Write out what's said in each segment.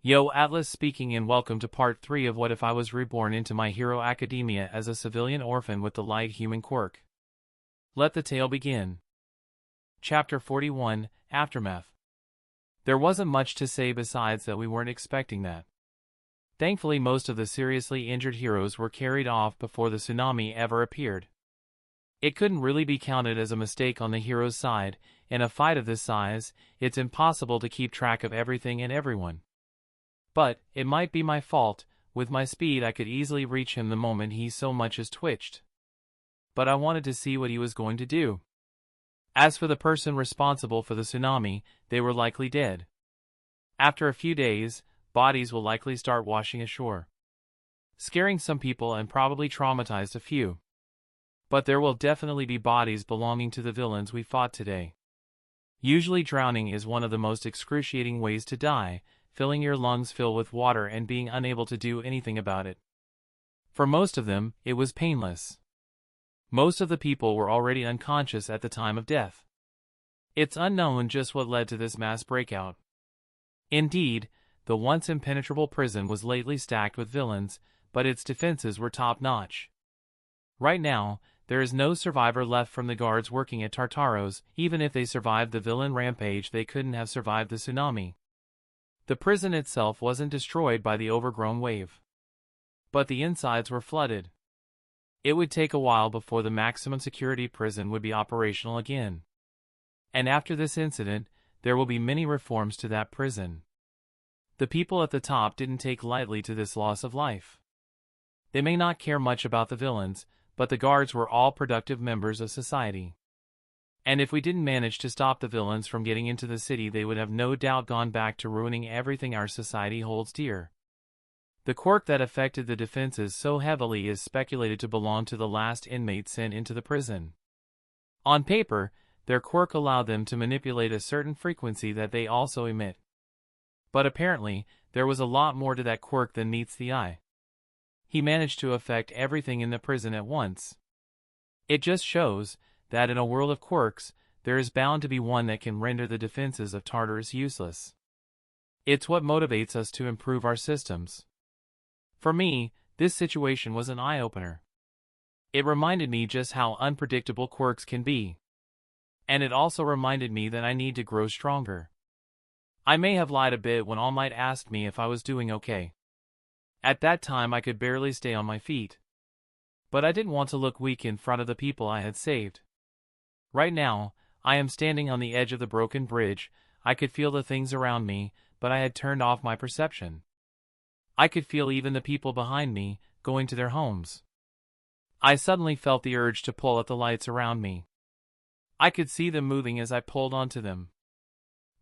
Yo, Atlas speaking, and welcome to part 3 of What If I Was Reborn into My Hero Academia as a Civilian Orphan with the Light Human Quirk. Let the tale begin. Chapter 41, Aftermath. There wasn't much to say besides that we weren't expecting that. Thankfully, most of the seriously injured heroes were carried off before the tsunami ever appeared. It couldn't really be counted as a mistake on the hero's side. In a fight of this size, it's impossible to keep track of everything and everyone. But it might be my fault. With my speed I could easily reach him the moment he so much as twitched. But I wanted to see what he was going to do. As for the person responsible for the tsunami, they were likely dead. After a few days, bodies will likely start washing ashore, scaring some people and probably traumatized a few. But there will definitely be bodies belonging to the villains we fought today. Usually drowning is one of the most excruciating ways to die, filling your lungs full with water and being unable to do anything about it. For most of them, it was painless. Most of the people were already unconscious at the time of death. It's unknown just what led to this mass breakout. Indeed, the once impenetrable prison was lately stacked with villains, but its defenses were top-notch. Right now, there is no survivor left from the guards working at Tartaro's. Even if they survived the villain rampage, they couldn't have survived the tsunami. The prison itself wasn't destroyed by the overgrown wave, but the insides were flooded. It would take a while before the maximum security prison would be operational again. And after this incident, there will be many reforms to that prison. The people at the top didn't take lightly to this loss of life. They may not care much about the villains, but the guards were all productive members of society. And if we didn't manage to stop the villains from getting into the city, they would have no doubt gone back to ruining everything our society holds dear. The quirk that affected the defenses so heavily is speculated to belong to the last inmate sent into the prison. On paper, their quirk allowed them to manipulate a certain frequency that they also emit. But apparently, there was a lot more to that quirk than meets the eye. He managed to affect everything in the prison at once. It just shows that in a world of quirks, there is bound to be one that can render the defenses of Tartarus useless. It's what motivates us to improve our systems. For me, this situation was an eye-opener. It reminded me just how unpredictable quirks can be. And it also reminded me that I need to grow stronger. I may have lied a bit when All Might asked me if I was doing okay. At that time I could barely stay on my feet. But I didn't want to look weak in front of the people I had saved. Right now, I am standing on the edge of the broken bridge. I could feel the things around me, but I had turned off my perception. I could feel even the people behind me, going to their homes. I suddenly felt the urge to pull at the lights around me. I could see them moving as I pulled onto them,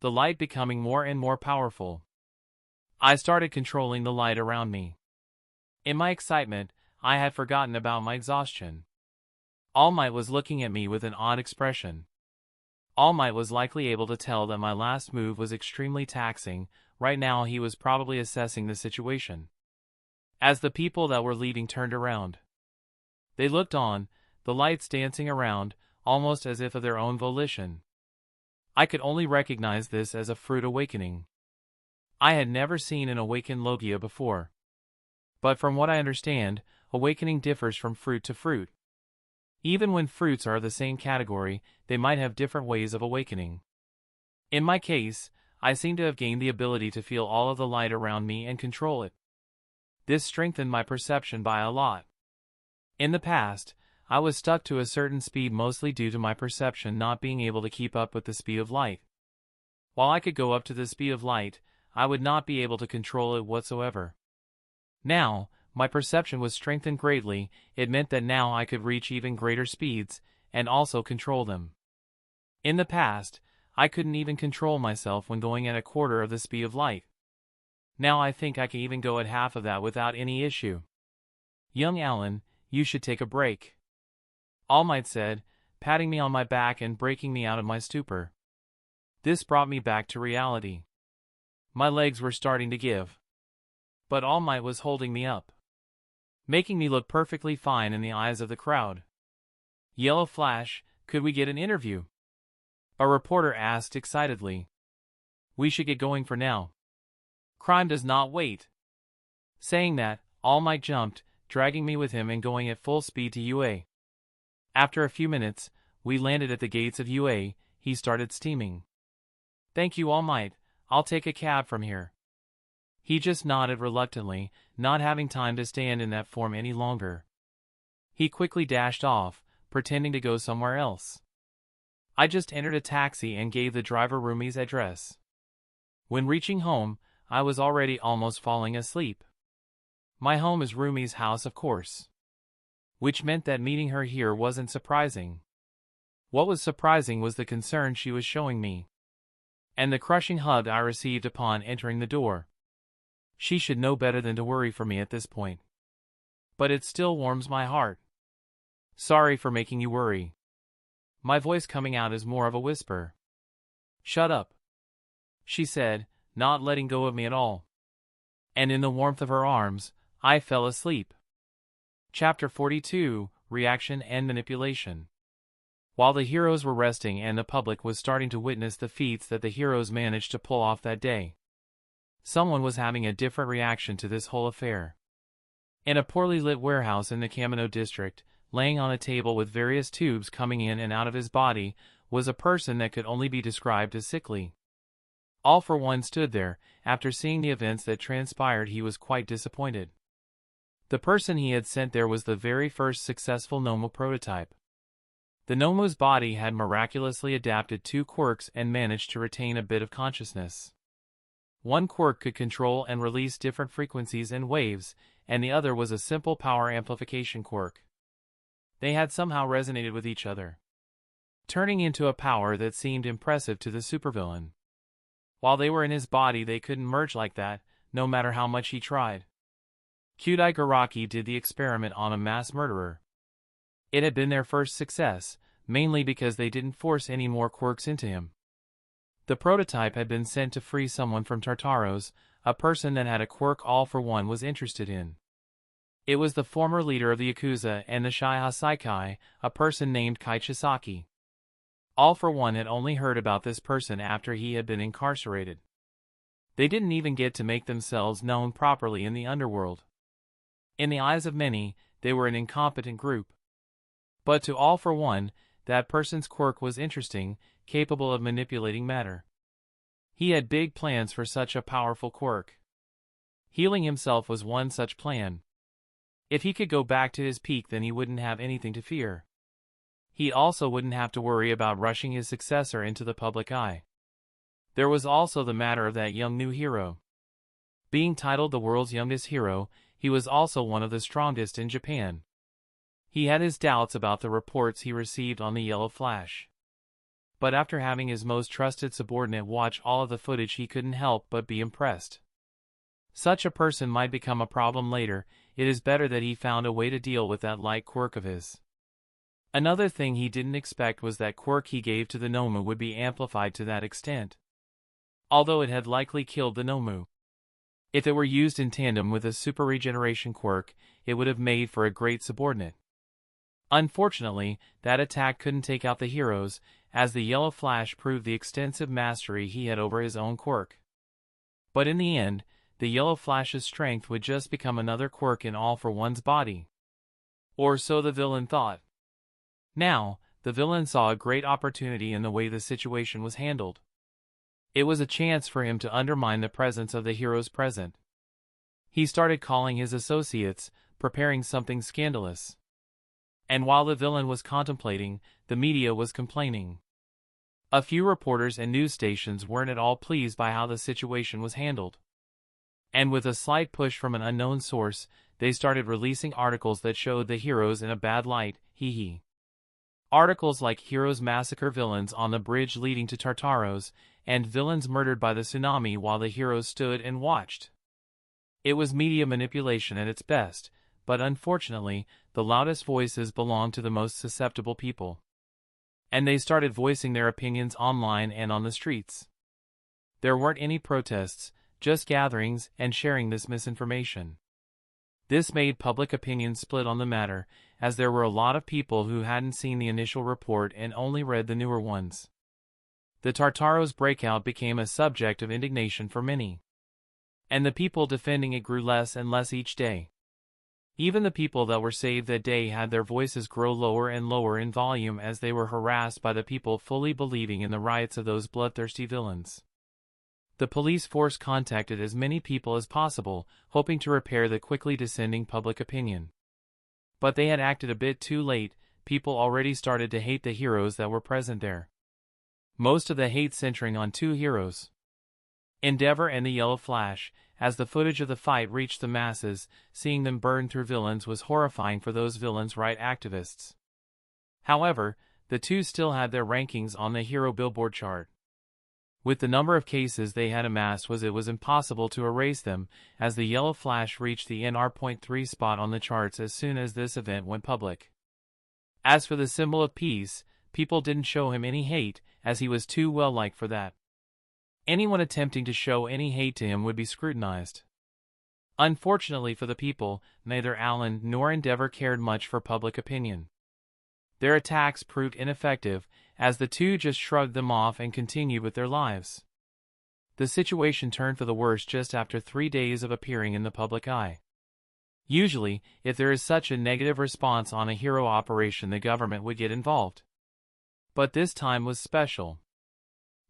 the light becoming more and more powerful. I started controlling the light around me. In my excitement, I had forgotten about my exhaustion. All Might was looking at me with an odd expression. All Might was likely able to tell that my last move was extremely taxing. Right now he was probably assessing the situation. As the people that were leaving turned around, they looked on, the lights dancing around, almost as if of their own volition. I could only recognize this as a fruit awakening. I had never seen an awakened Logia before. But from what I understand, awakening differs from fruit to fruit. Even when fruits are of the same category, they might have different ways of awakening. In my case, I seem to have gained the ability to feel all of the light around me and control it. This strengthened my perception by a lot. In the past, I was stuck to a certain speed mostly due to my perception not being able to keep up with the speed of light. While I could go up to the speed of light, I would not be able to control it whatsoever. Now, my perception was strengthened greatly. It meant that now I could reach even greater speeds, and also control them. In the past, I couldn't even control myself when going at a quarter of the speed of light. Now I think I can even go at half of that without any issue. Young Allan, you should take a break, All Might said, patting me on my back and breaking me out of my stupor. This brought me back to reality. My legs were starting to give, but All Might was holding me up, making me look perfectly fine in the eyes of the crowd. Yellow Flash, could we get an interview? A reporter asked excitedly. We should get going for now, Crime does not wait. Saying that, All Might jumped, dragging me with him and going at full speed to UA. After a few minutes, we landed at the gates of UA. He started steaming. Thank you, All Might. I'll take a cab from here. He just nodded reluctantly, not having time to stand in that form any longer. He quickly dashed off, pretending to go somewhere else. I just entered a taxi and gave the driver Rumi's address. When reaching home, I was already almost falling asleep. My home is Rumi's house, of course. Which meant that meeting her here wasn't surprising. What was surprising was the concern she was showing me, and the crushing hug I received upon entering the door. She should know better than to worry for me at this point. But it still warms my heart. Sorry for making you worry. My voice coming out is more of a whisper. Shut up, she said, not letting go of me at all. And in the warmth of her arms, I fell asleep. Chapter 42, Reaction and Manipulation. While the heroes were resting and the public was starting to witness the feats that the heroes managed to pull off that day, someone was having a different reaction to this whole affair. In a poorly lit warehouse in the Kamino district, laying on a table with various tubes coming in and out of his body, was a person that could only be described as sickly. All for One stood there. After seeing the events that transpired, he was quite disappointed. The person he had sent there was the very first successful Nomu prototype. The Nomu's body had miraculously adapted 2 quirks and managed to retain a bit of consciousness. One quirk could control and release different frequencies and waves, and the other was a simple power amplification quirk. They had somehow resonated with each other, turning into a power that seemed impressive to the supervillain. While they were in his body, they couldn't merge like that, no matter how much he tried. Kyudai Garaki did the experiment on a mass murderer. It had been their first success, mainly because they didn't force any more quirks into him. The prototype had been sent to free someone from Tartaros, a person that had a quirk All for One was interested in. It was the former leader of the Yakuza and the Shiha Saikai, a person named Kai Chisaki. All for One had only heard about this person after he had been incarcerated. They didn't even get to make themselves known properly in the underworld. In the eyes of many, they were an incompetent group. But to All for One, that person's quirk was interesting, capable of manipulating matter. He had big plans for such a powerful quirk. Healing himself was one such plan. If he could go back to his peak, then he wouldn't have anything to fear. He also wouldn't have to worry about rushing his successor into the public eye. There was also the matter of that young new hero. Being titled the world's youngest hero, he was also one of the strongest in Japan. He had his doubts about the reports he received on the Yellow Flash. But after having his most trusted subordinate watch all of the footage, he couldn't help but be impressed. Such a person might become a problem later. It is better that he found a way to deal with that light quirk of his. Another thing he didn't expect was that quirk he gave to the Nomu would be amplified to that extent, although it had likely killed the Nomu. If it were used in tandem with a super regeneration quirk, it would have made for a great subordinate. Unfortunately, that attack couldn't take out the heroes, as the Yellow Flash proved the extensive mastery he had over his own quirk. But in the end, the Yellow Flash's strength would just become another quirk in All for One's body. Or so the villain thought. Now, the villain saw a great opportunity in the way the situation was handled. It was a chance for him to undermine the presence of the heroes present. He started calling his associates, preparing something scandalous. And while the villain was contemplating, the media was complaining. A few reporters and news stations weren't at all pleased by how the situation was handled. And with a slight push from an unknown source, they started releasing articles that showed the heroes in a bad light, hee. Articles like Heroes Massacre Villains on the Bridge Leading to Tartaros, and Villains Murdered by the Tsunami while the heroes stood and watched. It was media manipulation at its best, but unfortunately, the loudest voices belonged to the most susceptible people. And they started voicing their opinions online and on the streets. There weren't any protests, just gatherings and sharing this misinformation. This made public opinion split on the matter, as there were a lot of people who hadn't seen the initial report and only read the newer ones. The Tartaros breakout became a subject of indignation for many. and the people defending it grew less and less each day. Even the people that were saved that day had their voices grow lower and lower in volume as they were harassed by the people fully believing in the rights of those bloodthirsty villains. The police force contacted as many people as possible, hoping to repair the quickly descending public opinion. But they had acted a bit too late. People already started to hate the heroes that were present there. Most of the hate centering on two heroes, Endeavor and the Yellow Flash. As the footage of the fight reached the masses, seeing them burn through villains was horrifying for those villains' right activists. However, the two still had their rankings on the hero billboard chart. With the number of cases they had amassed it was impossible to erase them, as the Yellow Flash reached the NR.3 spot on the charts as soon as this event went public. As for the symbol of peace, people didn't show him any hate, as he was too well-liked for that. Anyone attempting to show any hate to him would be scrutinized. Unfortunately for the people, neither Allan nor Endeavor cared much for public opinion. Their attacks proved ineffective, as the two just shrugged them off and continued with their lives. The situation turned for the worse just after 3 days of appearing in the public eye. Usually, if there is such a negative response on a hero operation, the government would get involved. But this time was special.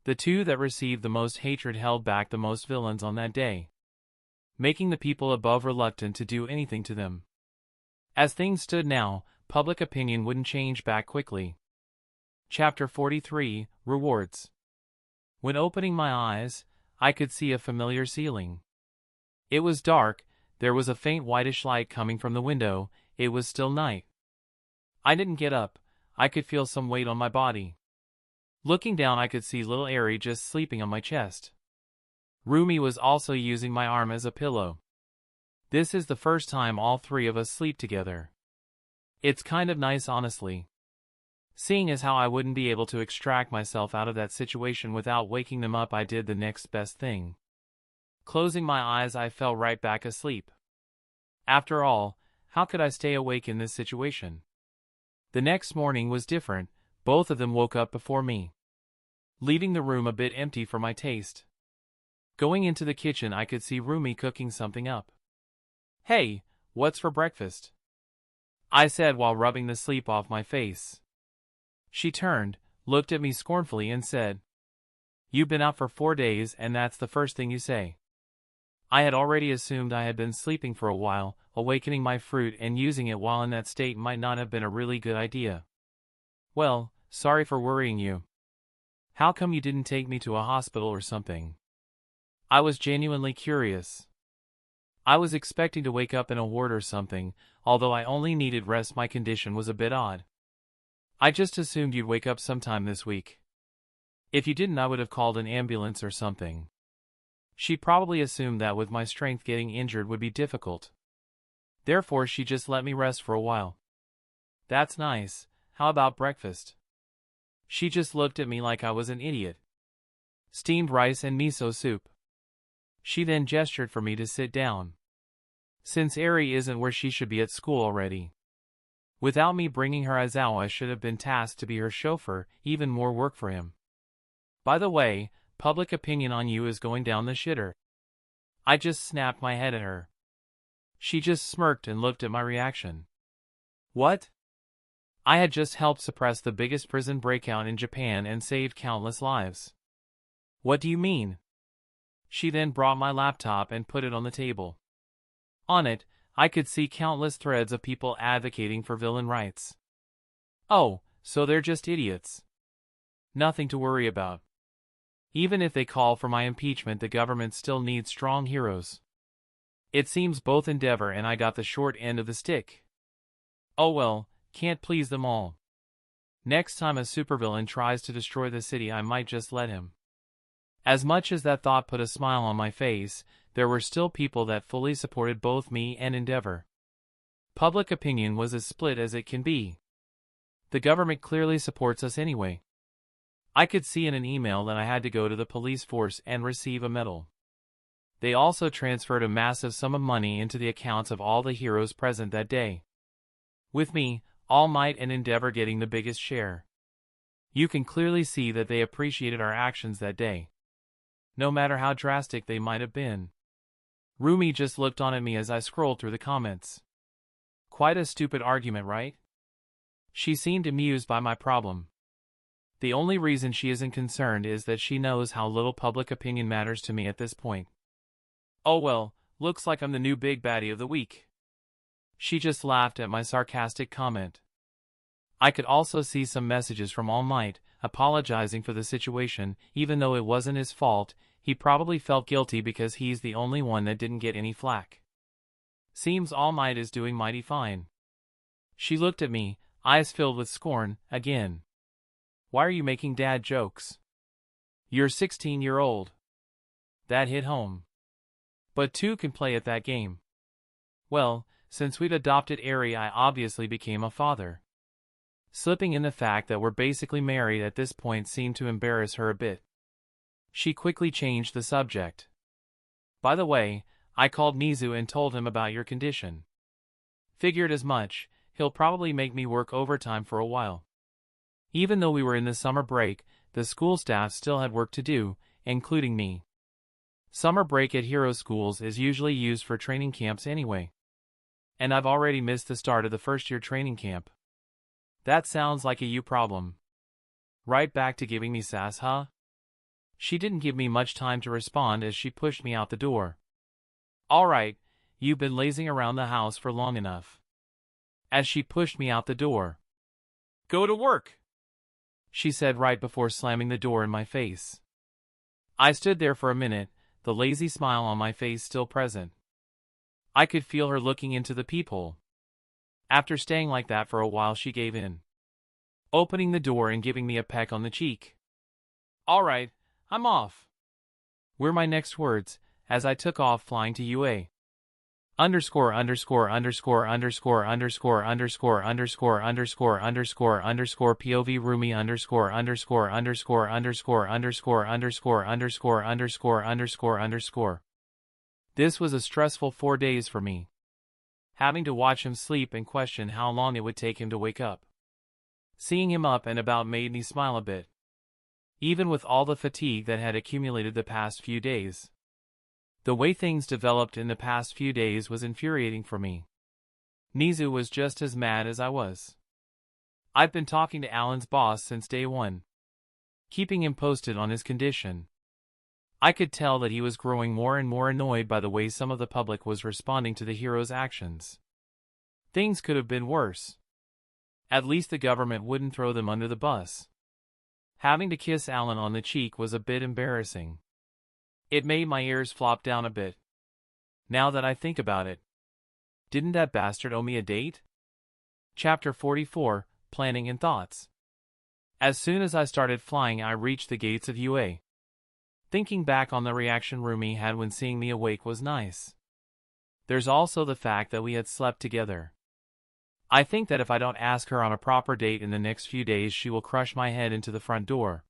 The two that received the most hatred held back the most villains on that day, making the people above reluctant to do anything to them. As things stood now, public opinion wouldn't change back quickly. Chapter 43, Rewards. When opening my eyes, I could see a familiar ceiling. It was dark, there was a faint whitish light coming from the window, it was still night. I didn't get up, I could feel some weight on my body. Looking down I could see little Eri just sleeping on my chest. Rumi was also using my arm as a pillow. This is the first time all three of us sleep together. It's kind of nice honestly. Seeing as how I wouldn't be able to extract myself out of that situation without waking them up, I did the next best thing. Closing my eyes, I fell right back asleep. After all, how could I stay awake in this situation? The next morning was different. Both of them woke up before me, leaving the room a bit empty for my taste. Going into the kitchen, I could see Rumi cooking something up. "Hey, what's for breakfast?" I said while rubbing the sleep off my face. She turned, looked at me scornfully and said, "You've been out for 4 days and that's the first thing you say." I had already assumed I had been sleeping for a while. Awakening my fruit and using it while in that state might not have been a really good idea. "Well, sorry for worrying you. How come you didn't take me to a hospital or something?" I was genuinely curious. I was expecting to wake up in a ward or something, although I only needed rest. My condition was a bit odd. "I just assumed you'd wake up sometime this week. If you didn't, I would have called an ambulance or something." She probably assumed that with my strength getting injured would be difficult. Therefore she just let me rest for a while. "That's nice. How about breakfast?" She just looked at me like I was an idiot. "Steamed rice and miso soup." She then gestured for me to sit down. Since Eri isn't where she should be at school already. Without me bringing her, Aizawa should have been tasked to be her chauffeur, even more work for him. "By the way, public opinion on you is going down the shitter." I just snapped my head at her. She just smirked and looked at my reaction. "What?" I had just helped suppress the biggest prison breakout in Japan and saved countless lives. "What do you mean?" She then brought my laptop and put it on the table. On it, I could see countless threads of people advocating for villain rights. "Oh, so they're just idiots. Nothing to worry about. Even if they call for my impeachment, the government still needs strong heroes. It seems both Endeavor and I got the short end of the stick. Oh well, can't please them all. Next time a supervillain tries to destroy the city, I might just let him." As much as that thought put a smile on my face, there were still people that fully supported both me and Endeavor. Public opinion was as split as it can be. The government clearly supports us anyway. I could see in an email that I had to go to the police force and receive a medal. They also transferred a massive sum of money into the accounts of all the heroes present that day. With me, All Might and Endeavor getting the biggest share. You can clearly see that they appreciated our actions that day, no matter how drastic they might have been. Rumi just looked on at me as I scrolled through the comments. Quite a stupid argument, right? She seemed amused by my problem. The only reason she isn't concerned is that she knows how little public opinion matters to me at this point. Oh well, looks like I'm the new big baddie of the week. She just laughed at my sarcastic comment. I could also see some messages from All Might, apologizing for the situation. Even though it wasn't his fault, he probably felt guilty because he's the only one that didn't get any flack. Seems All Might is doing mighty fine. She looked at me, eyes filled with scorn, again. Why are you making dad jokes? You're 16-year-old. That hit home. But two can play at that game. Well, since we'd adopted Eri, I obviously became a father. Slipping in the fact that we're basically married at this point seemed to embarrass her a bit. She quickly changed the subject. By the way, I called Nizu and told him about your condition. Figured as much, he'll probably make me work overtime for a while. Even though we were in the summer break, the school staff still had work to do, including me. Summer break at hero schools is usually used for training camps anyway. And I've already missed the start of the first-year training camp. That sounds like a you problem. Right back to giving me sass, huh? She didn't give me much time to respond as she pushed me out the door. Alright, you've been lazing around the house for long enough. As she pushed me out the door. Go to work, she said right before slamming the door in my face. I stood there for a minute, the lazy smile on my face still present. I could feel her looking into the peephole. After staying like that for a while, she gave in, opening the door and giving me a peck on the cheek. Alright, I'm off, were my next words, as I took off flying to UA. Underscore underscore underscore underscore underscore underscore underscore underscore underscore underscore POV Rumi underscore underscore underscore underscore underscore underscore underscore underscore underscore underscore. This was a stressful 4 days for me. Having to watch him sleep and question how long it would take him to wake up. Seeing him up and about made me smile a bit. Even with all the fatigue that had accumulated the past few days. The way things developed in the past few days was infuriating for me. Nizu was just as mad as I was. I've been talking to Allan's boss since day one, keeping him posted on his condition. I could tell that he was growing more and more annoyed by the way some of the public was responding to the hero's actions. Things could have been worse. At least the government wouldn't throw them under the bus. Having to kiss Allan on the cheek was a bit embarrassing. It made my ears flop down a bit. Now that I think about it. Didn't that bastard owe me a date? Chapter 44, Planning and Thoughts. As soon as I started flying, I reached the gates of UA. Thinking back on the reaction Rumi had when seeing me awake was nice. There's also the fact that we had slept together. I think that if I don't ask her on a proper date in the next few days, she will crush my head into the front door.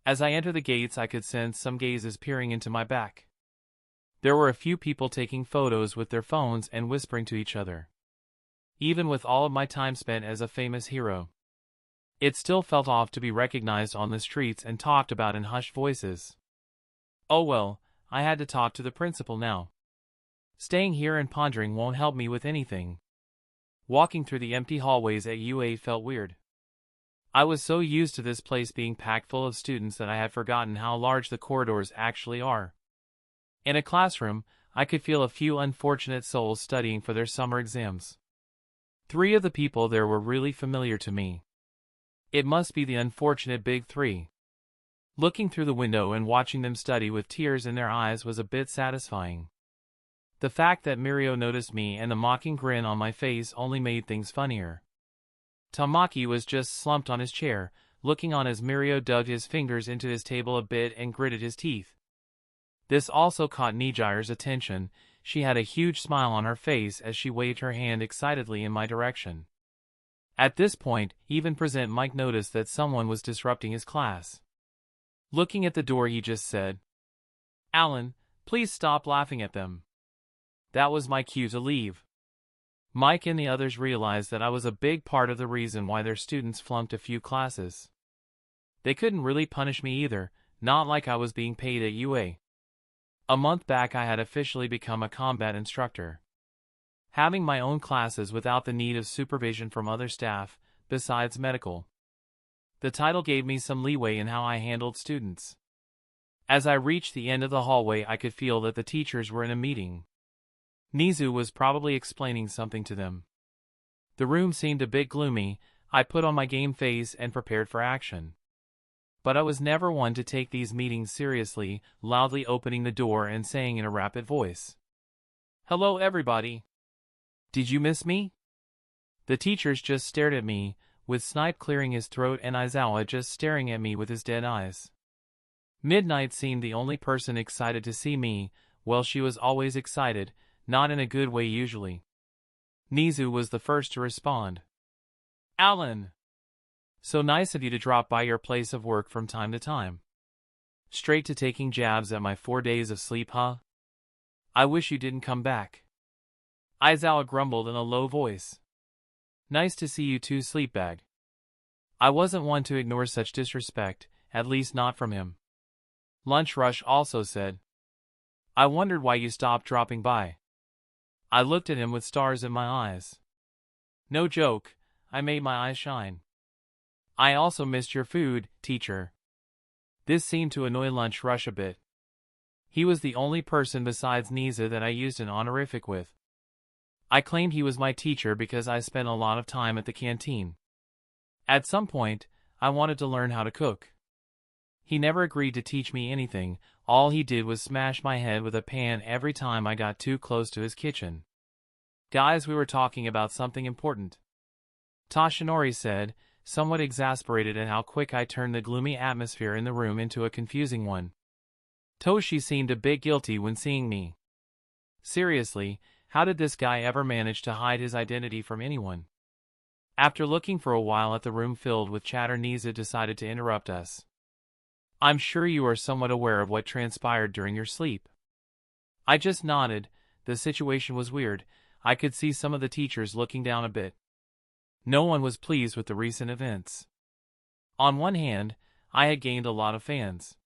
As I entered the gates, I could sense some gazes peering into my back. There were a few people taking photos with their phones and whispering to each other. Even with all of my time spent as a famous hero, it still felt off to be recognized on the streets and talked about in hushed voices. Oh well, I had to talk to the principal now. Staying here and pondering won't help me with anything. Walking through the empty hallways at UA felt weird. I was so used to this place being packed full of students that I had forgotten how large the corridors actually are. In a classroom, I could feel a few unfortunate souls studying for their summer exams. 3 of the people there were really familiar to me. It must be the unfortunate big 3. Looking through the window and watching them study with tears in their eyes was a bit satisfying. The fact that Mirio noticed me and the mocking grin on my face only made things funnier. Tamaki was just slumped on his chair, looking on as Mirio dug his fingers into his table a bit and gritted his teeth. This also caught Najiru's attention. She had a huge smile on her face as she waved her hand excitedly in my direction. At this point, even Present Mike noticed that someone was disrupting his class. Looking at the door, he just said, "Allan, please stop laughing at them." That was my cue to leave. Mike and the others realized that I was a big part of the reason why their students flunked a few classes. They couldn't really punish me either, not like I was being paid at UA. A month back I had officially become a combat instructor, having my own classes without the need of supervision from other staff, besides medical. The title gave me some leeway in how I handled students. As I reached the end of the hallway, I could feel that the teachers were in a meeting. Nizu was probably explaining something to them. The room seemed a bit gloomy. I put on my game face and prepared for action. But I was never one to take these meetings seriously, loudly opening the door and saying in a rapid voice, "Hello everybody. Did you miss me?" The teachers just stared at me, with Snipe clearing his throat and Aizawa just staring at me with his dead eyes. Midnight seemed the only person excited to see me. Well, she was always excited, not in a good way usually. Nizu was the first to respond. "Allan! So nice of you to drop by your place of work from time to time. Straight to taking jabs at my 4 days of sleep, huh? I wish you didn't come back." Aizawa grumbled in a low voice. "Nice to see you too, sleepbag." I wasn't one to ignore such disrespect, at least not from him. Lunch Rush also said, "I wondered why you stopped dropping by." I looked at him with stars in my eyes. No joke, I made my eyes shine. "I also missed your food, teacher." This seemed to annoy Lunch Rush a bit. He was the only person besides Niza that I used an honorific with. I claimed he was my teacher because I spent a lot of time at the canteen. At some point, I wanted to learn how to cook. He never agreed to teach me anything. All he did was smash my head with a pan every time I got too close to his kitchen. "Guys, we were talking about something important," Toshinori said, somewhat exasperated at how quick I turned the gloomy atmosphere in the room into a confusing one. Toshi seemed a bit guilty when seeing me. Seriously, how did this guy ever manage to hide his identity from anyone? After looking for a while at the room filled with chatter, Niza decided to interrupt us. "I'm sure you are somewhat aware of what transpired during your sleep." I just nodded. The situation was weird. I could see some of the teachers looking down a bit. No one was pleased with the recent events. On one hand, I had gained a lot of fans.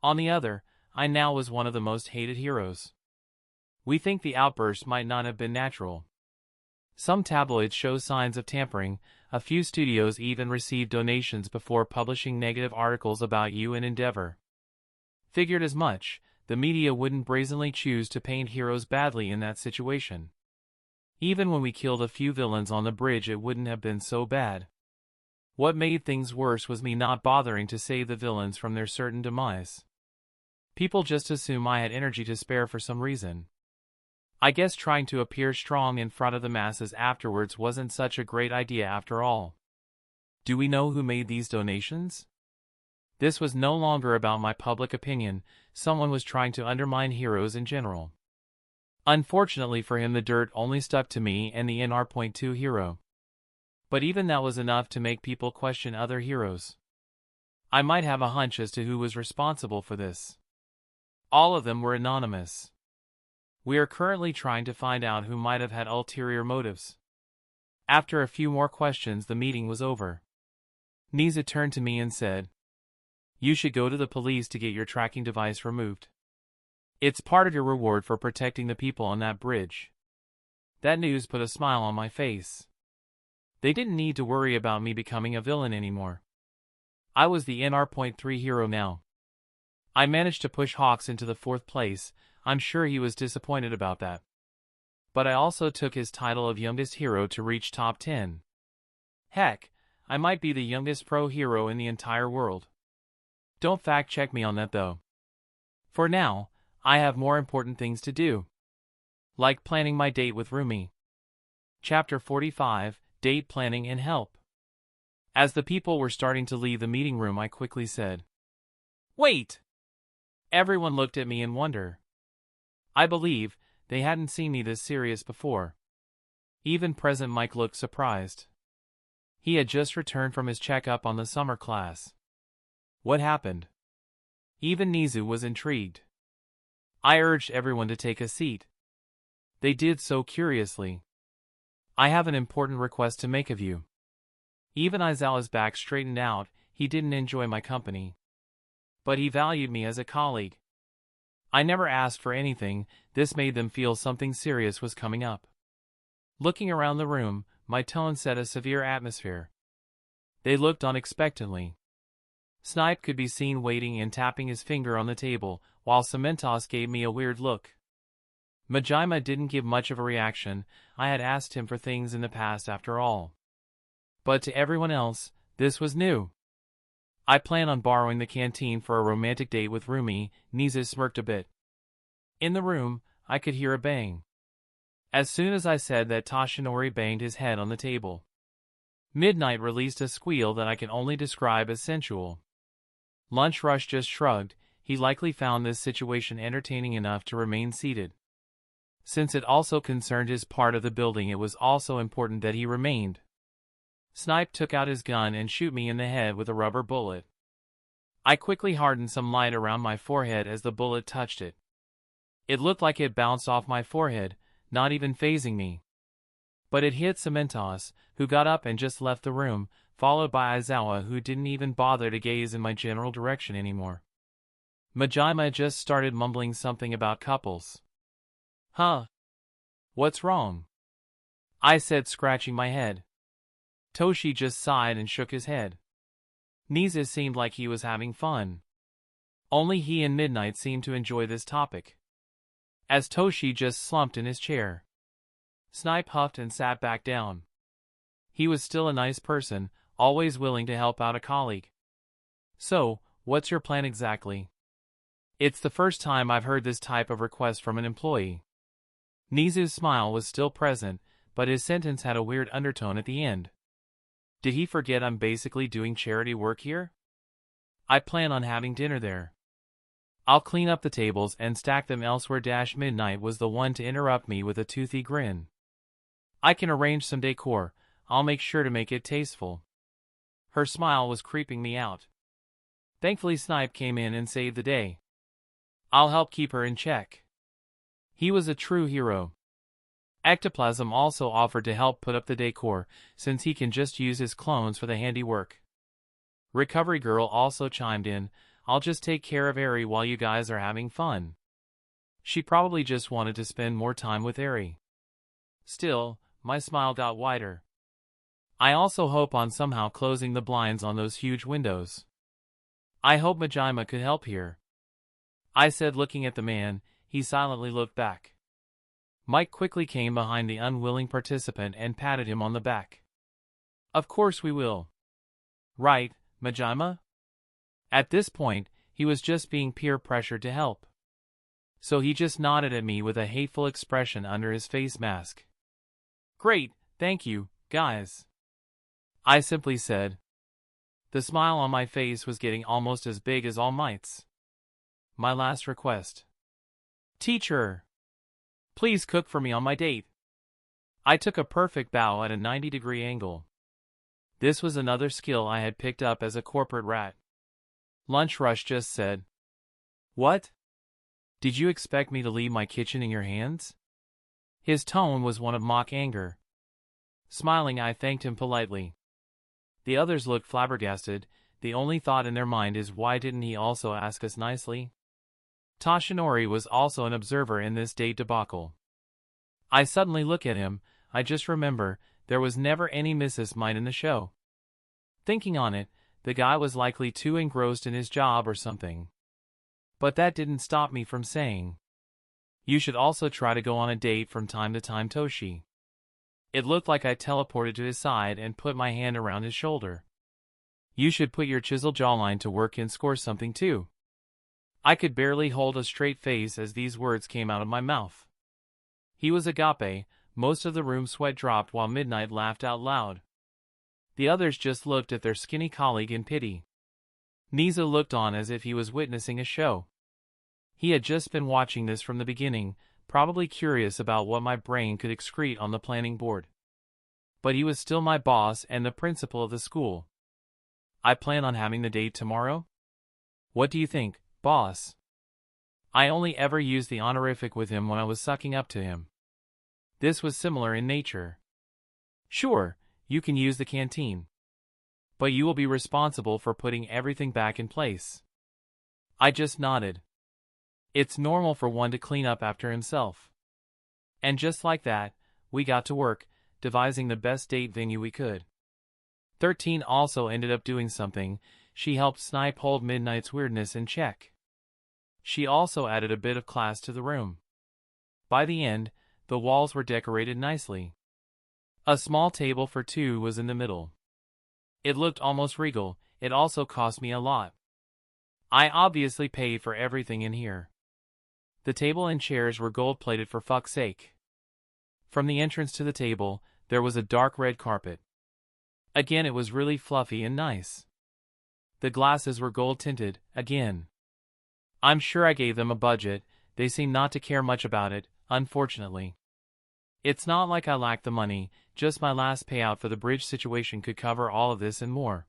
On the other, I now was one of the most hated heroes. We think the outburst might not have been natural. Some tabloids show signs of tampering. A few studios even received donations before publishing negative articles about you and Endeavor. Figured as much. The media wouldn't brazenly choose to paint heroes badly in that situation. Even when we killed a few villains on the bridge, it wouldn't have been so bad. What made things worse was me not bothering to save the villains from their certain demise. People just assume I had energy to spare for some reason. I guess trying to appear strong in front of the masses afterwards wasn't such a great idea after all. Do we know who made these donations? This was no longer about my public opinion. Someone was trying to undermine heroes in general. Unfortunately for him, the dirt only stuck to me and the NR.2 hero. But even that was enough to make people question other heroes. I might have a hunch as to who was responsible for this. All of them were anonymous. We are currently trying to find out who might have had ulterior motives. After a few more questions, the meeting was over. Niza turned to me and said, "You should go to the police to get your tracking device removed. It's part of your reward for protecting the people on that bridge." That news put a smile on my face. They didn't need to worry about me becoming a villain anymore. I was the NR.3 hero now. I managed to push Hawks into the 4th place. I'm sure he was disappointed about that. But I also took his title of youngest hero to reach top 10. Heck, I might be the youngest pro hero in the entire world. Don't fact check me on that though. For now, I have more important things to do. Like planning my date with Rumi. Chapter 45, Date Planning and Help. As the people were starting to leave the meeting room, I quickly said, "Wait!" Everyone looked at me in wonder. I believe they hadn't seen me this serious before. Even Present Mike looked surprised. He had just returned from his checkup on the summer class. What happened? Even Nizu was intrigued. I urged everyone to take a seat. They did so curiously. "I have an important request to make of you." Even Aizawa's back straightened out. He didn't enjoy my company, but he valued me as a colleague. I never asked for anything. This made them feel something serious was coming up. Looking around the room, my tone set a severe atmosphere. They looked on expectantly. Snipe could be seen waiting and tapping his finger on the table, while Cementos gave me a weird look. Majima didn't give much of a reaction. I had asked him for things in the past after all. But to everyone else, this was new. I plan on borrowing the canteen for a romantic date with Rumi. Niza smirked a bit. In the room, I could hear a bang. As soon as I said that, Toshinori banged his head on the table. Midnight released a squeal that I can only describe as sensual. Lunch Rush just shrugged. He likely found this situation entertaining enough to remain seated. Since it also concerned his part of the building, it was also important that he remained. Snipe took out his gun and shoot me in the head with a rubber bullet. I quickly hardened some light around my forehead as the bullet touched it. It looked like it bounced off my forehead, not even phasing me. But it hit Cementos, who got up and just left the room, followed by Aizawa, who didn't even bother to gaze in my general direction anymore. Majima just started mumbling something about couples. Huh? What's wrong? I said, scratching my head. Toshi just sighed and shook his head. Niza seemed like he was having fun. Only he and Midnight seemed to enjoy this topic. As Toshi just slumped in his chair. Snipe huffed and sat back down. He was still a nice person, always willing to help out a colleague. So, what's your plan exactly? It's the first time I've heard this type of request from an employee. Nizu's smile was still present, but his sentence had a weird undertone at the end. Did he forget I'm basically doing charity work here? I plan on having dinner there. I'll clean up the tables and stack them elsewhere. Midnight was the one to interrupt me with a toothy grin. I can arrange some decor. I'll make sure to make it tasteful. Her smile was creeping me out. Thankfully Snipe came in and saved the day. I'll help keep her in check. He was a true hero. Ectoplasm also offered to help put up the decor, since he can just use his clones for the handiwork. Recovery Girl also chimed in, I'll just take care of Eri while you guys are having fun. She probably just wanted to spend more time with Eri. Still, my smile got wider. I also hope on somehow closing the blinds on those huge windows. I hope Majima could help here. I said, looking at the man. He silently looked back. Mike quickly came behind the unwilling participant and patted him on the back. Of course we will. Right, Majima? At this point, he was just being peer pressured to help. So he just nodded at me with a hateful expression under his face mask. Great, thank you, guys. I simply said. The smile on my face was getting almost as big as All Might's. My last request. Teacher! Please cook for me on my date. I took a perfect bow at a 90-degree angle. This was another skill I had picked up as a corporate rat. Lunch Rush just said. What? Did you expect me to leave my kitchen in your hands? His tone was one of mock anger. Smiling, I thanked him politely. The others looked flabbergasted. The only thought in their mind is, why didn't he also ask us nicely? Toshinori was also an observer in this date debacle. I suddenly look at him. I just remember, there was never any Mrs. Might in the show. Thinking on it, the guy was likely too engrossed in his job or something. But that didn't stop me from saying, you should also try to go on a date from time to time, Toshi. It looked like I teleported to his side and put my hand around his shoulder. You should put your chiseled jawline to work and score something too. I could barely hold a straight face as these words came out of my mouth. He was agape. Most of the room sweat dropped while Midnight laughed out loud. The others just looked at their skinny colleague in pity. Niza looked on as if he was witnessing a show. He had just been watching this from the beginning, probably curious about what my brain could excrete on the planning board. But he was still my boss and the principal of the school. I plan on having the date tomorrow? What do you think, boss? I only ever used the honorific with him when I was sucking up to him. This was similar in nature. Sure, you can use the canteen. But you will be responsible for putting everything back in place. I just nodded. It's normal for one to clean up after himself. And just like that, we got to work, devising the best date venue we could. 13 also ended up doing something. She helped Snipe hold Midnight's weirdness in check. She also added a bit of class to the room. By the end, the walls were decorated nicely. A small table for two was in the middle. It looked almost regal. It also cost me a lot. I obviously paid for everything in here. The table and chairs were gold-plated for fuck's sake. From the entrance to the table, there was a dark red carpet. Again, it was really fluffy and nice. The glasses were gold-tinted, again. I'm sure I gave them a budget. They seem not to care much about it, unfortunately. It's not like I lacked the money, just my last payout for the bridge situation could cover all of this and more.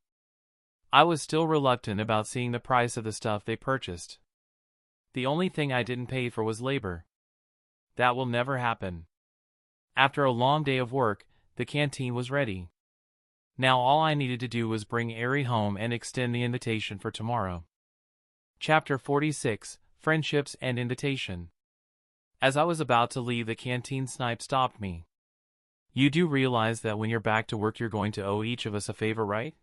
I was still reluctant about seeing the price of the stuff they purchased. The only thing I didn't pay for was labor. That will never happen. After a long day of work, the canteen was ready. Now all I needed to do was bring Eri home and extend the invitation for tomorrow. Chapter 46, Friendships and Invitation. As I was about to leave the canteen, Snipe stopped me. You do realize that when you're back to work you're going to owe each of us a favor, right?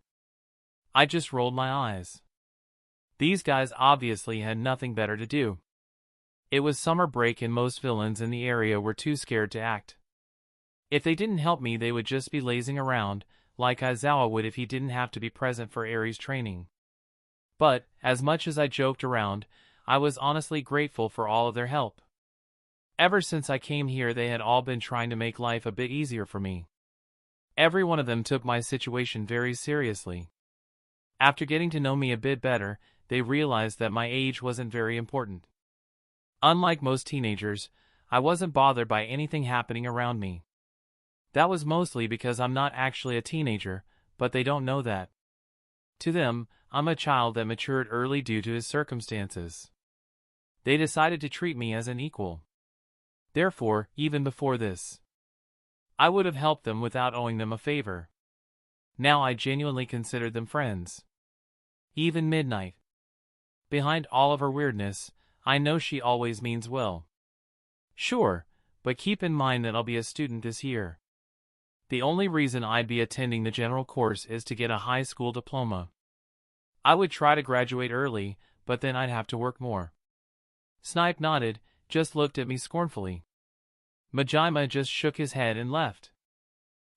I just rolled my eyes. These guys obviously had nothing better to do. It was summer break and most villains in the area were too scared to act. If they didn't help me they would just be lazing around, like Aizawa would if he didn't have to be present for Eri's training. But, as much as I joked around, I was honestly grateful for all of their help. Ever since I came here they had all been trying to make life a bit easier for me. Every one of them took my situation very seriously. After getting to know me a bit better, they realized that my age wasn't very important. Unlike most teenagers, I wasn't bothered by anything happening around me. That was mostly because I'm not actually a teenager, but they don't know that. To them, I'm a child that matured early due to his circumstances. They decided to treat me as an equal. Therefore, even before this, I would have helped them without owing them a favor. Now I genuinely considered them friends. Even Midnight. Behind all of her weirdness, I know she always means well. Sure, but keep in mind that I'll be a student this year. The only reason I'd be attending the general course is to get a high school diploma. I would try to graduate early, but then I'd have to work more. Snipe nodded, just looked at me scornfully. Majima just shook his head and left.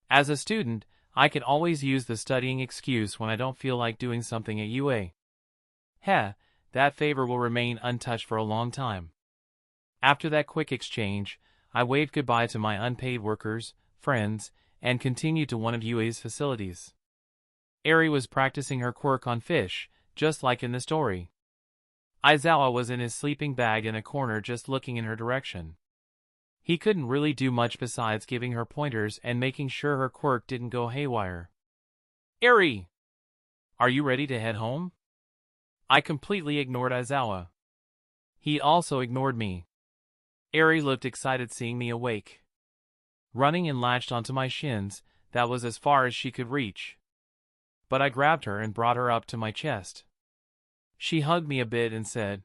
As a student, I can always use the studying excuse when I don't feel like doing something at UA. Heh, that favor will remain untouched for a long time. After that quick exchange, I waved goodbye to my unpaid workers, friends, and continued to one of UA's facilities. Eri was practicing her quirk on fish, just like in the story. Aizawa was in his sleeping bag in a corner just looking in her direction. He couldn't really do much besides giving her pointers and making sure her quirk didn't go haywire. Eri! Are you ready to head home? I completely ignored Aizawa. He also ignored me. Eri looked excited seeing me awake. Running and latched onto my shins, that was as far as she could reach. But I grabbed her and brought her up to my chest. She hugged me a bit and said,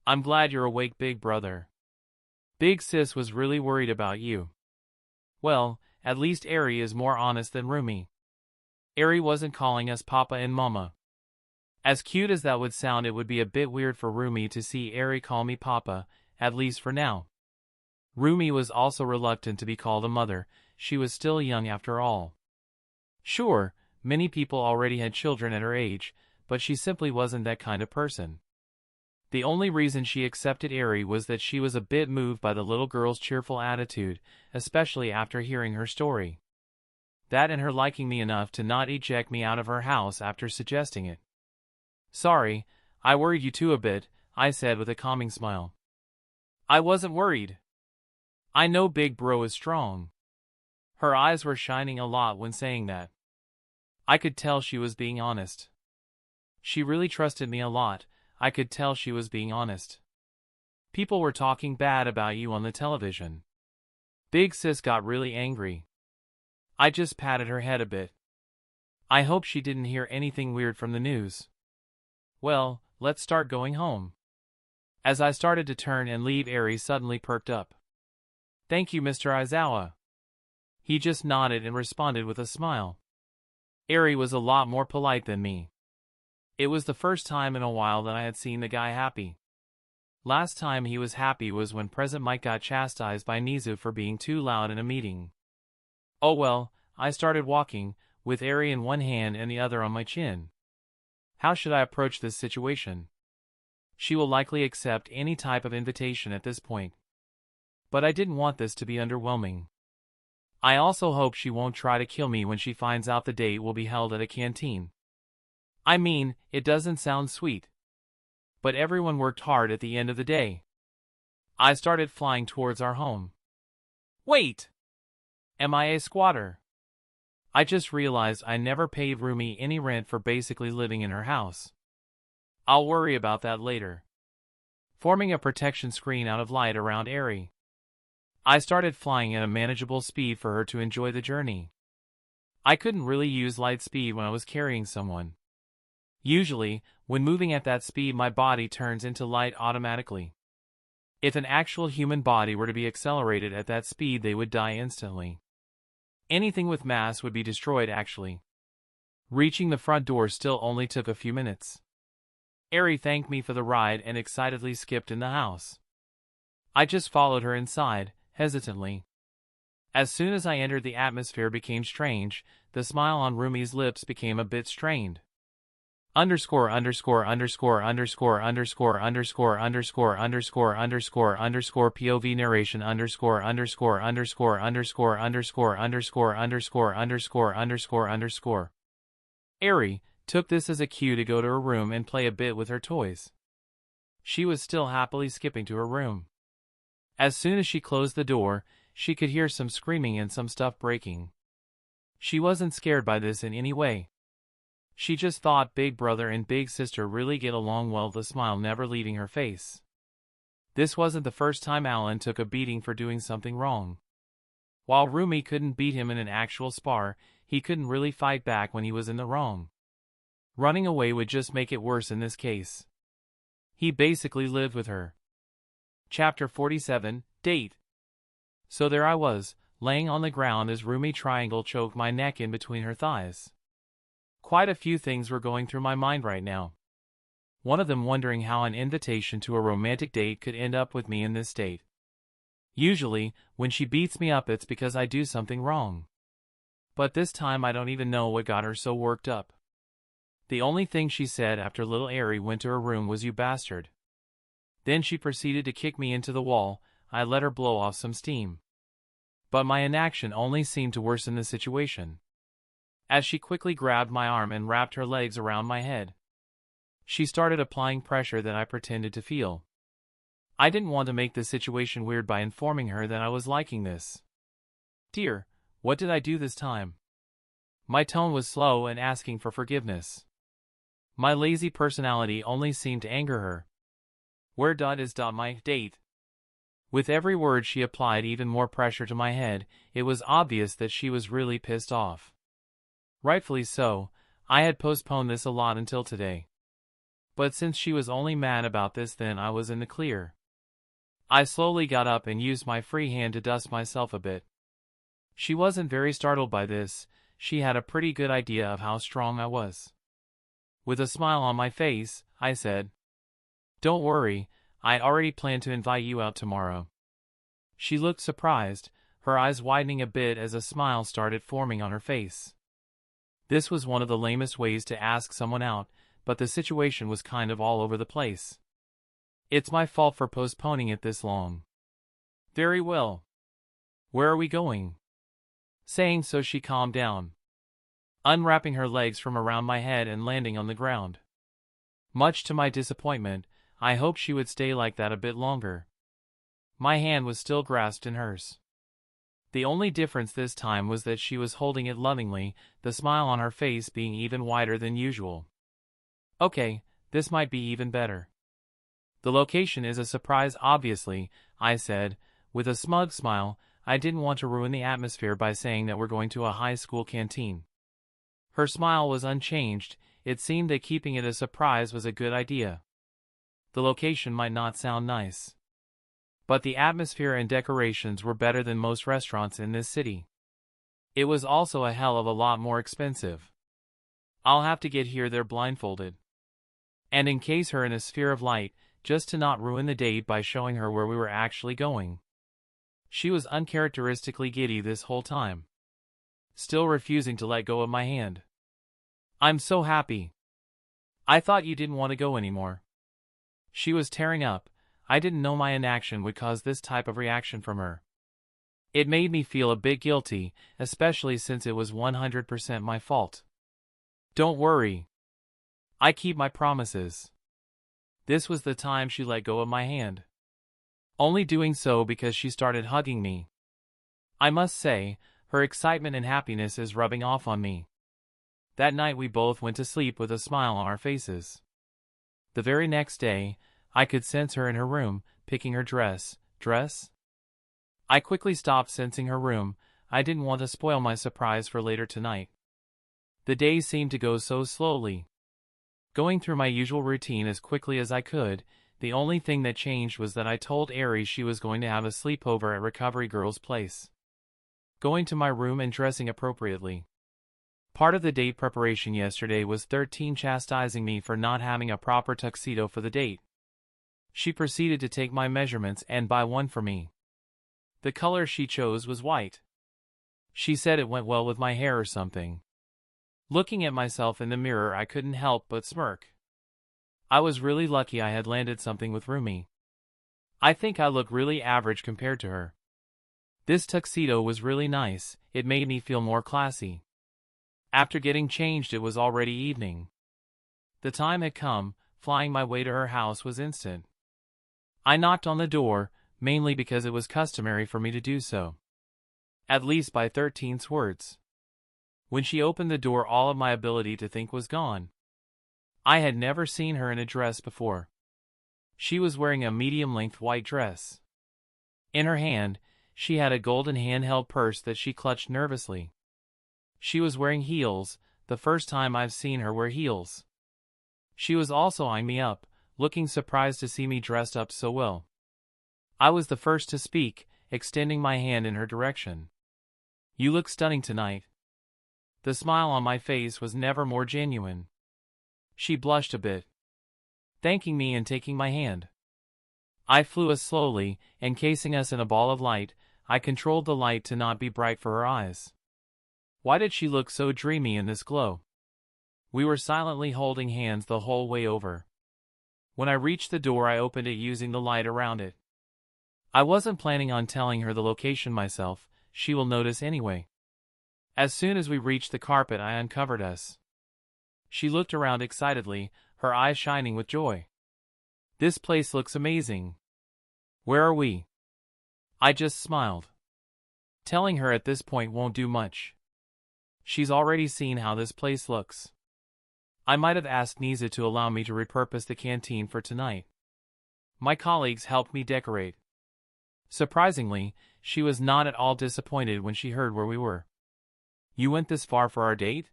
I'm glad you're awake, big brother. Big sis was really worried about you. Well, at least Eri is more honest than Rumi. Eri wasn't calling us Papa and Mama. As cute as that would sound, it would be a bit weird for Rumi to see Eri call me Papa, at least for now. Rumi was also reluctant to be called a mother, she was still young after all. Sure, many people already had children at her age, but she simply wasn't that kind of person. The only reason she accepted Eri was that she was a bit moved by the little girl's cheerful attitude, especially after hearing her story. That and her liking me enough to not eject me out of her house after suggesting it. Sorry, I worried you too a bit, I said with a calming smile. I wasn't worried. I know Big Bro is strong. Her eyes were shining a lot when saying that. I could tell she was being honest. She really trusted me a lot, I could tell she was being honest. People were talking bad about you on the television. Big Sis got really angry. I just patted her head a bit. I hope she didn't hear anything weird from the news. Well, let's start going home. As I started to turn and leave, Eri suddenly perked up. "Thank you, Mr. Aizawa." He just nodded and responded with a smile. Eri was a lot more polite than me. It was the first time in a while that I had seen the guy happy. Last time he was happy was when President Mike got chastised by Nizu for being too loud in a meeting. Oh well, I started walking, with Eri in one hand and the other on my chin. How should I approach this situation? She will likely accept any type of invitation at this point. But I didn't want this to be underwhelming. I also hope she won't try to kill me when she finds out the date will be held at a canteen. I mean, it doesn't sound sweet. But everyone worked hard at the end of the day. I started flying towards our home. Wait! Am I a squatter? I just realized I never paid Rumi any rent for basically living in her house. I'll worry about that later. Forming a protection screen out of light around Eri, I started flying at a manageable speed for her to enjoy the journey. I couldn't really use light speed when I was carrying someone. Usually, when moving at that speed, my body turns into light automatically. If an actual human body were to be accelerated at that speed, they would die instantly. Anything with mass would be destroyed actually. Reaching the front door still only took a few minutes. Eri thanked me for the ride and excitedly skipped in the house. I just followed her inside, hesitantly. As soon as I entered, the atmosphere became strange. The smile on Rumi's lips became a bit strained. Underscore underscore underscore underscore underscore underscore underscore underscore underscore underscore POV narration underscore underscore underscore underscore underscore underscore underscore underscore underscore underscore. Eri took this as a cue to go to her room and play a bit with her toys. She was still happily skipping to her room. As soon as she closed the door, she could hear some screaming and some stuff breaking. She wasn't scared by this in any way. She just thought big brother and big sister really get along well, the smile never leaving her face. This wasn't the first time Allan took a beating for doing something wrong. While Rumi couldn't beat him in an actual spar, he couldn't really fight back when he was in the wrong. Running away would just make it worse in this case. He basically lived with her. Chapter 47, Date. So there I was, laying on the ground as Rumi triangle choked my neck in between her thighs. Quite a few things were going through my mind right now. One of them wondering how an invitation to a romantic date could end up with me in this state. Usually, when she beats me up, it's because I do something wrong. But this time I don't even know what got her so worked up. The only thing she said after little Eri went to her room was, "You bastard." Then she proceeded to kick me into the wall. I let her blow off some steam. But my inaction only seemed to worsen the situation, as she quickly grabbed my arm and wrapped her legs around my head. She started applying pressure that I pretended to feel. I didn't want to make the situation weird by informing her that I was liking this. "Dear, what did I do this time?" My tone was slow and asking for forgiveness. My lazy personality only seemed to anger her. "Where is my date?" With every word she applied even more pressure to my head. It was obvious that she was really pissed off. Rightfully so. I had postponed this a lot until today. But since she was only mad about this, then I was in the clear. I slowly got up and used my free hand to dust myself a bit. She wasn't very startled by this. She had a pretty good idea of how strong I was. With a smile on my face, I said, "Don't worry, I already planned to invite you out tomorrow." She looked surprised, her eyes widening a bit as a smile started forming on her face. This was one of the lamest ways to ask someone out, but the situation was kind of all over the place. It's my fault for postponing it this long. "Very well. Where are we going?" Saying so, she calmed down, unwrapping her legs from around my head and landing on the ground. Much to my disappointment, I hoped she would stay like that a bit longer. My hand was still grasped in hers. The only difference this time was that she was holding it lovingly, the smile on her face being even wider than usual. "Okay, this might be even better." "The location is a surprise, obviously," I said, with a smug smile. I didn't want to ruin the atmosphere by saying that we're going to a high school canteen. Her smile was unchanged. It seemed that keeping it a surprise was a good idea. The location might not sound nice, but the atmosphere and decorations were better than most restaurants in this city. It was also a hell of a lot more expensive. I'll have to get here there blindfolded and encase her in a sphere of light, just to not ruin the date by showing her where we were actually going. She was uncharacteristically giddy this whole time, still refusing to let go of my hand. I'm so happy. I thought you didn't want to go anymore. She was tearing up. I didn't know my inaction would cause this type of reaction from her. It made me feel a bit guilty, especially since it was 100% my fault. Don't worry. I keep my promises. This was the time she let go of my hand, only doing so because she started hugging me. I must say, her excitement and happiness is rubbing off on me. That night we both went to sleep with a smile on our faces. The very next day, I could sense her in her room, picking her dress. I quickly stopped sensing her room. I didn't want to spoil my surprise for later tonight. The days seemed to go so slowly, going through my usual routine as quickly as I could. The only thing that changed was that I told Aries she was going to have a sleepover at Recovery Girl's place, going to my room and dressing appropriately. Part of the date preparation yesterday was 13 chastising me for not having a proper tuxedo for the date. She proceeded to take my measurements and buy one for me. The color she chose was white. She said it went well with my hair or something. Looking at myself in the mirror, I couldn't help but smirk. I was really lucky I had landed something with Rumi. I think I look really average compared to her. This tuxedo was really nice. It made me feel more classy. After getting changed, it was already evening. The time had come. Flying my way to her house was instant. I knocked on the door, mainly because it was customary for me to do so, at least by 13's words. When she opened the door, all of my ability to think was gone. I had never seen her in a dress before. She was wearing a medium-length white dress. In her hand, she had a golden handheld purse that she clutched nervously. She was wearing heels, the first time I've seen her wear heels. She was also eyeing me up, looking surprised to see me dressed up so well. I was the first to speak, extending my hand in her direction. You look stunning tonight. The smile on my face was never more genuine. She blushed a bit, thanking me and taking my hand. I flew us slowly, encasing us in a ball of light. I controlled the light to not be bright for her eyes. Why did she look so dreamy in this glow? We were silently holding hands the whole way over. When I reached the door, I opened it using the light around it. I wasn't planning on telling her the location myself. She will notice anyway. As soon as we reached the carpet, I uncovered us. She looked around excitedly, her eyes shining with joy. This place looks amazing. Where are we? I just smiled. Telling her at this point won't do much. She's already seen how this place looks. I might have asked Nisa to allow me to repurpose the canteen for tonight. My colleagues helped me decorate. Surprisingly, she was not at all disappointed when she heard where we were. You went this far for our date?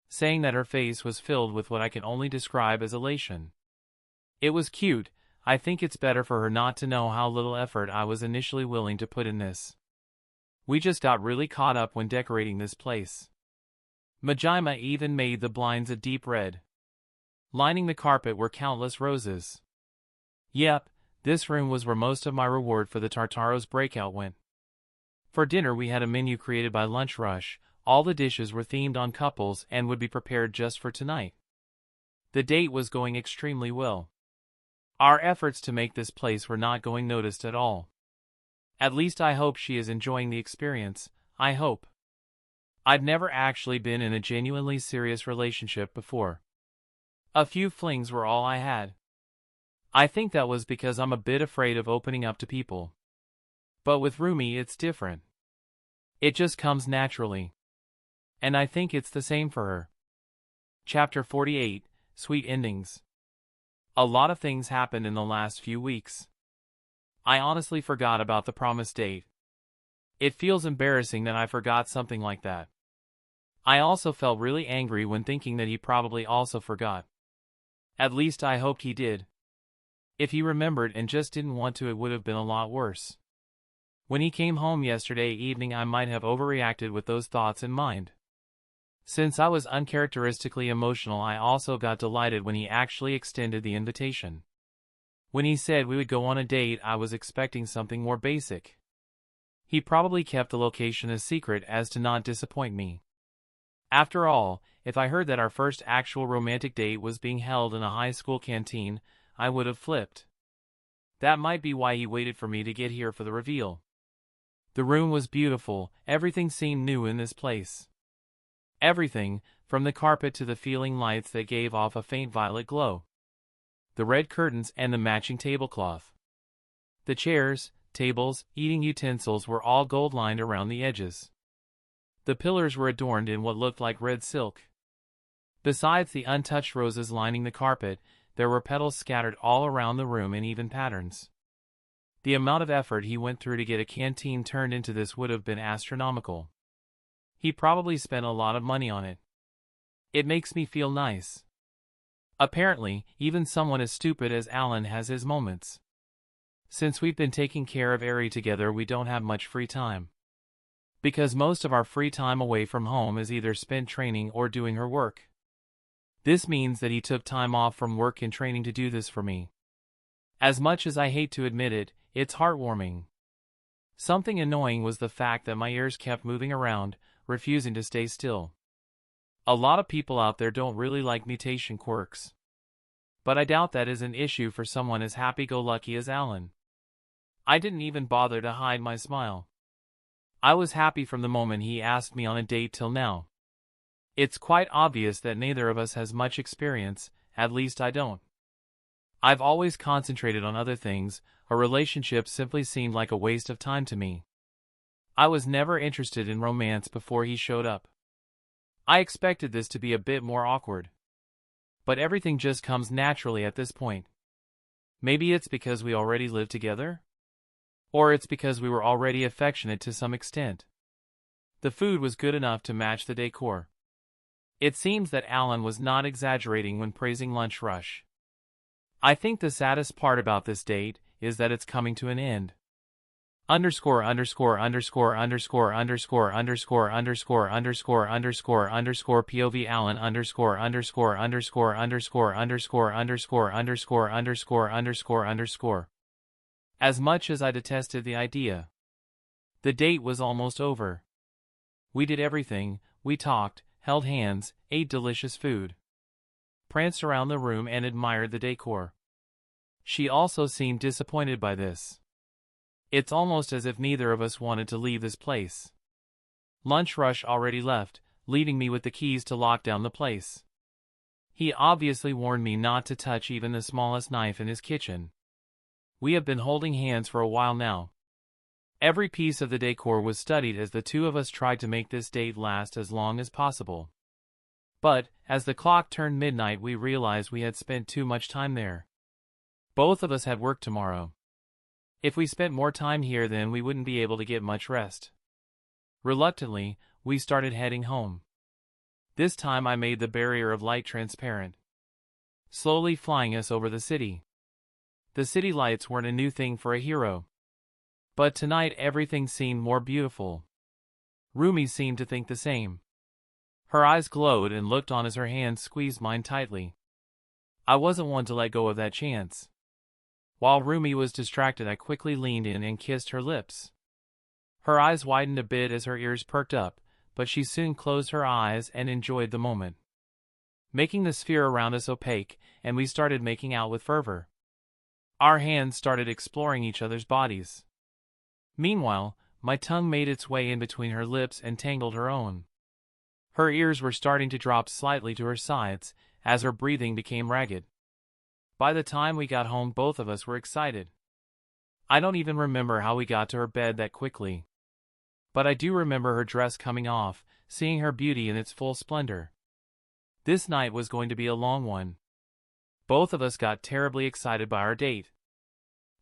Saying that, her face was filled with what I can only describe as elation. It was cute. I think it's better for her not to know how little effort I was initially willing to put in this. We just got really caught up when decorating this place. Majima even made the blinds a deep red. Lining the carpet were countless roses. Yep, this room was where most of my reward for the Tartaro's breakout went. For dinner we had a menu created by Lunch Rush. All the dishes were themed on couples and would be prepared just for tonight. The date was going extremely well. Our efforts to make this place were not going noticed at all. At least I hope she is enjoying the experience. I hope. I've never actually been in a genuinely serious relationship before. A few flings were all I had. I think that was because I'm a bit afraid of opening up to people. But with Rumi it's different. It just comes naturally. And I think it's the same for her. Chapter 48, Sweet Endings. A lot of things happened in the last few weeks. I honestly forgot about the promised date. It feels embarrassing that I forgot something like that. I also felt really angry when thinking that he probably also forgot. At least I hoped he did. If he remembered and just didn't want to, it would have been a lot worse. When he came home yesterday evening, I might have overreacted with those thoughts in mind. Since I was uncharacteristically emotional, I also got delighted when he actually extended the invitation. When he said we would go on a date, I was expecting something more basic. He probably kept the location a secret as to not disappoint me. After all, if I heard that our first actual romantic date was being held in a high school canteen, I would have flipped. That might be why he waited for me to get here for the reveal. The room was beautiful. Everything seemed new in this place. Everything, from the carpet to the ceiling lights that gave off a faint violet glow. The red curtains and the matching tablecloth. The chairs, tables, eating utensils were all gold-lined around the edges. The pillars were adorned in what looked like red silk. Besides the untouched roses lining the carpet, there were petals scattered all around the room in even patterns. The amount of effort he went through to get a canteen turned into this would have been astronomical. He probably spent a lot of money on it. It makes me feel nice. Apparently, even someone as stupid as Allan has his moments. Since we've been taking care of Eri together, we don't have much free time. Because most of our free time away from home is either spent training or doing her work. This means that he took time off from work and training to do this for me. As much as I hate to admit it, it's heartwarming. Something annoying was the fact that my ears kept moving around, refusing to stay still. A lot of people out there don't really like mutation quirks. But I doubt that is an issue for someone as happy-go-lucky as Allan. I didn't even bother to hide my smile. I was happy from the moment he asked me on a date till now. It's quite obvious that neither of us has much experience, at least I don't. I've always concentrated on other things. A relationship simply seemed like a waste of time to me. I was never interested in romance before he showed up. I expected this to be a bit more awkward. But everything just comes naturally at this point. Maybe it's because we already live together? Or it's because we were already affectionate to some extent. The food was good enough to match the decor. It seems that Allan was not exaggerating when praising lunch rush. I think the saddest part about this date is that it's coming to an end. Underscore underscore underscore underscore underscore underscore underscore underscore underscore underscore POV Allan underscore underscore underscore underscore underscore underscore underscore underscore underscore underscore. As much as I detested the idea, the date was almost over. We did everything. We talked, held hands, ate delicious food, pranced around the room and admired the decor. She also seemed disappointed by this. It's almost as if neither of us wanted to leave this place. Lunch rush already left, leaving me with the keys to lock down the place. He obviously warned me not to touch even the smallest knife in his kitchen. We have been holding hands for a while now. Every piece of the decor was studied as the two of us tried to make this date last as long as possible. But, as the clock turned midnight, we realized we had spent too much time there. Both of us had work tomorrow. If we spent more time here, then we wouldn't be able to get much rest. Reluctantly, we started heading home. This time I made the barrier of light transparent, slowly flying us over the city. The city lights weren't a new thing for a hero. But tonight everything seemed more beautiful. Rumi seemed to think the same. Her eyes glowed and looked on as her hands squeezed mine tightly. I wasn't one to let go of that chance. While Rumi was distracted, I quickly leaned in and kissed her lips. Her eyes widened a bit as her ears perked up, but she soon closed her eyes and enjoyed the moment, making the sphere around us opaque, and we started making out with fervor. Our hands started exploring each other's bodies. Meanwhile, my tongue made its way in between her lips and tangled her own. Her ears were starting to drop slightly to her sides, as her breathing became ragged. By the time we got home, both of us were excited. I don't even remember how we got to her bed that quickly. But I do remember her dress coming off, seeing her beauty in its full splendor. This night was going to be a long one. Both of us got terribly excited by our date.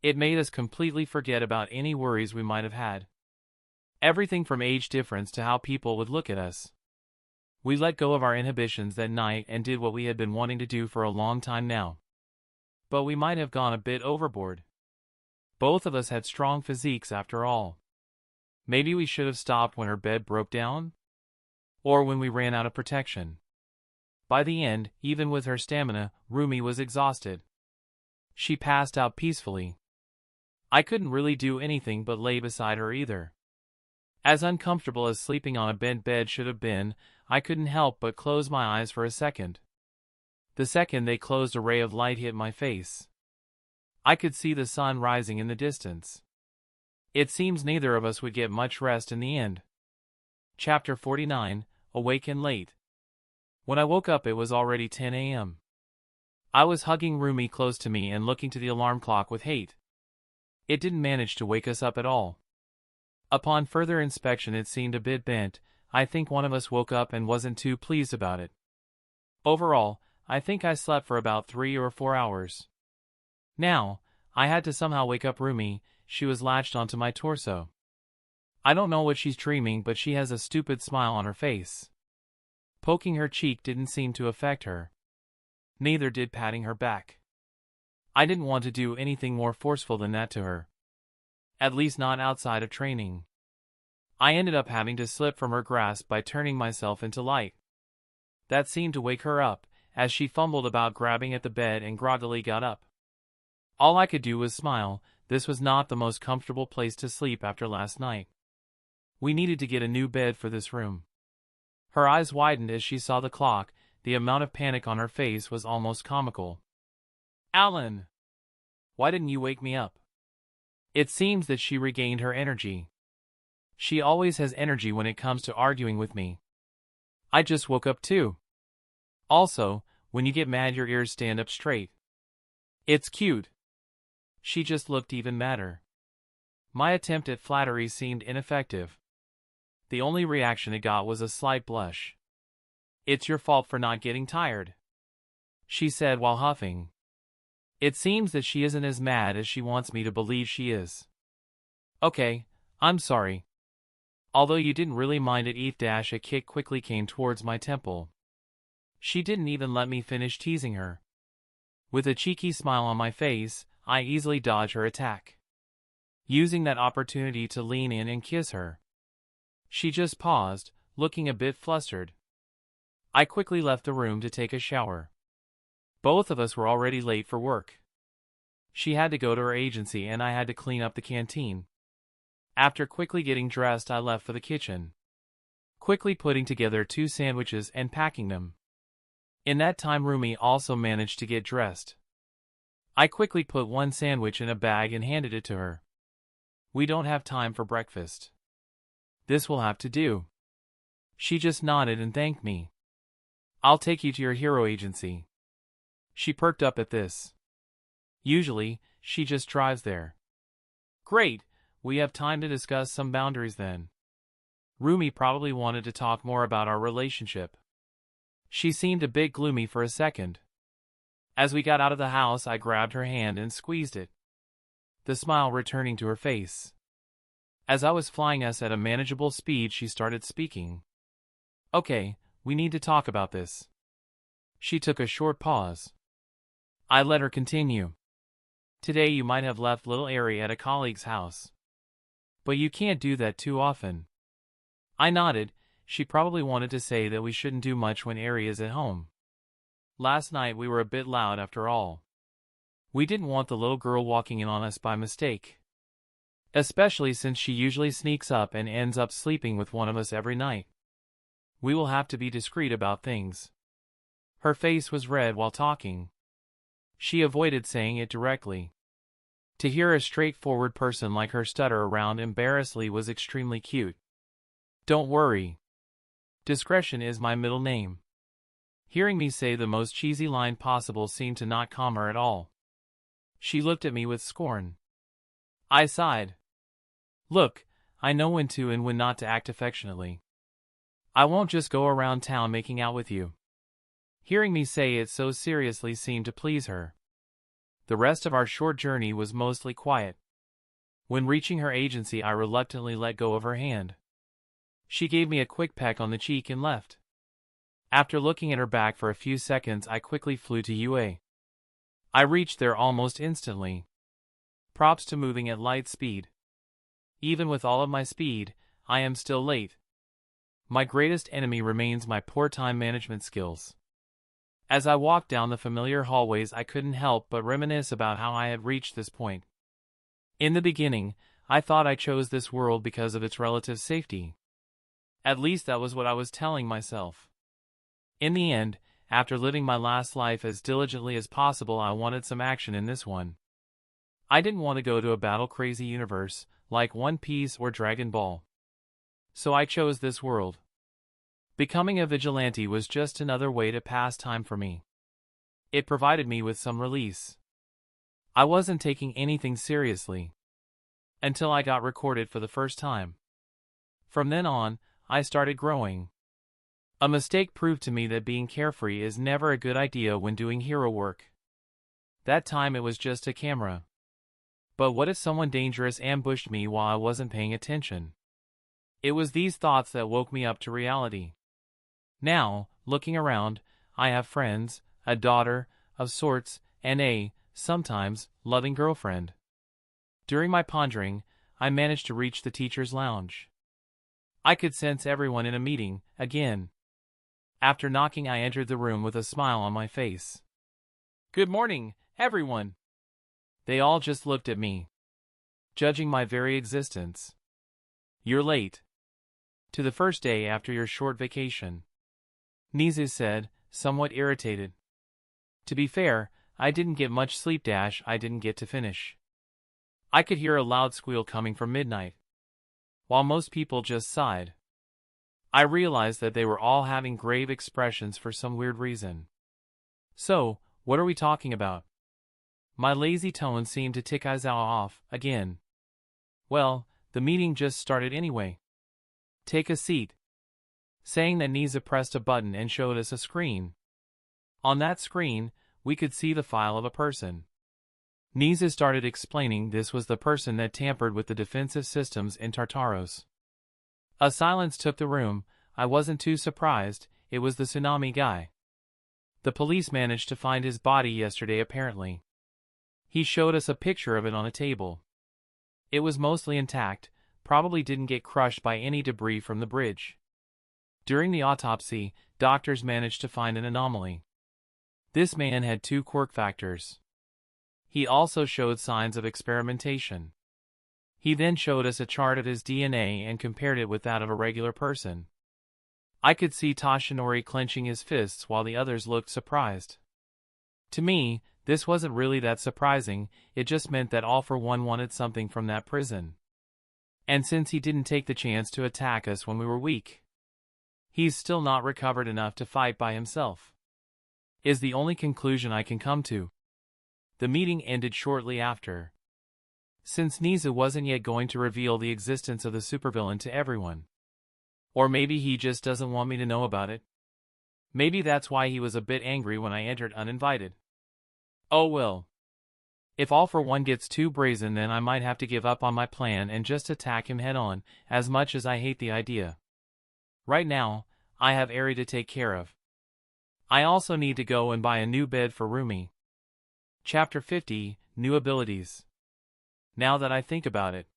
It made us completely forget about any worries we might have had. Everything from age difference to how people would look at us. We let go of our inhibitions that night and did what we had been wanting to do for a long time now. But we might have gone a bit overboard. Both of us had strong physiques after all. Maybe we should have stopped when her bed broke down? Or when we ran out of protection. By the end, even with her stamina, Rumi was exhausted. She passed out peacefully. I couldn't really do anything but lay beside her either. As uncomfortable as sleeping on a bent bed should have been, I couldn't help but close my eyes for a second. The second they closed, a ray of light hit my face. I could see the sun rising in the distance. It seems neither of us would get much rest in the end. Chapter 49, Awake and Late. When I woke up it was already 10 a.m. I was hugging Rumi close to me and looking to the alarm clock with hate. It didn't manage to wake us up at all. Upon further inspection it seemed a bit bent. I think one of us woke up and wasn't too pleased about it. Overall, I think I slept for about 3 or 4 hours. Now, I had to somehow wake up Rumi. She was latched onto my torso. I don't know what she's dreaming, but she has a stupid smile on her face. Poking her cheek didn't seem to affect her. Neither did patting her back. I didn't want to do anything more forceful than that to her. At least not outside of training. I ended up having to slip from her grasp by turning myself into light. That seemed to wake her up, as she fumbled about grabbing at the bed and groggily got up. All I could do was smile. This was not the most comfortable place to sleep after last night. We needed to get a new bed for this room. Her eyes widened as she saw the clock. The amount of panic on her face was almost comical. Allan! Why didn't you wake me up? It seems that she regained her energy. She always has energy when it comes to arguing with me. I just woke up too. Also, when you get mad your ears stand up straight. It's cute. She just looked even madder. My attempt at flattery seemed ineffective. The only reaction it got was a slight blush. It's your fault for not getting tired, she said while huffing. It seems that she isn't as mad as she wants me to believe she is. Okay, I'm sorry. Although you didn't really mind it. A kick quickly came towards my temple. She didn't even let me finish teasing her. With a cheeky smile on my face, I easily dodged her attack, using that opportunity to lean in and kiss her. She just paused, looking a bit flustered. I quickly left the room to take a shower. Both of us were already late for work. She had to go to her agency and I had to clean up the canteen. After quickly getting dressed I left for the kitchen, quickly putting together 2 sandwiches and packing them. In that time Rumi also managed to get dressed. I quickly put 1 sandwich in a bag and handed it to her. We don't have time for breakfast. This will have to do. She just nodded and thanked me. I'll take you to your hero agency. She perked up at this. Usually, she just drives there. Great, we have time to discuss some boundaries then. Rumi probably wanted to talk more about our relationship. She seemed a bit gloomy for a second. As we got out of the house I grabbed her hand and squeezed it, the smile returning to her face. As I was flying us at a manageable speed she started speaking. Okay, we need to talk about this. She took a short pause. I let her continue. Today you might have left little Ari at a colleague's house. But you can't do that too often. I nodded. She probably wanted to say that we shouldn't do much when Ari is at home. Last night we were a bit loud after all. We didn't want the little girl walking in on us by mistake. Especially since she usually sneaks up and ends up sleeping with one of us every night. We will have to be discreet about things. Her face was red while talking. She avoided saying it directly. To hear a straightforward person like her stutter around embarrassedly was extremely cute. Don't worry. Discretion is my middle name. Hearing me say the most cheesy line possible seemed to not calm her at all. She looked at me with scorn. I sighed. Look, I know when to and when not to act affectionately. I won't just go around town making out with you. Hearing me say it so seriously seemed to please her. The rest of our short journey was mostly quiet. When reaching her agency I reluctantly let go of her hand. She gave me a quick peck on the cheek and left. After looking at her back for a few seconds I quickly flew to UA. I reached there almost instantly. Props to moving at light speed. Even with all of my speed, I am still late. My greatest enemy remains my poor time management skills. As I walked down the familiar hallways, I couldn't help but reminisce about how I had reached this point. In the beginning, I thought I chose this world because of its relative safety. At least that was what I was telling myself. In the end, after living my last life as diligently as possible, I wanted some action in this one. I didn't want to go to a battle-crazy universe, like One Piece or Dragon Ball. So I chose this world. Becoming a vigilante was just another way to pass time for me. It provided me with some release. I wasn't taking anything seriously. Until I got recorded for the first time. From then on, I started growing. A mistake proved to me that being carefree is never a good idea when doing hero work. That time it was just a camera. But what if someone dangerous ambushed me while I wasn't paying attention? It was these thoughts that woke me up to reality. Now, looking around, I have friends, a daughter, of sorts, and a, sometimes, loving girlfriend. During my pondering, I managed to reach the teacher's lounge. I could sense everyone in a meeting, again. After knocking, I entered the room with a smile on my face. "Good morning, everyone." They all just looked at me, judging my very existence. "You're late. To the first day after your short vacation," Nizu said, somewhat irritated. To be fair, I didn't get much sleep. I didn't get to finish. I could hear a loud squeal coming from midnight. While most people just sighed, I realized that they were all having grave expressions for some weird reason. "So, what are we talking about?" My lazy tone seemed to tick Aizawa off, again. "Well, the meeting just started anyway. Take a seat." Saying that, Nizu pressed a button and showed us a screen. On that screen, we could see the file of a person. Nizu started explaining this was the person that tampered with the defensive systems in Tartaros. A silence took the room. I wasn't too surprised, it was the tsunami guy. The police managed to find his body yesterday apparently. He showed us a picture of it on a table. It was mostly intact, probably didn't get crushed by any debris from the bridge. During the autopsy, doctors managed to find an anomaly. This man had 2 quirk factors. He also showed signs of experimentation. He then showed us a chart of his DNA and compared it with that of a regular person. I could see Toshinori clenching his fists while the others looked surprised. To me, this wasn't really that surprising, it just meant that All for One wanted something from that prison. And since he didn't take the chance to attack us when we were weak, he's still not recovered enough to fight by himself. Is the only conclusion I can come to. The meeting ended shortly after. Since Nizu wasn't yet going to reveal the existence of the supervillain to everyone. Or maybe he just doesn't want me to know about it. Maybe that's why he was a bit angry when I entered uninvited. Oh well. If All for One gets too brazen, then I might have to give up on my plan and just attack him head-on, as much as I hate the idea. Right now, I have Eri to take care of. I also need to go and buy a new bed for Rumi. Chapter 50, New Abilities. Now that I think about it,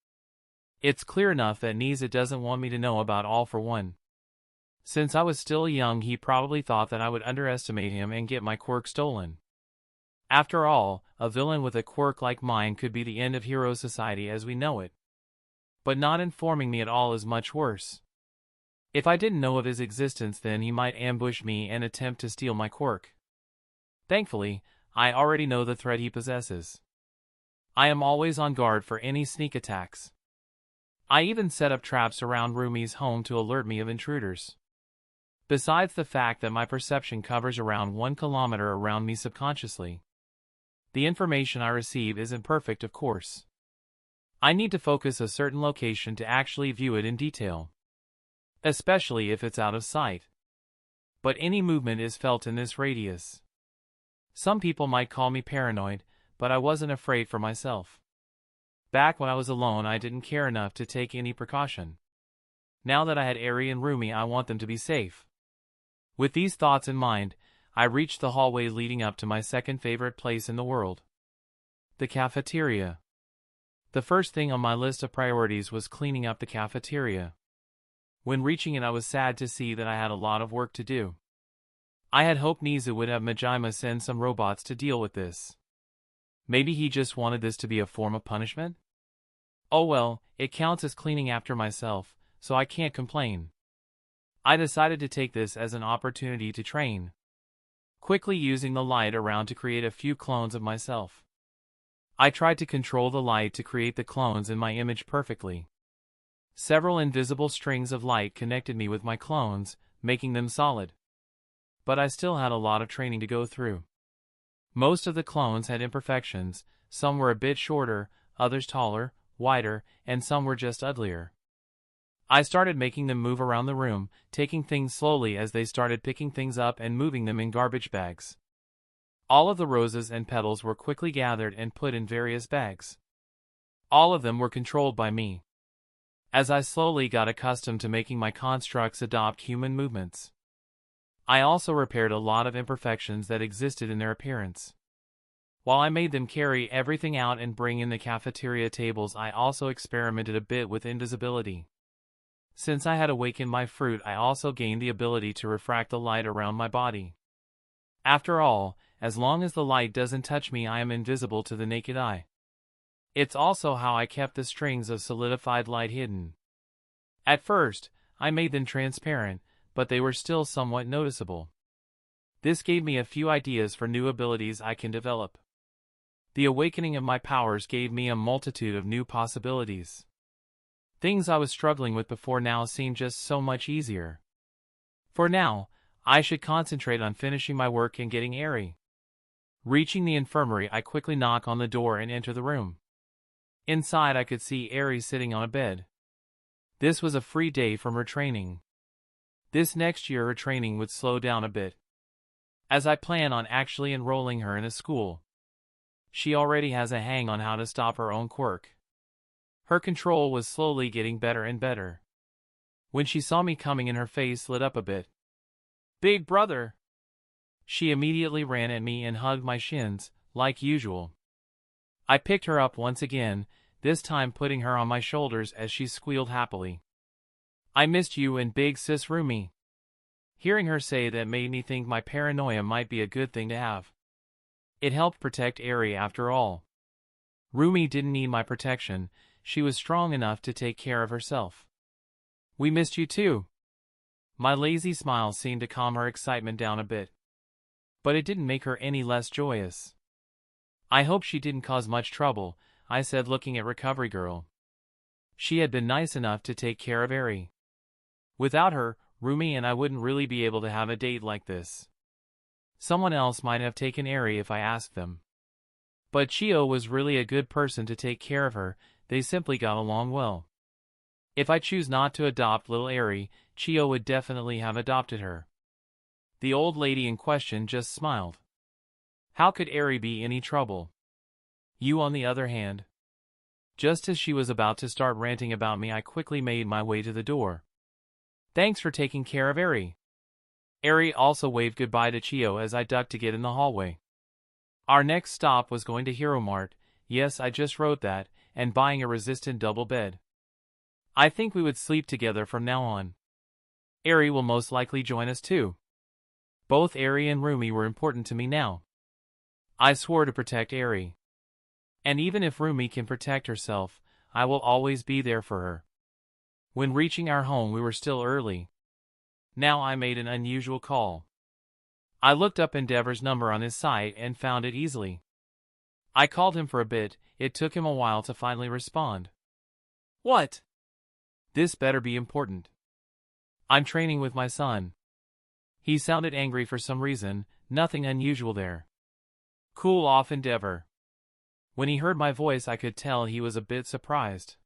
it's clear enough that Nizu doesn't want me to know about All for One. Since I was still young, he probably thought that I would underestimate him and get my quirk stolen. After all, a villain with a quirk like mine could be the end of hero society as we know it. But not informing me at all is much worse. If I didn't know of his existence, then he might ambush me and attempt to steal my quirk. Thankfully, I already know the threat he possesses. I am always on guard for any sneak attacks. I even set up traps around Rumi's home to alert me of intruders. Besides the fact that my perception covers around 1 kilometer around me subconsciously, the information I receive isn't perfect, of course. I need to focus a certain location to actually view it in detail, especially if it's out of sight. But any movement is felt in this radius. Some people might call me paranoid, but I wasn't afraid for myself. Back when I was alone, I didn't care enough to take any precaution. Now that I had Eri and Rumi, I want them to be safe. With these thoughts in mind, I reached the hallway leading up to my second favorite place in the world. The cafeteria. The first thing on my list of priorities was cleaning up the cafeteria. When reaching it, I was sad to see that I had a lot of work to do. I had hoped Nizu would have Majima send some robots to deal with this. Maybe he just wanted this to be a form of punishment? Oh well, it counts as cleaning after myself, so I can't complain. I decided to take this as an opportunity to train, quickly using the light around to create a few clones of myself. I tried to control the light to create the clones in my image perfectly. Several invisible strings of light connected me with my clones, making them solid. But I still had a lot of training to go through. Most of the clones had imperfections, some were a bit shorter, others taller, wider, and some were just uglier. I started making them move around the room, taking things slowly as they started picking things up and moving them in garbage bags. All of the roses and petals were quickly gathered and put in various bags. All of them were controlled by me. As I slowly got accustomed to making my constructs adopt human movements, I also repaired a lot of imperfections that existed in their appearance. While I made them carry everything out and bring in the cafeteria tables, I also experimented a bit with invisibility. Since I had awakened my fruit, I also gained the ability to refract the light around my body. After all, as long as the light doesn't touch me, I am invisible to the naked eye. It's also how I kept the strings of solidified light hidden. At first, I made them transparent, but they were still somewhat noticeable. This gave me a few ideas for new abilities I can develop. The awakening of my powers gave me a multitude of new possibilities. Things I was struggling with before now seemed just so much easier. For now, I should concentrate on finishing my work and getting Eri. Reaching the infirmary, I quickly knock on the door and enter the room. Inside, I could see Eri sitting on a bed. This was a free day from her training. This next year her training would slow down a bit, as I plan on actually enrolling her in a school. She already has a hang on how to stop her own quirk. Her control was slowly getting better and better. When she saw me coming in, her face lit up a bit. "Big brother!" She immediately ran at me and hugged my shins, like usual. I picked her up once again, this time putting her on my shoulders as she squealed happily. "I missed you and big sis Rumi." Hearing her say that made me think my paranoia might be a good thing to have. It helped protect Eri after all. Rumi didn't need my protection, she was strong enough to take care of herself. "We missed you too." My lazy smile seemed to calm her excitement down a bit. But it didn't make her any less joyous. "I hope she didn't cause much trouble," I said, looking at Recovery Girl. She had been nice enough to take care of Eri. Without her, Rumi and I wouldn't really be able to have a date like this. Someone else might have taken Eri if I asked them. But Chio was really a good person to take care of her, they simply got along well. If I choose not to adopt little Eri, Chio would definitely have adopted her. The old lady in question just smiled. How could Eri be any trouble? You, on the other hand. Just as she was about to start ranting about me, I quickly made my way to the door. "Thanks for taking care of Eri." Eri also waved goodbye to Chio as I ducked to get in the hallway. Our next stop was going to Hero Mart, yes, I just wrote that, and buying a resistant double bed. I think we would sleep together from now on. Eri will most likely join us too. Both Eri and Rumi were important to me now. I swore to protect Eri. And even if Rumi can protect herself, I will always be there for her. When reaching our home, we were still early. Now I made an unusual call. I looked up Endeavor's number on his site and found it easily. I called him for a bit, it took him a while to finally respond. "What?" "This better be important. I'm training with my son." He sounded angry for some reason, nothing unusual there. "Cool off, Endeavor." When he heard my voice, I could tell he was a bit surprised.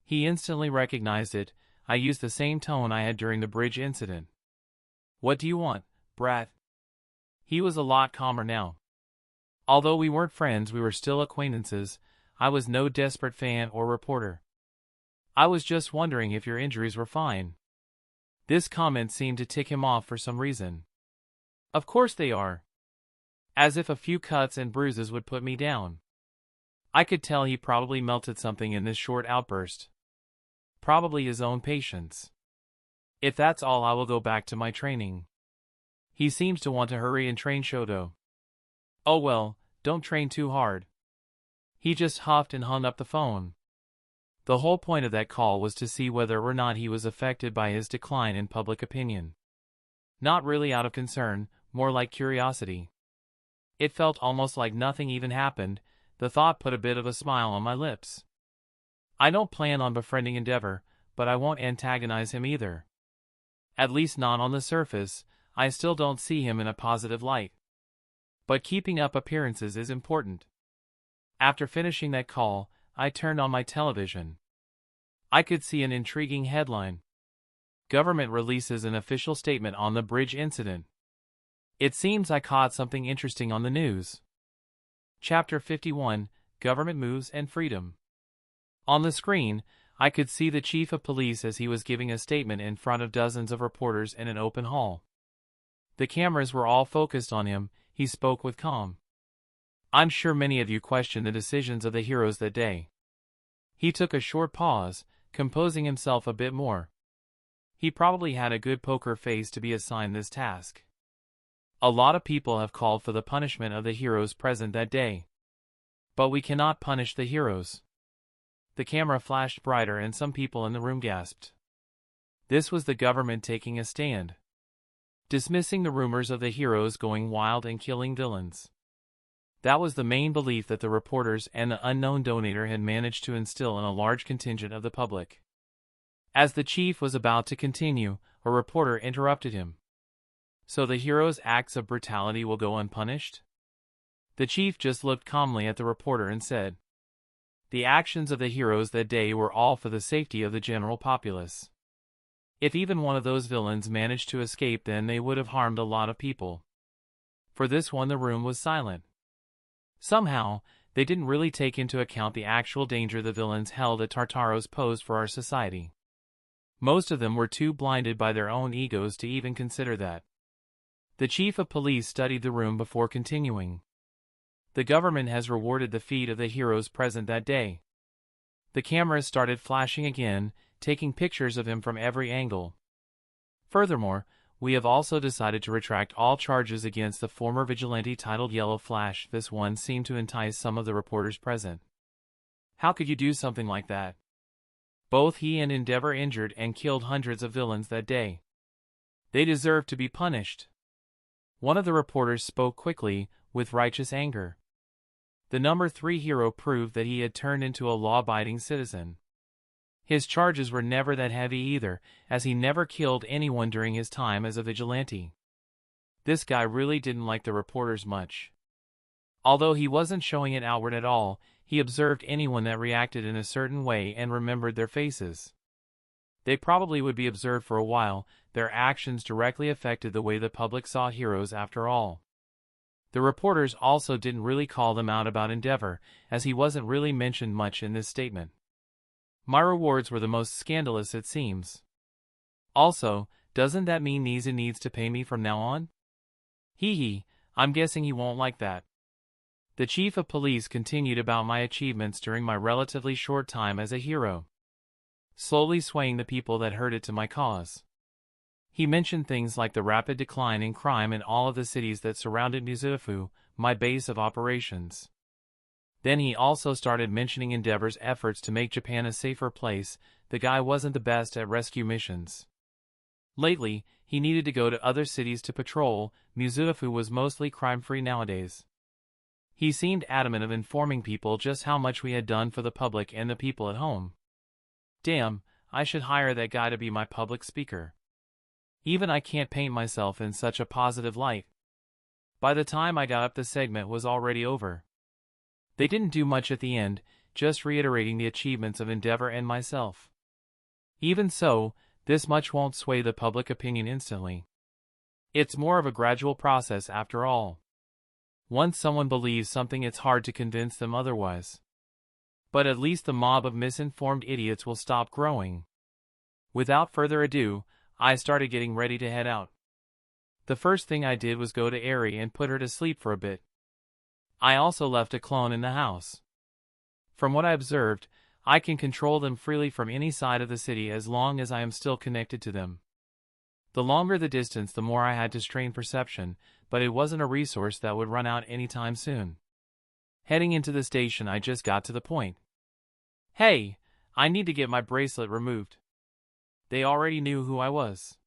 He instantly recognized it. I used the same tone I had during the bridge incident. "What do you want, brat?" He was a lot calmer now. Although we weren't friends, we were still acquaintances. I was no desperate fan or reporter. "I was just wondering if your injuries were fine." This comment seemed to tick him off for some reason. Of course they are. As if a few cuts and bruises would put me down. I could tell he probably melted something in this short outburst. Probably his own patience. If that's all, I will go back to my training. He seems to want to hurry and train Shoto. Oh well, don't train too hard. He just huffed and hung up the phone. The whole point of that call was to see whether or not he was affected by his decline in public opinion. Not really out of concern, more like curiosity. It felt almost like nothing even happened. The thought put a bit of a smile on my lips. I don't plan on befriending Endeavor, but I won't antagonize him either. At least not on the surface. I still don't see him in a positive light. But keeping up appearances is important. After finishing that call, I turned on my television. I could see an intriguing headline. Government releases an official statement on the bridge incident. It seems I caught something interesting on the news. Chapter 51, Government Moves and Freedom. On the screen, I could see the chief of police as he was giving a statement in front of dozens of reporters in an open hall. The cameras were all focused on him. He spoke with calm. I'm sure many of you questioned the decisions of the heroes that day. He took a short pause, composing himself a bit more. He probably had a good poker face to be assigned this task. A lot of people have called for the punishment of the heroes present that day. But we cannot punish the heroes. The camera flashed brighter and some people in the room gasped. This was the government taking a stand. Dismissing the rumors of the heroes going wild and killing villains. That was the main belief that the reporters and the unknown donator had managed to instill in a large contingent of the public. As the chief was about to continue, a reporter interrupted him. So the heroes' acts of brutality will go unpunished? The chief just looked calmly at the reporter and said, the actions of the heroes that day were all for the safety of the general populace. If even one of those villains managed to escape, then they would have harmed a lot of people. For this one, the room was silent. Somehow, they didn't really take into account the actual danger the villains held at Tartaros posed for our society. Most of them were too blinded by their own egos to even consider that. The chief of police studied the room before continuing. The government has rewarded the feat of the heroes present that day. The cameras started flashing again, taking pictures of him from every angle. Furthermore, we have also decided to retract all charges against the former vigilante titled Yellow Flash. This one seemed to entice some of the reporters present. How could you do something like that? Both he and Endeavor injured and killed hundreds of villains that day. They deserve to be punished. One of the reporters spoke quickly, with righteous anger. The number 3 hero proved that he had turned into a law-abiding citizen. His charges were never that heavy either, as he never killed anyone during his time as a vigilante. This guy really didn't like the reporters much. Although he wasn't showing it outward at all, he observed anyone that reacted in a certain way and remembered their faces. They probably would be observed for a while. Their actions directly affected the way the public saw heroes after all. The reporters also didn't really call them out about Endeavor, as he wasn't really mentioned much in this statement. My rewards were the most scandalous, it seems. Also, doesn't that mean Niza needs to pay me from now on? Hee, I'm guessing he won't like that. The chief of police continued about my achievements during my relatively short time as a hero, slowly swaying the people that heard it to my cause. He mentioned things like the rapid decline in crime in all of the cities that surrounded Mizufu, my base of operations. Then he also started mentioning Endeavor's efforts to make Japan a safer place. The guy wasn't the best at rescue missions. Lately, he needed to go to other cities to patrol. Mizufu was mostly crime-free nowadays. He seemed adamant of informing people just how much we had done for the public and the people at home. Damn, I should hire that guy to be my public speaker. Even I can't paint myself in such a positive light. By the time I got up, the segment was already over. They didn't do much at the end, just reiterating the achievements of Endeavor and myself. Even so, this much won't sway the public opinion instantly. It's more of a gradual process after all. Once someone believes something, it's hard to convince them otherwise. But at least the mob of misinformed idiots will stop growing. Without further ado, I started getting ready to head out. The first thing I did was go to Eri and put her to sleep for a bit. I also left a clone in the house. From what I observed, I can control them freely from any side of the city as long as I am still connected to them. The longer the distance, the more I had to strain perception, but it wasn't a resource that would run out anytime soon. Heading into the station, I just got to the point. Hey, I need to get my bracelet removed. They already knew who I was.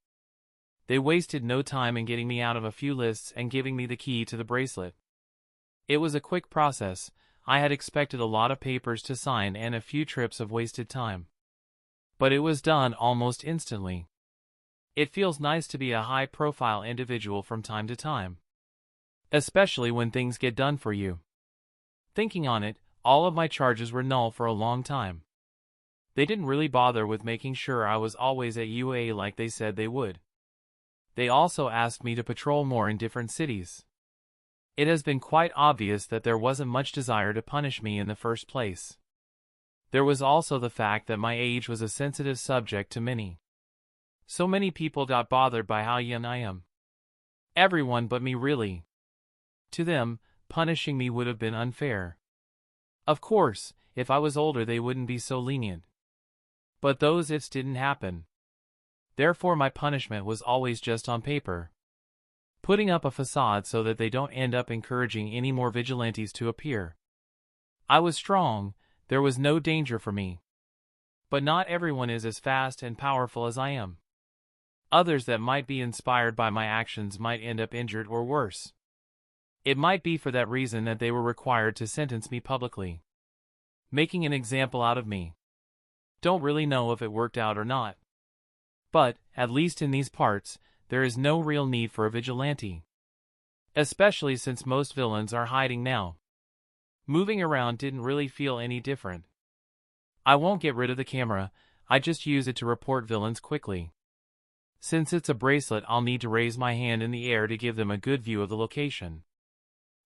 They wasted no time in getting me out of a few lists and giving me the key to the bracelet. It was a quick process. I had expected a lot of papers to sign and a few trips of wasted time. But it was done almost instantly. It feels nice to be a high-profile individual from time to time. Especially when things get done for you. Thinking on it, all of my charges were null for a long time. They didn't really bother with making sure I was always at UA like they said they would. They also asked me to patrol more in different cities. It has been quite obvious that there wasn't much desire to punish me in the first place. There was also the fact that my age was a sensitive subject to many. So many people got bothered by how young I am. Everyone but me, really. To them, punishing me would have been unfair. Of course, if I was older they wouldn't be so lenient. But those ifs didn't happen. Therefore my punishment was always just on paper. Putting up a facade so that they don't end up encouraging any more vigilantes to appear. I was strong, there was no danger for me. But not everyone is as fast and powerful as I am. Others that might be inspired by my actions might end up injured or worse. It might be for that reason that they were required to sentence me publicly, making an example out of me. Don't really know if it worked out or not. But, at least in these parts, there is no real need for a vigilante. Especially since most villains are hiding now. Moving around didn't really feel any different. I won't get rid of the camera, I just use it to report villains quickly. Since it's a bracelet, I'll need to raise my hand in the air to give them a good view of the location.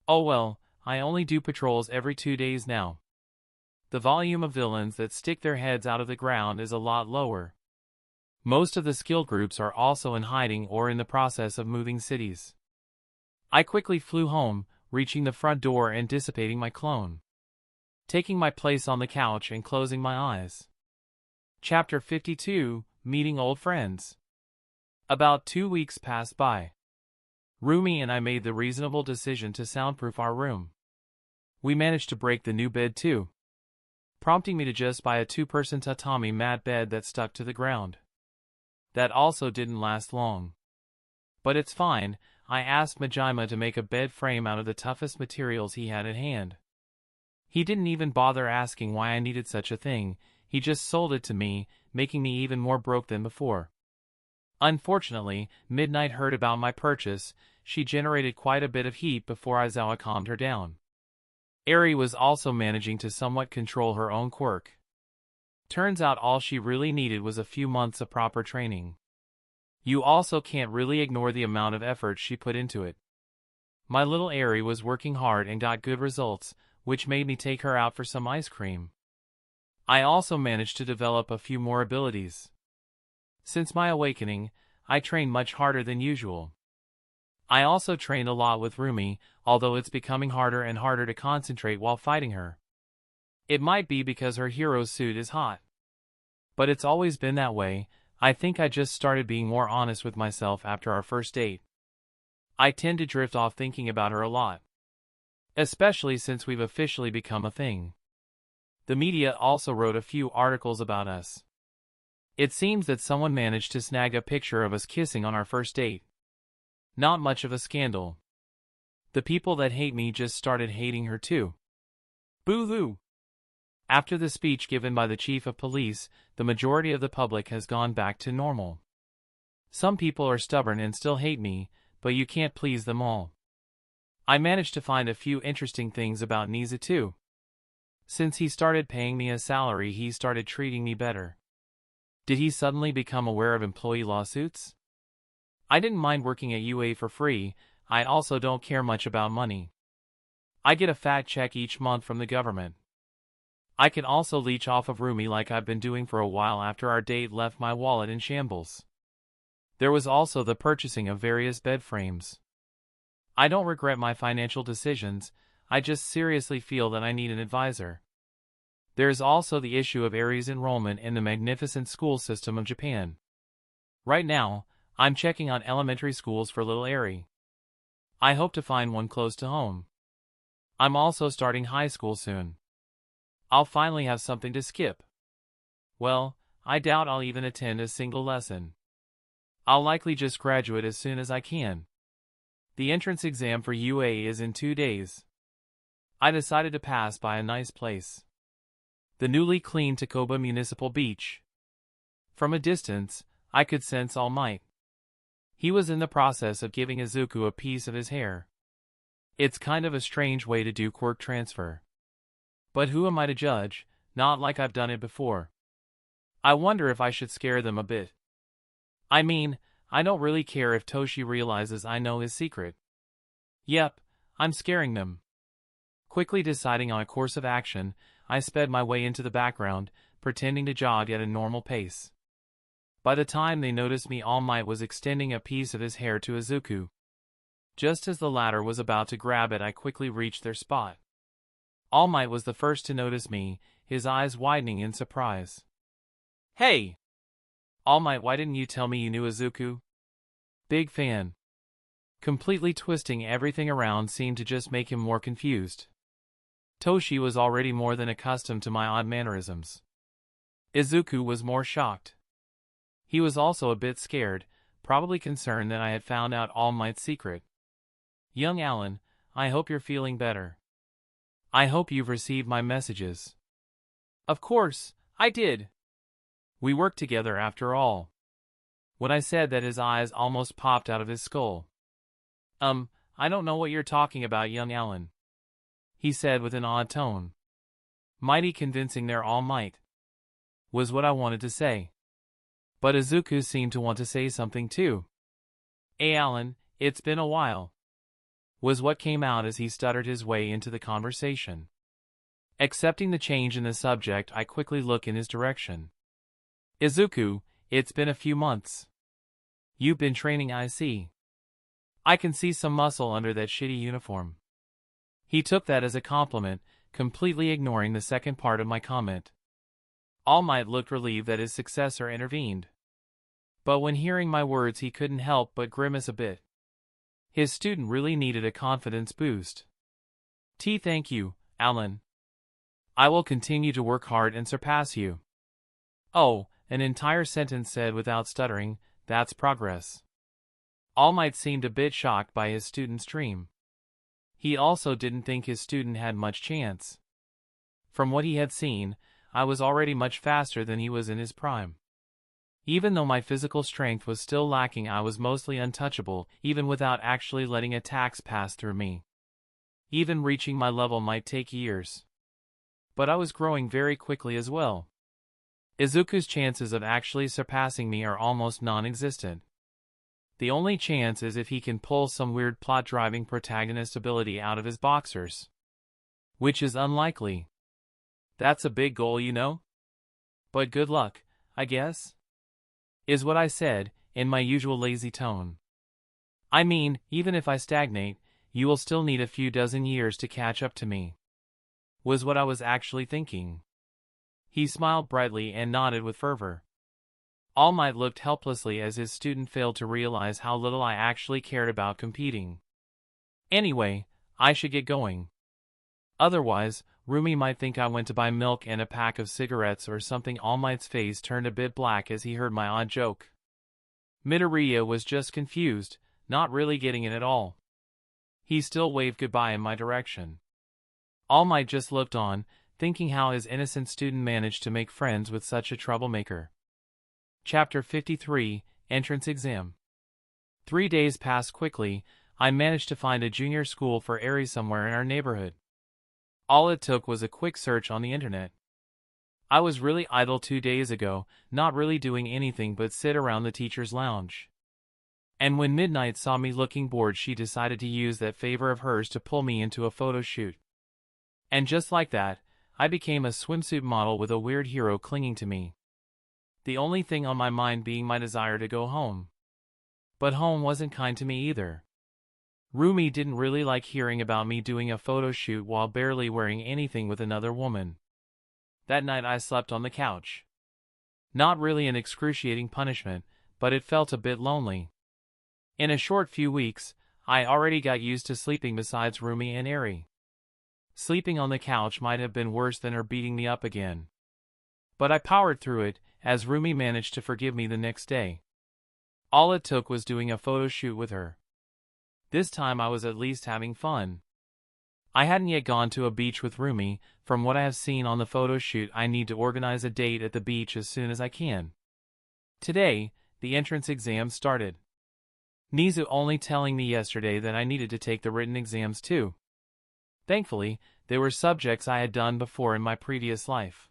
Oh well, I only do patrols every 2 days now. The volume of villains that stick their heads out of the ground is a lot lower. Most of the skill groups are also in hiding or in the process of moving cities. I quickly flew home, reaching the front door and dissipating my clone. Taking my place on the couch and closing my eyes. Chapter 52, Meeting Old Friends. About 2 weeks passed by. Rumi and I made the reasonable decision to soundproof our room. We managed to break the new bed too, prompting me to just buy a 2-person tatami mat bed that stuck to the ground. That also didn't last long. But it's fine, I asked Majima to make a bed frame out of the toughest materials he had at hand. He didn't even bother asking why I needed such a thing, he just sold it to me, making me even more broke than before. Unfortunately, Midnight heard about my purchase. She generated quite a bit of heat before Aizawa calmed her down. Eri was also managing to somewhat control her own quirk. Turns out all she really needed was a few months of proper training. You also can't really ignore the amount of effort she put into it. My little Eri was working hard and got good results, which made me take her out for some ice cream. I also managed to develop a few more abilities. Since my awakening, I train much harder than usual. I also trained a lot with Rumi, although it's becoming harder and harder to concentrate while fighting her. It might be because her hero suit is hot. But it's always been that way. I think I just started being more honest with myself after our first date. I tend to drift off thinking about her a lot. Especially since we've officially become a thing. The media also wrote a few articles about us. It seems that someone managed to snag a picture of us kissing on our first date. Not much of a scandal. The people that hate me just started hating her too. Boo-hoo! After the speech given by the chief of police, the majority of the public has gone back to normal. Some people are stubborn and still hate me, but you can't please them all. I managed to find a few interesting things about Niza too. Since he started paying me a salary, he started treating me better. Did he suddenly become aware of employee lawsuits? I didn't mind working at UA for free, I also don't care much about money. I get a fat check each month from the government. I can also leech off of Rumi like I've been doing for a while after our date left my wallet in shambles. There was also the purchasing of various bed frames. I don't regret my financial decisions, I just seriously feel that I need an advisor. There's also the issue of Aries enrollment in the magnificent school system of Japan. Right now, I'm checking on elementary schools for little Aerie. I hope to find one close to home. I'm also starting high school soon. I'll finally have something to skip. Well, I doubt I'll even attend a single lesson. I'll likely just graduate as soon as I can. The entrance exam for UA is in 2 days. I decided to pass by a nice place. The newly cleaned Takoba Municipal Beach. From a distance, I could sense All Might. He was in the process of giving Izuku a piece of his hair. It's kind of a strange way to do quirk transfer. But who am I to judge? Not like I've done it before. I wonder if I should scare them a bit. I mean, I don't really care if Toshi realizes I know his secret. Yep, I'm scaring them. Quickly deciding on a course of action, I sped my way into the background, pretending to jog at a normal pace. By the time they noticed me, All Might was extending a piece of his hair to Izuku. Just as the latter was about to grab it, I quickly reached their spot. All Might was the first to notice me, his eyes widening in surprise. Hey! All Might, why didn't you tell me you knew Izuku? Big fan. Completely twisting everything around seemed to just make him more confused. Toshi was already more than accustomed to my odd mannerisms. Izuku was more shocked. He was also a bit scared, probably concerned that I had found out All Might's secret. Young Allan, I hope you're feeling better. I hope you've received my messages. Of course, I did. We worked together after all. When I said that, his eyes almost popped out of his skull. I don't know what you're talking about, young Allan, he said with an odd tone. Mighty convincing there, All Might, was what I wanted to say. But Izuku seemed to want to say something too. Hey Allan, it's been a while, was what came out as he stuttered his way into the conversation. Accepting the change in the subject, I quickly looked in his direction. Izuku, it's been a few months. You've been training, I see. I can see some muscle under that shitty uniform. He took that as a compliment, completely ignoring the second part of my comment. All Might looked relieved that his successor intervened. But when hearing my words, he couldn't help but grimace a bit. His student really needed a confidence boost. Thank you, Allan. I will continue to work hard and surpass you. Oh, an entire sentence said without stuttering, that's progress. All Might seemed a bit shocked by his student's dream. He also didn't think his student had much chance. From what he had seen, I was already much faster than he was in his prime. Even though my physical strength was still lacking, I was mostly untouchable, even without actually letting attacks pass through me. Even reaching my level might take years. But I was growing very quickly as well. Izuku's chances of actually surpassing me are almost non-existent. The only chance is if he can pull some weird plot-driving protagonist ability out of his boxers. Which is unlikely. That's a big goal, you know? But good luck, I guess? Is what I said, in my usual lazy tone. I mean, even if I stagnate, you will still need a few dozen years to catch up to me. Was what I was actually thinking. He smiled brightly and nodded with fervor. All Might looked helplessly as his student failed to realize how little I actually cared about competing. Anyway, I should get going. Otherwise, Rumi might think I went to buy milk and a pack of cigarettes or something. All Might's face turned a bit black as he heard my odd joke. Midoriya was just confused, not really getting it at all. He still waved goodbye in my direction. All Might just looked on, thinking how his innocent student managed to make friends with such a troublemaker. Chapter 53, Entrance Exam. 3 days passed quickly. I managed to find a junior school for Aries somewhere in our neighborhood. All it took was a quick search on the internet. I was really idle 2 days ago, not really doing anything but sit around the teacher's lounge. And when Midnight saw me looking bored, she decided to use that favor of hers to pull me into a photo shoot. And just like that, I became a swimsuit model with a weird hero clinging to me. The only thing on my mind being my desire to go home. But home wasn't kind to me either. Rumi didn't really like hearing about me doing a photo shoot while barely wearing anything with another woman. That night I slept on the couch. Not really an excruciating punishment, but it felt a bit lonely. In a short few weeks, I already got used to sleeping beside Rumi and Eri. Sleeping on the couch might have been worse than her beating me up again. But I powered through it, as Rumi managed to forgive me the next day. All it took was doing a photo shoot with her. This time I was at least having fun. I hadn't yet gone to a beach with Rumi. From what I have seen on the photo shoot, I need to organize a date at the beach as soon as I can. Today, the entrance exam started. Nizu only telling me yesterday that I needed to take the written exams too. Thankfully, they were subjects I had done before in my previous life.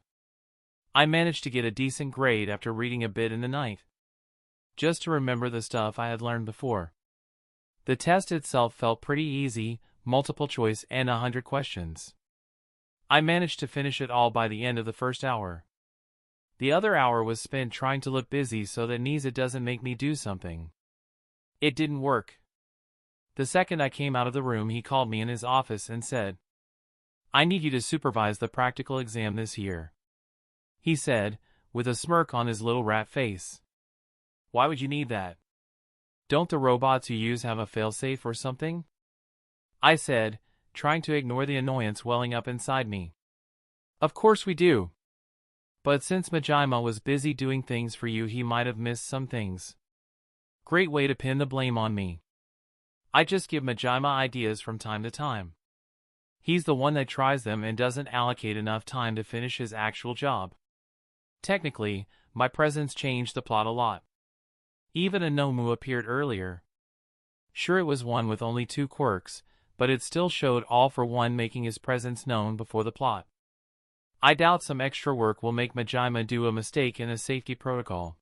I managed to get a decent grade after reading a bit in the night. Just to remember the stuff I had learned before. The test itself felt pretty easy, multiple choice and 100 questions. I managed to finish it all by the end of the first hour. The other hour was spent trying to look busy so that Nizu doesn't make me do something. It didn't work. The second I came out of the room, he called me in his office and said, "I need you to supervise the practical exam this year," he said, with a smirk on his little rat face. "Why would you need that? Don't the robots you use have a failsafe or something?" I said, trying to ignore the annoyance welling up inside me. "Of course we do. But since Majima was busy doing things for you, he might have missed some things." Great way to pin the blame on me. I just give Majima ideas from time to time. He's the one that tries them and doesn't allocate enough time to finish his actual job. Technically, my presence changed the plot a lot. Even a Nomu appeared earlier. Sure, it was one with only 2 quirks, but it still showed all for one making his presence known before the plot. I doubt some extra work will make Majima do a mistake in a safety protocol.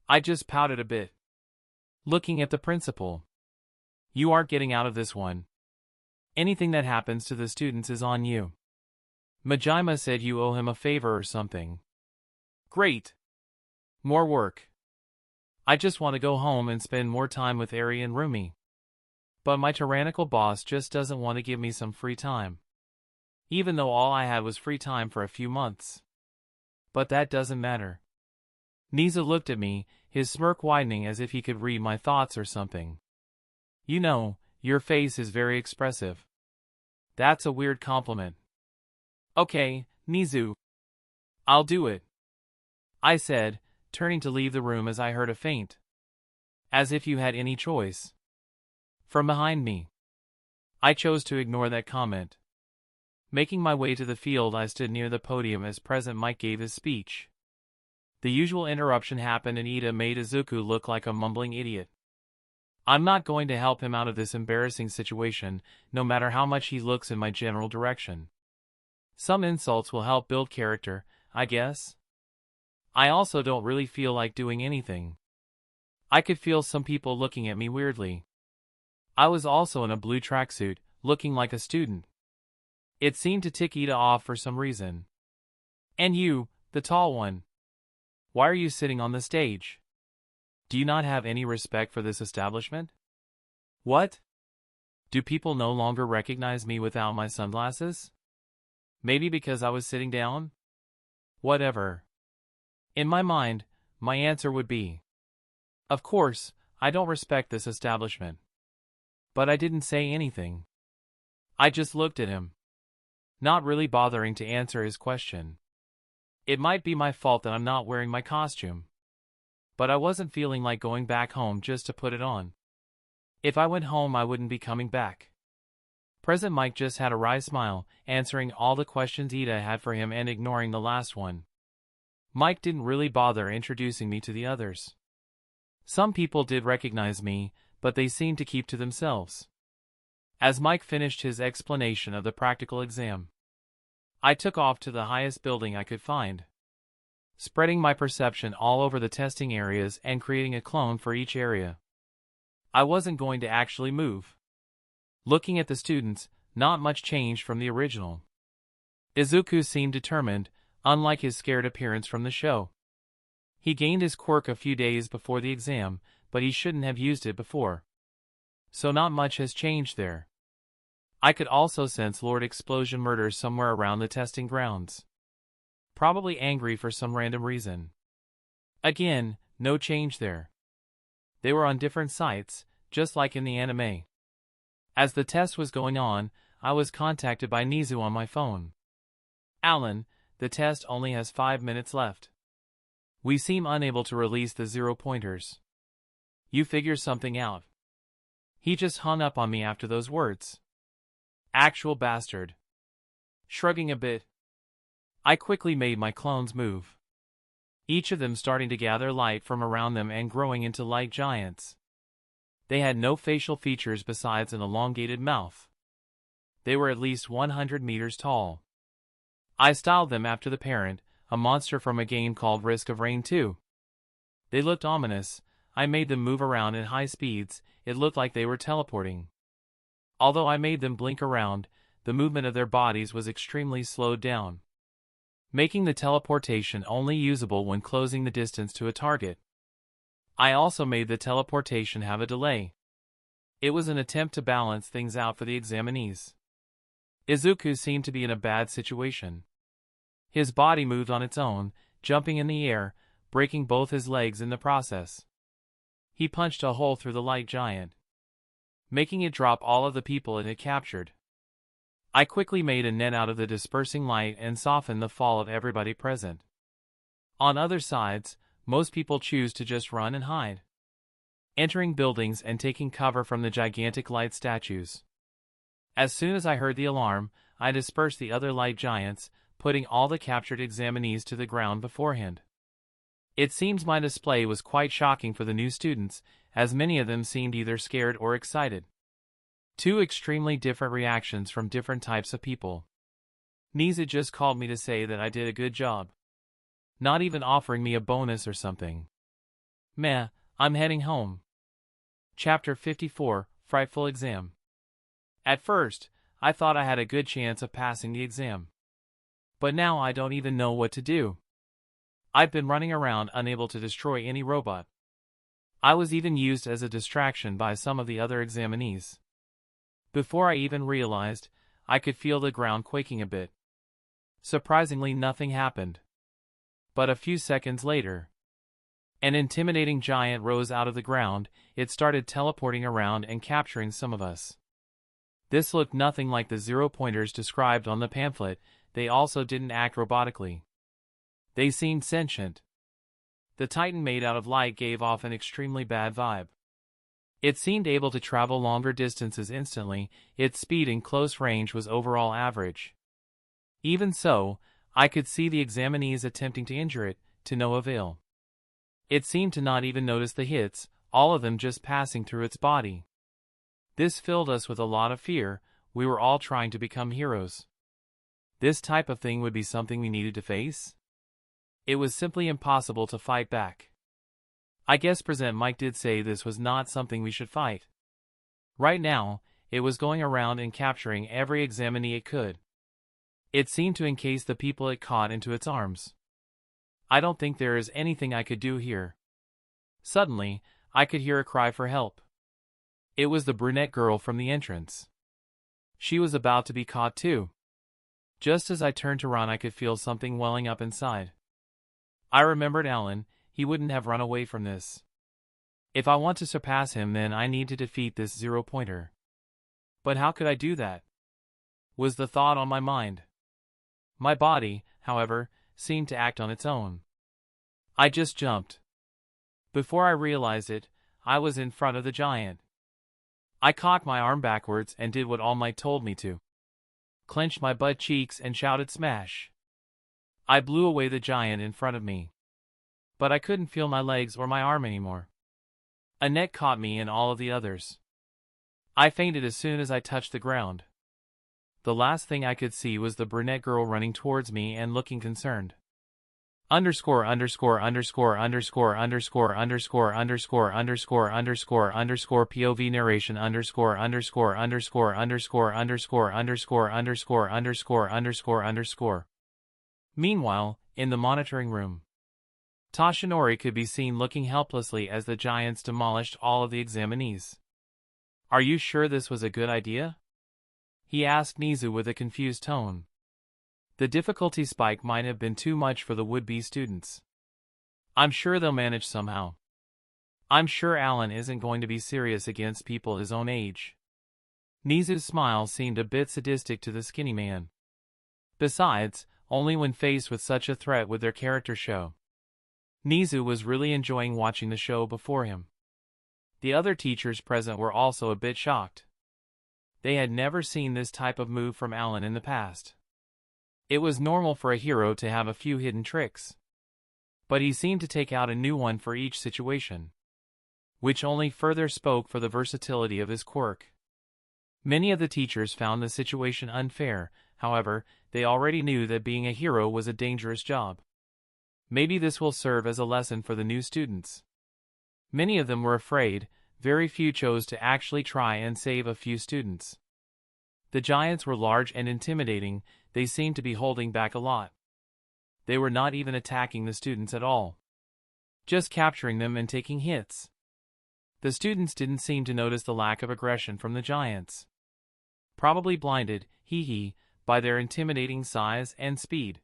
I just pouted a bit. Looking at the principal. "You aren't getting out of this one. Anything that happens to the students is on you. Majima said you owe him a favor or something." "Great. More work. I just want to go home and spend more time with Eri and Rumi. But my tyrannical boss just doesn't want to give me some free time. Even though all I had was free time for a few months. But that doesn't matter." Nizu looked at me, his smirk widening as if he could read my thoughts or something. "You know, your face is very expressive." "That's a weird compliment." "Okay, Nizu. I'll do it," I said, turning to leave the room as I heard a faint. "As if you had any choice." From behind me. I chose to ignore that comment. Making my way to the field, I stood near the podium as President Mike gave his speech. The usual interruption happened and Ida made Izuku look like a mumbling idiot. I'm not going to help him out of this embarrassing situation, no matter how much he looks in my general direction. Some insults will help build character, I guess. I also don't really feel like doing anything. I could feel some people looking at me weirdly. I was also in a blue tracksuit, looking like a student. It seemed to tick Ida off for some reason. "And you, the tall one. Why are you sitting on the stage? Do you not have any respect for this establishment?" "What? Do people no longer recognize me without my sunglasses? Maybe because I was sitting down?" Whatever. In my mind, my answer would be, of course, I don't respect this establishment. But I didn't say anything. I just looked at him, not really bothering to answer his question. It might be my fault that I'm not wearing my costume. But I wasn't feeling like going back home just to put it on. If I went home, I wouldn't be coming back. President Mike just had a wry smile, answering all the questions Ida had for him and ignoring the last one. Mike didn't really bother introducing me to the others. Some people did recognize me, but they seemed to keep to themselves. As Mike finished his explanation of the practical exam, I took off to the highest building I could find, spreading my perception all over the testing areas and creating a clone for each area. I wasn't going to actually move. Looking at the students, not much changed from the original. Izuku seemed determined, unlike his scared appearance from the show. He gained his quirk a few days before the exam, but he shouldn't have used it before. So not much has changed there. I could also sense Lord Explosion Murder somewhere around the testing grounds. Probably angry for some random reason. Again, no change there. They were on different sites, just like in the anime. As the test was going on, I was contacted by Nizu on my phone. Allan, the test only has 5 minutes left. We seem unable to release the 0-pointers. You figure something out. He just hung up on me after those words. Actual bastard. Shrugging a bit, I quickly made my clones move. Each of them starting to gather light from around them and growing into light giants. They had no facial features besides an elongated mouth. They were at least 100 meters tall. I styled them after the parent, a monster from a game called Risk of Rain 2. They looked ominous. I made them move around at high speeds. It looked like they were teleporting. Although I made them blink around, the movement of their bodies was extremely slowed down, making the teleportation only usable when closing the distance to a target. I also made the teleportation have a delay. It was an attempt to balance things out for the examinees. Izuku seemed to be in a bad situation. His body moved on its own, jumping in the air, breaking both his legs in the process. He punched a hole through the light giant, making it drop all of the people it had captured. I quickly made a net out of the dispersing light and softened the fall of everybody present. On other sides, most people choose to just run and hide, entering buildings and taking cover from the gigantic light statues. As soon as I heard the alarm, I dispersed the other light giants, putting all the captured examinees to the ground beforehand. It seems my display was quite shocking for the new students, as many of them seemed either scared or excited. Two extremely different reactions from different types of people. Nizu just called me to say that I did a good job, not even offering me a bonus or something. Meh, I'm heading home. Chapter 54, Frightful Exam. At first, I thought I had a good chance of passing the exam. But now I don't even know what to do. I've been running around unable to destroy any robot. I was even used as a distraction by some of the other examinees. Before I even realized, I could feel the ground quaking a bit. Surprisingly, nothing happened. But a few seconds later, an intimidating giant rose out of the ground. It started teleporting around and capturing some of us. This looked nothing like the 0-pointers described on the pamphlet. They also didn't act robotically. They seemed sentient. The Titan made out of light gave off an extremely bad vibe. It seemed able to travel longer distances instantly. Its speed in close range was overall average. Even so, I could see the examinees attempting to injure it, to no avail. It seemed to not even notice the hits, all of them just passing through its body. This filled us with a lot of fear. We were all trying to become heroes. This type of thing would be something we needed to face? It was simply impossible to fight back. I guess Present Mike did say this was not something we should fight. Right now, it was going around and capturing every examinee it could. It seemed to encase the people it caught into its arms. I don't think there is anything I could do here. Suddenly, I could hear a cry for help. It was the brunette girl from the entrance. She was about to be caught too. Just as I turned to run, I could feel something welling up inside. I remembered Allan. He wouldn't have run away from this. If I want to surpass him, then I need to defeat this 0-pointer. But how could I do that? Was the thought on my mind. My body, however, seemed to act on its own. I just jumped. Before I realized it, I was in front of the giant. I cocked my arm backwards and did what All Might told me to. Clenched my butt cheeks and shouted smash. I blew away the giant in front of me. But I couldn't feel my legs or my arm anymore. A net caught me and all of the others. I fainted as soon as I touched the ground. The last thing I could see was the brunette girl running towards me and looking concerned. POV narration __________________________________________________________________________________________ Meanwhile, in the monitoring room, Toshinori could be seen looking helplessly as the giants demolished all of the examinees. "Are you sure this was a good idea?" he asked Nizu with a confused tone. The difficulty spike might have been too much for the would-be students. "I'm sure they'll manage somehow. I'm sure Allan isn't going to be serious against people his own age." Nizu's smile seemed a bit sadistic to the skinny man. Besides, only when faced with such a threat would their character show. Nizu was really enjoying watching the show before him. The other teachers present were also a bit shocked. They had never seen this type of move from Allan in the past. It was normal for a hero to have a few hidden tricks, but he seemed to take out a new one for each situation, which only further spoke for the versatility of his quirk. Many of the teachers found the situation unfair. However, they already knew that being a hero was a dangerous job. Maybe this will serve as a lesson for the new students. Many of them were afraid. Very few chose to actually try and save a few students. The giants were large and intimidating. They seemed to be holding back a lot. They were not even attacking the students at all, just capturing them and taking hits. The students didn't seem to notice the lack of aggression from the giants. Probably blinded, by their intimidating size and speed.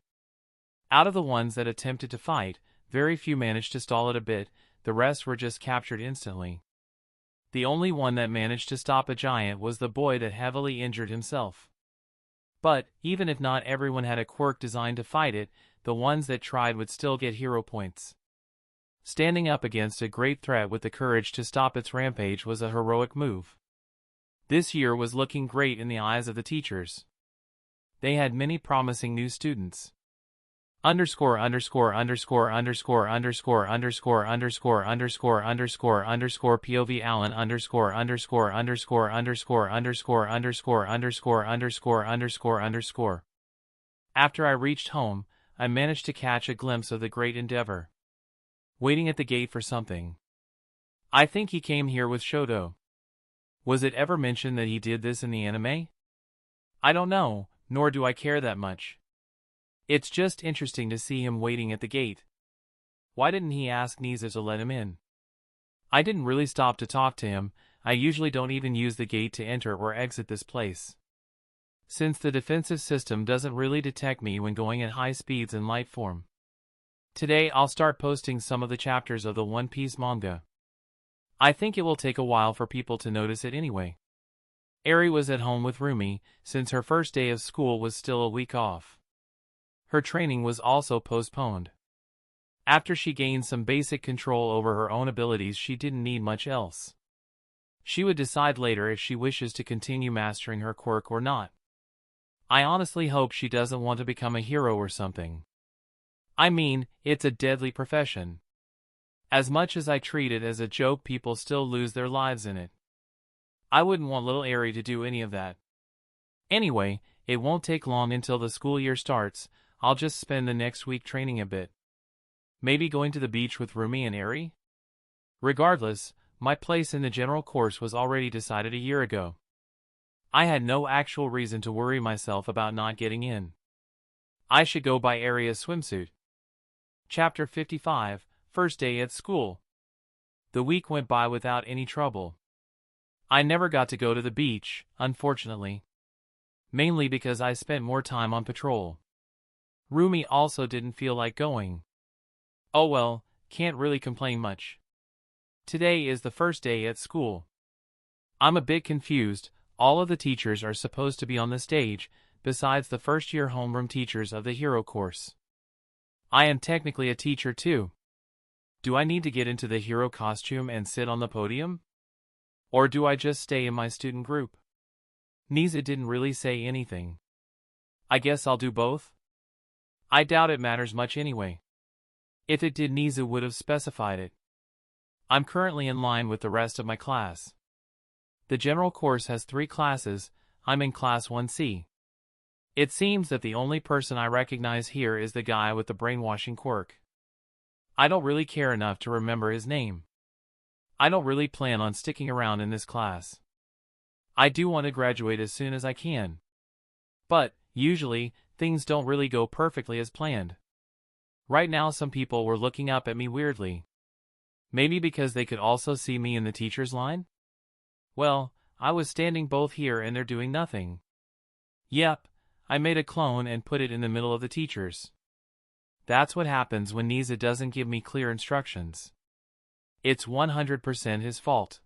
Out of the ones that attempted to fight, very few managed to stall it a bit. The rest were just captured instantly. The only one that managed to stop a giant was the boy that heavily injured himself. But, even if not everyone had a quirk designed to fight it, the ones that tried would still get hero points. Standing up against a great threat with the courage to stop its rampage was a heroic move. This year was looking great in the eyes of the teachers. They had many promising new students. Underscore underscore underscore underscore underscore underscore underscore underscore underscore underscore POV Allan underscore underscore underscore underscore underscore underscore underscore underscore underscore underscore. After I reached home, I managed to catch a glimpse of the great endeavor. Waiting at the gate for something. I think he came here with Shoto. Was it ever mentioned that he did this in the anime? I don't know, nor do I care that much. It's just interesting to see him waiting at the gate. Why didn't he ask Nizu to let him in? I didn't really stop to talk to him. I usually don't even use the gate to enter or exit this place, since the defensive system doesn't really detect me when going at high speeds in light form. Today I'll start posting some of the chapters of the One Piece manga. I think it will take a while for people to notice it anyway. Eri was at home with Rumi, since her first day of school was still a week off. Her training was also postponed. After she gained some basic control over her own abilities, she didn't need much else. She would decide later if she wishes to continue mastering her quirk or not. I honestly hope she doesn't want to become a hero or something. I mean, it's a deadly profession. As much as I treat it as a joke, people still lose their lives in it. I wouldn't want little Eri to do any of that. Anyway, it won't take long until the school year starts. I'll just spend the next week training a bit. Maybe going to the beach with Rumi and Eri? Regardless, my place in the general course was already decided a year ago. I had no actual reason to worry myself about not getting in. I should go buy Eri a swimsuit. Chapter 55, First Day at School. The week went by without any trouble. I never got to go to the beach, unfortunately. Mainly because I spent more time on patrol. Rumi also didn't feel like going. Oh well, can't really complain much. Today is the first day at school. I'm a bit confused. All of the teachers are supposed to be on the stage, besides the first-year homeroom teachers of the hero course. I am technically a teacher too. Do I need to get into the hero costume and sit on the podium? Or do I just stay in my student group? Nizu didn't really say anything. I guess I'll do both? I doubt it matters much anyway. If it did, Nizu would have specified it. I'm currently in line with the rest of my class. The general course has 3 classes. I'm in class 1C. It seems that the only person I recognize here is the guy with the brainwashing quirk. I don't really care enough to remember his name. I don't really plan on sticking around in this class. I do want to graduate as soon as I can. But, usually, things don't really go perfectly as planned. Right now some people were looking up at me weirdly. Maybe because they could also see me in the teacher's line? Well, I was standing both here and they're doing nothing. Yep, I made a clone and put it in the middle of the teachers. That's what happens when Nisa doesn't give me clear instructions. It's 100% his fault.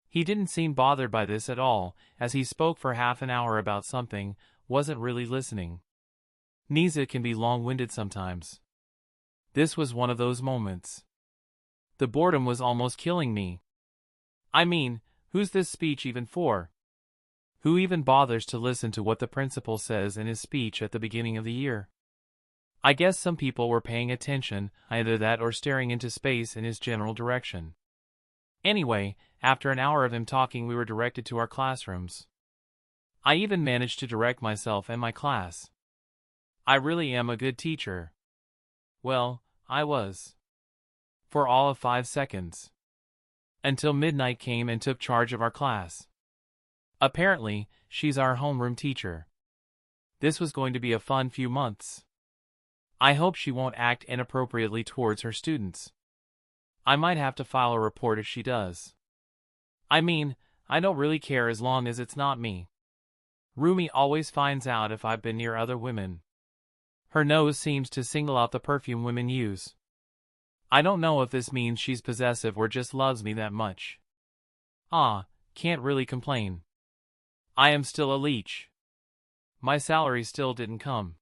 He didn't seem bothered by this at all, as he spoke for half an hour about something, wasn't really listening. Nisa can be long-winded sometimes. This was one of those moments. The boredom was almost killing me. I mean, who's this speech even for? Who even bothers to listen to what the principal says in his speech at the beginning of the year? I guess some people were paying attention, either that or staring into space in his general direction. Anyway, after an hour of him talking, we were directed to our classrooms. I even managed to direct myself and my class. I really am a good teacher. Well, I was. For all of 5 seconds. Until midnight came and took charge of our class. Apparently, she's our homeroom teacher. This was going to be a fun few months. I hope she won't act inappropriately towards her students. I might have to file a report if she does. I mean, I don't really care as long as it's not me. Rumi always finds out if I've been near other women. Her nose seems to single out the perfume women use. I don't know if this means she's possessive or just loves me that much. Can't really complain. I am still a leech. My salary still didn't come.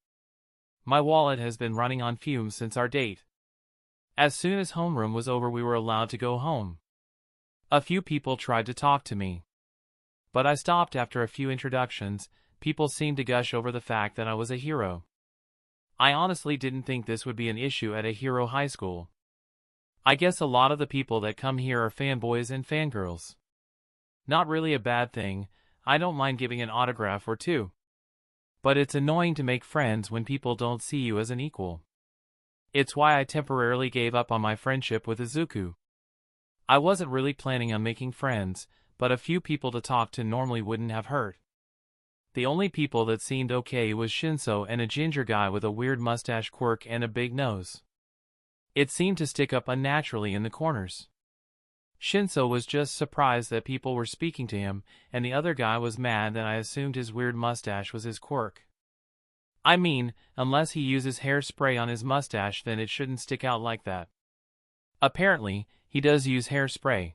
My wallet has been running on fumes since our date. As soon as homeroom was over, we were allowed to go home. A few people tried to talk to me. But I stopped after a few introductions. People seemed to gush over the fact that I was a hero. I honestly didn't think this would be an issue at a hero high school. I guess a lot of the people that come here are fanboys and fangirls. Not really a bad thing, I don't mind giving an autograph or two. But it's annoying to make friends when people don't see you as an equal. It's why I temporarily gave up on my friendship with Izuku. I wasn't really planning on making friends, but a few people to talk to normally wouldn't have hurt. The only people that seemed okay was Shinso and a ginger guy with a weird mustache, Quirk, and a big nose. It seemed to stick up unnaturally in the corners. Shinso was just surprised that people were speaking to him, and the other guy was mad that I assumed his weird mustache was his quirk. I mean, unless he uses hairspray on his mustache, then it shouldn't stick out like that. Apparently, he does use hairspray.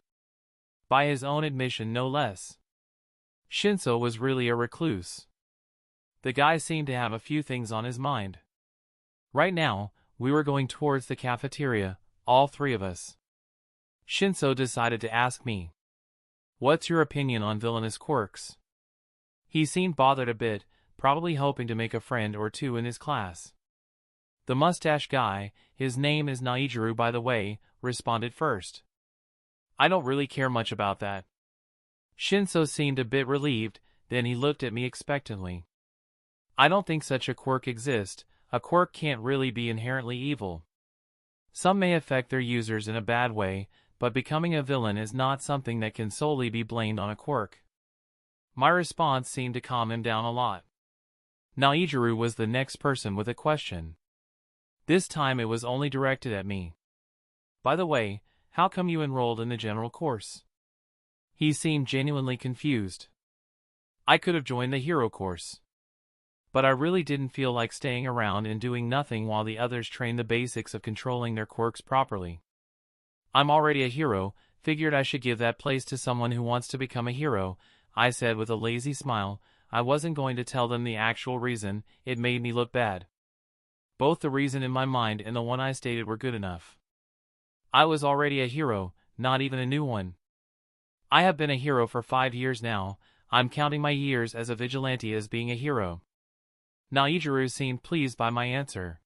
By his own admission, no less. Shinso was really a recluse. The guy seemed to have a few things on his mind. Right now, we were going towards the cafeteria, all three of us. Shinso decided to ask me, "What's your opinion on villainous quirks?" He seemed bothered a bit, probably hoping to make a friend or two in his class. The mustache guy, his name is Najiru by the way, responded first. "I don't really care much about that." Shinso seemed a bit relieved, then he looked at me expectantly. "I don't think such a quirk exists. A quirk can't really be inherently evil. Some may affect their users in a bad way, but becoming a villain is not something that can solely be blamed on a quirk." My response seemed to calm him down a lot. Najiru was the next person with a question. This time it was only directed at me. "By the way, how come you enrolled in the general course?" He seemed genuinely confused. I could have joined the hero course. But I really didn't feel like staying around and doing nothing while the others trained the basics of controlling their quirks properly. I'm already a hero, figured I should give that place to someone who wants to become a hero, I said with a lazy smile. I wasn't going to tell them the actual reason, it made me look bad. Both the reason in my mind and the one I stated were good enough. I was already a hero, not even a new one. I have been a hero for 5 years now. I'm counting my years as a vigilante as being a hero. Najiru seemed pleased by my answer.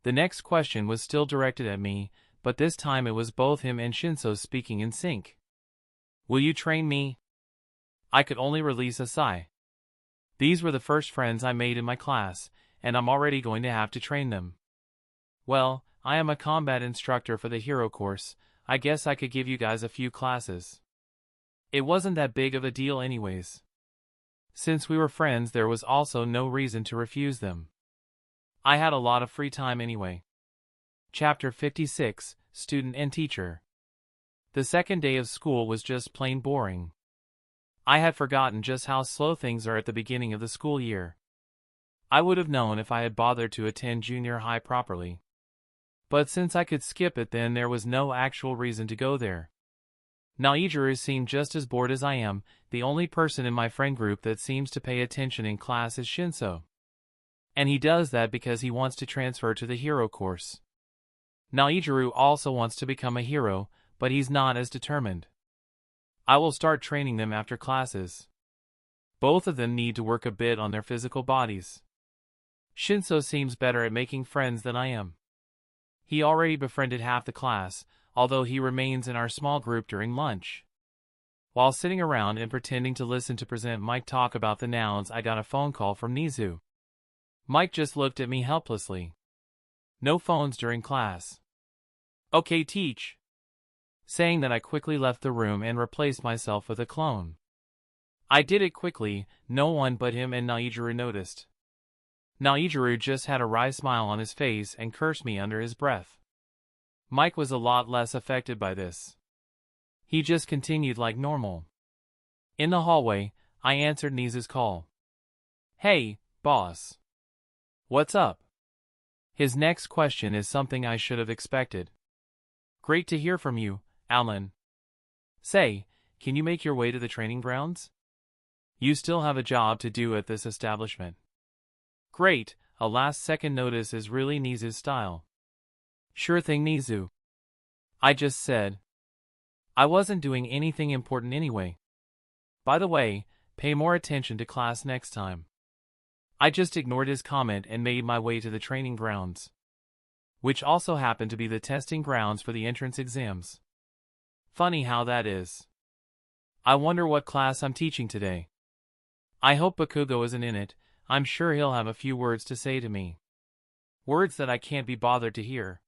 The next question was still directed at me, but this time it was both him and Shinso speaking in sync. "Will you train me?" I could only release a sigh. These were the first friends I made in my class, and I'm already going to have to train them. "Well, I am a combat instructor for the hero course. I guess I could give you guys a few classes." It wasn't that big of a deal anyways. Since we were friends, there was also no reason to refuse them. I had a lot of free time anyway. Chapter 56, Student and Teacher. The second day of school was just plain boring. I had forgotten just how slow things are at the beginning of the school year. I would have known if I had bothered to attend junior high properly. But since I could skip it, then there was no actual reason to go there. Najiru seemed just as bored as I am. The only person in my friend group that seems to pay attention in class is Shinso. And he does that because he wants to transfer to the hero course. Najiru also wants to become a hero, but he's not as determined. I will start training them after classes. Both of them need to work a bit on their physical bodies. Shinso seems better at making friends than I am. He already befriended half the class, although he remains in our small group during lunch. While sitting around and pretending to listen to Present Mike talk about the nouns, I got a phone call from Nizu. Mike just looked at me helplessly. No phones during class. Okay, teach. Saying that, I quickly left the room and replaced myself with a clone. I did it quickly. No one but him and Najiru noticed. Najiru just had a wry smile on his face and cursed me under his breath. Mike was a lot less affected by this. He just continued like normal. In the hallway, I answered Nizu's call. Hey, boss. What's up? His next question is something I should have expected. Great to hear from you, Allan. Say, can you make your way to the training grounds? You still have a job to do at this establishment. Great, a last-second notice is really Nizu's style. Sure thing, Nizu. I just said. I wasn't doing anything important anyway. By the way, pay more attention to class next time. I just ignored his comment and made my way to the training grounds, which also happened to be the testing grounds for the entrance exams. Funny how that is. I wonder what class I'm teaching today. I hope Bakugo isn't in it. I'm sure he'll have a few words to say to me. Words that I can't be bothered to hear.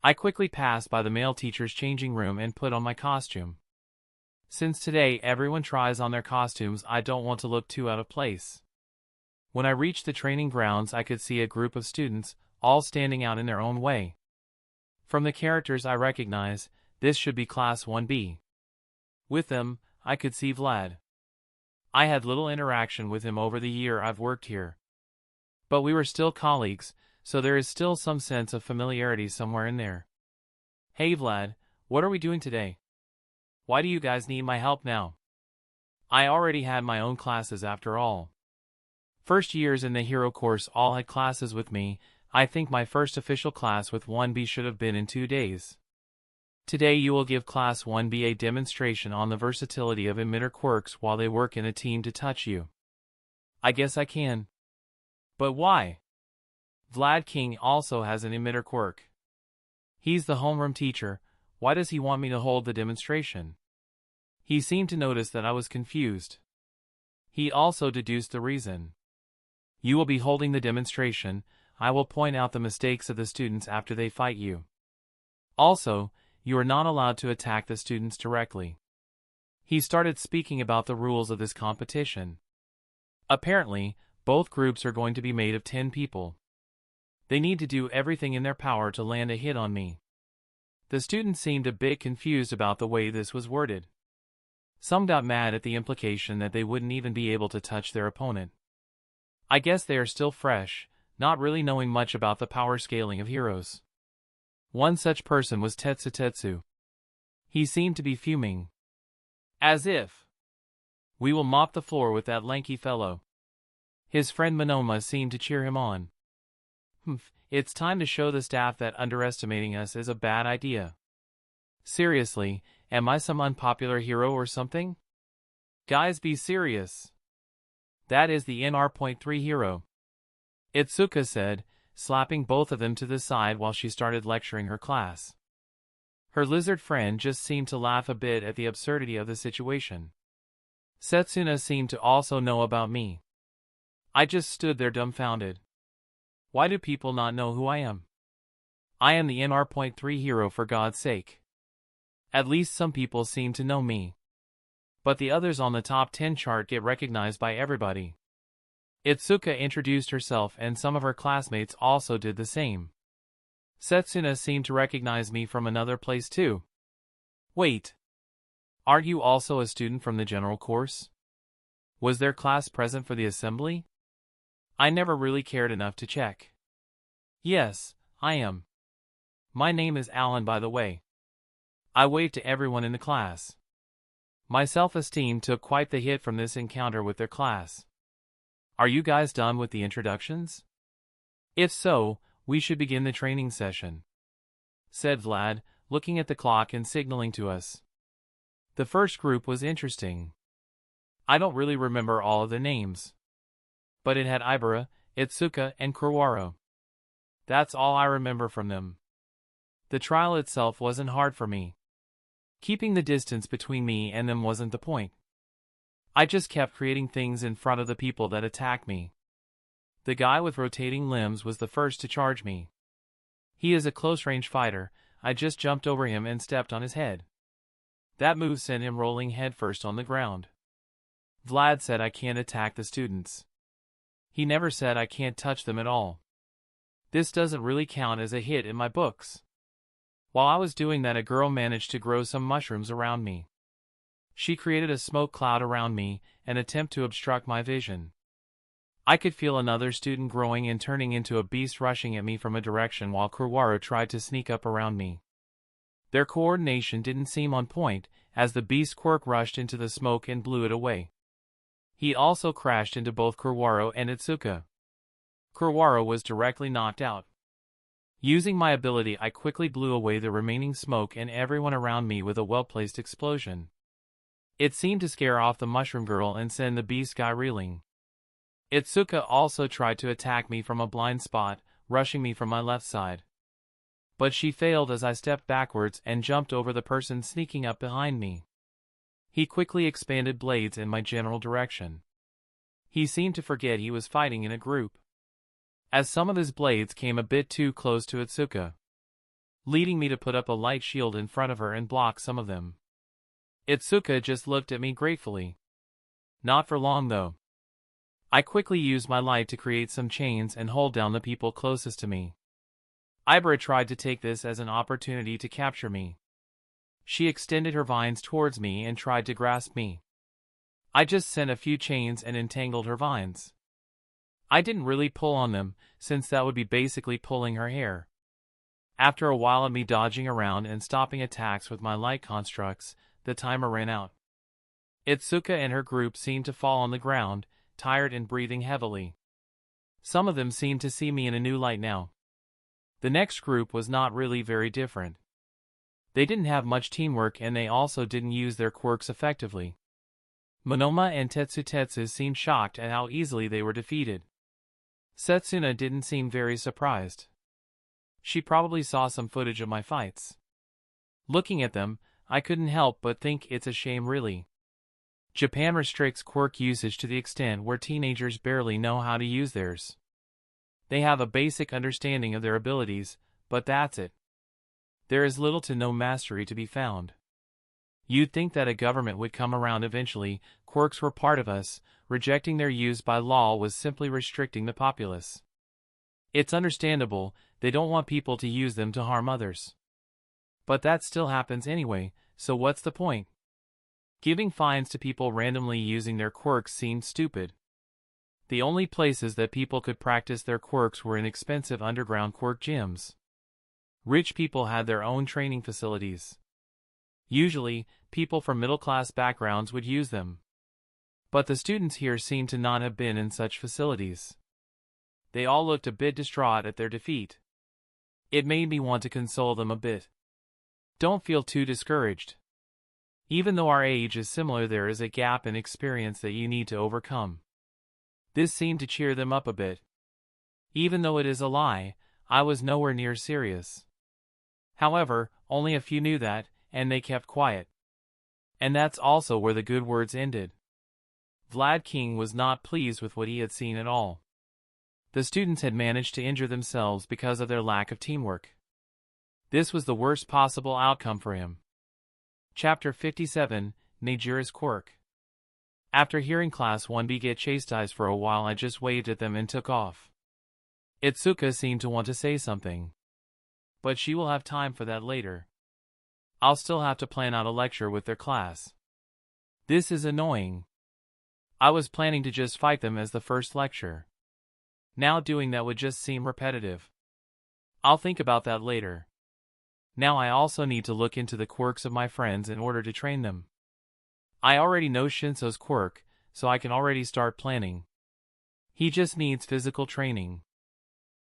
I quickly passed by the male teacher's changing room and put on my costume. Since today everyone tries on their costumes, I don't want to look too out of place. When I reached the training grounds, I could see a group of students, all standing out in their own way. From the characters I recognize, this should be Class 1B. With them, I could see Vlad. I had little interaction with him over the year I've worked here. But we were still colleagues, so there is still some sense of familiarity somewhere in there. Hey Vlad, what are we doing today? Why do you guys need my help now? I already had my own classes after all. First years in the hero course all had classes with me. I think my first official class with 1B should have been in 2 days. Today you will give Class 1B a demonstration on the versatility of emitter quirks while they work in a team to touch you. I guess I can. But why? Vlad King also has an emitter quirk. He's the homeroom teacher. Why does he want me to hold the demonstration? He seemed to notice that I was confused. He also deduced the reason. You will be holding the demonstration. I will point out the mistakes of the students after they fight you. Also, you are not allowed to attack the students directly. He started speaking about the rules of this competition. Apparently, both groups are going to be made of 10 people. They need to do everything in their power to land a hit on me. The students seemed a bit confused about the way this was worded. Some got mad at the implication that they wouldn't even be able to touch their opponent. I guess they are still fresh, not really knowing much about the power scaling of heroes. One such person was Tetsu. He seemed to be fuming. As if. We will mop the floor with that lanky fellow. His friend Monoma seemed to cheer him on. It's time to show the staff that underestimating us is a bad idea. Seriously, am I some unpopular hero or something? Guys, be serious. That is the NR.3 hero. Itsuka said, slapping both of them to the side while she started lecturing her class. Her lizard friend just seemed to laugh a bit at the absurdity of the situation. Setsuna seemed to also know about me. I just stood there dumbfounded. Why do people not know who I am? I am the NR.3 hero, for God's sake. At least some people seem to know me. But the others on the top 10 chart get recognized by everybody. Itsuka introduced herself and some of her classmates also did the same. Setsuna seemed to recognize me from another place too. Wait. Aren't you also a student from the general course? Was their class present for the assembly? I never really cared enough to check. Yes, I am. My name is Allan, by the way. I waved to everyone in the class. My self-esteem took quite the hit from this encounter with their class. Are you guys done with the introductions? If so, we should begin the training session, said Vlad, looking at the clock and signaling to us. The first group was interesting. I don't really remember all of the names, but it had Ibara, Itsuka, and Kurwaro. That's all I remember from them. The trial itself wasn't hard for me. Keeping the distance between me and them wasn't the point. I just kept creating things in front of the people that attacked me. The guy with rotating limbs was the first to charge me. He is a close-range fighter. I just jumped over him and stepped on his head. That move sent him rolling headfirst on the ground. Vlad said I can't attack the students. He never said I can't touch them at all. This doesn't really count as a hit in my books. While I was doing that, a girl managed to grow some mushrooms around me. She created a smoke cloud around me, an attempt to obstruct my vision. I could feel another student growing and turning into a beast rushing at me from a direction while Kurwaro tried to sneak up around me. Their coordination didn't seem on point, as the beast Quirk rushed into the smoke and blew it away. He also crashed into both Kurwaro and Itsuka. Kurwaro was directly knocked out. Using my ability, I quickly blew away the remaining smoke and everyone around me with a well-placed explosion. It seemed to scare off the mushroom girl and send the beast guy reeling. Itsuka also tried to attack me from a blind spot, rushing me from my left side. But she failed as I stepped backwards and jumped over the person sneaking up behind me. He quickly expanded blades in my general direction. He seemed to forget he was fighting in a group, as some of his blades came a bit too close to Itsuka, leading me to put up a light shield in front of her and block some of them. Itsuka just looked at me gratefully. Not for long though. I quickly used my light to create some chains and hold down the people closest to me. Ibara tried to take this as an opportunity to capture me. She extended her vines towards me and tried to grasp me. I just sent a few chains and entangled her vines. I didn't really pull on them, since that would be basically pulling her hair. After a while of me dodging around and stopping attacks with my light constructs, the timer ran out. Itsuka and her group seemed to fall on the ground, tired and breathing heavily. Some of them seemed to see me in a new light now. The next group was not really very different. They didn't have much teamwork and they also didn't use their quirks effectively. Monoma and Tetsu seemed shocked at how easily they were defeated. Setsuna didn't seem very surprised. She probably saw some footage of my fights. Looking at them, I couldn't help but think it's a shame really. Japan restricts quirk usage to the extent where teenagers barely know how to use theirs. They have a basic understanding of their abilities, but that's it. There is little to no mastery to be found. You'd think that a government would come around eventually. Quirks were part of us. Rejecting their use by law was simply restricting the populace. It's understandable, they don't want people to use them to harm others. But that still happens anyway, so what's the point? Giving fines to people randomly using their quirks seemed stupid. The only places that people could practice their quirks were in expensive underground quirk gyms. Rich people had their own training facilities. Usually, people from middle-class backgrounds would use them. But the students here seemed to not have been in such facilities. They all looked a bit distraught at their defeat. It made me want to console them a bit. Don't feel too discouraged. Even though our age is similar, there is a gap in experience that you need to overcome. This seemed to cheer them up a bit. Even though it is a lie, I was nowhere near serious. However, only a few knew that, and they kept quiet. And that's also where the good words ended. Vlad King was not pleased with what he had seen at all. The students had managed to injure themselves because of their lack of teamwork. This was the worst possible outcome for him. Chapter 57, Najiru's Quirk. After hearing Class 1B get chastised for a while, I just waved at them and took off. Itsuka seemed to want to say something. But she will have time for that later. I'll still have to plan out a lecture with their class. This is annoying. I was planning to just fight them as the first lecture. Now doing that would just seem repetitive. I'll think about that later. Now I also need to look into the quirks of my friends in order to train them. I already know Shinso's quirk, so I can already start planning. He just needs physical training.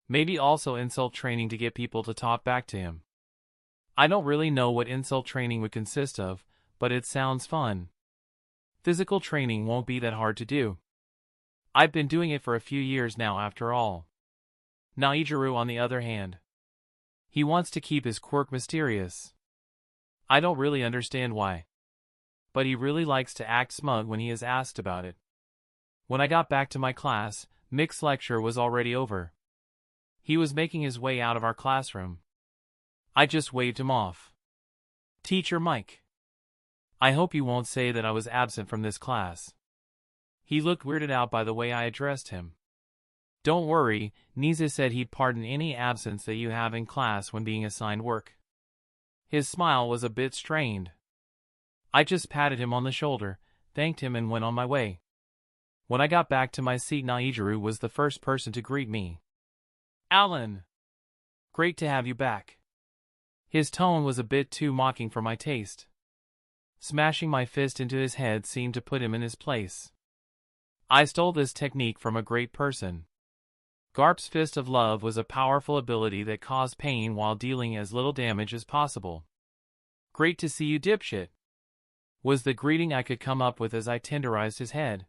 Maybe also insult training to get people to talk back to him. I don't really know what insult training would consist of, but it sounds fun. Physical training won't be that hard to do. I've been doing it for a few years now after all. Najiru, on the other hand, he wants to keep his quirk mysterious. I don't really understand why. But he really likes to act smug when he is asked about it. When I got back to my class, Mick's lecture was already over. He was making his way out of our classroom. I just waved him off. Teacher Mike. I hope you won't say that I was absent from this class. He looked weirded out by the way I addressed him. Don't worry, Nisa said he'd pardon any absence that you have in class when being assigned work. His smile was a bit strained. I just patted him on the shoulder, thanked him and went on my way. When I got back to my seat, Najiru was the first person to greet me. Allan! Great to have you back. His tone was a bit too mocking for my taste. Smashing my fist into his head seemed to put him in his place. I stole this technique from a great person. Garp's Fist of Love was a powerful ability that caused pain while dealing as little damage as possible. Great to see you, dipshit, was the greeting I could come up with as I tenderized his head.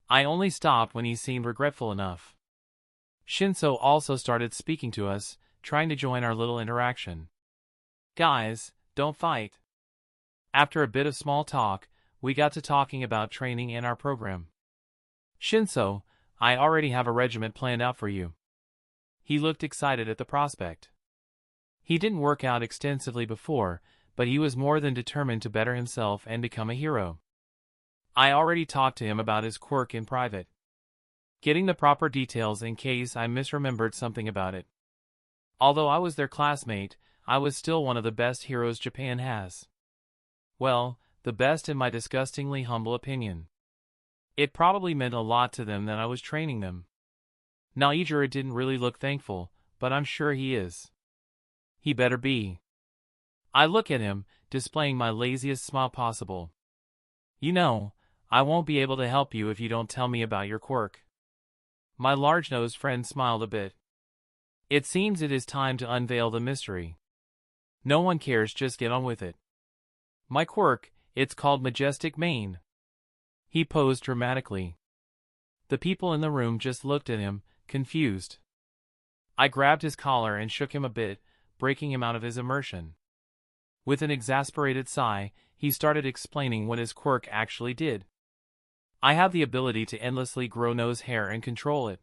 I only stopped when he seemed regretful enough. Shinso also started speaking to us, trying to join our little interaction. Guys, don't fight. After a bit of small talk, we got to talking about training in our program. Shinso, I already have a regiment planned out for you. He looked excited at the prospect. He didn't work out extensively before, but he was more than determined to better himself and become a hero. I already talked to him about his quirk in private, getting the proper details in case I misremembered something about it. Although I was their classmate, I was still one of the best heroes Japan has. Well, the best in my disgustingly humble opinion. It probably meant a lot to them that I was training them. Najiru didn't really look thankful, but I'm sure he is. He better be. I look at him, displaying my laziest smile possible. You know, I won't be able to help you if you don't tell me about your quirk. My large-nosed friend smiled a bit. It seems it is time to unveil the mystery. No one cares, just get on with it. My quirk, it's called Majestic Mane. He posed dramatically. The people in the room just looked at him, confused. I grabbed his collar and shook him a bit, breaking him out of his immersion. With an exasperated sigh, he started explaining what his quirk actually did. I have the ability to endlessly grow nose hair and control it.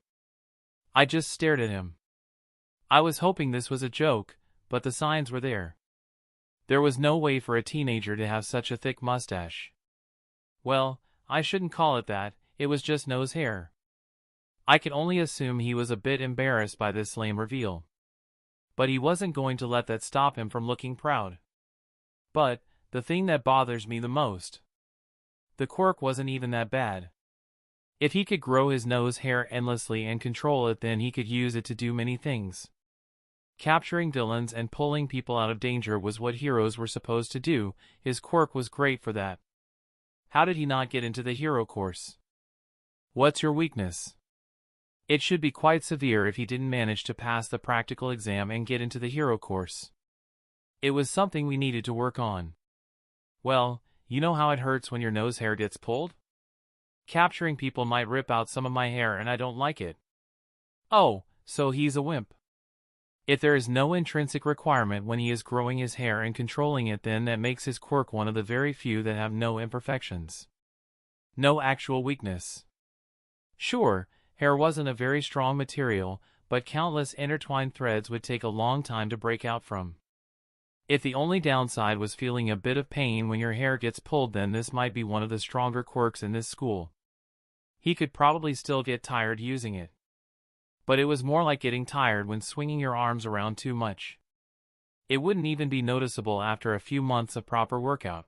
I just stared at him. I was hoping this was a joke, but the signs were there. There was no way for a teenager to have such a thick mustache. Well, I shouldn't call it that, it was just nose hair. I could only assume he was a bit embarrassed by this lame reveal. But he wasn't going to let that stop him from looking proud. But, the thing that bothers me the most, the quirk wasn't even that bad. If he could grow his nose hair endlessly and control it, then he could use it to do many things. Capturing villains and pulling people out of danger was what heroes were supposed to do. His quirk was great for that. How did he not get into the hero course? What's your weakness? It should be quite severe if he didn't manage to pass the practical exam and get into the hero course. It was something we needed to work on. Well, you know how it hurts when your nose hair gets pulled? Capturing people might rip out some of my hair and I don't like it. Oh, so he's a wimp. If there is no intrinsic requirement when he is growing his hair and controlling it, then that makes his quirk one of the very few that have no imperfections. No actual weakness. Sure, hair wasn't a very strong material, but countless intertwined threads would take a long time to break out from. If the only downside was feeling a bit of pain when your hair gets pulled, then this might be one of the stronger quirks in this school. He could probably still get tired using it. But it was more like getting tired when swinging your arms around too much. It wouldn't even be noticeable after a few months of proper workout.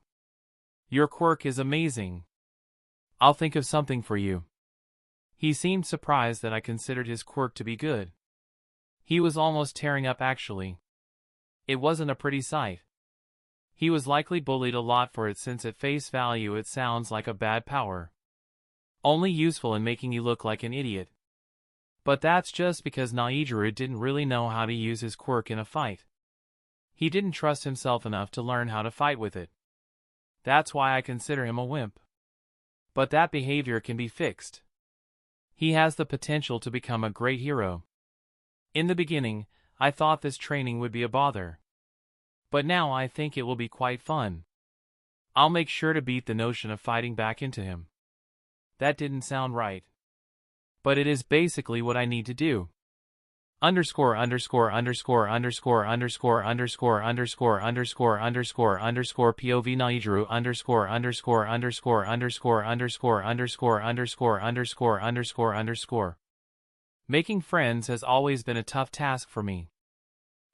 Your quirk is amazing. I'll think of something for you. He seemed surprised that I considered his quirk to be good. He was almost tearing up actually. It wasn't a pretty sight. He was likely bullied a lot for it since at face value it sounds like a bad power. Only useful in making you look like an idiot. But that's just because Najiru didn't really know how to use his quirk in a fight. He didn't trust himself enough to learn how to fight with it. That's why I consider him a wimp. But that behavior can be fixed. He has the potential to become a great hero. In the beginning, I thought this training would be a bother. But now I think it will be quite fun. I'll make sure to beat the notion of fighting back into him. That didn't sound right. But it is basically what I need to do. Underscore underscore underscore underscore underscore underscore underscore underscore underscore underscore POV Najiru underscore underscore underscore underscore underscore underscore underscore underscore underscore underscore. Making friends has always been a tough task for me.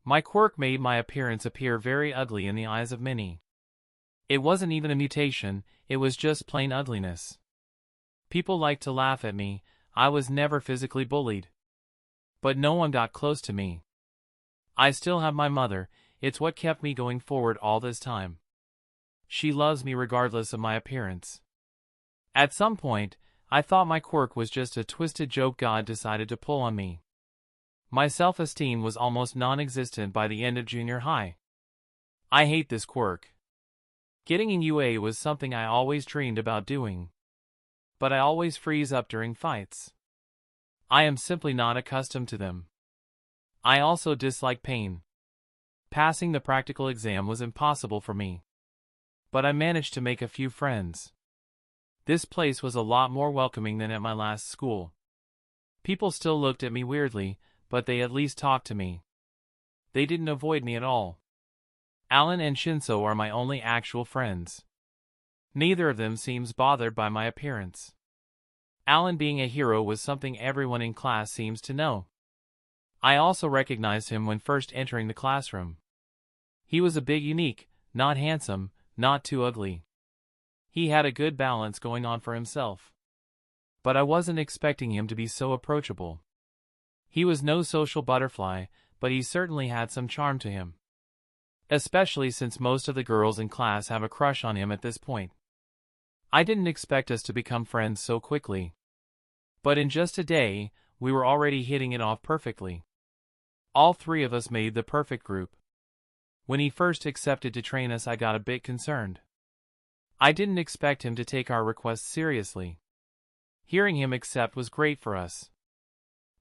My quirk made my appearance appear very ugly in the eyes of many. It wasn't even a mutation, it was just plain ugliness. People liked to laugh at me. I was never physically bullied. But no one got close to me. I still have my mother, it's what kept me going forward all this time. She loves me regardless of my appearance. At some point, I thought my quirk was just a twisted joke God decided to pull on me. My self-esteem was almost non-existent by the end of junior high. I hate this quirk. Getting in UA was something I always dreamed about doing. But I always freeze up during fights. I am simply not accustomed to them. I also dislike pain. Passing the practical exam was impossible for me. But I managed to make a few friends. This place was a lot more welcoming than at my last school. People still looked at me weirdly, but they at least talked to me. They didn't avoid me at all. Allan and Shinso are my only actual friends. Neither of them seems bothered by my appearance. Allan being a hero was something everyone in class seems to know. I also recognized him when first entering the classroom. He was a bit unique, not handsome, not too ugly. He had a good balance going on for himself. But I wasn't expecting him to be so approachable. He was no social butterfly, but he certainly had some charm to him. Especially since most of the girls in class have a crush on him at this point. I didn't expect us to become friends so quickly. But in just a day, we were already hitting it off perfectly. All three of us made the perfect group. When he first accepted to train us, I got a bit concerned. I didn't expect him to take our request seriously. Hearing him accept was great for us.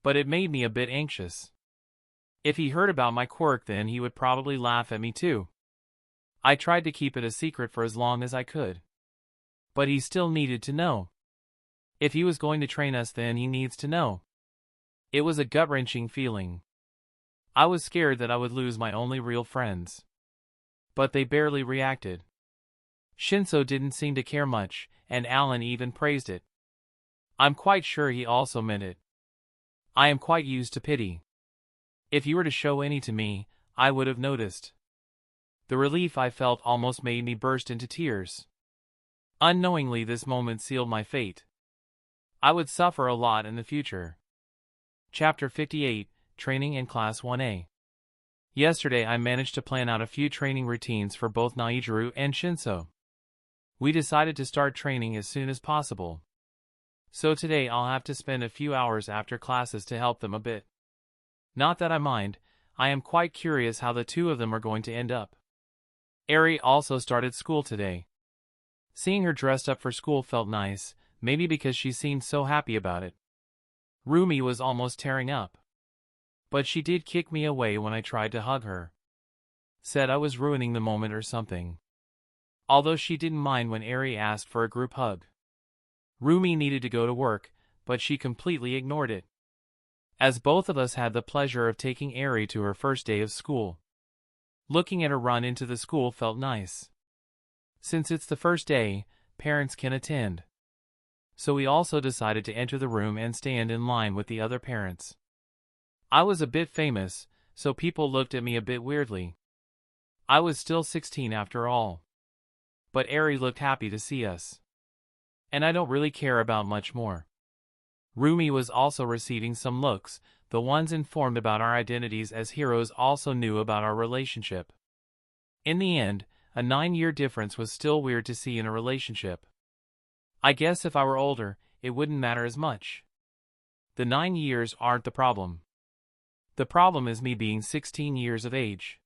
But it made me a bit anxious. If he heard about my quirk, then he would probably laugh at me too. I tried to keep it a secret for as long as I could. But he still needed to know. If he was going to train us, then he needs to know. It was a gut-wrenching feeling. I was scared that I would lose my only real friends. But they barely reacted. Shinso didn't seem to care much, and Allan even praised it. I'm quite sure he also meant it. I am quite used to pity. If you were to show any to me, I would have noticed. The relief I felt almost made me burst into tears. Unknowingly, this moment sealed my fate. I would suffer a lot in the future. Chapter 58, Training in Class 1A. Yesterday I managed to plan out a few training routines for both Najiru and Shinso. We decided to start training as soon as possible. So today I'll have to spend a few hours after classes to help them a bit. Not that I mind, I am quite curious how the two of them are going to end up. Eri also started school today. Seeing her dressed up for school felt nice, maybe because she seemed so happy about it. Rumi was almost tearing up. But she did kick me away when I tried to hug her. Said I was ruining the moment or something. Although she didn't mind when Eri asked for a group hug. Rumi needed to go to work, but she completely ignored it. As both of us had the pleasure of taking Eri to her first day of school. Looking at her run into the school felt nice. Since it's the first day, parents can attend. So we also decided to enter the room and stand in line with the other parents. I was a bit famous, so people looked at me a bit weirdly. I was still 16 after all. But Eri looked happy to see us. And I don't really care about much more. Rumi was also receiving some looks, the ones informed about our identities as heroes also knew about our relationship. In the end, a 9-year difference was still weird to see in a relationship. I guess if I were older, it wouldn't matter as much. The 9 years aren't the problem. The problem is me being 16 years of age.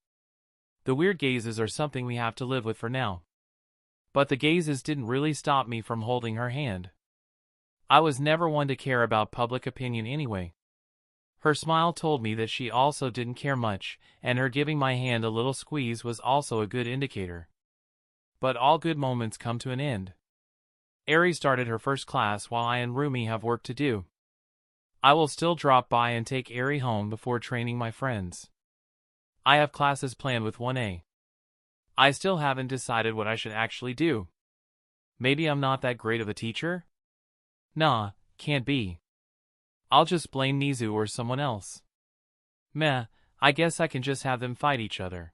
The weird gazes are something we have to live with for now. But the gazes didn't really stop me from holding her hand. I was never one to care about public opinion anyway. Her smile told me that she also didn't care much, and her giving my hand a little squeeze was also a good indicator. But all good moments come to an end. Eri started her first class while I and Rumi have work to do. I will still drop by and take Eri home before training my friends. I have classes planned with 1A. I still haven't decided what I should actually do. Maybe I'm not that great of a teacher? Nah, can't be. I'll just blame Nizu or someone else. Meh, I guess I can just have them fight each other.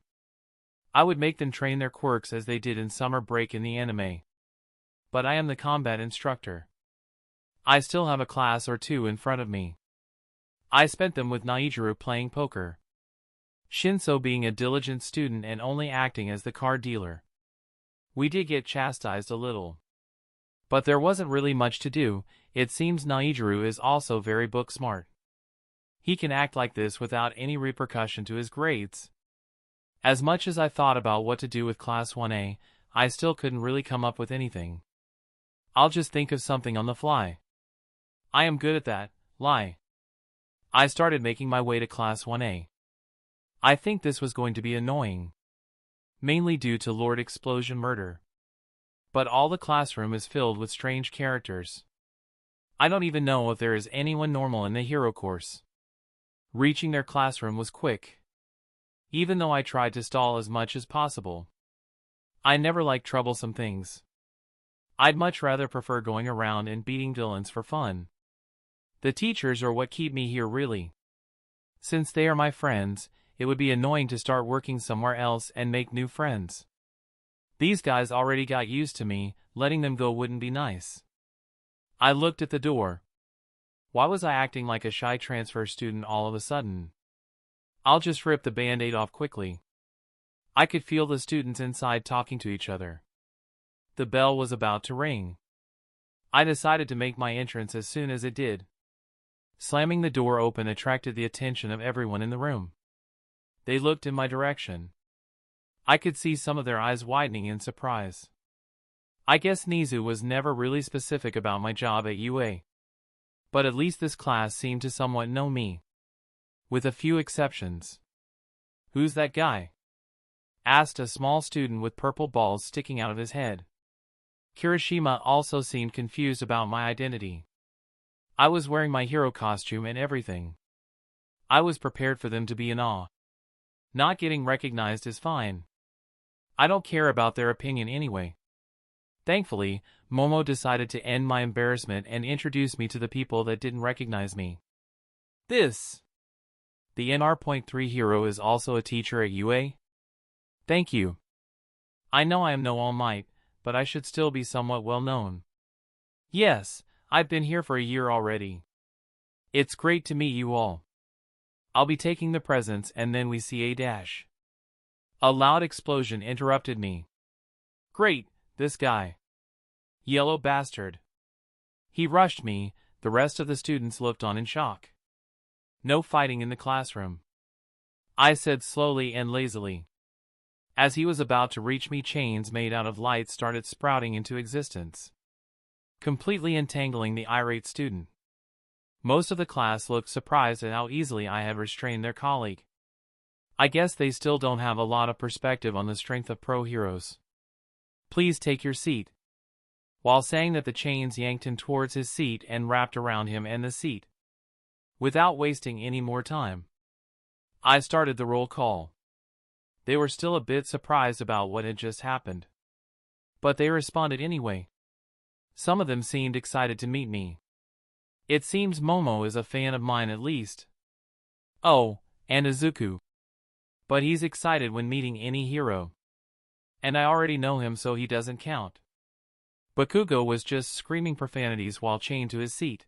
I would make them train their quirks as they did in summer break in the anime. But I am the combat instructor. I still have a class or two in front of me. I spent them with Najiru playing poker. Shinso being a diligent student and only acting as the card dealer. We did get chastised a little. But there wasn't really much to do. It seems Najiru is also very book smart. He can act like this without any repercussion to his grades. As much as I thought about what to do with Class 1A, I still couldn't really come up with anything. I'll just think of something on the fly. I am good at that, lie. I started making my way to Class 1A. I think this was going to be annoying. Mainly due to Lord Explosion murder. But all the classroom is filled with strange characters. I don't even know if there is anyone normal in the hero course. Reaching their classroom was quick. Even though I tried to stall as much as possible. I never like troublesome things. I'd much rather prefer going around and beating villains for fun. The teachers are what keep me here really. Since they are my friends, it would be annoying to start working somewhere else and make new friends. These guys already got used to me, letting them go wouldn't be nice. I looked at the door. Why was I acting like a shy transfer student all of a sudden? I'll just rip the band-aid off quickly. I could feel the students inside talking to each other. The bell was about to ring. I decided to make my entrance as soon as it did. Slamming the door open attracted the attention of everyone in the room. They looked in my direction. I could see some of their eyes widening in surprise. I guess Nizu was never really specific about my job at UA. But at least this class seemed to somewhat know me. With a few exceptions. Who's that guy? Asked a small student with purple balls sticking out of his head. Kirishima also seemed confused about my identity. I was wearing my hero costume and everything. I was prepared for them to be in awe. Not getting recognized is fine. I don't care about their opinion anyway. Thankfully, Momo decided to end my embarrassment and introduce me to the people that didn't recognize me. The NR.3 hero is also a teacher at UA? Thank you. I know I am no All Might, but I should still be somewhat well known. Yes, I've been here for a year already. It's great to meet you all. I'll be taking the presents and then we see a dash. A loud explosion interrupted me. Great, this guy. Yellow bastard. He rushed me, the rest of the students looked on in shock. No fighting in the classroom. I said slowly and lazily. As he was about to reach me, chains made out of light started sprouting into existence, completely entangling the irate student. Most of the class looked surprised at how easily I had restrained their colleague. I guess they still don't have a lot of perspective on the strength of pro heroes. Please take your seat. While saying that, the chains yanked him towards his seat and wrapped around him and the seat. Without wasting any more time, I started the roll call. They were still a bit surprised about what had just happened. But they responded anyway. Some of them seemed excited to meet me. It seems Momo is a fan of mine at least. Oh, and Izuku. But he's excited when meeting any hero. And I already know him, so he doesn't count. Bakugo was just screaming profanities while chained to his seat.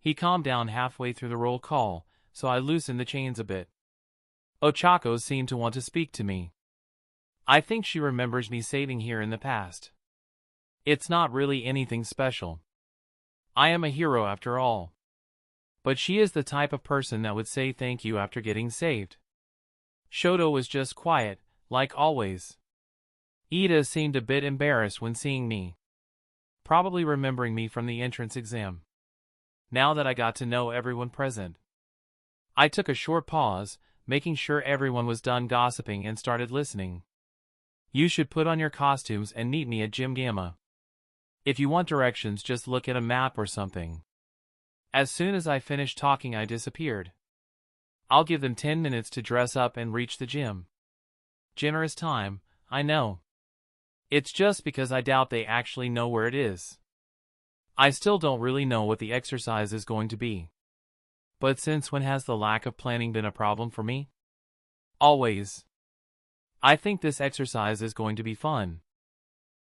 He calmed down halfway through the roll call, so I loosened the chains a bit. Ochako seemed to want to speak to me. I think she remembers me saving here in the past. It's not really anything special. I am a hero after all. But she is the type of person that would say thank you after getting saved. Shoto was just quiet, like always. Ida seemed a bit embarrassed when seeing me. Probably remembering me from the entrance exam. Now that I got to know everyone present. I took a short pause, making sure everyone was done gossiping, and started listening. You should put on your costumes and meet me at Gym Gamma. If you want directions, just look at a map or something. As soon as I finished talking, I disappeared. I'll give them 10 minutes to dress up and reach the gym. Generous time, I know. It's just because I doubt they actually know where it is. I still don't really know what the exercise is going to be. But since when has the lack of planning been a problem for me? Always. I think this exercise is going to be fun.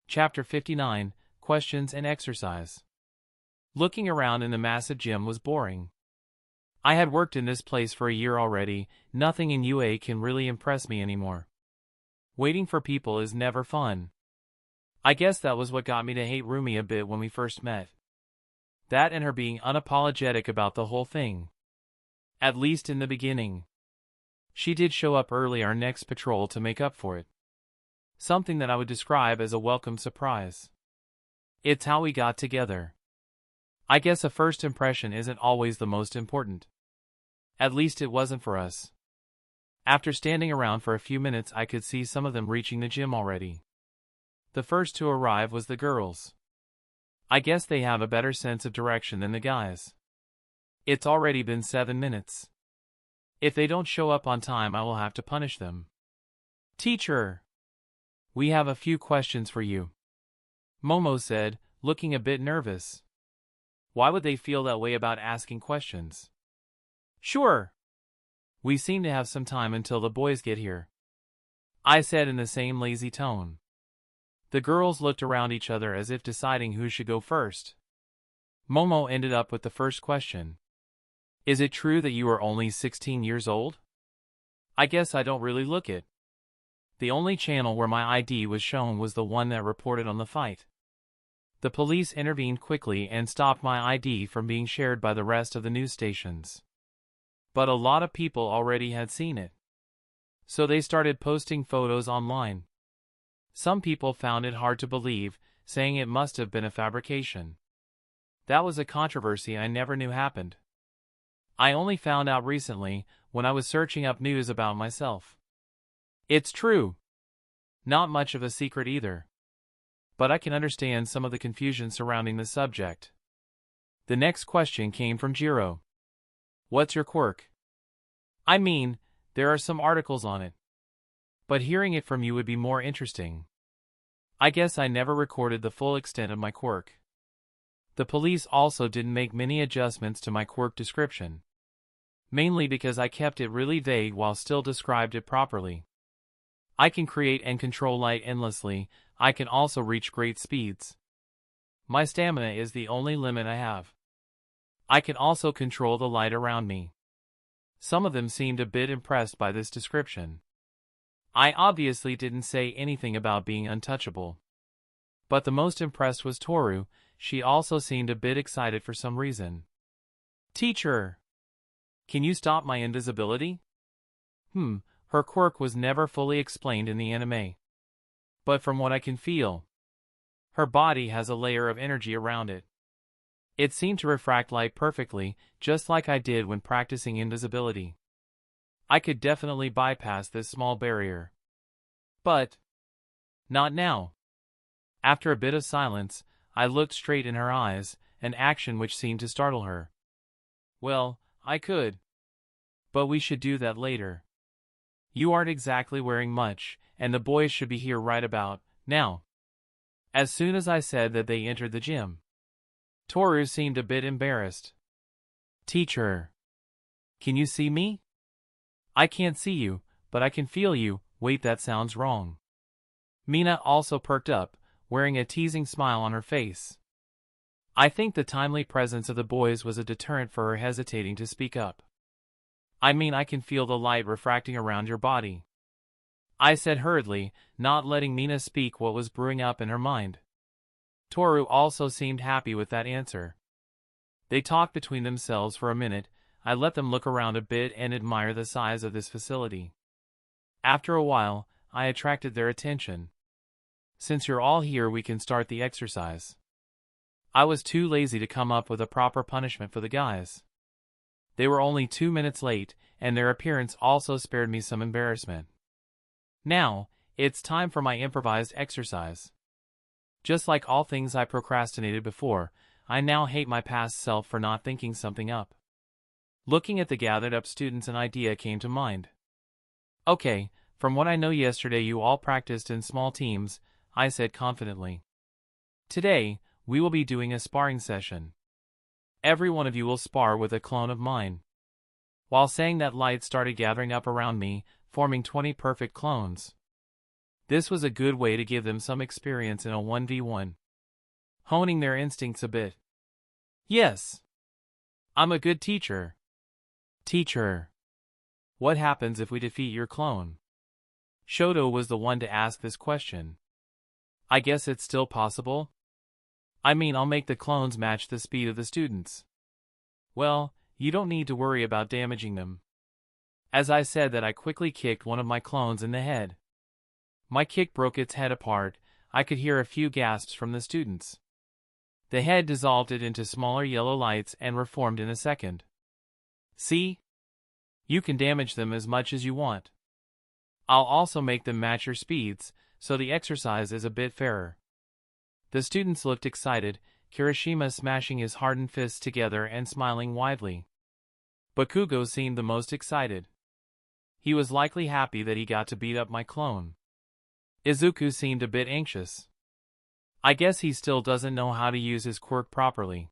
Chapter 59, Questions and Exercise. Looking around in the massive gym was boring. I had worked in this place for a year already. Nothing in UA can really impress me anymore. Waiting for people is never fun. I guess that was what got me to hate Rumi a bit when we first met. That and her being unapologetic about the whole thing. At least in the beginning. She did show up early our next patrol to make up for it. Something that I would describe as a welcome surprise. It's how we got together. I guess a first impression isn't always the most important. At least it wasn't for us. After standing around for a few minutes, I could see some of them reaching the gym already. The first to arrive was the girls. I guess they have a better sense of direction than the guys. It's already been 7 minutes. If they don't show up on time, I will have to punish them. Teacher! We have a few questions for you. Momo said, looking a bit nervous. Why would they feel that way about asking questions? Sure. We seem to have some time until the boys get here. I said in the same lazy tone. The girls looked around each other as if deciding who should go first. Momo ended up with the first question. Is it true that you are only 16 years old? I guess I don't really look it. The only channel where my ID was shown was the one that reported on the fight. The police intervened quickly and stopped my ID from being shared by the rest of the news stations. But a lot of people already had seen it. So they started posting photos online. Some people found it hard to believe, saying it must have been a fabrication. That was a controversy I never knew happened. I only found out recently, when I was searching up news about myself. It's true. Not much of a secret either. But I can understand some of the confusion surrounding the subject. The next question came from Jiro. What's your quirk? I mean, there are some articles on it. But hearing it from you would be more interesting. I guess I never recorded the full extent of my quirk. The police also didn't make many adjustments to my quirk description. Mainly because I kept it really vague while still described it properly. I can create and control light endlessly. I can also reach great speeds. My stamina is the only limit I have. I can also control the light around me. Some of them seemed a bit impressed by this description. I obviously didn't say anything about being untouchable. But the most impressed was Toru. She also seemed a bit excited for some reason. Teacher! Can you stop my invisibility? Her quirk was never fully explained in the anime. But from what I can feel, her body has a layer of energy around it. It seemed to refract light perfectly, just like I did when practicing invisibility. I could definitely bypass this small barrier. But not now. After a bit of silence, I looked straight in her eyes, an action which seemed to startle her. Well, I could. But we should do that later. You aren't exactly wearing much, and the boys should be here right about now. As soon as I said that, they entered the gym. Toru seemed a bit embarrassed. Teacher, can you see me? I can't see you, but I can feel you. Wait, that sounds wrong. Mina also perked up, wearing a teasing smile on her face. I think the timely presence of the boys was a deterrent for her hesitating to speak up. I mean, I can feel the light refracting around your body, I said hurriedly, not letting Mina speak what was brewing up in her mind. Toru also seemed happy with that answer. They talked between themselves for a minute. I let them look around a bit and admire the size of this facility. After a while, I attracted their attention. Since you're all here, we can start the exercise. I was too lazy to come up with a proper punishment for the guys. They were only 2 minutes late, and their appearance also spared me some embarrassment. Now, it's time for my improvised exercise. Just like all things I procrastinated before, I now hate my past self for not thinking something up. Looking at the gathered up students, an idea came to mind. Okay, from what I know, yesterday you all practiced in small teams, I said confidently. Today, we will be doing a sparring session. Every one of you will spar with a clone of mine. While saying that, light started gathering up around me, forming 20 perfect clones. This was a good way to give them some experience in a 1v1. Honing their instincts a bit. Yes. I'm a good teacher. Teacher. What happens if we defeat your clone? Shoto was the one to ask this question. I guess it's still possible? I mean, I'll make the clones match the speed of the students. Well, you don't need to worry about damaging them. As I said that, I quickly kicked one of my clones in the head. My kick broke its head apart. I could hear a few gasps from the students. The head dissolved it into smaller yellow lights and reformed in a second. See? You can damage them as much as you want. I'll also make them match your speeds, so the exercise is a bit fairer. The students looked excited, Kirishima smashing his hardened fists together and smiling widely. Bakugo seemed the most excited. He was likely happy that he got to beat up my clone. Izuku seemed a bit anxious. I guess he still doesn't know how to use his quirk properly.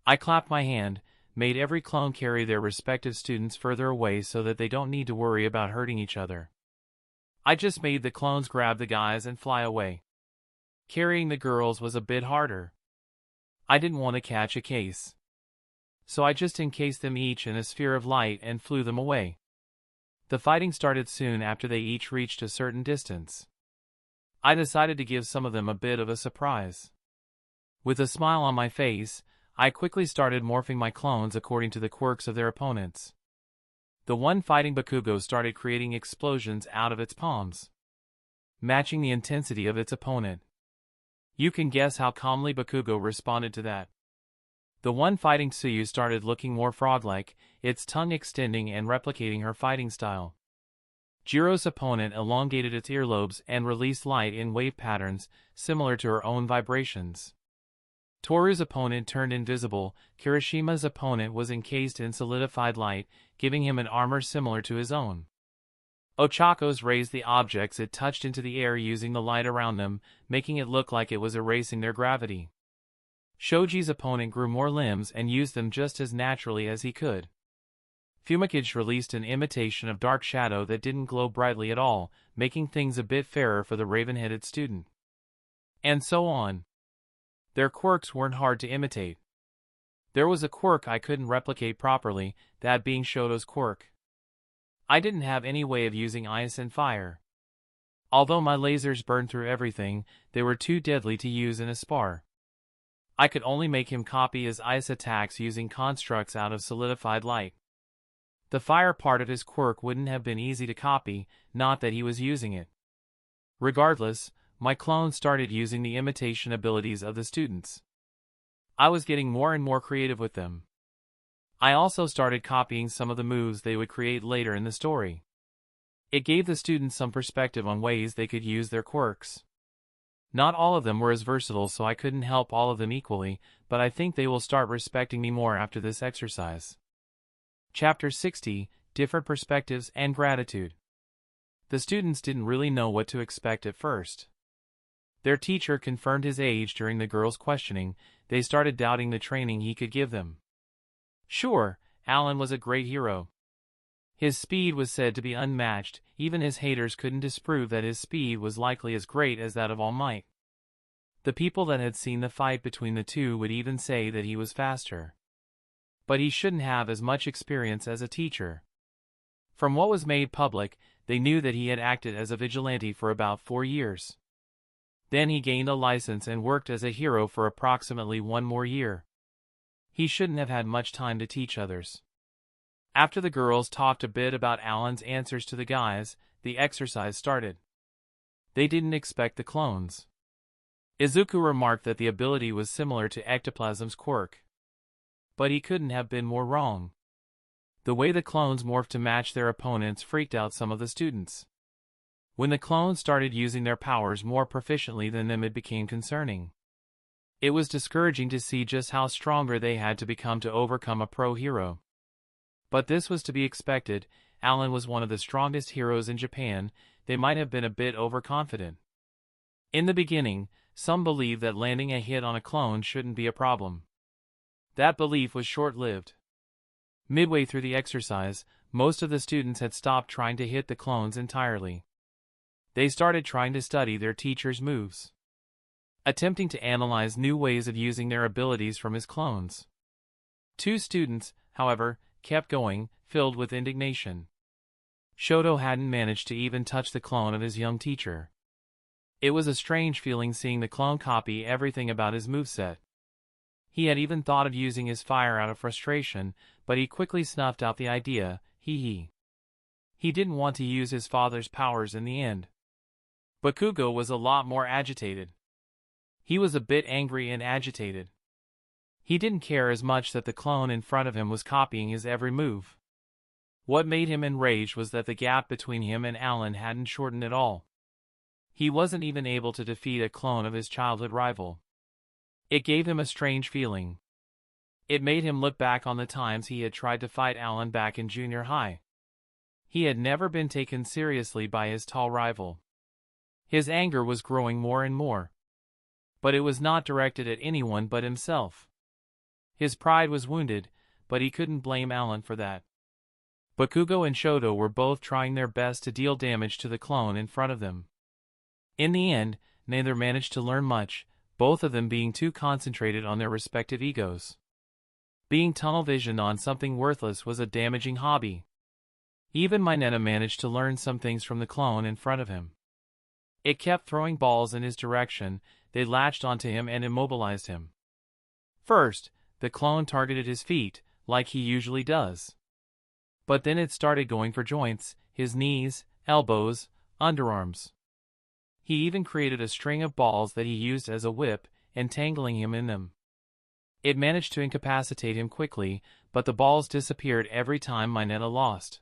I clapped my hand, made every clone carry their respective students further away so that they don't need to worry about hurting each other. I just made the clones grab the guys and fly away. Carrying the girls was a bit harder. I didn't want to catch a case. So I just encased them each in a sphere of light and flew them away. The fighting started soon after they each reached a certain distance. I decided to give some of them a bit of a surprise. With a smile on my face, I quickly started morphing my clones according to the quirks of their opponents. The one fighting Bakugo started creating explosions out of its palms, matching the intensity of its opponent. You can guess how calmly Bakugo responded to that. The one fighting Tsuyu started looking more frog-like, its tongue extending and replicating her fighting style. Jiro's opponent elongated its earlobes and released light in wave patterns, similar to her own vibrations. Toru's opponent turned invisible. Kirishima's opponent was encased in solidified light, giving him an armor similar to his own. Ochako's raised the objects it touched into the air using the light around them, making it look like it was erasing their gravity. Shoji's opponent grew more limbs and used them just as naturally as he could. Fumikage released an imitation of dark shadow that didn't glow brightly at all, making things a bit fairer for the raven-headed student. And so on. Their quirks weren't hard to imitate. There was a quirk I couldn't replicate properly, that being Shoto's quirk. I didn't have any way of using ice and fire. Although my lasers burned through everything, they were too deadly to use in a spar. I could only make him copy his ice attacks using constructs out of solidified light. The fire part of his quirk wouldn't have been easy to copy, not that he was using it. Regardless, my clones started using the imitation abilities of the students. I was getting more and more creative with them. I also started copying some of the moves they would create later in the story. It gave the students some perspective on ways they could use their quirks. Not all of them were as versatile, so I couldn't help all of them equally, but I think they will start respecting me more after this exercise. Chapter 60, Different Perspectives and Gratitude. The students didn't really know what to expect at first. Their teacher confirmed his age during the girls' questioning. They started doubting the training he could give them. Sure, Allan was a great hero. His speed was said to be unmatched, even his haters couldn't disprove that his speed was likely as great as that of All Might. The people that had seen the fight between the two would even say that he was faster. But he shouldn't have as much experience as a teacher. From what was made public, they knew that he had acted as a vigilante for about 4 years. Then he gained a license and worked as a hero for approximately 1 more year. He shouldn't have had much time to teach others. After the girls talked a bit about Allan's answers to the guys, the exercise started. They didn't expect the clones. Izuku remarked that the ability was similar to Ectoplasm's quirk. But he couldn't have been more wrong. The way the clones morphed to match their opponents freaked out some of the students. When the clones started using their powers more proficiently than them, it became concerning. It was discouraging to see just how stronger they had to become to overcome a pro hero. But this was to be expected. Allan was one of the strongest heroes in Japan. They might have been a bit overconfident. In the beginning, some believed that landing a hit on a clone shouldn't be a problem. That belief was short-lived. Midway through the exercise, most of the students had stopped trying to hit the clones entirely. They started trying to study their teacher's moves, attempting to analyze new ways of using their abilities from his clones. 2 students, however, kept going, filled with indignation. Shoto hadn't managed to even touch the clone of his young teacher. It was a strange feeling seeing the clone copy everything about his moveset. He had even thought of using his fire out of frustration, but he quickly snuffed out the idea. He didn't want to use his father's powers in the end. Bakugo was a lot more agitated. He was a bit angry and agitated. He didn't care as much that the clone in front of him was copying his every move. What made him enraged was that the gap between him and Allan hadn't shortened at all. He wasn't even able to defeat a clone of his childhood rival. It gave him a strange feeling. It made him look back on the times he had tried to fight Allan back in junior high. He had never been taken seriously by his tall rival. His anger was growing more and more. But it was not directed at anyone but himself. His pride was wounded, but he couldn't blame Allan for that. Bakugo and Shoto were both trying their best to deal damage to the clone in front of them. In the end, neither managed to learn much, both of them being too concentrated on their respective egos. Being tunnel-visioned on something worthless was a damaging hobby. Even Mineta managed to learn some things from the clone in front of him. It kept throwing balls in his direction. They latched onto him and immobilized him. First, the clone targeted his feet, like he usually does. But then it started going for joints, his knees, elbows, underarms. He even created a string of balls that he used as a whip, entangling him in them. It managed to incapacitate him quickly, but the balls disappeared every time Mineta lost,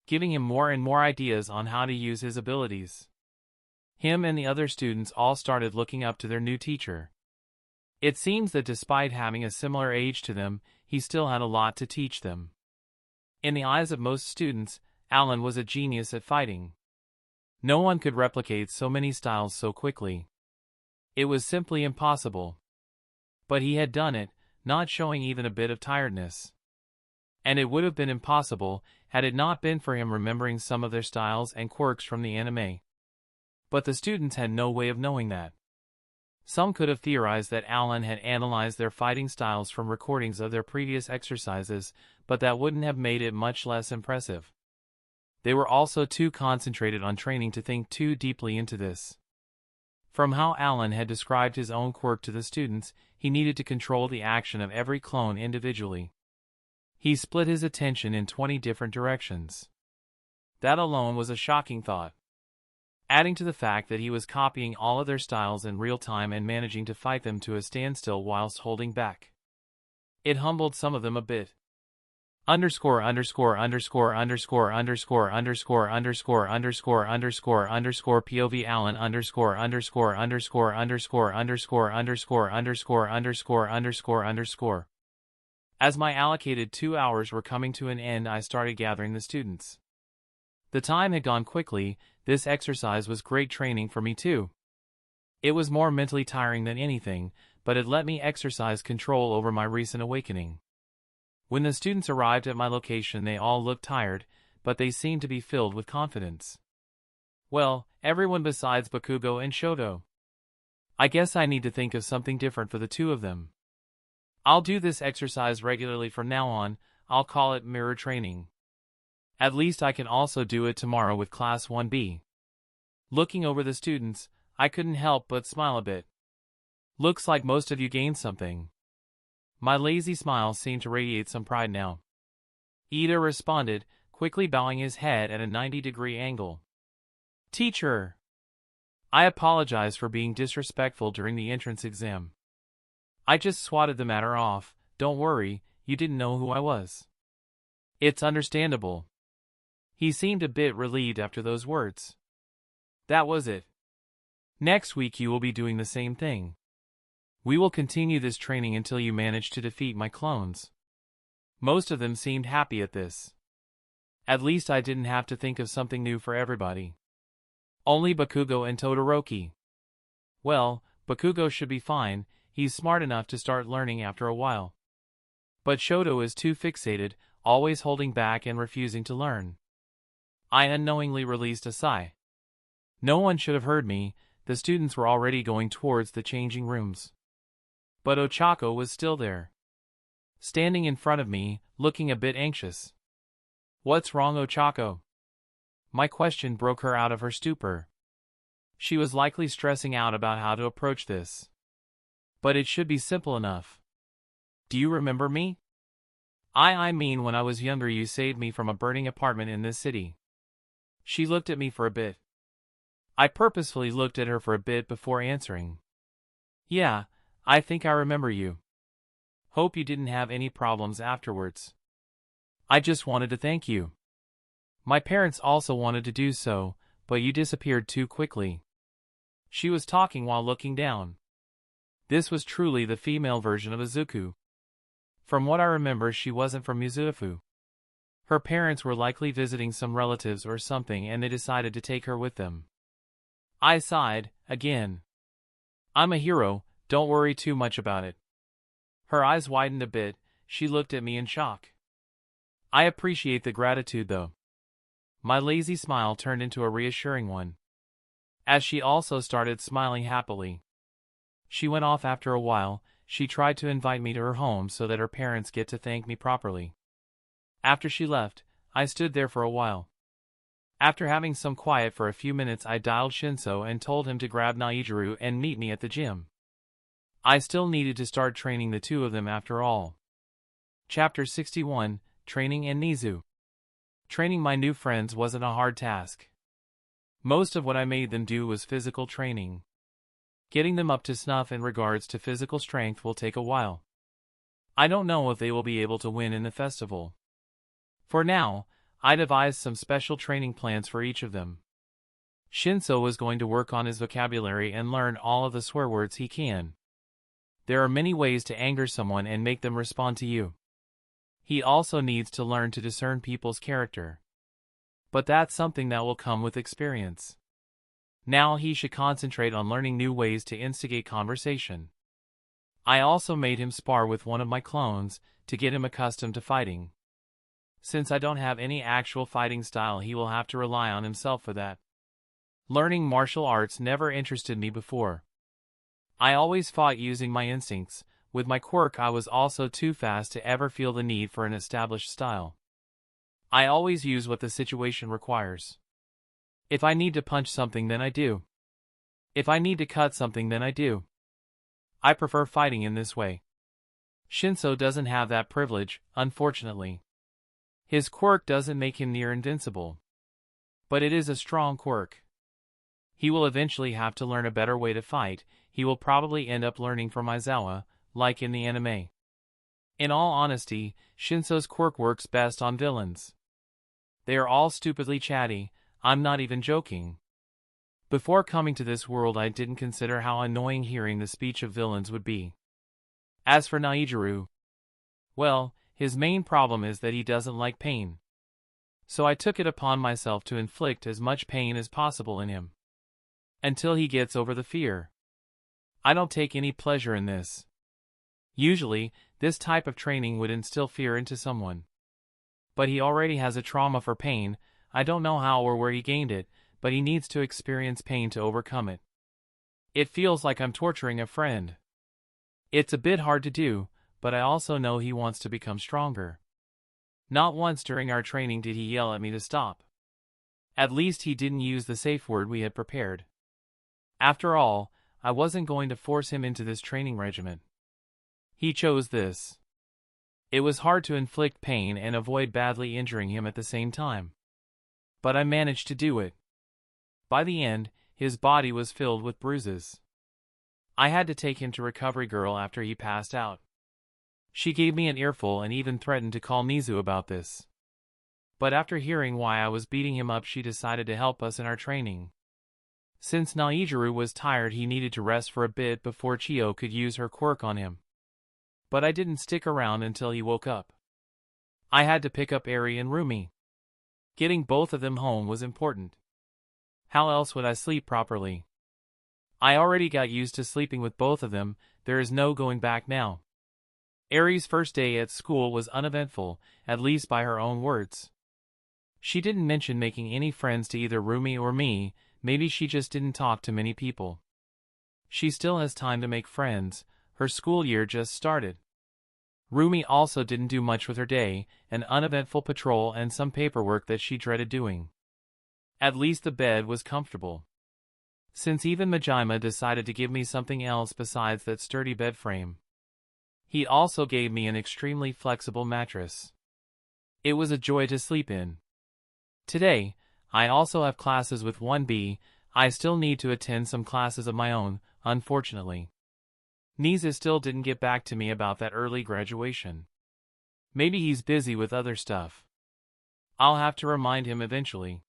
giving him more and more ideas on how to use his abilities. Him and the other students all started looking up to their new teacher. It seems that despite having a similar age to them, he still had a lot to teach them. In the eyes of most students, Allan was a genius at fighting. No one could replicate so many styles so quickly. It was simply impossible. But he had done it, not showing even a bit of tiredness. And it would have been impossible had it not been for him remembering some of their styles and quirks from the anime. But the students had no way of knowing that. Some could have theorized that Allan had analyzed their fighting styles from recordings of their previous exercises, but that wouldn't have made it much less impressive. They were also too concentrated on training to think too deeply into this. From how Allan had described his own quirk to the students, he needed to control the action of every clone individually. He split his attention in 20 different directions. That alone was a shocking thought. Adding to the fact that he was copying all of their styles in real time and managing to fight them to a standstill whilst holding back. It humbled some of them a bit. Underscore underscore underscore underscore underscore underscore underscore underscore underscore underscore POV Allan underscore underscore underscore underscore underscore underscore underscore underscore underscore underscore. As my allocated 2 hours were coming to an end, I started gathering the students. The time had gone quickly. This exercise was great training for me too. It was more mentally tiring than anything, but it let me exercise control over my recent awakening. When the students arrived at my location, they all looked tired. but they seemed to be filled with confidence. Well, everyone besides Bakugo and Shoto. I guess I need to think of something different for the two of them. I'll do this exercise regularly from now on. I'll call it mirror training. At least I can also do it tomorrow with Class 1B. Looking over the students, I couldn't help but smile a bit. Looks like most of you gained something. My lazy smile seemed to radiate some pride now. Ida responded, quickly bowing his head at a 90-degree angle. Teacher! I apologize for being disrespectful during the entrance exam. I just swatted the matter off. Don't worry, you didn't know who I was. It's understandable. He seemed a bit relieved after those words. That was it. Next week you will be doing the same thing. We will continue this training until you manage to defeat my clones. Most of them seemed happy at this. At least I didn't have to think of something new for everybody. Only Bakugo and Todoroki. Well, Bakugo should be fine, he's smart enough to start learning after a while. But Shoto is too fixated, always holding back and refusing to learn. I unknowingly released a sigh. No one should have heard me, the students were already going towards the changing rooms. But Ochako was still there. Standing in front of me, looking a bit anxious. What's wrong, Ochako? My question broke her out of her stupor. She was likely stressing out about how to approach this. But it should be simple enough. Do you remember me? I mean when I was younger you saved me from a burning apartment in this city. She looked at me for a bit. I purposefully looked at her for a bit before answering. Yeah, I think I remember you. Hope you didn't have any problems afterwards. I just wanted to thank you. My parents also wanted to do so, but you disappeared too quickly. She was talking while looking down. This was truly the female version of Izuku. From what I remember, she wasn't from Mizufu. Her parents were likely visiting some relatives or something and they decided to take her with them. I sighed, again. I'm a hero, don't worry too much about it. Her eyes widened a bit, she looked at me in shock. I appreciate the gratitude though. My lazy smile turned into a reassuring one. As she also started smiling happily. She went off after a while, she tried to invite me to her home so that her parents get to thank me properly. After she left, I stood there for a while. After having some quiet for a few minutes I dialed Shinso and told him to grab Najiru and meet me at the gym. I still needed to start training the two of them after all. Chapter 61, Training and Nizu. Training my new friends wasn't a hard task. Most of what I made them do was physical training. Getting them up to snuff in regards to physical strength will take a while. I don't know if they will be able to win in the festival. For now, I devised some special training plans for each of them. Shinso was going to work on his vocabulary and learn all of the swear words he can. There are many ways to anger someone and make them respond to you. He also needs to learn to discern people's character. But that's something that will come with experience. Now he should concentrate on learning new ways to instigate conversation. I also made him spar with one of my clones, to get him accustomed to fighting. Since I don't have any actual fighting style, he will have to rely on himself for that. Learning martial arts never interested me before. I always fought using my instincts. With my quirk I was also too fast to ever feel the need for an established style. I always use what the situation requires. If I need to punch something then I do. If I need to cut something then I do. I prefer fighting in this way. Shinso doesn't have that privilege, unfortunately. His quirk doesn't make him near invincible. But it is a strong quirk. He will eventually have to learn a better way to fight. He will probably end up learning from Aizawa, like in the anime. In all honesty, Shinso's quirk works best on villains. They are all stupidly chatty, I'm not even joking. Before coming to this world I didn't consider how annoying hearing the speech of villains would be. As for Najiru, well, his main problem is that he doesn't like pain. So I took it upon myself to inflict as much pain as possible in him. Until he gets over the fear. I don't take any pleasure in this. Usually, this type of training would instill fear into someone. But he already has a trauma for pain. I don't know how or where he gained it, but he needs to experience pain to overcome it. It feels like I'm torturing a friend. It's a bit hard to do, but I also know he wants to become stronger. Not once during our training did he yell at me to stop. At least he didn't use the safe word we had prepared. After all, I wasn't going to force him into this training regimen. He chose this. It was hard to inflict pain and avoid badly injuring him at the same time. But I managed to do it. By the end, his body was filled with bruises. I had to take him to Recovery Girl after he passed out. She gave me an earful and even threatened to call Nizu about this. But after hearing why I was beating him up, she decided to help us in our training. Since Najiru was tired, he needed to rest for a bit before Chio could use her quirk on him. But I didn't stick around until he woke up. I had to pick up Eri and Rumi. Getting both of them home was important. How else would I sleep properly? I already got used to sleeping with both of them. There is no going back now. Eri's first day at school was uneventful, at least by her own words. She didn't mention making any friends to either Rumi or me. Maybe she just didn't talk to many people. She still has time to make friends. Her school year just started. Rumi also didn't do much with her day, an uneventful patrol and some paperwork that she dreaded doing. At least the bed was comfortable. Since even Majima decided to give me something else besides that sturdy bed frame. He also gave me an extremely flexible mattress. It was a joy to sleep in. Today, I also have classes with 1B. I still need to attend some classes of my own, unfortunately. Nizu still didn't get back to me about that early graduation. Maybe he's busy with other stuff. I'll have to remind him eventually.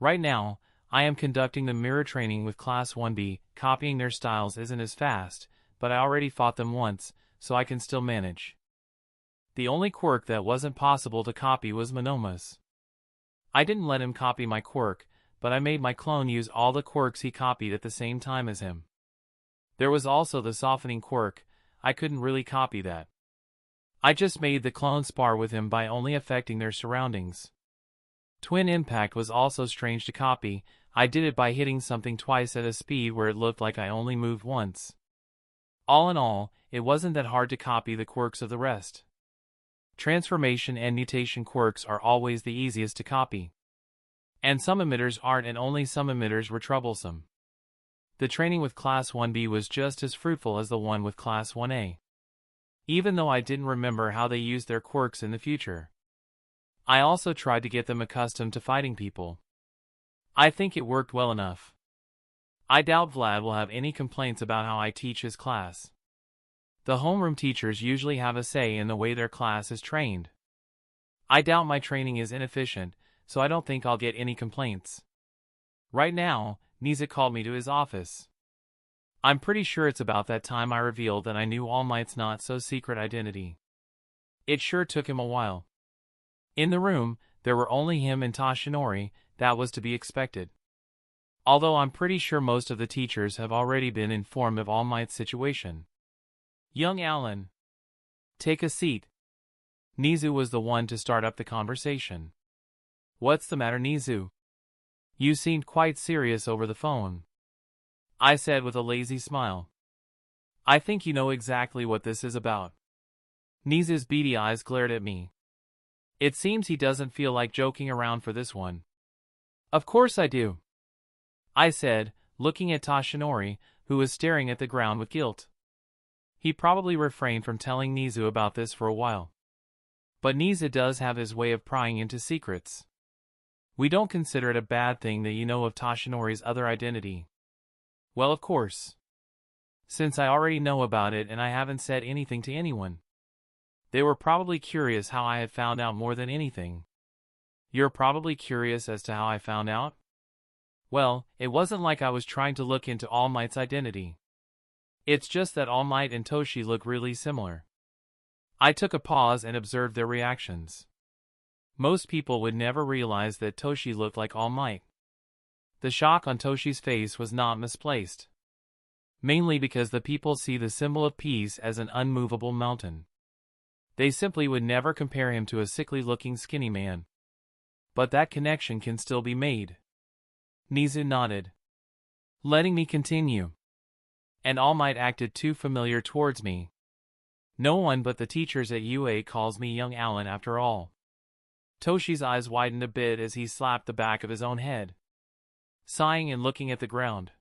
Right now, I am conducting the mirror training with Class 1B. Copying their styles isn't as fast, but I already fought them once, so I can still manage. The only quirk that wasn't possible to copy was Monoma's. I didn't let him copy my quirk, but I made my clone use all the quirks he copied at the same time as him. There was also the softening quirk. I couldn't really copy that. I just made the clone spar with him by only affecting their surroundings. Twin impact was also strange to copy. I did it by hitting something twice at a speed where it looked like I only moved once. All in all, it wasn't that hard to copy the quirks of the rest. Transformation and mutation quirks are always the easiest to copy. And some emitters aren't, and only some emitters were troublesome. The training with Class 1B was just as fruitful as the one with Class 1A. Even though I didn't remember how they used their quirks in the future. I also tried to get them accustomed to fighting people. I think it worked well enough. I doubt Vlad will have any complaints about how I teach his class. The homeroom teachers usually have a say in the way their class is trained. I doubt my training is inefficient, so I don't think I'll get any complaints. Right now, Nizu called me to his office. I'm pretty sure it's about that time I revealed that I knew All Might's not-so-secret identity. It sure took him a while. In the room, there were only him and Toshinori. That was to be expected. Although I'm pretty sure most of the teachers have already been informed of All Might's situation. Young Allan. Take a seat. Nizu was the one to start up the conversation. What's the matter, Nizu? You seemed quite serious over the phone. I said with a lazy smile. I think you know exactly what this is about. Nizu's beady eyes glared at me. It seems he doesn't feel like joking around for this one. Of course I do. I said, looking at Toshinori, who was staring at the ground with guilt. He probably refrained from telling Nizu about this for a while. But Nizu does have his way of prying into secrets. We don't consider it a bad thing that you know of Toshinori's other identity. Well, of course. Since I already know about it and I haven't said anything to anyone. They were probably curious how I had found out more than anything. You're probably curious as to how I found out? Well, it wasn't like I was trying to look into All Might's identity. It's just that All Might and Toshi look really similar. I took a pause and observed their reactions. Most people would never realize that Toshi looked like All Might. The shock on Toshi's face was not misplaced. Mainly because the people see the symbol of peace as an unmovable mountain. They simply would never compare him to a sickly-looking skinny man. But that connection can still be made. Nizu nodded, letting me continue. And All Might acted too familiar towards me. No one but the teachers at UA calls me young Allan after all. Toshi's eyes widened a bit as he slapped the back of his own head, sighing and looking at the ground.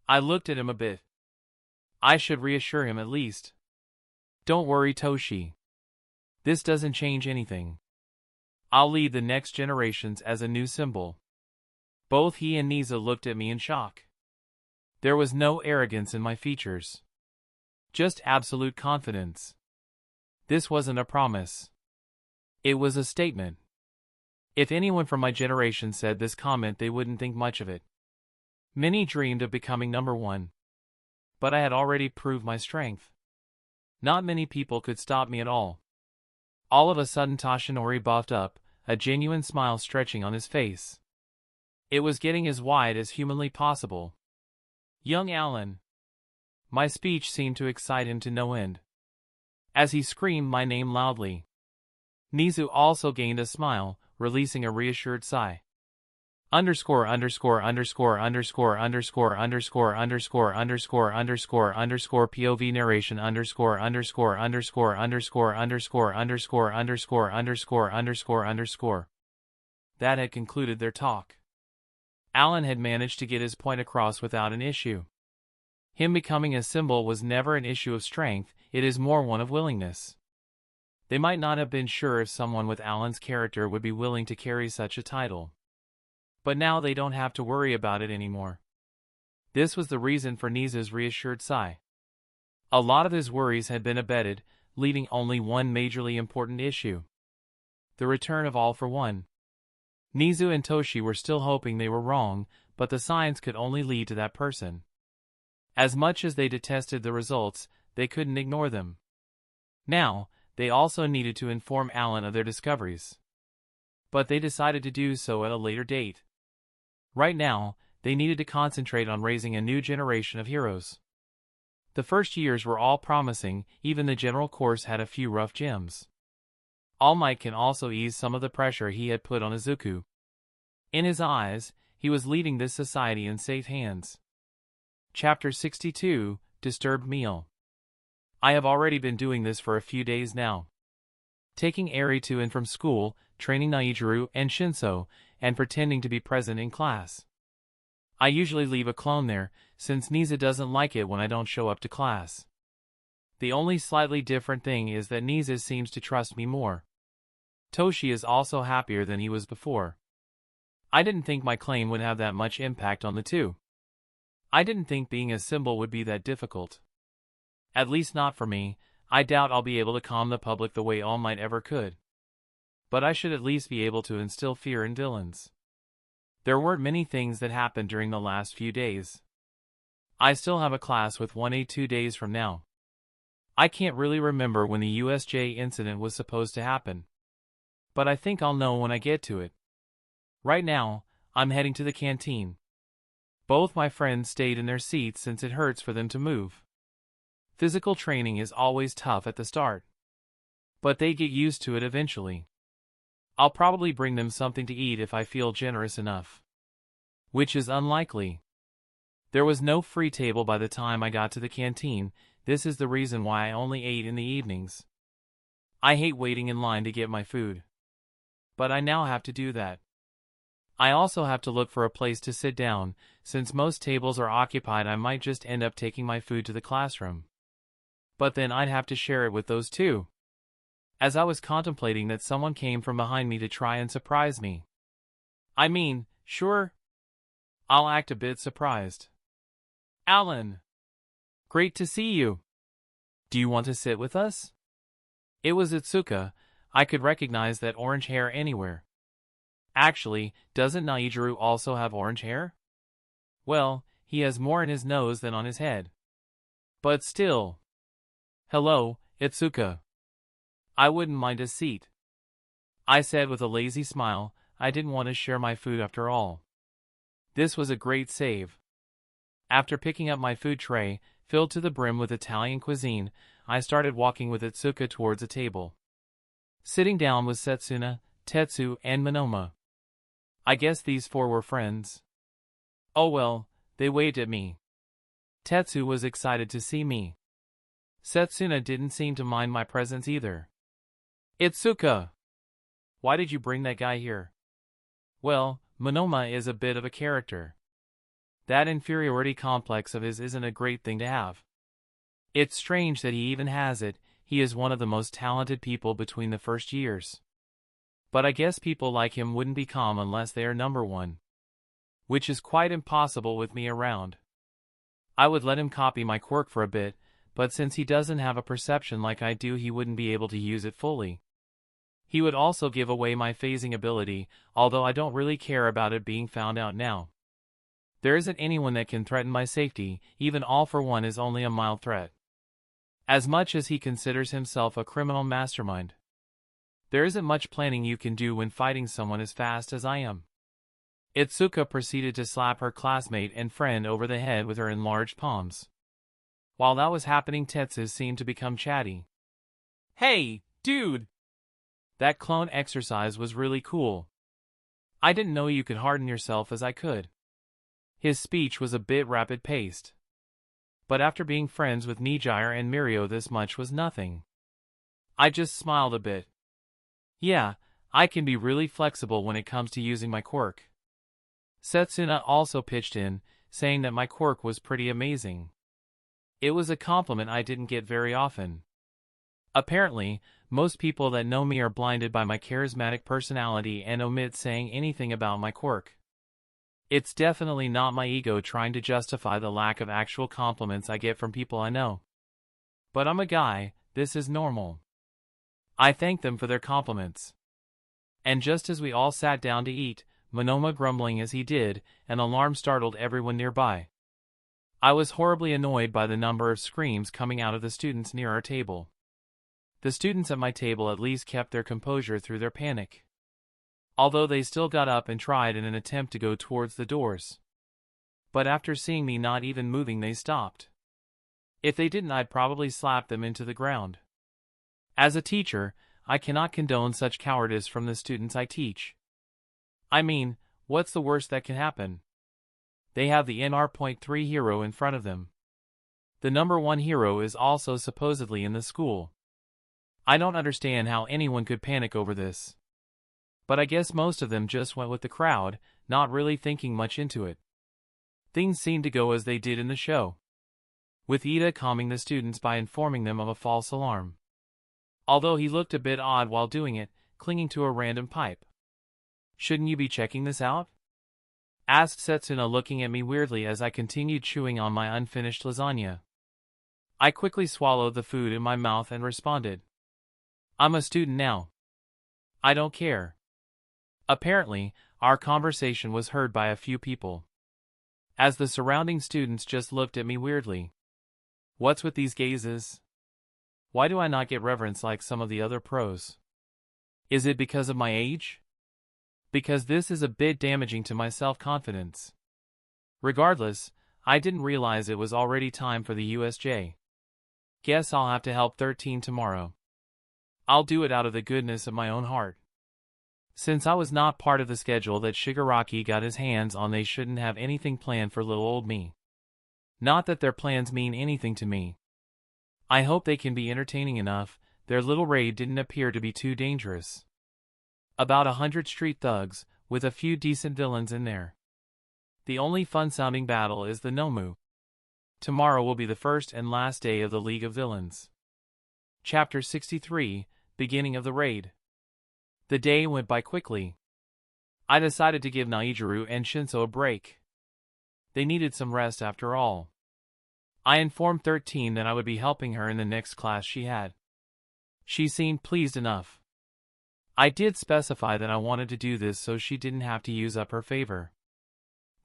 I looked at him a bit. I should reassure him at least. Don't worry, Toshi. This doesn't change anything. I'll lead the next generations as a new symbol. Both he and Nizu looked at me in shock. There was no arrogance in my features. Just absolute confidence. This wasn't a promise. It was a statement. If anyone from my generation said this comment, they wouldn't think much of it. Many dreamed of becoming number one. But I had already proved my strength. Not many people could stop me at all. All of a sudden Toshinori buffed up, a genuine smile stretching on his face. It was getting as wide as humanly possible. Young Allan. My speech seemed to excite him to no end, as he screamed my name loudly. Nizu also gained a smile, releasing a reassured sigh. Underscore underscore underscore underscore underscore underscore underscore underscore underscore underscore POV narration underscore underscore underscore underscore underscore underscore underscore underscore underscore underscore. That had concluded their talk. Allan had managed to get his point across without an issue. Him becoming a symbol was never an issue of strength, it is more one of willingness. They might not have been sure if someone with Allan's character would be willing to carry such a title. But now they don't have to worry about it anymore. This was the reason for Nizu's reassured sigh. A lot of his worries had been abated, leaving only one majorly important issue. The return of All for One. Nizu and Toshi were still hoping they were wrong, but the signs could only lead to that person. As much as they detested the results, they couldn't ignore them. Now, they also needed to inform Allan of their discoveries. But they decided to do so at a later date. Right now, they needed to concentrate on raising a new generation of heroes. The first years were all promising, even the general course had a few rough gems. All Might can also ease some of the pressure he had put on Izuku. In his eyes, he was leading this society in safe hands. Chapter 62, Disturbed Meal. I have already been doing this for a few days now. Taking Eri to and from school, training Najiru and Shinso, and pretending to be present in class. I usually leave a clone there, since Nizu doesn't like it when I don't show up to class. The only slightly different thing is that Nizu seems to trust me more. Toshi is also happier than he was before. I didn't think my claim would have that much impact on the two. I didn't think being a symbol would be that difficult. At least not for me. I doubt I'll be able to calm the public the way All Might ever could. But I should at least be able to instill fear in villains. There weren't many things that happened during the last few days. I still have a class with 1A 2 days from now. I can't really remember when the USJ incident was supposed to happen. But I think I'll know when I get to it. Right now, I'm heading to the canteen. Both my friends stayed in their seats since it hurts for them to move. Physical training is always tough at the start. But they get used to it eventually. I'll probably bring them something to eat if I feel generous enough. Which is unlikely. There was no free table by the time I got to the canteen. This is the reason why I only ate in the evenings. I hate waiting in line to get my food. But I now have to do that. I also have to look for a place to sit down. Since most tables are occupied, I might just end up taking my food to the classroom. But then I'd have to share it with those two. As I was contemplating that, someone came from behind me to try and surprise me. I mean, sure, I'll act a bit surprised. Allan! Great to see you. Do you want to sit with us? It was Itsuka. I could recognize that orange hair anywhere. Actually, doesn't Najiru also have orange hair? Well, he has more in his nose than on his head. But still. Hello, Itsuka. I wouldn't mind a seat. I said with a lazy smile. I didn't want to share my food after all. This was a great save. After picking up my food tray, filled to the brim with Italian cuisine, I started walking with Itsuka towards a table. Sitting down was Setsuna, Tetsu, and Monoma. I guess these four were friends. Oh well, they waved at me. Tetsu was excited to see me. Setsuna didn't seem to mind my presence either. Itsuka! Why did you bring that guy here? Well, Monoma is a bit of a character. That inferiority complex of his isn't a great thing to have. It's strange that he even has it. He is one of the most talented people between the first years. But I guess people like him wouldn't be calm unless they are number one. Which is quite impossible with me around. I would let him copy my quirk for a bit, but since he doesn't have a perception like I do, he wouldn't be able to use it fully. He would also give away my phasing ability, although I don't really care about it being found out now. There isn't anyone that can threaten my safety, even All for One is only a mild threat. As much as he considers himself a criminal mastermind. There isn't much planning you can do when fighting someone as fast as I am. Itsuka proceeded to slap her classmate and friend over the head with her enlarged palms. While that was happening, Tetsu seemed to become chatty. Hey, dude! That clone exercise was really cool. I didn't know you could harden yourself as I could. His speech was a bit rapid-paced. But after being friends with Najiru and Mirio, this much was nothing. I just smiled a bit. Yeah, I can be really flexible when it comes to using my quirk. Setsuna also pitched in, saying that my quirk was pretty amazing. It was a compliment I didn't get very often. Apparently, most people that know me are blinded by my charismatic personality and omit saying anything about my quirk. It's definitely not my ego trying to justify the lack of actual compliments I get from people I know. But I'm a guy, this is normal. I thank them for their compliments. And just as we all sat down to eat, Monoma grumbling as he did, an alarm startled everyone nearby. I was horribly annoyed by the number of screams coming out of the students near our table. The students at my table at least kept their composure through their panic. Although they still got up and tried in an attempt to go towards the doors. But after seeing me not even moving, they stopped. If they didn't, I'd probably slap them into the ground. As a teacher, I cannot condone such cowardice from the students I teach. I mean, what's the worst that can happen? They have the NR.3 hero in front of them. The number one hero is also supposedly in the school. I don't understand how anyone could panic over this. But I guess most of them just went with the crowd, not really thinking much into it. Things seemed to go as they did in the show, with Ida calming the students by informing them of a false alarm. Although he looked a bit odd while doing it, clinging to a random pipe. Shouldn't you be checking this out? Asked Setsuna, looking at me weirdly as I continued chewing on my unfinished lasagna. I quickly swallowed the food in my mouth and responded. I'm a student now. I don't care. Apparently, our conversation was heard by a few people, as the surrounding students just looked at me weirdly. What's with these gazes? Why do I not get reverence like some of the other pros? Is it because of my age? Because this is a bit damaging to my self-confidence. Regardless, I didn't realize it was already time for the USJ. Guess I'll have to help 13 tomorrow. I'll do it out of the goodness of my own heart. Since I was not part of the schedule that Shigaraki got his hands on, they shouldn't have anything planned for little old me. Not that their plans mean anything to me. I hope they can be entertaining enough. Their little raid didn't appear to be too dangerous. About 100 street thugs, with a few decent villains in there. The only fun-sounding battle is the Nomu. Tomorrow will be the first and last day of the League of Villains. Chapter 63, Beginning of the Raid. The day went by quickly. I decided to give Najiru and Shinso a break. They needed some rest after all. I informed 13 that I would be helping her in the next class she had. She seemed pleased enough. I did specify that I wanted to do this so she didn't have to use up her favor.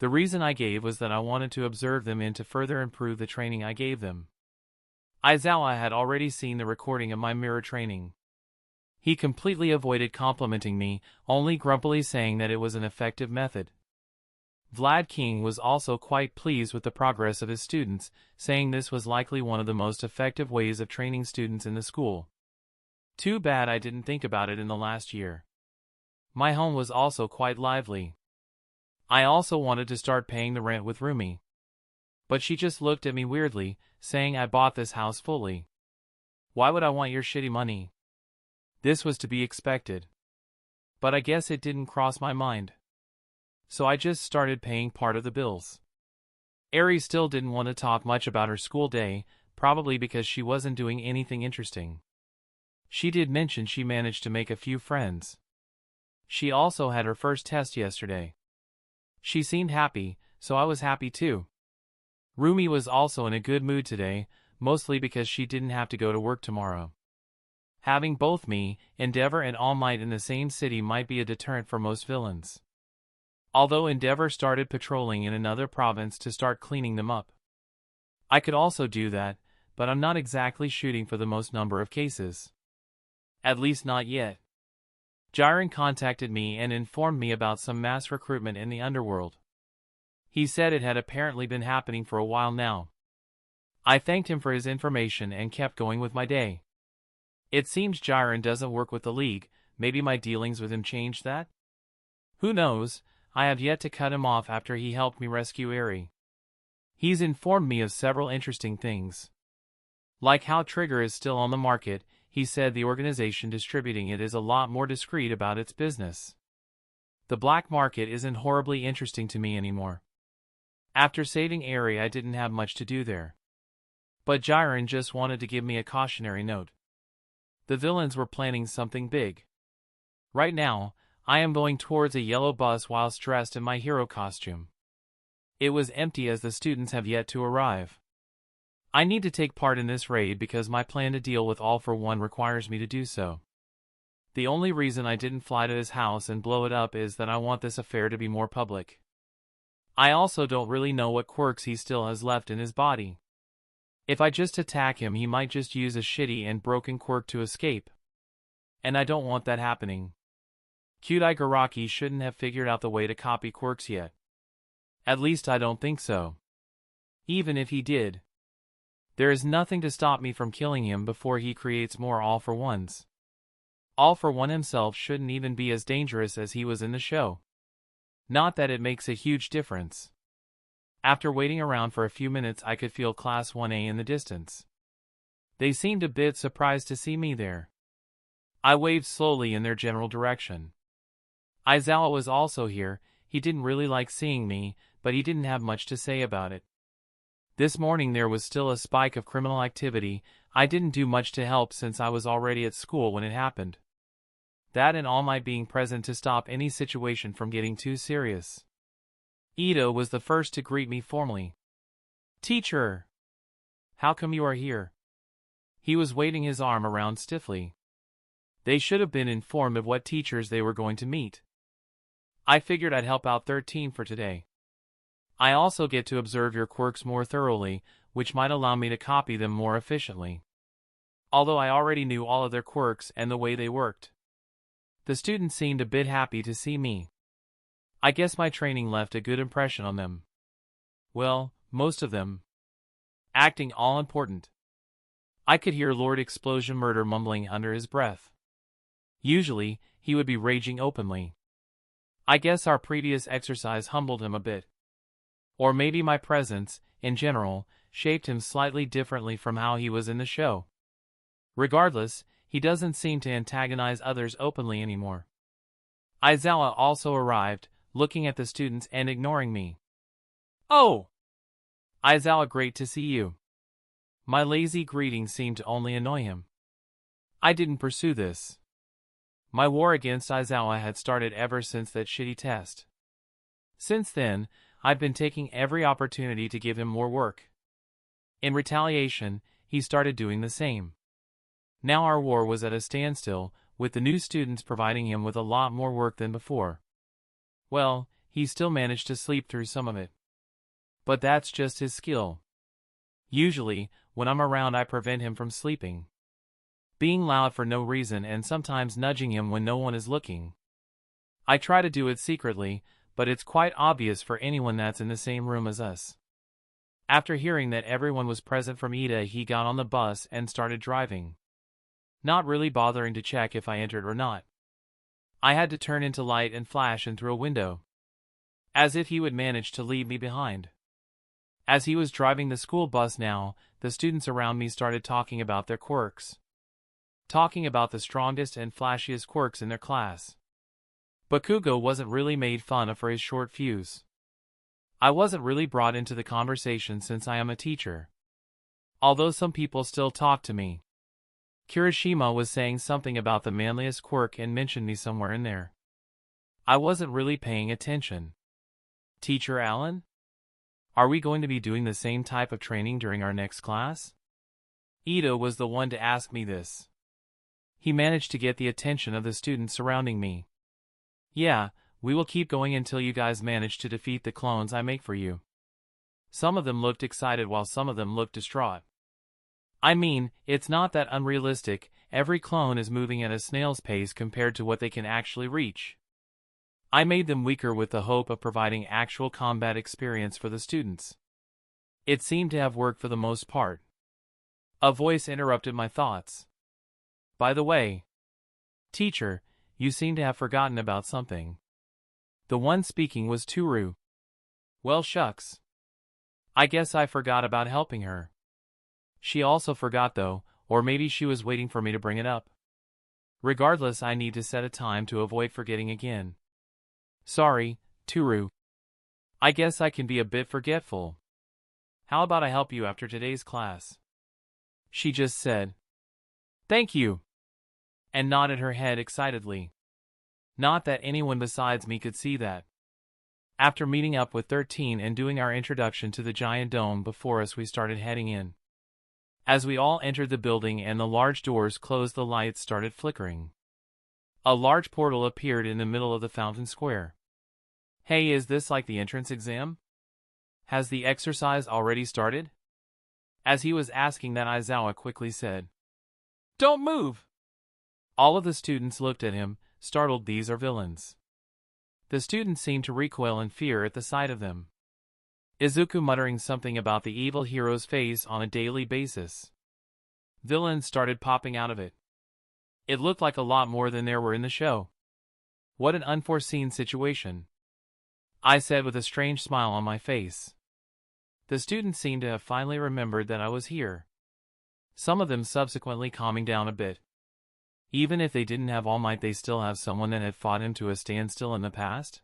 The reason I gave was that I wanted to observe them and to further improve the training I gave them. Aizawa had already seen the recording of my mirror training. He completely avoided complimenting me, only grumpily saying that it was an effective method. Vlad King was also quite pleased with the progress of his students, saying this was likely one of the most effective ways of training students in the school. Too bad I didn't think about it in the last year. My home was also quite lively. I also wanted to start paying the rent with Rumi. But she just looked at me weirdly, saying I bought this house fully. Why would I want your shitty money? This was to be expected. But I guess it didn't cross my mind. So I just started paying part of the bills. Ari still didn't want to talk much about her school day, probably because she wasn't doing anything interesting. She did mention she managed to make a few friends. She also had her first test yesterday. She seemed happy, so I was happy too. Rumi was also in a good mood today, mostly because she didn't have to go to work tomorrow. Having both me, Endeavor and All Might in the same city might be a deterrent for most villains. Although Endeavor started patrolling in another province to start cleaning them up. I could also do that, but I'm not exactly shooting for the most number of cases. At least not yet. Jiren contacted me and informed me about some mass recruitment in the underworld. He said it had apparently been happening for a while now. I thanked him for his information and kept going with my day. It seems Jiren doesn't work with the League, maybe my dealings with him changed that? Who knows, I have yet to cut him off after he helped me rescue Eri. He's informed me of several interesting things. Like how Trigger is still on the market, he said the organization distributing it is a lot more discreet about its business. The black market isn't horribly interesting to me anymore. After saving Eri, I didn't have much to do there. But Jiren just wanted to give me a cautionary note. The villains were planning something big. Right now, I am going towards a yellow bus whilst dressed in my hero costume. It was empty as the students have yet to arrive. I need to take part in this raid because my plan to deal with All for One requires me to do so. The only reason I didn't fly to his house and blow it up is that I want this affair to be more public. I also don't really know what quirks he still has left in his body. If I just attack him, he might just use a shitty and broken quirk to escape. And I don't want that happening. Kyudai Garaki shouldn't have figured out the way to copy quirks yet. At least I don't think so. Even if he did, there is nothing to stop me from killing him before he creates more All for Ones. All for One himself shouldn't even be as dangerous as he was in the show. Not that it makes a huge difference. After waiting around for a few minutes, I could feel Class 1A in the distance. They seemed a bit surprised to see me there. I waved slowly in their general direction. Aizawa was also here. He didn't really like seeing me, but he didn't have much to say about it. This morning there was still a spike of criminal activity. I didn't do much to help since I was already at school when it happened. That and All Might being present to stop any situation from getting too serious. Ito was the first to greet me formally. "Teacher! How come you are here?" He was waving his arm around stiffly. They should have been informed of what teachers they were going to meet. I figured I'd help out 13 for today. I also get to observe your quirks more thoroughly, which might allow me to copy them more efficiently. Although I already knew all of their quirks and the way they worked. The students seemed a bit happy to see me. I guess my training left a good impression on them. Well, most of them. Acting all important. I could hear Lord Explosion Murder mumbling under his breath. Usually, he would be raging openly. I guess our previous exercise humbled him a bit. Or maybe my presence, in general, shaped him slightly differently from how he was in the show. Regardless, he doesn't seem to antagonize others openly anymore. Aizawa also arrived, looking at the students and ignoring me. "Oh! Aizawa, great to see you." My lazy greeting seemed to only annoy him. I didn't pursue this. My war against Aizawa had started ever since that shitty test. Since then, I've been taking every opportunity to give him more work. In retaliation, he started doing the same. Now our war was at a standstill, with the new students providing him with a lot more work than before. Well, he still managed to sleep through some of it. But that's just his skill. Usually, when I'm around, I prevent him from sleeping. Being loud for no reason and sometimes nudging him when no one is looking. I try to do it secretly, but it's quite obvious for anyone that's in the same room as us. After hearing that everyone was present from Ida, he got on the bus and started driving, not really bothering to check if I entered or not. I had to turn into light and flash in through a window, as if he would manage to leave me behind. As he was driving the school bus now, the students around me started talking about their quirks, talking about the strongest and flashiest quirks in their class. Bakugo wasn't really made fun of for his short fuse. I wasn't really brought into the conversation since I am a teacher, although some people still talk to me. Kirishima was saying something about the manliest quirk and mentioned me somewhere in there. I wasn't really paying attention. Teacher Allan? Are we going to be doing the same type of training during our next class? Ida was the one to ask me this. He managed to get the attention of the students surrounding me. Yeah, we will keep going until you guys manage to defeat the clones I make for you. Some of them looked excited while some of them looked distraught. I mean, it's not that unrealistic. Every clone is moving at a snail's pace compared to what they can actually reach. I made them weaker with the hope of providing actual combat experience for the students. It seemed to have worked for the most part. A voice interrupted my thoughts. By the way, teacher, you seem to have forgotten about something. The one speaking was Toru. Well, shucks. I guess I forgot about helping her. She also forgot though, or maybe she was waiting for me to bring it up. Regardless, I need to set a time to avoid forgetting again. Sorry, Toru. I guess I can be a bit forgetful. How about I help you after today's class? She just said, "Thank you," and nodded her head excitedly. Not that anyone besides me could see that. After meeting up with 13 and doing our introduction to the giant dome before us, we started heading in. As we all entered the building and the large doors closed, the lights started flickering. A large portal appeared in the middle of the fountain square. Hey, is this like the entrance exam? Has the exercise already started? As he was asking that, Aizawa quickly said, "Don't move!" All of the students looked at him, startled. These are villains. The students seemed to recoil in fear at the sight of them. Izuku muttering something about the evil hero's face on a daily basis. Villains started popping out of it. It looked like a lot more than there were in the show. What an unforeseen situation, I said with a strange smile on my face. The students seemed to have finally remembered that I was here. Some of them subsequently calming down a bit. Even if they didn't have All Might, they still have someone that had fought him to a standstill in the past?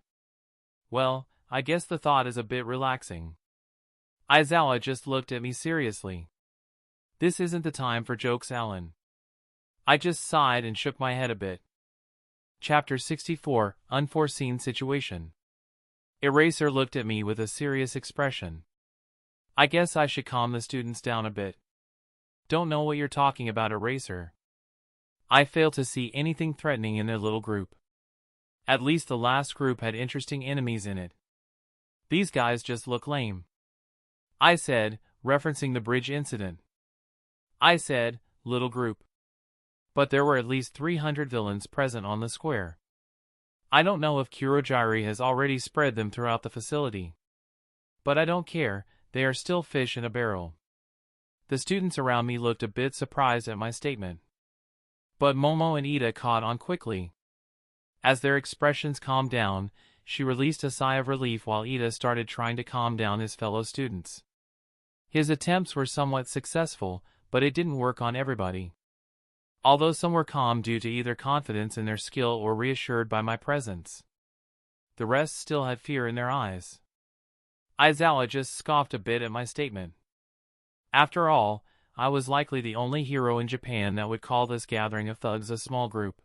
Well, I guess the thought is a bit relaxing. Aizawa just looked at me seriously. This isn't the time for jokes, Allan. I just sighed and shook my head a bit. Chapter 64, Unforeseen Situation. Eraser looked at me with a serious expression. I guess I should calm the students down a bit. Don't know what you're talking about, Eraser. I fail to see anything threatening in their little group. At least the last group had interesting enemies in it. These guys just look lame, I said, referencing the bridge incident. I said, little group. But there were at least 300 villains present on the square. I don't know if Kurogiri has already spread them throughout the facility. But I don't care, they are still fish in a barrel. The students around me looked a bit surprised at my statement. But Momo and Ida caught on quickly. As their expressions calmed down, she released a sigh of relief while Ida started trying to calm down his fellow students. His attempts were somewhat successful, but it didn't work on everybody. Although some were calm due to either confidence in their skill or reassured by my presence, the rest still had fear in their eyes. Aizawa just scoffed a bit at my statement. After all, I was likely the only hero in Japan that would call this gathering of thugs a small group.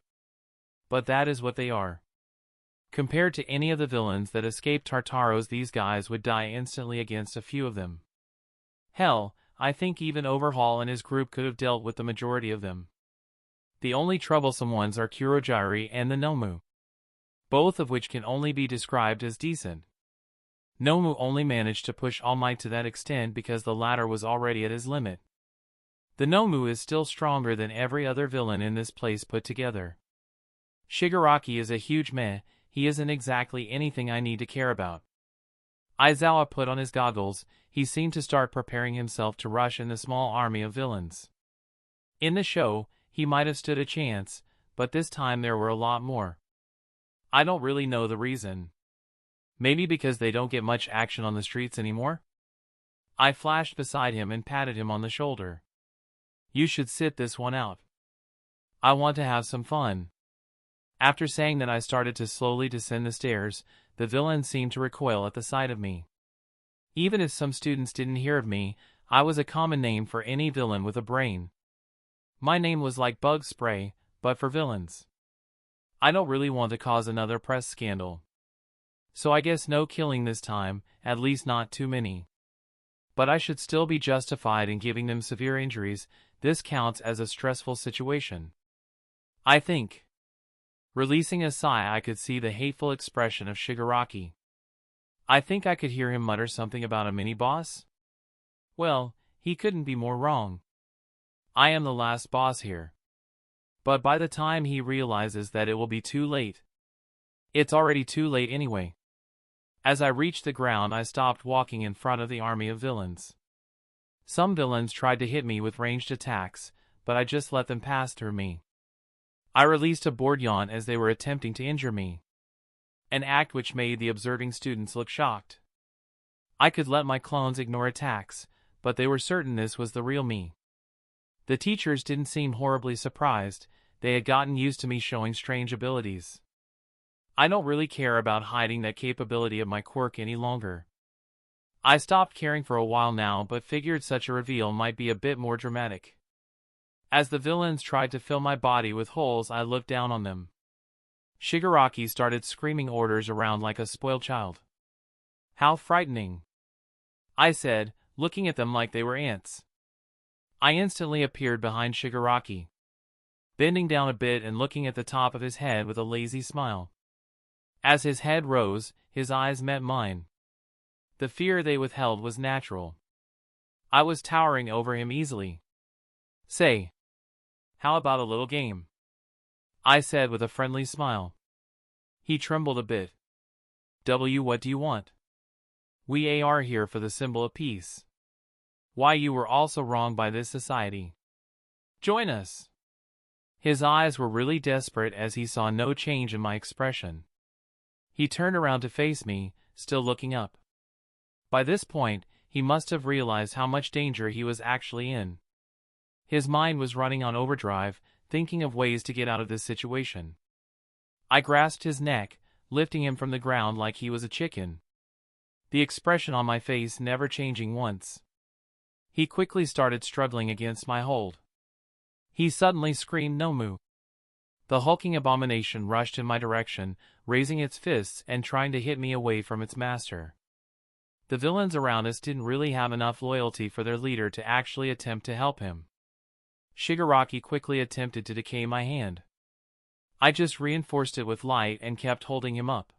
But that is what they are. Compared to any of the villains that escaped Tartaros, these guys would die instantly against a few of them. Hell, I think even Overhaul and his group could have dealt with the majority of them. The only troublesome ones are Kurogiri and the Nomu, both of which can only be described as decent. Nomu only managed to push All Might to that extent because the latter was already at his limit. The Nomu is still stronger than every other villain in this place put together. Shigaraki is a huge meh, he isn't exactly anything I need to care about. Aizawa put on his goggles. He seemed to start preparing himself to rush in the small army of villains. In the show, he might have stood a chance, but this time there were a lot more. I don't really know the reason. Maybe because they don't get much action on the streets anymore? I flashed beside him and patted him on the shoulder. You should sit this one out. I want to have some fun. After saying that, I started to slowly descend the stairs. The villain seemed to recoil at the sight of me. Even if some students didn't hear of me, I was a common name for any villain with a brain. My name was like bug spray, but for villains. I don't really want to cause another press scandal. So I guess no killing this time, at least not too many. But I should still be justified in giving them severe injuries. This counts as a stressful situation, I think. Releasing a sigh, I could see the hateful expression of Shigaraki. I think I could hear him mutter something about a mini-boss. Well, he couldn't be more wrong. I am the last boss here. But by the time he realizes that, it will be too late. It's already too late anyway. As I reached the ground, I stopped walking in front of the army of villains. Some villains tried to hit me with ranged attacks, but I just let them pass through me. I released a bored yawn as they were attempting to injure me, an act which made the observing students look shocked. I could let my clones ignore attacks, but they were certain this was the real me. The teachers didn't seem horribly surprised. They had gotten used to me showing strange abilities. I don't really care about hiding that capability of my quirk any longer. I stopped caring for a while now, but figured such a reveal might be a bit more dramatic. As the villains tried to fill my body with holes, I looked down on them. Shigaraki started screaming orders around like a spoiled child. How frightening, I said, looking at them like they were ants. I instantly appeared behind Shigaraki, bending down a bit and looking at the top of his head with a lazy smile. As his head rose, his eyes met mine. The fear they withheld was natural. I was towering over him easily. Say, how about a little game? I said with a friendly smile. He trembled a bit. What do you want? We are here for the symbol of peace. Why, you were also wronged by this society. Join us. His eyes were really desperate as he saw no change in my expression. He turned around to face me, still looking up. By this point, he must have realized how much danger he was actually in. His mind was running on overdrive, thinking of ways to get out of this situation. I grasped his neck, lifting him from the ground like he was a chicken, the expression on my face never changing once. He quickly started struggling against my hold. He suddenly screamed Nomu. The hulking abomination rushed in my direction, raising its fists and trying to hit me away from its master. The villains around us didn't really have enough loyalty for their leader to actually attempt to help him. Shigaraki quickly attempted to decay my hand. I just reinforced it with light and kept holding him up.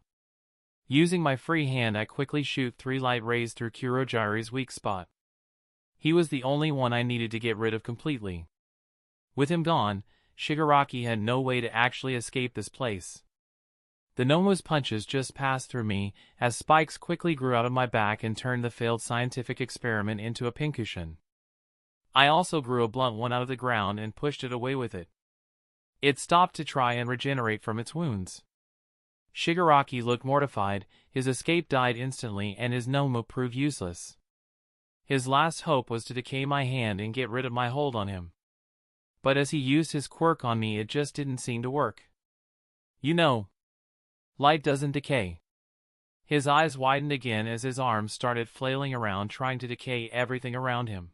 Using my free hand, I quickly shoot 3 light rays through Kurogiri's weak spot. He was the only one I needed to get rid of completely. With him gone, Shigaraki had no way to actually escape this place. The Nomu's punches just passed through me as spikes quickly grew out of my back and turned the failed scientific experiment into a pincushion. I also grew a blunt one out of the ground and pushed it away with it. It stopped to try and regenerate from its wounds. Shigaraki looked mortified. His escape died instantly and his Nomu proved useless. His last hope was to decay my hand and get rid of my hold on him. But as he used his quirk on me, it just didn't seem to work. You know, light doesn't decay. His eyes widened again as his arms started flailing around trying to decay everything around him.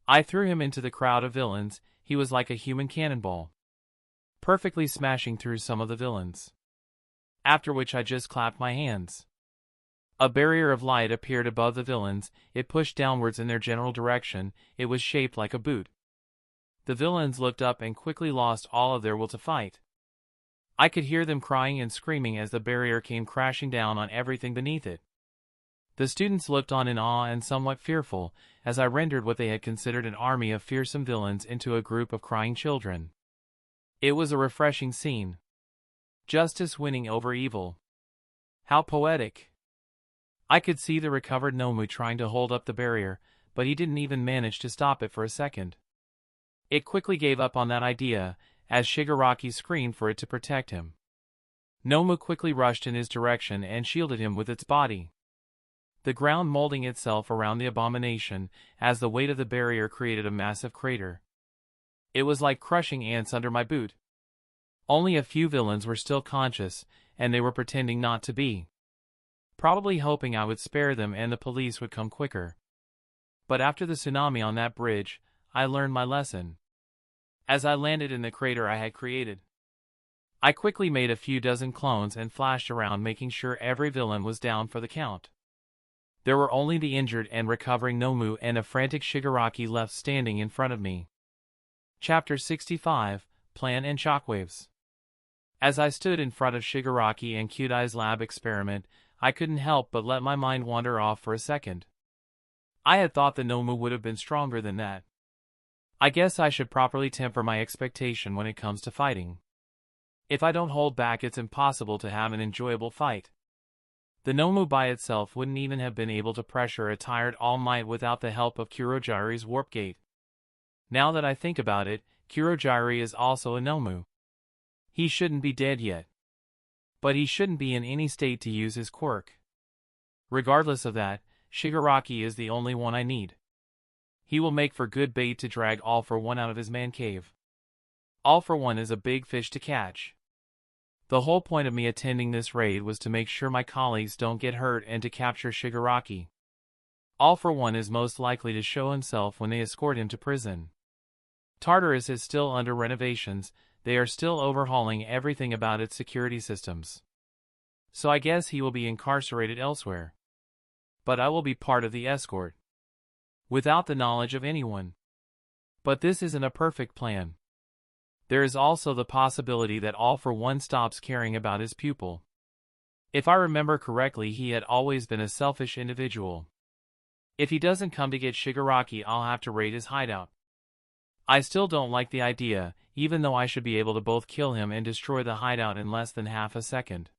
I threw him into the crowd of villains. He was like a human cannonball, perfectly smashing through some of the villains. After which I just clapped my hands. A barrier of light appeared above the villains. It pushed downwards in their general direction. It was shaped like a boot. The villains looked up and quickly lost all of their will to fight. I could hear them crying and screaming as the barrier came crashing down on everything beneath it. The students looked on in awe and somewhat fearful, as I rendered what they had considered an army of fearsome villains into a group of crying children. It was a refreshing scene. Justice winning over evil. How poetic. I could see the recovered Nomu trying to hold up the barrier, but he didn't even manage to stop it for a second. It quickly gave up on that idea, as Shigaraki screamed for it to protect him. Nomu quickly rushed in his direction and shielded him with its body. The ground molding itself around the abomination, as the weight of the barrier created a massive crater. It was like crushing ants under my boot. Only a few villains were still conscious, and they were pretending not to be. Probably hoping I would spare them and the police would come quicker. But after the tsunami on that bridge, I learned my lesson. As I landed in the crater I had created, I quickly made a few dozen clones and flashed around making sure every villain was down for the count. There were only the injured and recovering Nomu and a frantic Shigaraki left standing in front of me. Chapter 65, Plan and Shockwaves. As I stood in front of Shigaraki and Kyudai's lab experiment, I couldn't help but let my mind wander off for a second. I had thought the Nomu would have been stronger than that. I guess I should properly temper my expectation when it comes to fighting. If I don't hold back, it's impossible to have an enjoyable fight. The Nomu by itself wouldn't even have been able to pressure a tired All Might without the help of Kurogiri's warp gate. Now that I think about it, Kurogiri is also a Nomu. He shouldn't be dead yet. But he shouldn't be in any state to use his quirk. Regardless of that, Shigaraki is the only one I need. He will make for good bait to drag All for One out of his man cave. All for One is a big fish to catch. The whole point of me attending this raid was to make sure my colleagues don't get hurt and to capture Shigaraki. All for One is most likely to show himself when they escort him to prison. Tartarus is still under renovations. They are still overhauling everything about its security systems. So I guess he will be incarcerated elsewhere. But I will be part of the escort. Without the knowledge of anyone. But this isn't a perfect plan. There is also the possibility that All for One stops caring about his pupil. If I remember correctly, he had always been a selfish individual. If he doesn't come to get Shigaraki, I'll have to raid his hideout. I still don't like the idea, even though I should be able to both kill him and destroy the hideout in less than half a second.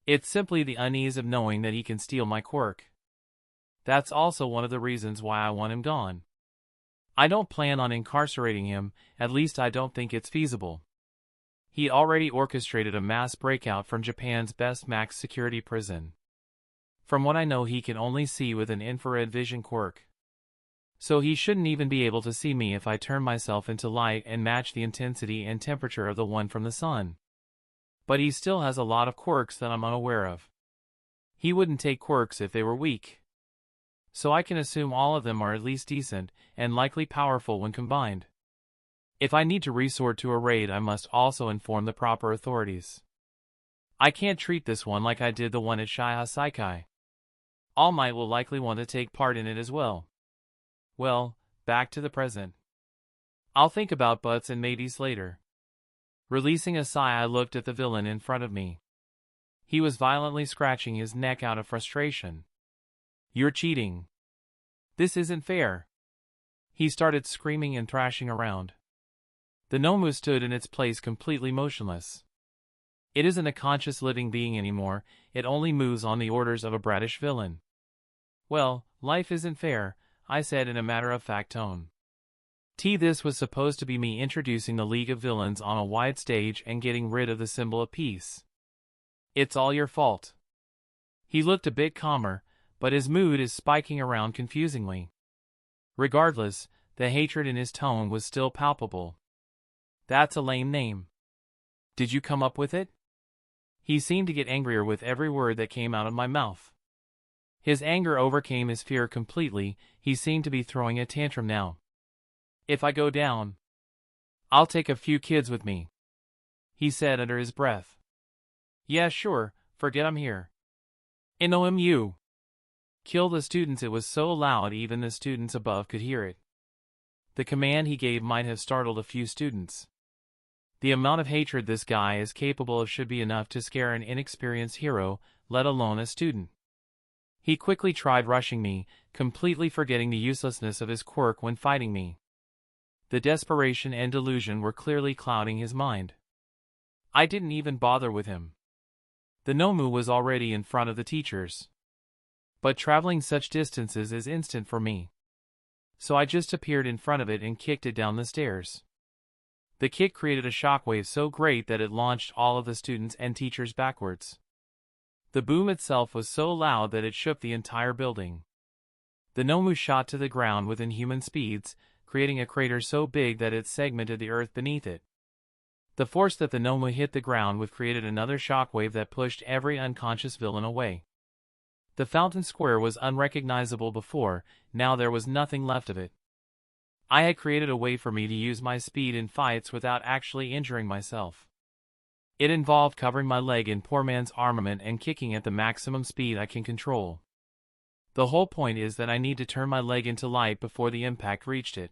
It's simply the unease of knowing that he can steal my quirk. That's also one of the reasons why I want him gone. I don't plan on incarcerating him, at least I don't think it's feasible. He already orchestrated a mass breakout from Japan's best max security prison. From what I know, he can only see with an infrared vision quirk. So he shouldn't even be able to see me if I turn myself into light and match the intensity and temperature of the one from the sun. But he still has a lot of quirks that I'm unaware of. He wouldn't take quirks if they were weak. So I can assume all of them are at least decent, and likely powerful when combined. If I need to resort to a raid, I must also inform the proper authorities. I can't treat this one like I did the one at Shiha Saikai. All Might will likely want to take part in it as well. Well, back to the present. I'll think about buts and maybes later. Releasing a sigh, I looked at the villain in front of me. He was violently scratching his neck out of frustration. You're cheating. This isn't fair. He started screaming and thrashing around. The Nomu stood in its place completely motionless. It isn't a conscious living being anymore, it only moves on the orders of a bratish villain. Well, life isn't fair, I said in a matter-of-fact tone. This was supposed to be me introducing the League of Villains on a wide stage and getting rid of the symbol of peace. It's all your fault. He looked a bit calmer, but his mood is spiking around confusingly. Regardless, the hatred in his tone was still palpable. That's a lame name. Did you come up with it? He seemed to get angrier with every word that came out of my mouth. His anger overcame his fear completely. He seemed to be throwing a tantrum now. If I go down, I'll take a few kids with me, he said under his breath. Yeah, sure, forget I'm here. NOMU. Kill the students. It was so loud even the students above could hear it. The command he gave might have startled a few students. The amount of hatred this guy is capable of should be enough to scare an inexperienced hero, let alone a student. He quickly tried rushing me, completely forgetting the uselessness of his quirk when fighting me. The desperation and delusion were clearly clouding his mind. I didn't even bother with him. The Nomu was already in front of the teachers. But traveling such distances is instant for me. So I just appeared in front of it and kicked it down the stairs. The kick created a shockwave so great that it launched all of the students and teachers backwards. The boom itself was so loud that it shook the entire building. The Nomu shot to the ground with inhuman speeds, creating a crater so big that it segmented the earth beneath it. The force that the Nomu hit the ground with created another shockwave that pushed every unconscious villain away. The fountain square was unrecognizable before, now there was nothing left of it. I had created a way for me to use my speed in fights without actually injuring myself. It involved covering my leg in poor man's armament and kicking at the maximum speed I can control. The whole point is that I need to turn my leg into light before the impact reached it.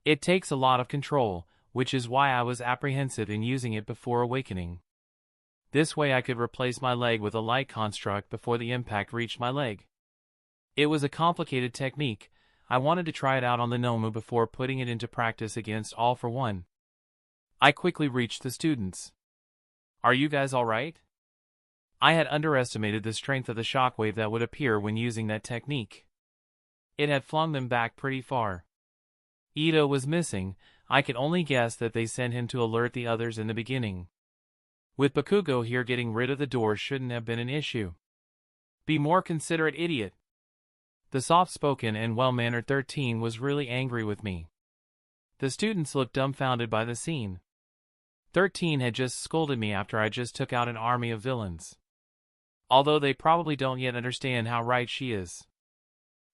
It takes a lot of control, which is why I was apprehensive in using it before awakening. This way I could replace my leg with a light construct before the impact reached my leg. It was a complicated technique. I wanted to try it out on the Nomu before putting it into practice against All for One. I quickly reached the students. Are you guys alright? I had underestimated the strength of the shockwave that would appear when using that technique. It had flung them back pretty far. Ito was missing. I could only guess that they sent him to alert the others in the beginning. With Bakugo here, getting rid of the door shouldn't have been an issue. Be more considerate, idiot. The soft-spoken and well-mannered 13 was really angry with me. The students looked dumbfounded by the scene. 13 had just scolded me after I just took out an army of villains. Although they probably don't yet understand how right she is.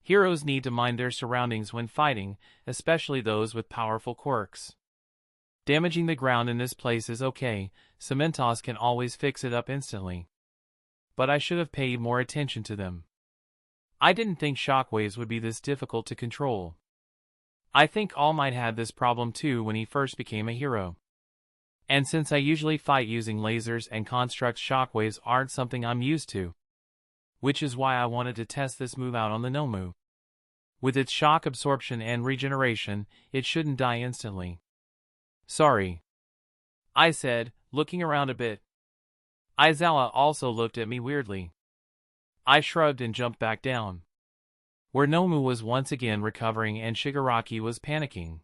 Heroes need to mind their surroundings when fighting, especially those with powerful quirks. Damaging the ground in this place is okay, Cementos can always fix it up instantly. But I should have paid more attention to them. I didn't think shockwaves would be this difficult to control. I think All Might had this problem too when he first became a hero. And since I usually fight using lasers and constructs, shockwaves aren't something I'm used to. Which is why I wanted to test this move out on the Nomu. With its shock absorption and regeneration, it shouldn't die instantly. Sorry, I said, looking around a bit. Aizawa also looked at me weirdly. I shrugged and jumped back down. Where Nomu was once again recovering and Shigaraki was panicking.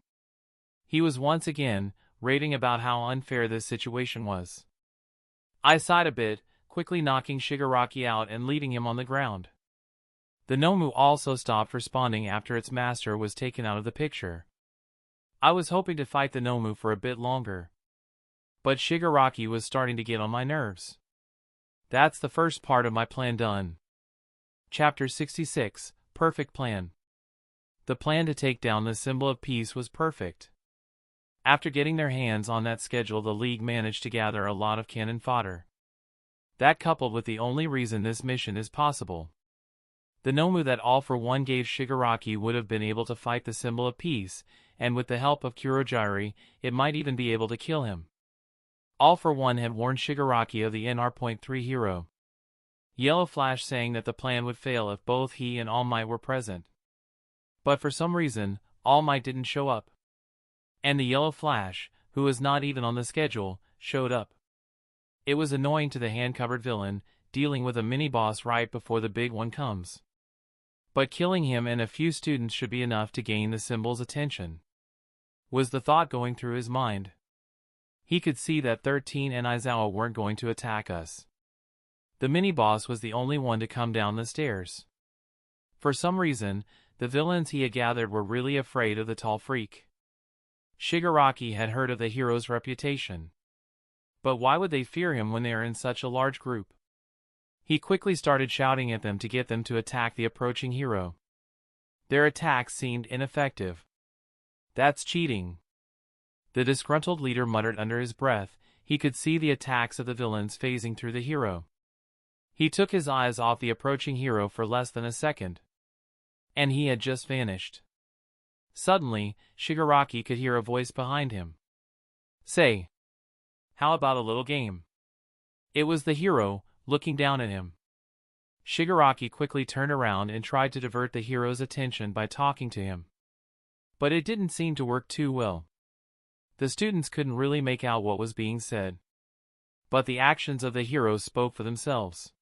He was once again raving about how unfair this situation was. I sighed a bit, quickly knocking Shigaraki out and leaving him on the ground. The Nomu also stopped responding after its master was taken out of the picture. I was hoping to fight the Nomu for a bit longer. But Shigaraki was starting to get on my nerves. That's the first part of my plan done. Chapter 66, Perfect Plan. The plan to take down the symbol of peace was perfect. After getting their hands on that schedule, the League managed to gather a lot of cannon fodder. That, coupled with the only reason this mission is possible, the Nomu that All for One gave Shigaraki, would have been able to fight the symbol of peace, and with the help of Kurogiri, it might even be able to kill him. All for One had warned Shigaraki of the NR.3 hero. Yellow Flash saying that the plan would fail if both he and All Might were present. But for some reason, All Might didn't show up. And the Yellow Flash, who was not even on the schedule, showed up. It was annoying to the hand-covered villain, dealing with a mini-boss right before the big one comes. But killing him and a few students should be enough to gain the symbol's attention, was the thought going through his mind. He could see that 13 and Aizawa weren't going to attack us. The mini-boss was the only one to come down the stairs. For some reason, the villains he had gathered were really afraid of the tall freak. Shigaraki had heard of the hero's reputation. But why would they fear him when they are in such a large group? He quickly started shouting at them to get them to attack the approaching hero. Their attacks seemed ineffective. That's cheating, the disgruntled leader muttered under his breath. He could see the attacks of the villains phasing through the hero. He took his eyes off the approaching hero for less than a second. And he had just vanished. Suddenly, Shigaraki could hear a voice behind him. Say, how about a little game? It was the hero, looking down at him. Shigaraki quickly turned around and tried to divert the hero's attention by talking to him. But it didn't seem to work too well. The students couldn't really make out what was being said. But the actions of the hero spoke for themselves.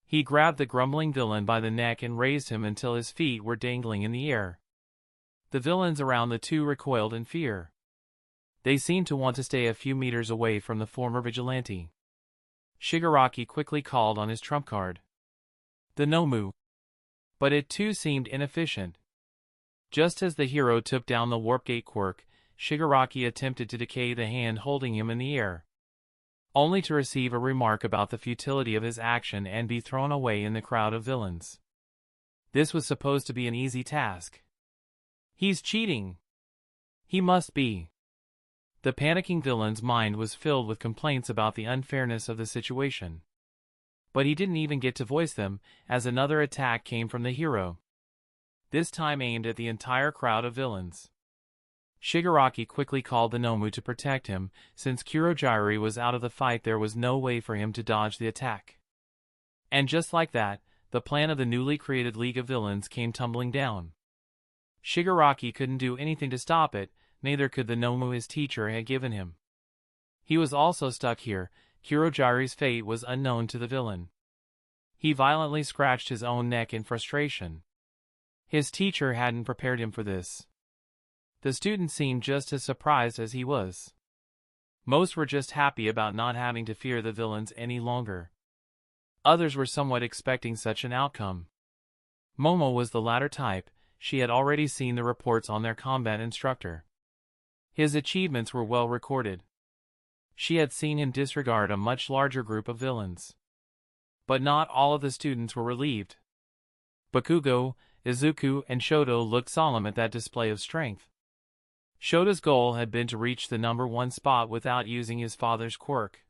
He grabbed the grumbling villain by the neck and raised him until his feet were dangling in the air. The villains around the two recoiled in fear. They seemed to want to stay a few meters away from the former vigilante. Shigaraki quickly called on his trump card, the Nomu. But it too seemed inefficient. Just as the hero took down the warp gate Quirk, Shigaraki attempted to decay the hand holding him in the air, only to receive a remark about the futility of his action and be thrown away in the crowd of villains. This was supposed to be an easy task. He's cheating. He must be. The panicking villain's mind was filled with complaints about the unfairness of the situation. But he didn't even get to voice them, as another attack came from the hero, this time aimed at the entire crowd of villains. Shigaraki quickly called the Nomu to protect him. Since Kurogiri was out of the fight, there was no way for him to dodge the attack. And just like that, the plan of the newly created League of Villains came tumbling down. Shigaraki couldn't do anything to stop it, neither could the Nomu his teacher had given him. He was also stuck here. Kurogiri's fate was unknown to the villain. He violently scratched his own neck in frustration. His teacher hadn't prepared him for this. The students seemed just as surprised as he was. Most were just happy about not having to fear the villains any longer. Others were somewhat expecting such an outcome. Momo was the latter type. She had already seen the reports on their combat instructor. His achievements were well recorded. She had seen him disregard a much larger group of villains. But not all of the students were relieved. Bakugo, Izuku, and Shoto looked solemn at that display of strength. Shoto's goal had been to reach the number 1 spot without using his father's quirk.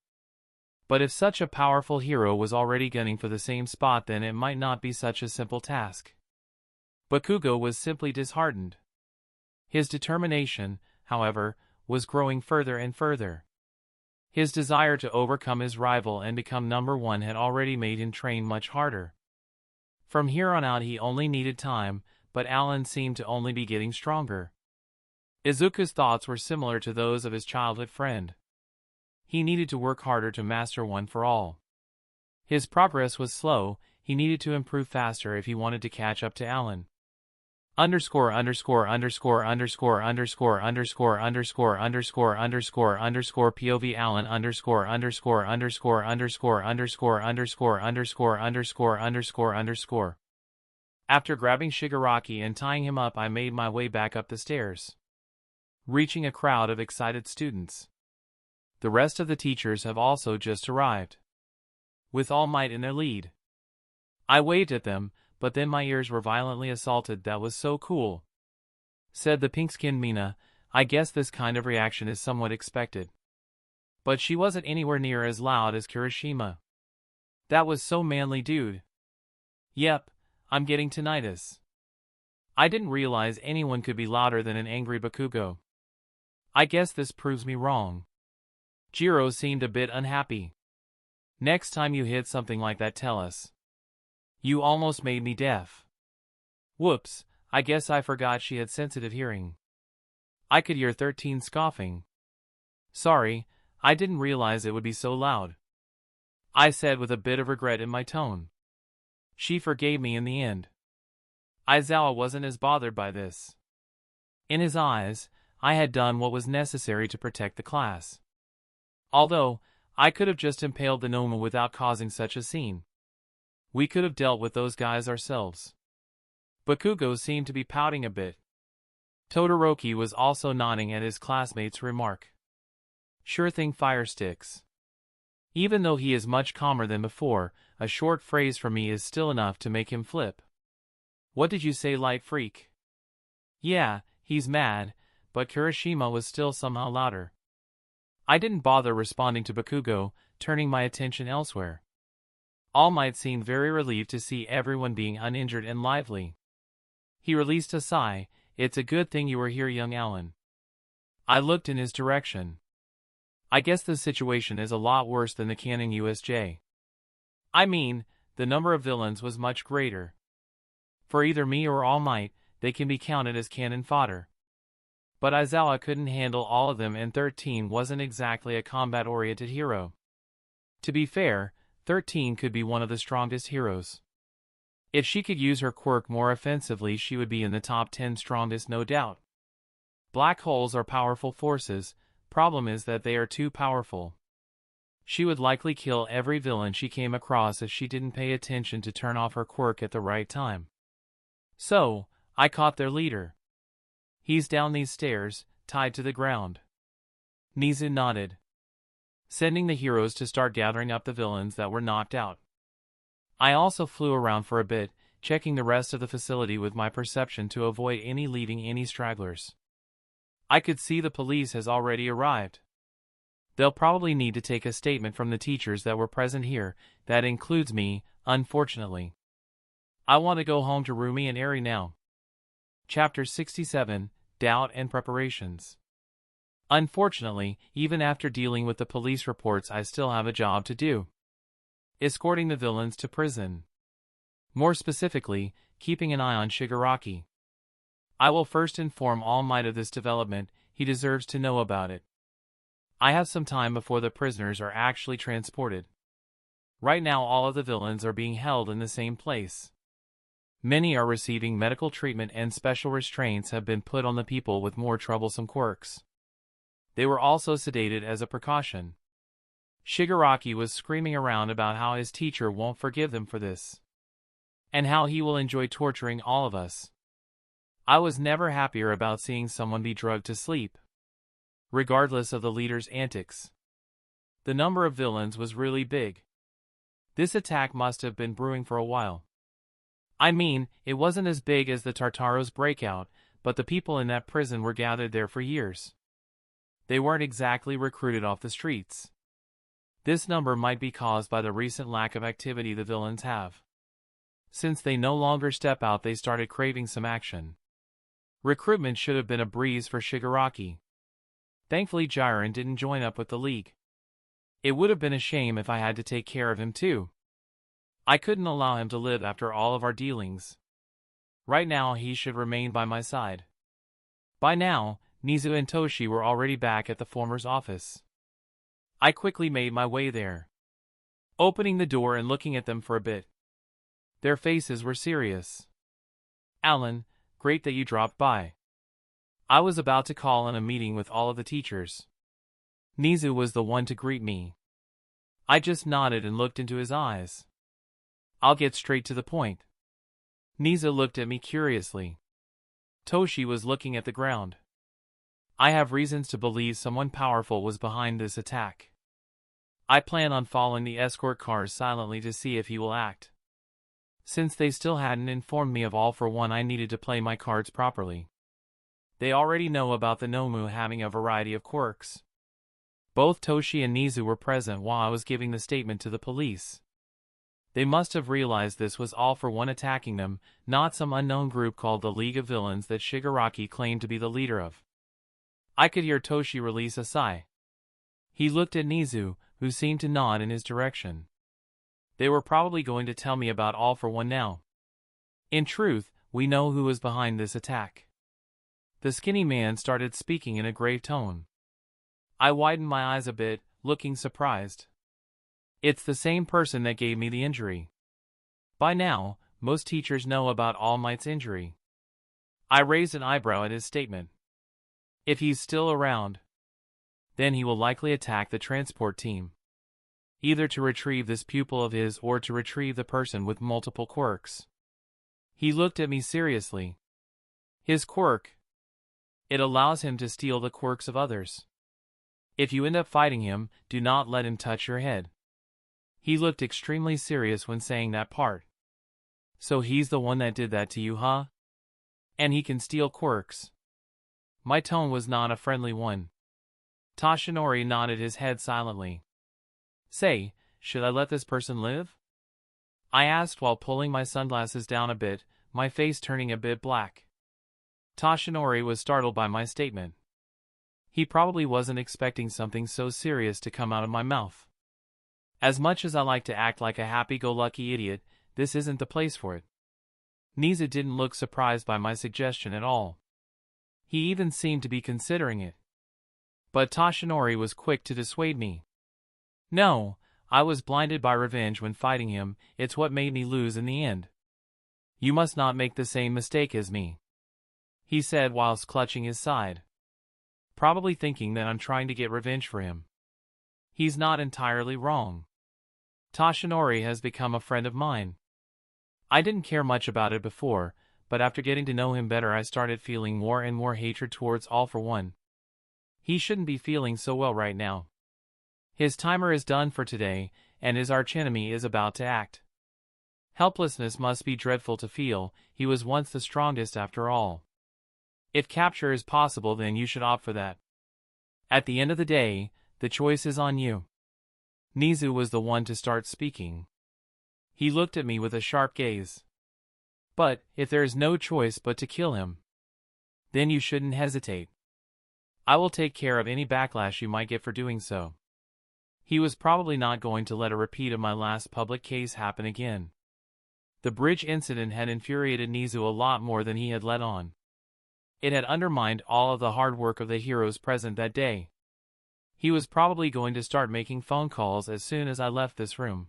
But if such a powerful hero was already gunning for the same spot, then it might not be such a simple task. Bakugo was simply disheartened. His determination, however, was growing further and further. His desire to overcome his rival and become number 1 had already made him train much harder. From here on out he only needed time, but Allan seemed to only be getting stronger. Izuku's thoughts were similar to those of his childhood friend. He needed to work harder to master One for All. His progress was slow. He needed to improve faster if he wanted to catch up to Allan. Underscore underscore underscore underscore underscore underscore underscore underscore underscore underscore POV Allan underscore underscore underscore underscore underscore underscore underscore underscore underscore underscore. After grabbing Shigaraki and tying him up, I made my way back up the stairs, reaching a crowd of excited students. The rest of the teachers have also just arrived, with All Might in their lead. I waved at them, but then my ears were violently assaulted. That was so cool, said the pink-skinned Mina. I guess this kind of reaction is somewhat expected. But she wasn't anywhere near as loud as Kirishima. That was so manly, dude. Yep, I'm getting tinnitus. I didn't realize anyone could be louder than an angry Bakugo. I guess this proves me wrong. Jiro seemed a bit unhappy. Next time you hit something like that, tell us. You almost made me deaf. Whoops, I guess I forgot she had sensitive hearing. I could hear 13 scoffing. Sorry, I didn't realize it would be so loud, I said with a bit of regret in my tone. She forgave me in the end. Aizawa wasn't as bothered by this. In his eyes, I had done what was necessary to protect the class. Although, I could have just impaled the Noma without causing such a scene. We could have dealt with those guys ourselves. Bakugo seemed to be pouting a bit. Todoroki was also nodding at his classmate's remark. Sure thing, fire sticks. Even though he is much calmer than before, a short phrase from me is still enough to make him flip. What did you say, light freak? Yeah, he's mad, but Kirishima was still somehow louder. I didn't bother responding to Bakugo, turning my attention elsewhere. All Might seemed very relieved to see everyone being uninjured and lively. He released a sigh. It's a good thing you were here, young Allan. I looked in his direction. I guess the situation is a lot worse than the Canning USJ. I mean, the number of villains was much greater. For either me or All Might, they can be counted as cannon fodder. But Aizawa couldn't handle all of them, and 13 wasn't exactly a combat-oriented hero. To be fair, 13 could be one of the strongest heroes. If she could use her quirk more offensively, she would be in the top 10 strongest, no doubt. Black holes are powerful forces, problem is that they are too powerful. She would likely kill every villain she came across if she didn't pay attention to turn off her quirk at the right time. So, I caught their leader. He's down these stairs, tied to the ground. Nizu nodded, sending the heroes to start gathering up the villains that were knocked out. I also flew around for a bit, checking the rest of the facility with my perception to avoid leaving any stragglers. I could see the police has already arrived. They'll probably need to take a statement from the teachers that were present here, that includes me, unfortunately. I want to go home to Rumi and Eri now. Chapter 67, Doubt and Preparations. Unfortunately, even after dealing with the police reports, I still have a job to do. Escorting the villains to prison. More specifically, keeping an eye on Shigaraki. I will first inform All Might of this development, he deserves to know about it. I have some time before the prisoners are actually transported. Right now all of the villains are being held in the same place. Many are receiving medical treatment and special restraints have been put on the people with more troublesome quirks. They were also sedated as a precaution. Shigaraki was screaming around about how his teacher won't forgive them for this, and how he will enjoy torturing all of us. I was never happier about seeing someone be drugged to sleep, regardless of the leader's antics. The number of villains was really big. This attack must have been brewing for a while. I mean, it wasn't as big as the Tartaro's breakout, but the people in that prison were gathered there for years. They weren't exactly recruited off the streets. This number might be caused by the recent lack of activity the villains have. Since they no longer step out, they started craving some action. Recruitment should have been a breeze for Shigaraki. Thankfully Jiren didn't join up with the league. It would have been a shame if I had to take care of him too. I couldn't allow him to live after all of our dealings. Right now he should remain by my side. By now, Nizu and Toshi were already back at the former's office. I quickly made my way there, opening the door and looking at them for a bit. Their faces were serious. Allan, great that you dropped by. I was about to call in a meeting with all of the teachers. Nizu was the one to greet me. I just nodded and looked into his eyes. I'll get straight to the point. Nizu looked at me curiously. Toshi was looking at the ground. I have reasons to believe someone powerful was behind this attack. I plan on following the escort cars silently to see if he will act. Since they still hadn't informed me of All for One, I needed to play my cards properly. They already know about the Nomu having a variety of quirks. Both Toshi and Nizu were present while I was giving the statement to the police. They must have realized this was All for One attacking them, not some unknown group called the League of Villains that Shigaraki claimed to be the leader of. I could hear Toshi release a sigh. He looked at Nizu, who seemed to nod in his direction. They were probably going to tell me about All for One now. In truth, we know who was behind this attack. The skinny man started speaking in a grave tone. I widened my eyes a bit, looking surprised. It's the same person that gave me the injury. By now, most teachers know about All Might's injury. I raised an eyebrow at his statement. If he's still around, then he will likely attack the transport team. Either to retrieve this pupil of his or to retrieve the person with multiple quirks. He looked at me seriously. His quirk. It allows him to steal the quirks of others. If you end up fighting him, do not let him touch your head. He looked extremely serious when saying that part. So he's the one that did that to you, huh? And he can steal quirks. My tone was not a friendly one. Toshinori nodded his head silently. Say, should I let this person live? I asked while pulling my sunglasses down a bit, my face turning a bit black. Toshinori was startled by my statement. He probably wasn't expecting something so serious to come out of my mouth. As much as I like to act like a happy-go-lucky idiot, this isn't the place for it. Nizu didn't look surprised by my suggestion at all. He even seemed to be considering it. But Toshinori was quick to dissuade me. No, I was blinded by revenge when fighting him, it's what made me lose in the end. You must not make the same mistake as me, he said whilst clutching his side. Probably thinking that I'm trying to get revenge for him. He's not entirely wrong. Toshinori has become a friend of mine. I didn't care much about it before, but after getting to know him better I started feeling more and more hatred towards All for One. He shouldn't be feeling so well right now. His timer is done for today, and his archenemy is about to act. Helplessness must be dreadful to feel, he was once the strongest after all. If capture is possible then you should opt for that. At the end of the day, the choice is on you. Nizu was the one to start speaking. He looked at me with a sharp gaze. But, if there is no choice but to kill him, then you shouldn't hesitate. I will take care of any backlash you might get for doing so. He was probably not going to let a repeat of my last public case happen again. The bridge incident had infuriated Nizu a lot more than he had let on. It had undermined all of the hard work of the heroes present that day. He was probably going to start making phone calls as soon as I left this room,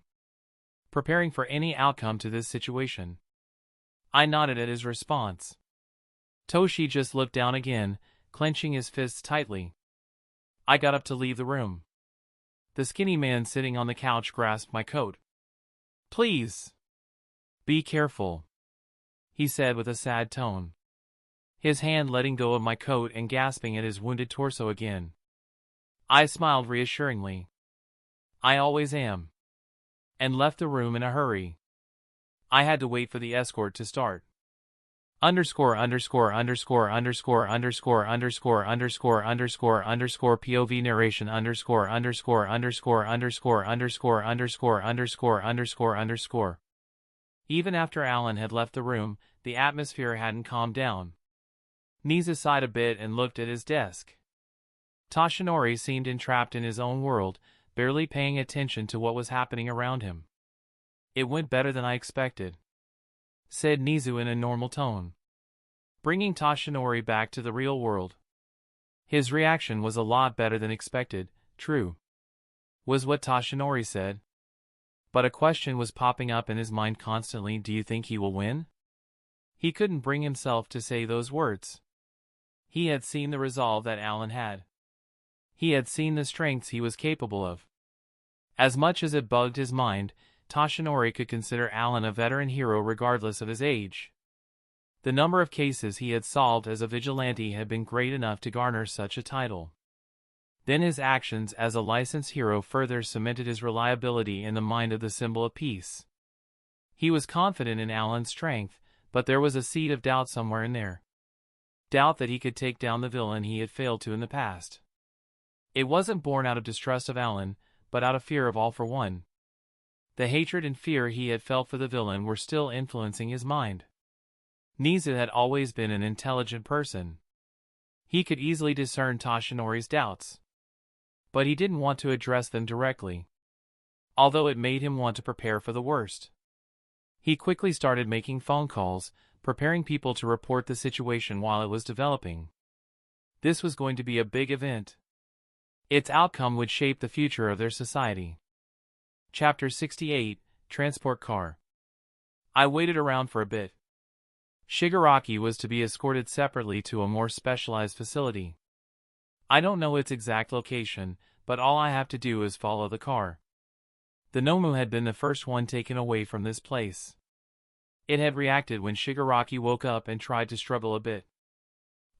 preparing for any outcome to this situation. I nodded at his response. Toshi just looked down again, clenching his fists tightly. I got up to leave the room. The skinny man sitting on the couch grasped my coat. "Please, be careful," he said with a sad tone. His hand letting go of my coat and gasping at his wounded torso again. I smiled reassuringly. I always am. And left the room in a hurry. I had to wait for the escort to start. POV narration _______________________________________________________________________________ Even after Allan had left the room, the atmosphere hadn't calmed down. Nizu sighed a bit and looked at his desk. Toshinori seemed entrapped in his own world, barely paying attention to what was happening around him. "It went better than I expected," said Nizu in a normal tone, bringing Toshinori back to the real world. His reaction was a lot better than expected, true, was what Toshinori said. But a question was popping up in his mind constantly. Do you think he will win? He couldn't bring himself to say those words. He had seen the resolve that Allan had. He had seen the strengths he was capable of. As much as it bugged his mind, Toshinori could consider Allan a veteran hero regardless of his age. The number of cases he had solved as a vigilante had been great enough to garner such a title. Then his actions as a licensed hero further cemented his reliability in the mind of the symbol of peace. He was confident in Allan's strength, but there was a seed of doubt somewhere in there. Doubt that he could take down the villain he had failed to in the past. It wasn't born out of distrust of Allan, but out of fear of All for One. The hatred and fear he had felt for the villain were still influencing his mind. Nizu had always been an intelligent person. He could easily discern Toshinori's doubts. But he didn't want to address them directly, although it made him want to prepare for the worst. He quickly started making phone calls, preparing people to report the situation while it was developing. This was going to be a big event. Its outcome would shape the future of their society. Chapter 68, Transport Car. I waited around for a bit. Shigaraki was to be escorted separately to a more specialized facility. I don't know its exact location, but all I have to do is follow the car. The Nomu had been the first one taken away from this place. It had reacted when Shigaraki woke up and tried to struggle a bit.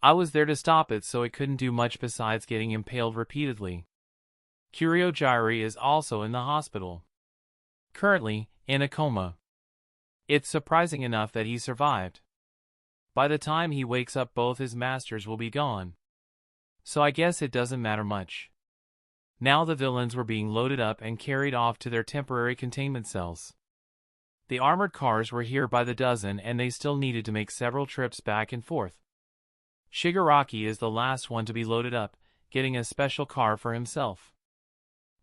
I was there to stop it so it couldn't do much besides getting impaled repeatedly. Kuryojiri is also in the hospital, currently in a coma. It's surprising enough that he survived. By the time he wakes up both his masters will be gone. So I guess it doesn't matter much. Now the villains were being loaded up and carried off to their temporary containment cells. The armored cars were here by the dozen and they still needed to make several trips back and forth. Shigaraki is the last one to be loaded up, getting a special car for himself.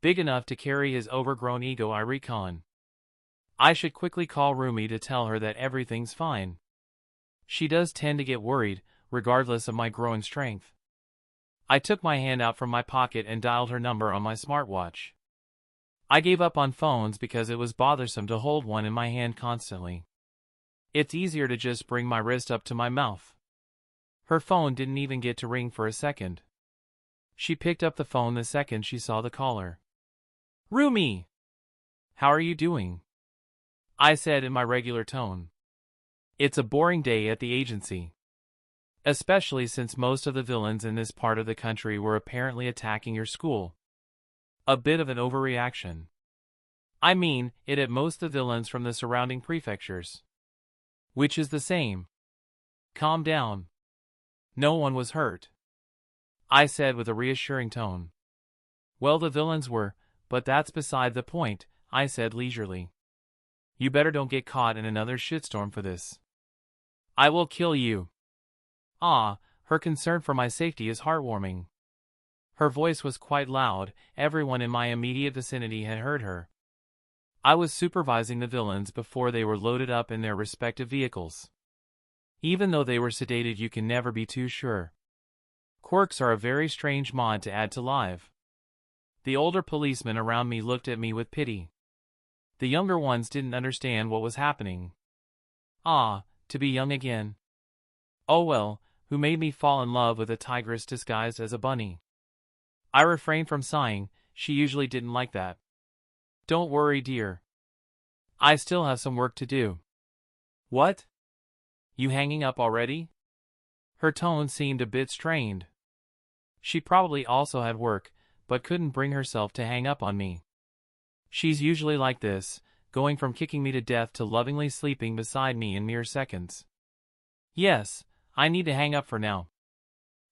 Big enough to carry his overgrown ego, I reckon. I should quickly call Rumi to tell her that everything's fine. She does tend to get worried, regardless of my growing strength. I took my hand out from my pocket and dialed her number on my smartwatch. I gave up on phones because it was bothersome to hold one in my hand constantly. It's easier to just bring my wrist up to my mouth. Her phone didn't even get to ring for a second. She picked up the phone the second she saw the caller. "Rumi! How are you doing?" I said in my regular tone. "It's a boring day at the agency. Especially since most of the villains in this part of the country were apparently attacking your school. A bit of an overreaction. I mean, it at most the villains from the surrounding prefectures. Which is the same. Calm down. No one was hurt," I said with a reassuring tone. "Well, the villains were, but that's beside the point," I said leisurely. "You better don't get caught in another shitstorm for this. I will kill you." Her concern for my safety is heartwarming. Her voice was quite loud, everyone in my immediate vicinity had heard her. I was supervising the villains before they were loaded up in their respective vehicles. Even though they were sedated, you can never be too sure. Quirks are a very strange mod to add to live. The older policemen around me looked at me with pity. The younger ones didn't understand what was happening. To be young again. Oh well, who made me fall in love with a tigress disguised as a bunny? I refrained from sighing, she usually didn't like that. "Don't worry, dear. I still have some work to do." "What? You hanging up already?" Her tone seemed a bit strained. She probably also had work, but couldn't bring herself to hang up on me. She's usually like this, going from kicking me to death to lovingly sleeping beside me in mere seconds. "Yes, I need to hang up for now.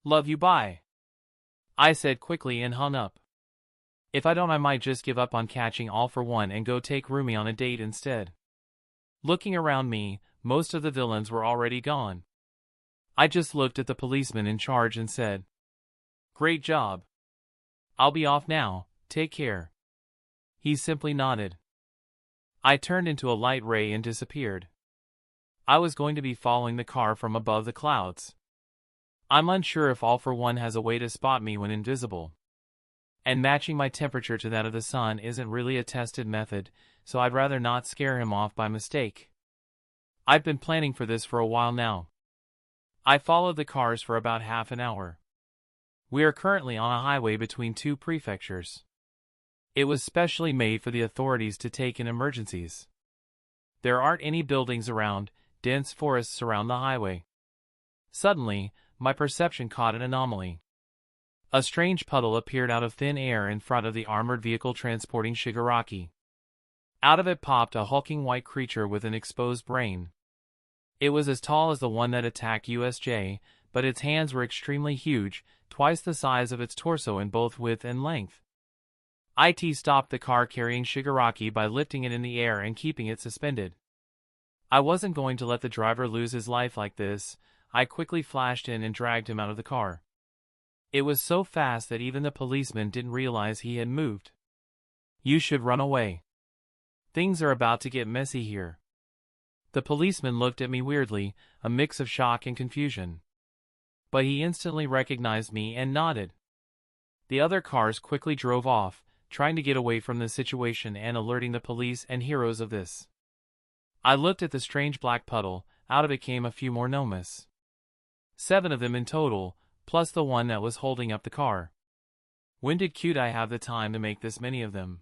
Love you, bye," I said quickly and hung up. If I don't, I might just give up on catching All for One and go take Rumi on a date instead. Looking around me, most of the villains were already gone. I just looked at the policeman in charge and said, "Great job. I'll be off now, take care." He simply nodded. I turned into a light ray and disappeared. I was going to be following the car from above the clouds. I'm unsure if All for One has a way to spot me when invisible. And matching my temperature to that of the sun isn't really a tested method, so I'd rather not scare him off by mistake. I've been planning for this for a while now. I followed the cars for about half an hour. We are currently on a highway between two prefectures. It was specially made for the authorities to take in emergencies. There aren't any buildings around, dense forests surround the highway. Suddenly, my perception caught an anomaly. A strange puddle appeared out of thin air in front of the armored vehicle transporting Shigaraki. Out of it popped a hulking white creature with an exposed brain. It was as tall as the one that attacked USJ, but its hands were extremely huge, twice the size of its torso in both width and length. IT stopped the car carrying Shigaraki by lifting it in the air and keeping it suspended. I wasn't going to let the driver lose his life like this. I quickly flashed in and dragged him out of the car. It was so fast that even the policeman didn't realize he had moved. "You should run away. Things are about to get messy here." The policeman looked at me weirdly, a mix of shock and confusion. But he instantly recognized me and nodded. The other cars quickly drove off, trying to get away from the situation and alerting the police and heroes of this. I looked at the strange black puddle. Out of it came a few more Nomas. 7 of them in total, plus the one that was holding up the car. When did Kyudai have the time to make this many of them?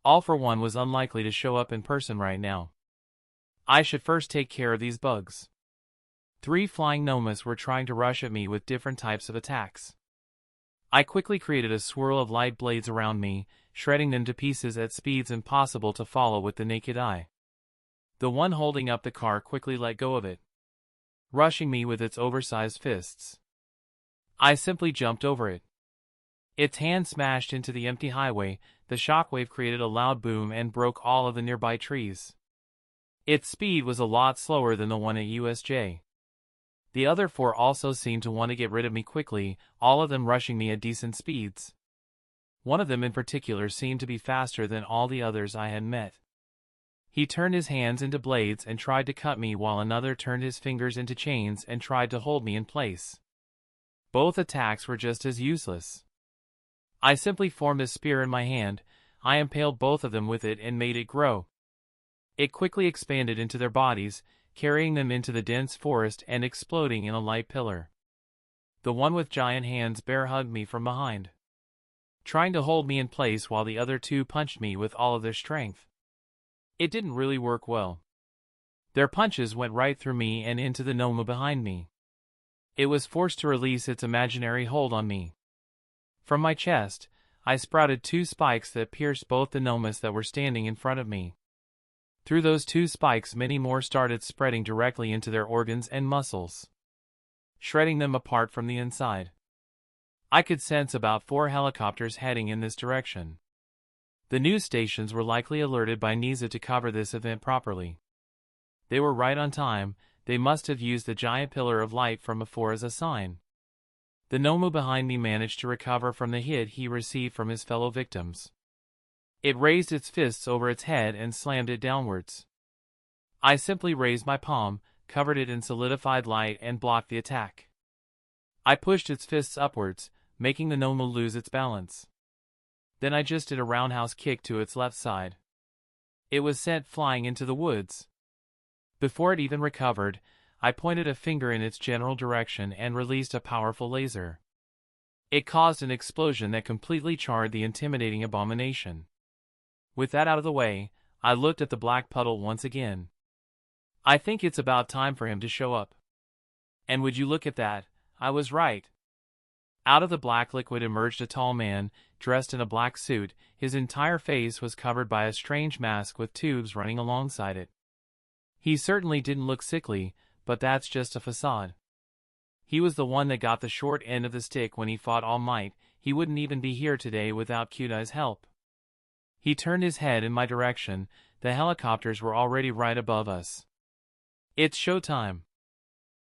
All for One was unlikely to show up in person right now. I should first take care of these bugs. 3 flying Nomas were trying to rush at me with different types of attacks. I quickly created a swirl of light blades around me, shredding them to pieces at speeds impossible to follow with the naked eye. The one holding up the car quickly let go of it, rushing me with its oversized fists. I simply jumped over it. Its hand smashed into the empty highway, the shockwave created a loud boom and broke all of the nearby trees. Its speed was a lot slower than the one at USJ. The other 4 also seemed to want to get rid of me quickly, all of them rushing me at decent speeds. One of them in particular seemed to be faster than all the others I had met. He turned his hands into blades and tried to cut me, while another turned his fingers into chains and tried to hold me in place. Both attacks were just as useless. I simply formed a spear in my hand. I impaled both of them with it and made it grow. It quickly expanded into their bodies, carrying them into the dense forest and exploding in a light pillar. The one with giant hands bear hugged me from behind, trying to hold me in place while the other two punched me with all of their strength. It didn't really work well. Their punches went right through me and into the Noma behind me. It was forced to release its imaginary hold on me. From my chest, I sprouted 2 spikes that pierced both the Nomas that were standing in front of me. Through those 2 spikes, many more started spreading directly into their organs and muscles, shredding them apart from the inside. I could sense about 4 helicopters heading in this direction. The news stations were likely alerted by Nisa to cover this event properly. They were right on time. They must have used the giant pillar of light from before as a sign. The Nomu behind me managed to recover from the hit he received from his fellow victims. It raised its fists over its head and slammed it downwards. I simply raised my palm, covered it in solidified light, and blocked the attack. I pushed its fists upwards, making the Nomu lose its balance. Then I just did a roundhouse kick to its left side. It was sent flying into the woods. Before it even recovered, I pointed a finger in its general direction and released a powerful laser. It caused an explosion that completely charred the intimidating abomination. With that out of the way, I looked at the black puddle once again. I think it's about time for him to show up. And would you look at that, I was right. Out of the black liquid emerged a tall man, dressed in a black suit. His entire face was covered by a strange mask with tubes running alongside it. He certainly didn't look sickly, but that's just a facade. He was the one that got the short end of the stick when he fought All Might. He wouldn't even be here today without Kyudai's help. He turned his head in my direction. The helicopters were already right above us. It's showtime.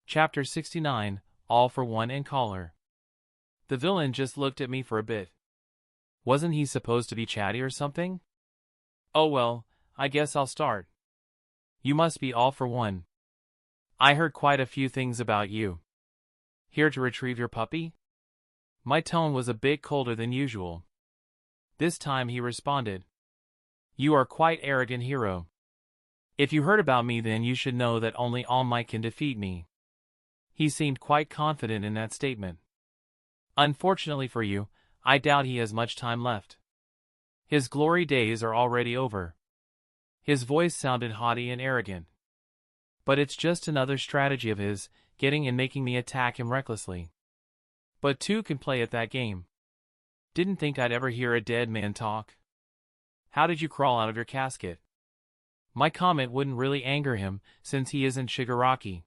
Chapter 69, All for One and Collar. The villain just looked at me for a bit. Wasn't he supposed to be chatty or something? Oh well, I guess I'll start. You must be All for One. I heard quite a few things about you. Here to retrieve your puppy? My tone was a bit colder than usual. This time he responded. You are quite arrogant, hero. If you heard about me, then you should know that only All Might can defeat me. He seemed quite confident in that statement. Unfortunately for you, I doubt he has much time left. His glory days are already over. His voice sounded haughty and arrogant. But it's just another strategy of his, getting and making me attack him recklessly. But two can play at that game. Didn't think I'd ever hear a dead man talk. How did you crawl out of your casket? My comment wouldn't really anger him, since he isn't Shigaraki.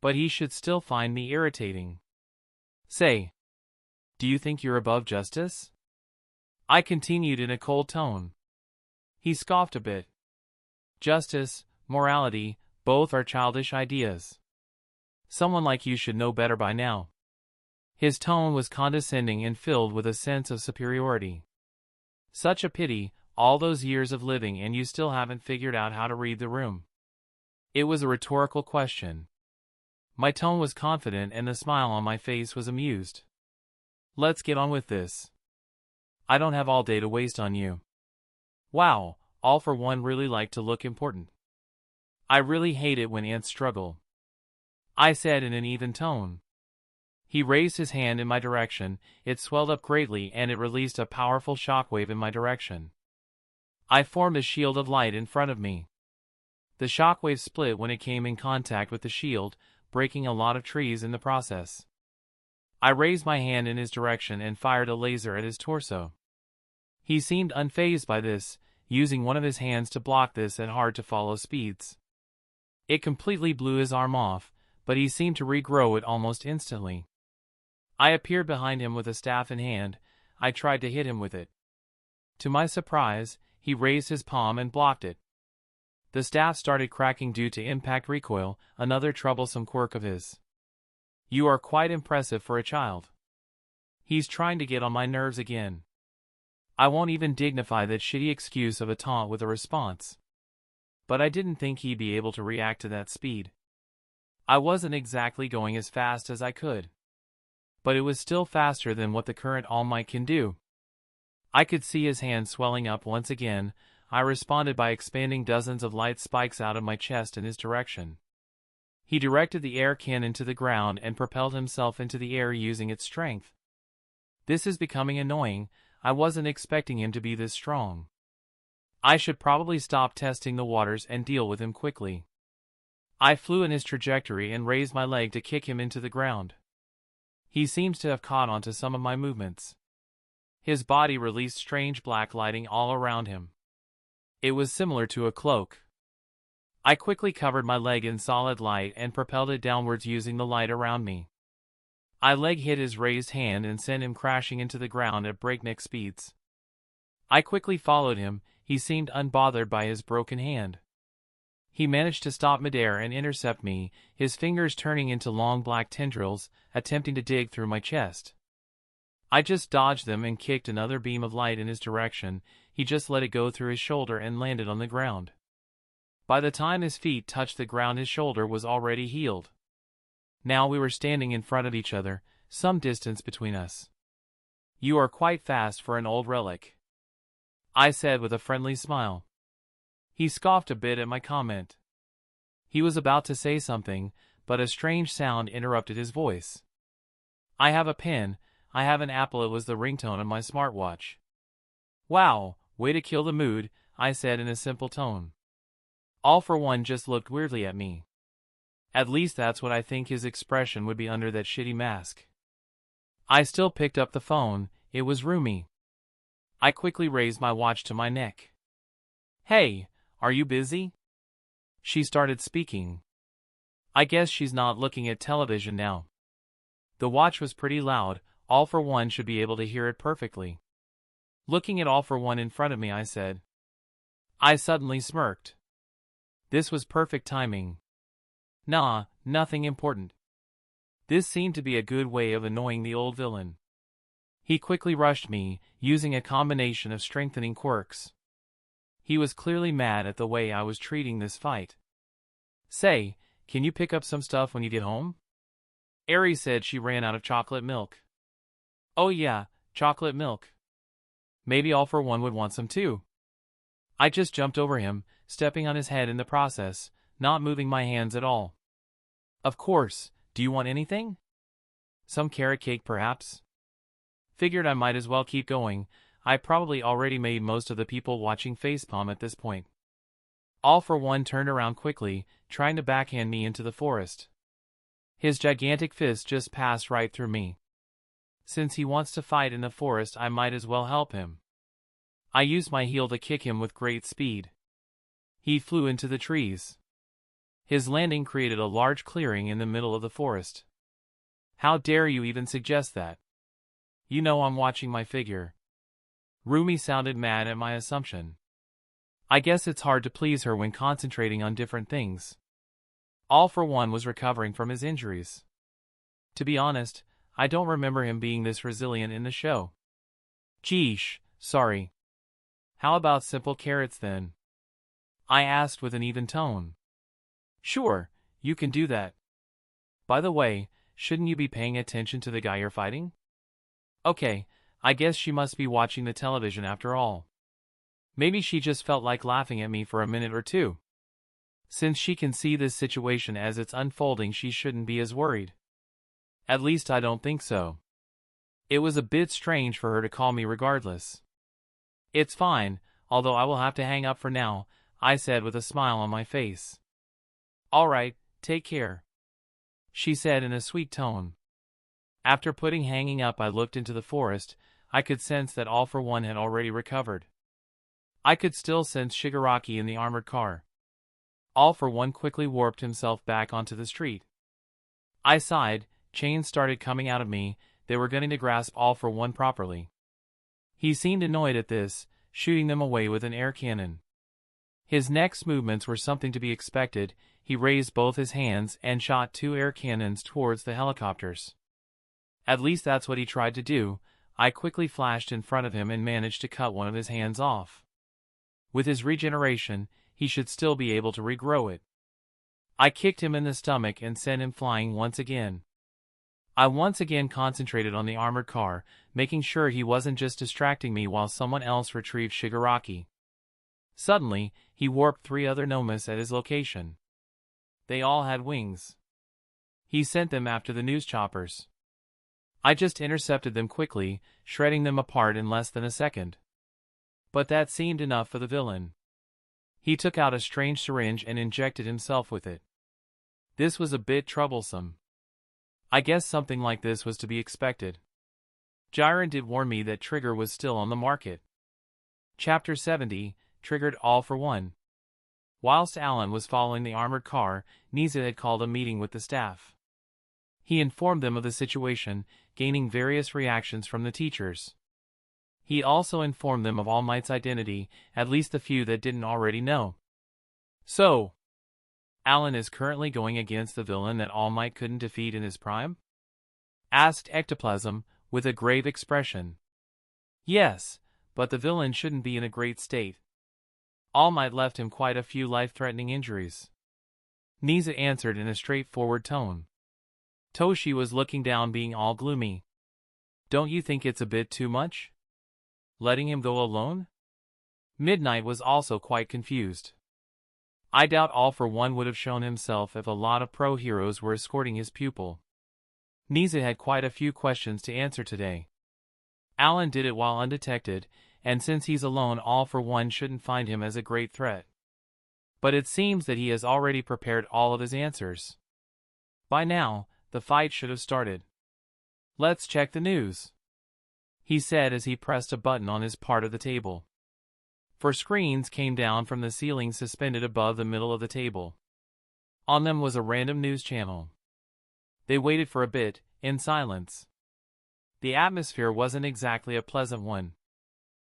But he should still find me irritating. Say, do you think you're above justice? I continued in a cold tone. He scoffed a bit. Justice, morality, both are childish ideas. Someone like you should know better by now. His tone was condescending and filled with a sense of superiority. Such a pity, all those years of living and you still haven't figured out how to read the room. It was a rhetorical question. My tone was confident and the smile on my face was amused. Let's get on with this. I don't have all day to waste on you. Wow, All for One really like to look important. I really hate it when ants struggle. I said in an even tone. He raised his hand in my direction. It swelled up greatly and it released a powerful shockwave in my direction. I formed a shield of light in front of me. The shockwave split when it came in contact with the shield, breaking a lot of trees in the process. I raised my hand in his direction and fired a laser at his torso. He seemed unfazed by this, using one of his hands to block this at hard-to-follow speeds. It completely blew his arm off, but he seemed to regrow it almost instantly. I appeared behind him with a staff in hand. I tried to hit him with it. To my surprise, he raised his palm and blocked it. The staff started cracking due to impact recoil, another troublesome quirk of his. You are quite impressive for a child. He's trying to get on my nerves again. I won't even dignify that shitty excuse of a taunt with a response. But I didn't think he'd be able to react to that speed. I wasn't exactly going as fast as I could. But it was still faster than what the current All Might can do. I could see his hand swelling up once again. I responded by expanding dozens of light spikes out of my chest in his direction. He directed the air cannon to the ground and propelled himself into the air using its strength. This is becoming annoying. I wasn't expecting him to be this strong. I should probably stop testing the waters and deal with him quickly. I flew in his trajectory and raised my leg to kick him into the ground. He seems to have caught on to some of my movements. His body released strange black lighting all around him. It was similar to a cloak. I quickly covered my leg in solid light and propelled it downwards using the light around me. My leg hit his raised hand and sent him crashing into the ground at breakneck speeds. I quickly followed him. He seemed unbothered by his broken hand. He managed to stop midair and intercept me, his fingers turning into long black tendrils, attempting to dig through my chest. I just dodged them and kicked another beam of light in his direction. He just let it go through his shoulder and landed on the ground. By the time his feet touched the ground, his shoulder was already healed. Now we were standing in front of each other, some distance between us. "You are quite fast for an old relic," I said with a friendly smile. He scoffed a bit at my comment. He was about to say something, but a strange sound interrupted his voice. "I have a pen. I have an apple." It was the ringtone of my smartwatch. "Wow, way to kill the mood," I said in a simple tone. All for One just looked weirdly at me. At least that's what I think his expression would be under that shitty mask. I still picked up the phone. It was Rumi. I quickly raised my watch to my neck. "Hey, are you busy?" She started speaking. I guess she's not looking at television now. The watch was pretty loud. All for One should be able to hear it perfectly. Looking at All for One in front of me, I said. I suddenly smirked. This was perfect timing. Nah, nothing important. This seemed to be a good way of annoying the old villain. He quickly rushed me, using a combination of strengthening quirks. He was clearly mad at the way I was treating this fight. "Say, can you pick up some stuff when you get home?" Ari said she ran out of chocolate milk. "Oh yeah, chocolate milk. Maybe All for One would want some too." I just jumped over him, stepping on his head in the process, not moving my hands at all. "Of course, do you want anything? Some carrot cake perhaps?" Figured I might as well keep going. I probably already made most of the people watching facepalm at this point. All for One turned around quickly, trying to backhand me into the forest. His gigantic fist just passed right through me. Since he wants to fight in the forest, I might as well help him. I used my heel to kick him with great speed. He flew into the trees. His landing created a large clearing in the middle of the forest. "How dare you even suggest that? You know I'm watching my figure." Rumi sounded mad at my assumption. I guess it's hard to please her when concentrating on different things. All for One was recovering from his injuries. To be honest, I don't remember him being this resilient in the show. "Geesh, sorry. How about simple carrots then?" I asked with an even tone. "Sure, you can do that. By the way, shouldn't you be paying attention to the guy you're fighting?" Okay, I guess she must be watching the television after all. Maybe she just felt like laughing at me for a minute or two. Since she can see this situation as it's unfolding, she shouldn't be as worried. At least I don't think so. It was a bit strange for her to call me regardless. "It's fine, although I will have to hang up for now," I said with a smile on my face. "All right, take care," she said in a sweet tone. After putting hanging up, I looked into the forest. I could sense that All for One had already recovered. I could still sense Shigaraki in the armored car. All for One quickly warped himself back onto the street. I sighed. Chains started coming out of me. They were going to grasp All for One properly. He seemed annoyed at this, shooting them away with an air cannon. His next movements were something to be expected. He raised both his hands and shot 2 air cannons towards the helicopters. At least that's what he tried to do. I quickly flashed in front of him and managed to cut one of his hands off. With his regeneration, he should still be able to regrow it. I kicked him in the stomach and sent him flying once again. I once again concentrated on the armored car, making sure he wasn't just distracting me while someone else retrieved Shigaraki. Suddenly, he warped 3 other Nomas at his location. They all had wings. He sent them after the news choppers. I just intercepted them quickly, shredding them apart in less than a second. But that seemed enough for the villain. He took out a strange syringe and injected himself with it. This was a bit troublesome. I guess something like this was to be expected. Jiren did warn me that Trigger was still on the market. Chapter 70, Triggered All for One. Whilst Allan was following the armored car, Niza had called a meeting with the staff. He informed them of the situation, gaining various reactions from the teachers. He also informed them of All Might's identity, at least the few that didn't already know. So, Allan is currently going against the villain that All Might couldn't defeat in his prime? Asked Ectoplasm, with a grave expression. Yes, but the villain shouldn't be in a great state. All Might left him quite a few life-threatening injuries. Niza answered in a straightforward tone. Toshi was looking down, being all gloomy. Don't you think it's a bit too much? Letting him go alone? Midnight was also quite confused. I doubt All for One would have shown himself if a lot of pro heroes were escorting his pupil. Niza had quite a few questions to answer today. Allan did it while undetected, and since he's alone, All for One shouldn't find him as a great threat. But it seems that he has already prepared all of his answers. By now, the fight should have started. Let's check the news, he said as he pressed a button on his part of the table. 4 screens came down from the ceiling suspended above the middle of the table. On them was a random news channel. They waited for a bit, in silence. The atmosphere wasn't exactly a pleasant one.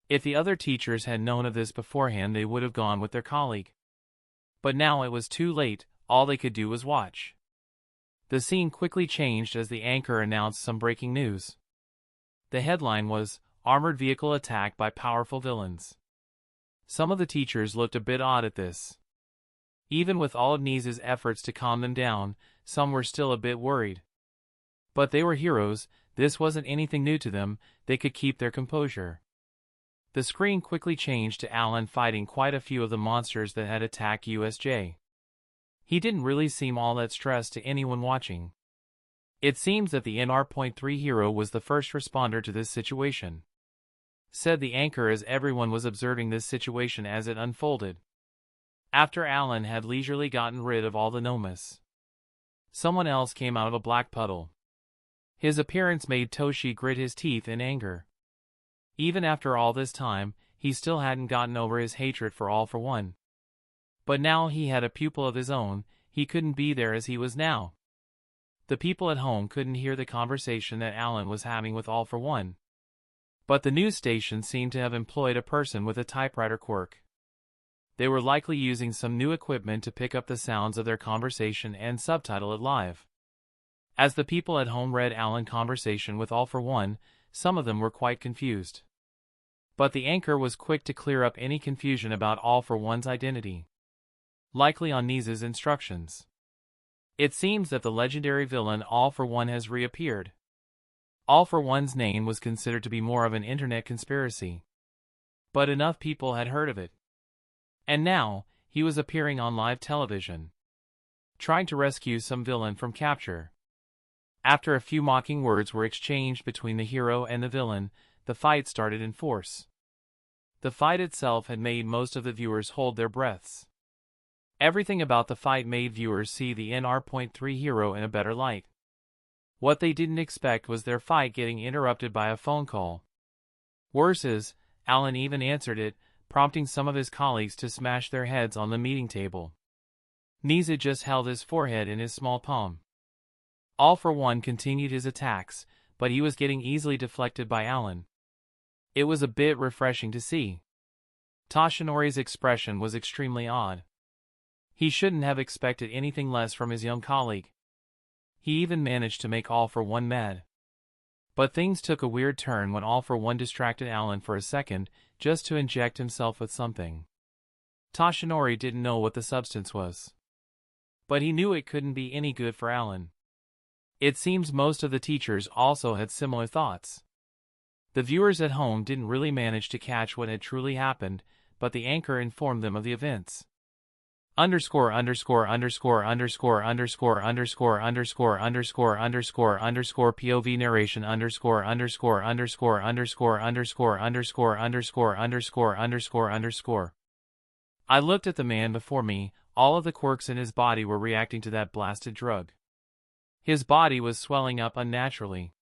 If the other teachers had known of this beforehand, they would have gone with their colleague. But now it was too late, all they could do was watch. The scene quickly changed as the anchor announced some breaking news. The headline was, Armored Vehicle Attacked by Powerful Villains. Some of the teachers looked a bit odd at this. Even with all of Niza's efforts to calm them down, some were still a bit worried. But they were heroes, this wasn't anything new to them, they could keep their composure. The screen quickly changed to Allan fighting quite a few of the monsters that had attacked USJ. He didn't really seem all that stressed to anyone watching. It seems that the NR.3 hero was the first responder to this situation, said the anchor as everyone was observing this situation as it unfolded. After Allan had leisurely gotten rid of all the Nomas, someone else came out of a black puddle. His appearance made Toshi grit his teeth in anger. Even after all this time, he still hadn't gotten over his hatred for All for One. But now he had a pupil of his own, he couldn't be there as he was now. The people at home couldn't hear the conversation that Allan was having with All for One. But the news station seemed to have employed a person with a typewriter quirk. They were likely using some new equipment to pick up the sounds of their conversation and subtitle it live. As the people at home read Allan's conversation with All for One, some of them were quite confused. But the anchor was quick to clear up any confusion about All for One's identity. Likely on Niza's instructions. It seems that the legendary villain All for One has reappeared. All for One's name was considered to be more of an internet conspiracy. But enough people had heard of it. And now, he was appearing on live television, trying to rescue some villain from capture. After a few mocking words were exchanged between the hero and the villain, the fight started in force. The fight itself had made most of the viewers hold their breaths. Everything about the fight made viewers see the NR.3 hero in a better light. What they didn't expect was their fight getting interrupted by a phone call. Worse is, Allan even answered it, prompting some of his colleagues to smash their heads on the meeting table. Niza just held his forehead in his small palm. All for One continued his attacks, but he was getting easily deflected by Allan. It was a bit refreshing to see. Toshinori's expression was extremely odd. He shouldn't have expected anything less from his young colleague. He even managed to make All for One mad. But things took a weird turn when All for One distracted Allan for a second, just to inject himself with something. Toshinori didn't know what the substance was, but he knew it couldn't be any good for Allan. It seems most of the teachers also had similar thoughts. The viewers at home didn't really manage to catch what had truly happened, but the anchor informed them of the events. POV narration I looked at the man before me. All of the quirks in his body were reacting to that blasted drug. His body was swelling up unnaturally.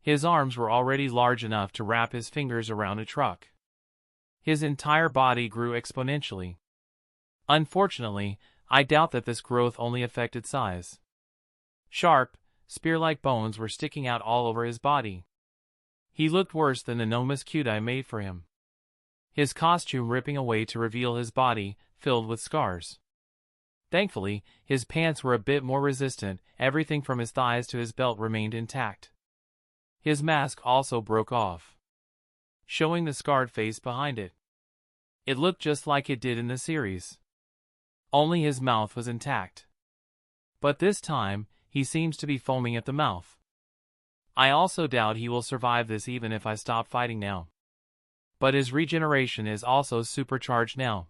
His arms were already large enough to wrap his fingers around a truck. His entire body grew exponentially. Unfortunately, I doubt that this growth only affected size. Sharp, spear-like bones were sticking out all over his body. He looked worse than the enormous cute I made for him. His costume ripping away to reveal his body, filled with scars. Thankfully, his pants were a bit more resistant. Everything from his thighs to his belt remained intact. His mask also broke off, showing the scarred face behind it. It looked just like it did in the series. Only his mouth was intact. But this time, he seems to be foaming at the mouth. I also doubt he will survive this even if I stop fighting now. But his regeneration is also supercharged now,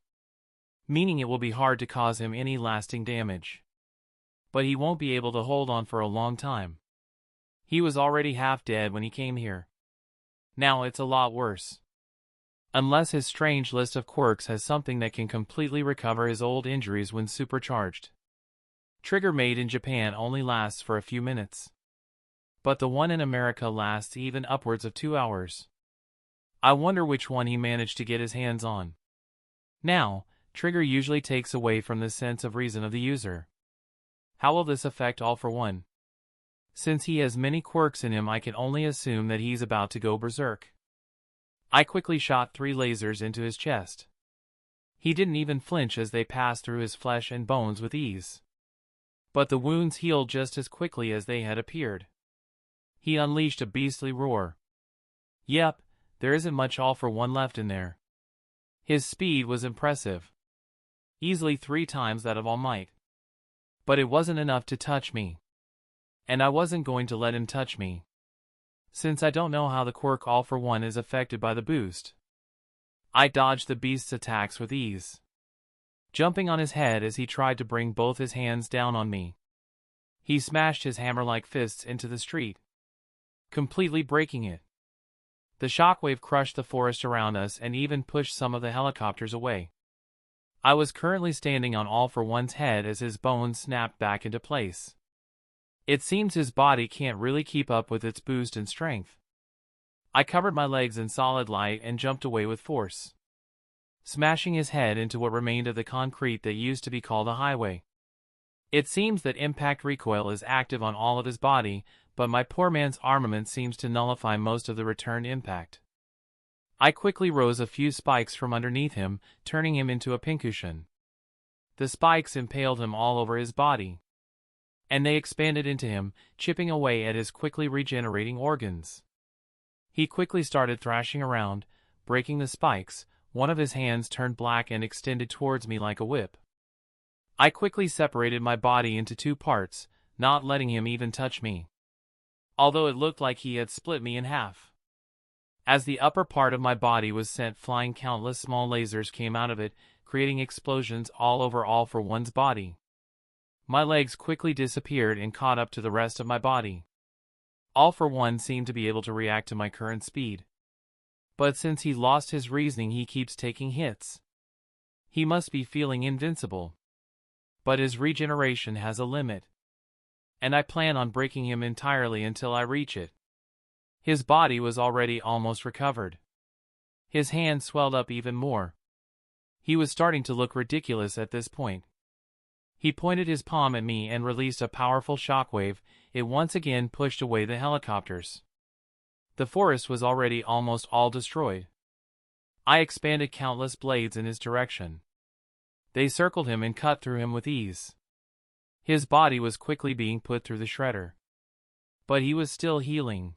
meaning it will be hard to cause him any lasting damage. But he won't be able to hold on for a long time. He was already half dead when he came here. Now it's a lot worse. Unless his strange list of quirks has something that can completely recover his old injuries when supercharged. Trigger made in Japan only lasts for a few minutes. But the one in America lasts even upwards of 2 hours. I wonder which one he managed to get his hands on. Now, Trigger usually takes away from the sense of reason of the user. How will this affect All for One? Since he has many quirks in him, I can only assume that he's about to go berserk. I quickly shot 3 lasers into his chest. He didn't even flinch as they passed through his flesh and bones with ease. But the wounds healed just as quickly as they had appeared. He unleashed a beastly roar. Yep, there isn't much All for One left in there. His speed was impressive. Easily 3 times that of All Might. But it wasn't enough to touch me. And I wasn't going to let him touch me, since I don't know how the quirk All for One is affected by the boost. I dodged the beast's attacks with ease, jumping on his head as he tried to bring both his hands down on me. He smashed his hammer-like fists into the street, completely breaking it. The shockwave crushed the forest around us and even pushed some of the helicopters away. I was currently standing on All for One's head as his bones snapped back into place. It seems his body can't really keep up with its boost in strength. I covered my legs in solid light and jumped away with force, smashing his head into what remained of the concrete that used to be called a highway. It seems that impact recoil is active on all of his body, but my poor man's armament seems to nullify most of the return impact. I quickly rose a few spikes from underneath him, turning him into a pincushion. The spikes impaled him all over his body, and they expanded into him, chipping away at his quickly regenerating organs. He quickly started thrashing around, breaking the spikes. One of his hands turned black and extended towards me like a whip. I quickly separated my body into 2 parts, not letting him even touch me, although it looked like he had split me in half. As the upper part of my body was sent flying, countless small lasers came out of it, creating explosions all over All for One's body. My legs quickly disappeared and caught up to the rest of my body. All for One seemed to be able to react to my current speed. But since he lost his reasoning, he keeps taking hits. He must be feeling invincible. But his regeneration has a limit, and I plan on breaking him entirely until I reach it. His body was already almost recovered. His hands swelled up even more. He was starting to look ridiculous at this point. He pointed his palm at me and released a powerful shockwave. It once again pushed away the helicopters. The forest was already almost all destroyed. I expanded countless blades in his direction. They circled him and cut through him with ease. His body was quickly being put through the shredder. But he was still healing.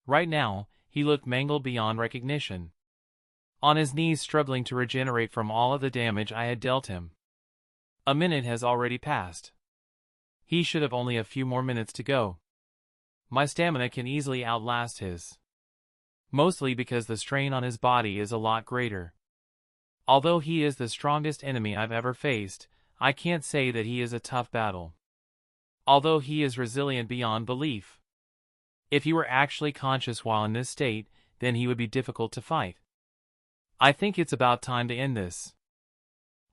Right now, he looked mangled beyond recognition, on his knees struggling to regenerate from all of the damage I had dealt him. A minute has already passed. He should have only a few more minutes to go. My stamina can easily outlast his. Mostly because the strain on his body is a lot greater. Although he is the strongest enemy I've ever faced, I can't say that he is a tough battle. Although he is resilient beyond belief. If he were actually conscious while in this state, then he would be difficult to fight. I think it's about time to end this.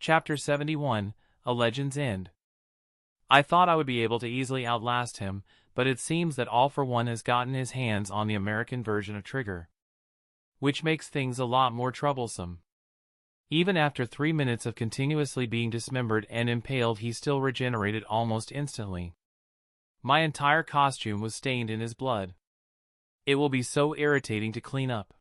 Chapter 71, A Legend's End. I thought I would be able to easily outlast him, but it seems that All for One has gotten his hands on the American version of Trigger. Which makes things a lot more troublesome. Even after 3 minutes of continuously being dismembered and impaled, he still regenerated almost instantly. My entire costume was stained in his blood. It will be so irritating to clean up.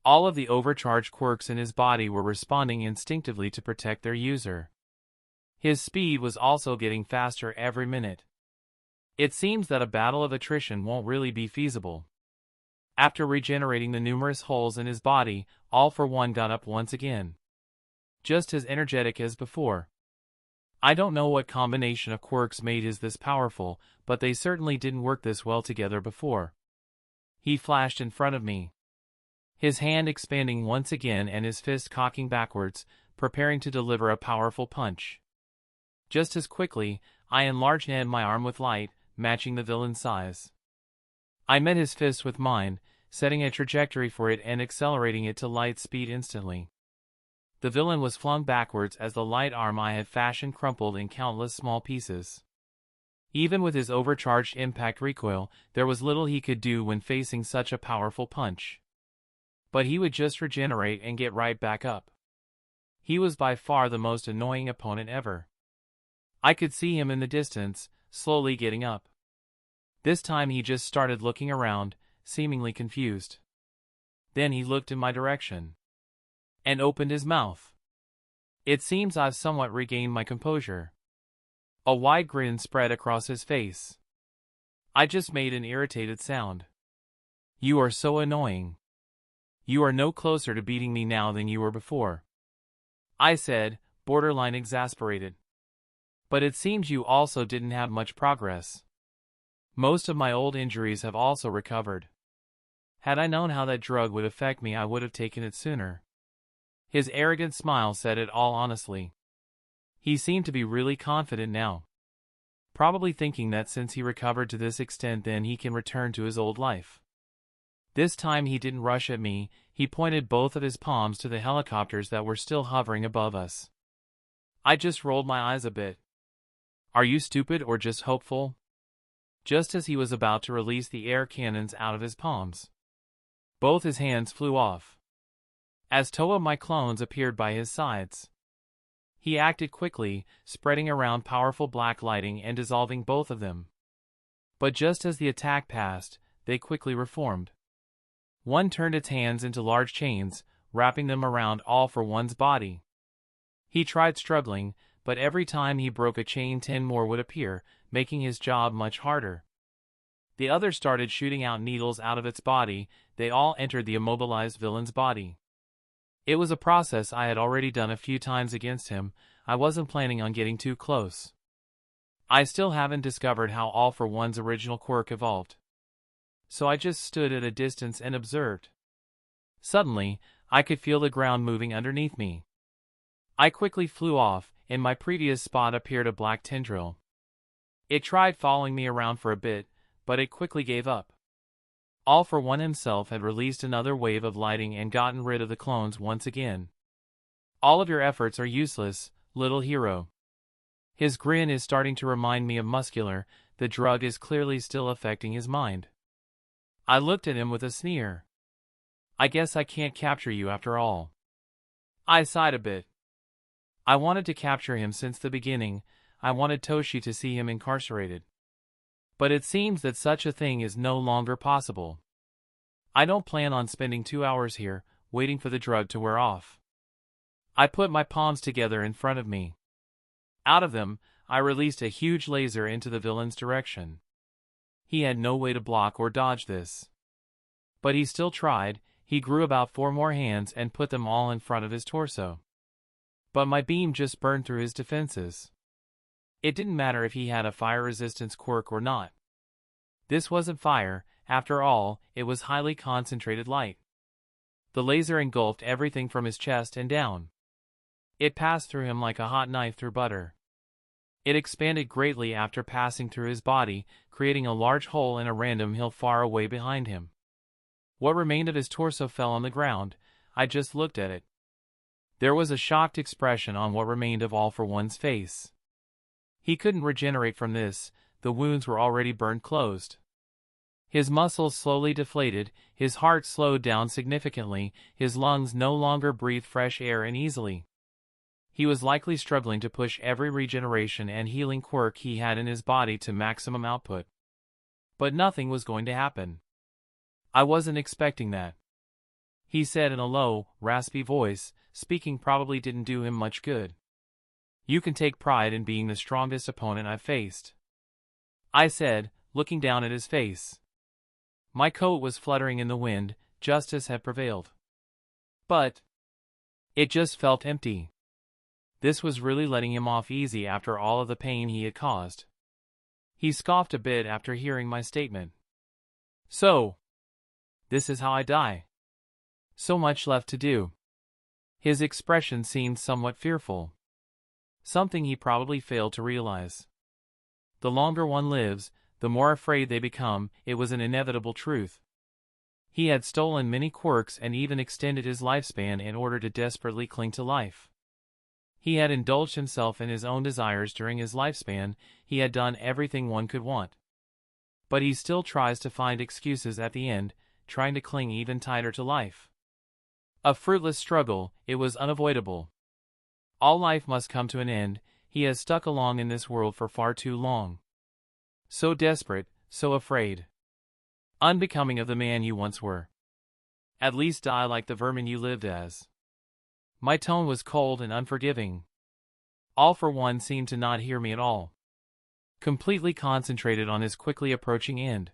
All of the overcharged quirks in his body were responding instinctively to protect their user. His speed was also getting faster every minute. It seems that a battle of attrition won't really be feasible. After regenerating the numerous holes in his body, All for One got up once again. Just as energetic as before. I don't know what combination of quirks made his this powerful, but they certainly didn't work this well together before. He flashed in front of me. His hand expanding once again and his fist cocking backwards, preparing to deliver a powerful punch. Just as quickly, I enlarged my arm with light, matching the villain's size. I met his fist with mine, setting a trajectory for it and accelerating it to light speed instantly. The villain was flung backwards as the light arm I had fashioned crumpled in countless small pieces. Even with his overcharged impact recoil, there was little he could do when facing such a powerful punch. But he would just regenerate and get right back up. He was by far the most annoying opponent ever. I could see him in the distance, slowly getting up. This time he just started looking around, seemingly confused. Then he looked in my direction. And opened his mouth. It seems I've somewhat regained my composure. A wide grin spread across his face. I just made an irritated sound. You are so annoying. You are no closer to beating me now than you were before. I said, borderline exasperated. But it seems you also didn't have much progress. Most of my old injuries have also recovered. Had I known how that drug would affect me, I would have taken it sooner. His arrogant smile said it all honestly. He seemed to be really confident now. Probably thinking that since he recovered to this extent, then he can return to his old life. This time he didn't rush at me, he pointed both of his palms to the helicopters that were still hovering above us. I just rolled my eyes a bit. Are you stupid or just hopeful? Just as he was about to release the air cannons out of his palms, both his hands flew off. As two of my clones appeared by his sides. He acted quickly, spreading around powerful black lighting and dissolving both of them. But just as the attack passed, they quickly reformed. One turned its hands into large chains, wrapping them around All for One's body. He tried struggling, but every time he broke a chain 10 more would appear, making his job much harder. The other started shooting out needles out of its body. They all entered the immobilized villain's body. It was a process I had already done a few times against him. I wasn't planning on getting too close. I still haven't discovered how All for One's original quirk evolved. So I just stood at a distance and observed. Suddenly, I could feel the ground moving underneath me. I quickly flew off. In my previous spot appeared a black tendril. It tried following me around for a bit, but it quickly gave up. All for One himself had released another wave of lighting and gotten rid of the clones once again. All of your efforts are useless, little hero. His grin is starting to remind me of Muscular. The drug is clearly still affecting his mind. I looked at him with a sneer. I guess I can't capture you after all. I sighed a bit. I wanted to capture him since the beginning. I wanted Toshi to see him incarcerated. But it seems that such a thing is no longer possible. I don't plan on spending 2 hours here, waiting for the drug to wear off. I put my palms together in front of me. Out of them, I released a huge laser into the villain's direction. He had no way to block or dodge this. But he still tried. He grew about 4 more hands and put them all in front of his torso. But my beam just burned through his defenses. It didn't matter if he had a fire resistance quirk or not. This wasn't fire, after all, it was highly concentrated light. The laser engulfed everything from his chest and down. It passed through him like a hot knife through butter. It expanded greatly after passing through his body, creating a large hole in a random hill far away behind him. What remained of his torso fell on the ground. I just looked at it. There was a shocked expression on what remained of All for One's face. He couldn't regenerate from this, the wounds were already burned closed. His muscles slowly deflated, his heart slowed down significantly, his lungs no longer breathed fresh air and easily. He was likely struggling to push every regeneration and healing quirk he had in his body to maximum output. But nothing was going to happen. I wasn't expecting that. He said in a low, raspy voice, speaking probably didn't do him much good. You can take pride in being the strongest opponent I've faced. I said, looking down at his face. My coat was fluttering in the wind, justice had prevailed. But it just felt empty. This was really letting him off easy after all of the pain he had caused. He scoffed a bit after hearing my statement. So, this is how I die. So much left to do. His expression seemed somewhat fearful. Something he probably failed to realize. The longer one lives, the more afraid they become, it was an inevitable truth. He had stolen many quirks and even extended his lifespan in order to desperately cling to life. He had indulged himself in his own desires during his lifespan, he had done everything one could want. But he still tries to find excuses at the end, trying to cling even tighter to life. A fruitless struggle, it was unavoidable. All life must come to an end, he has stuck along in this world for far too long. So desperate, so afraid. Unbecoming of the man you once were. At least die like the vermin you lived as. My tone was cold and unforgiving. All for One seemed to not hear me at all. Completely concentrated on his quickly approaching end.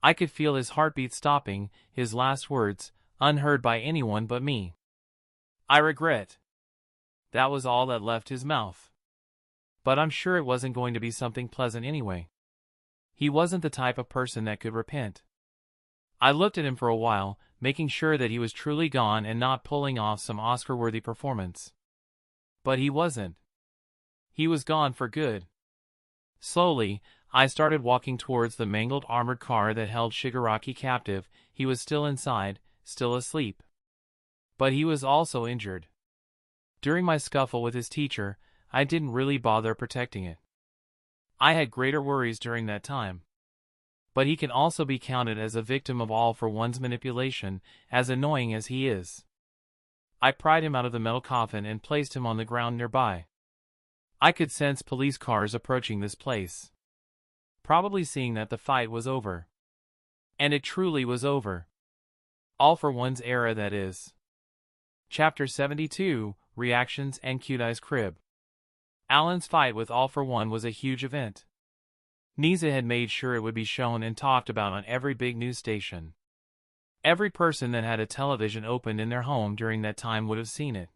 I could feel his heartbeat stopping, his last words, unheard by anyone but me. I regret. That was all that left his mouth. But I'm sure it wasn't going to be something pleasant anyway. He wasn't the type of person that could repent. I looked at him for a while, making sure that he was truly gone and not pulling off some Oscar-worthy performance. But he wasn't. He was gone for good. Slowly, I started walking towards the mangled armored car that held Shigaraki captive. He was still inside, still asleep. But he was also injured. During my scuffle with his teacher, I didn't really bother protecting it. I had greater worries during that time. But he can also be counted as a victim of All for One's manipulation, as annoying as he is. I pried him out of the metal coffin and placed him on the ground nearby. I could sense police cars approaching this place. Probably seeing that the fight was over. And it truly was over. All for One's era, that is. Chapter 72, Reactions and Cute-Eye's Crib. Allan's fight with All for One was a huge event. Nisa had made sure it would be shown and talked about on every big news station. Every person that had a television opened in their home during that time would have seen it.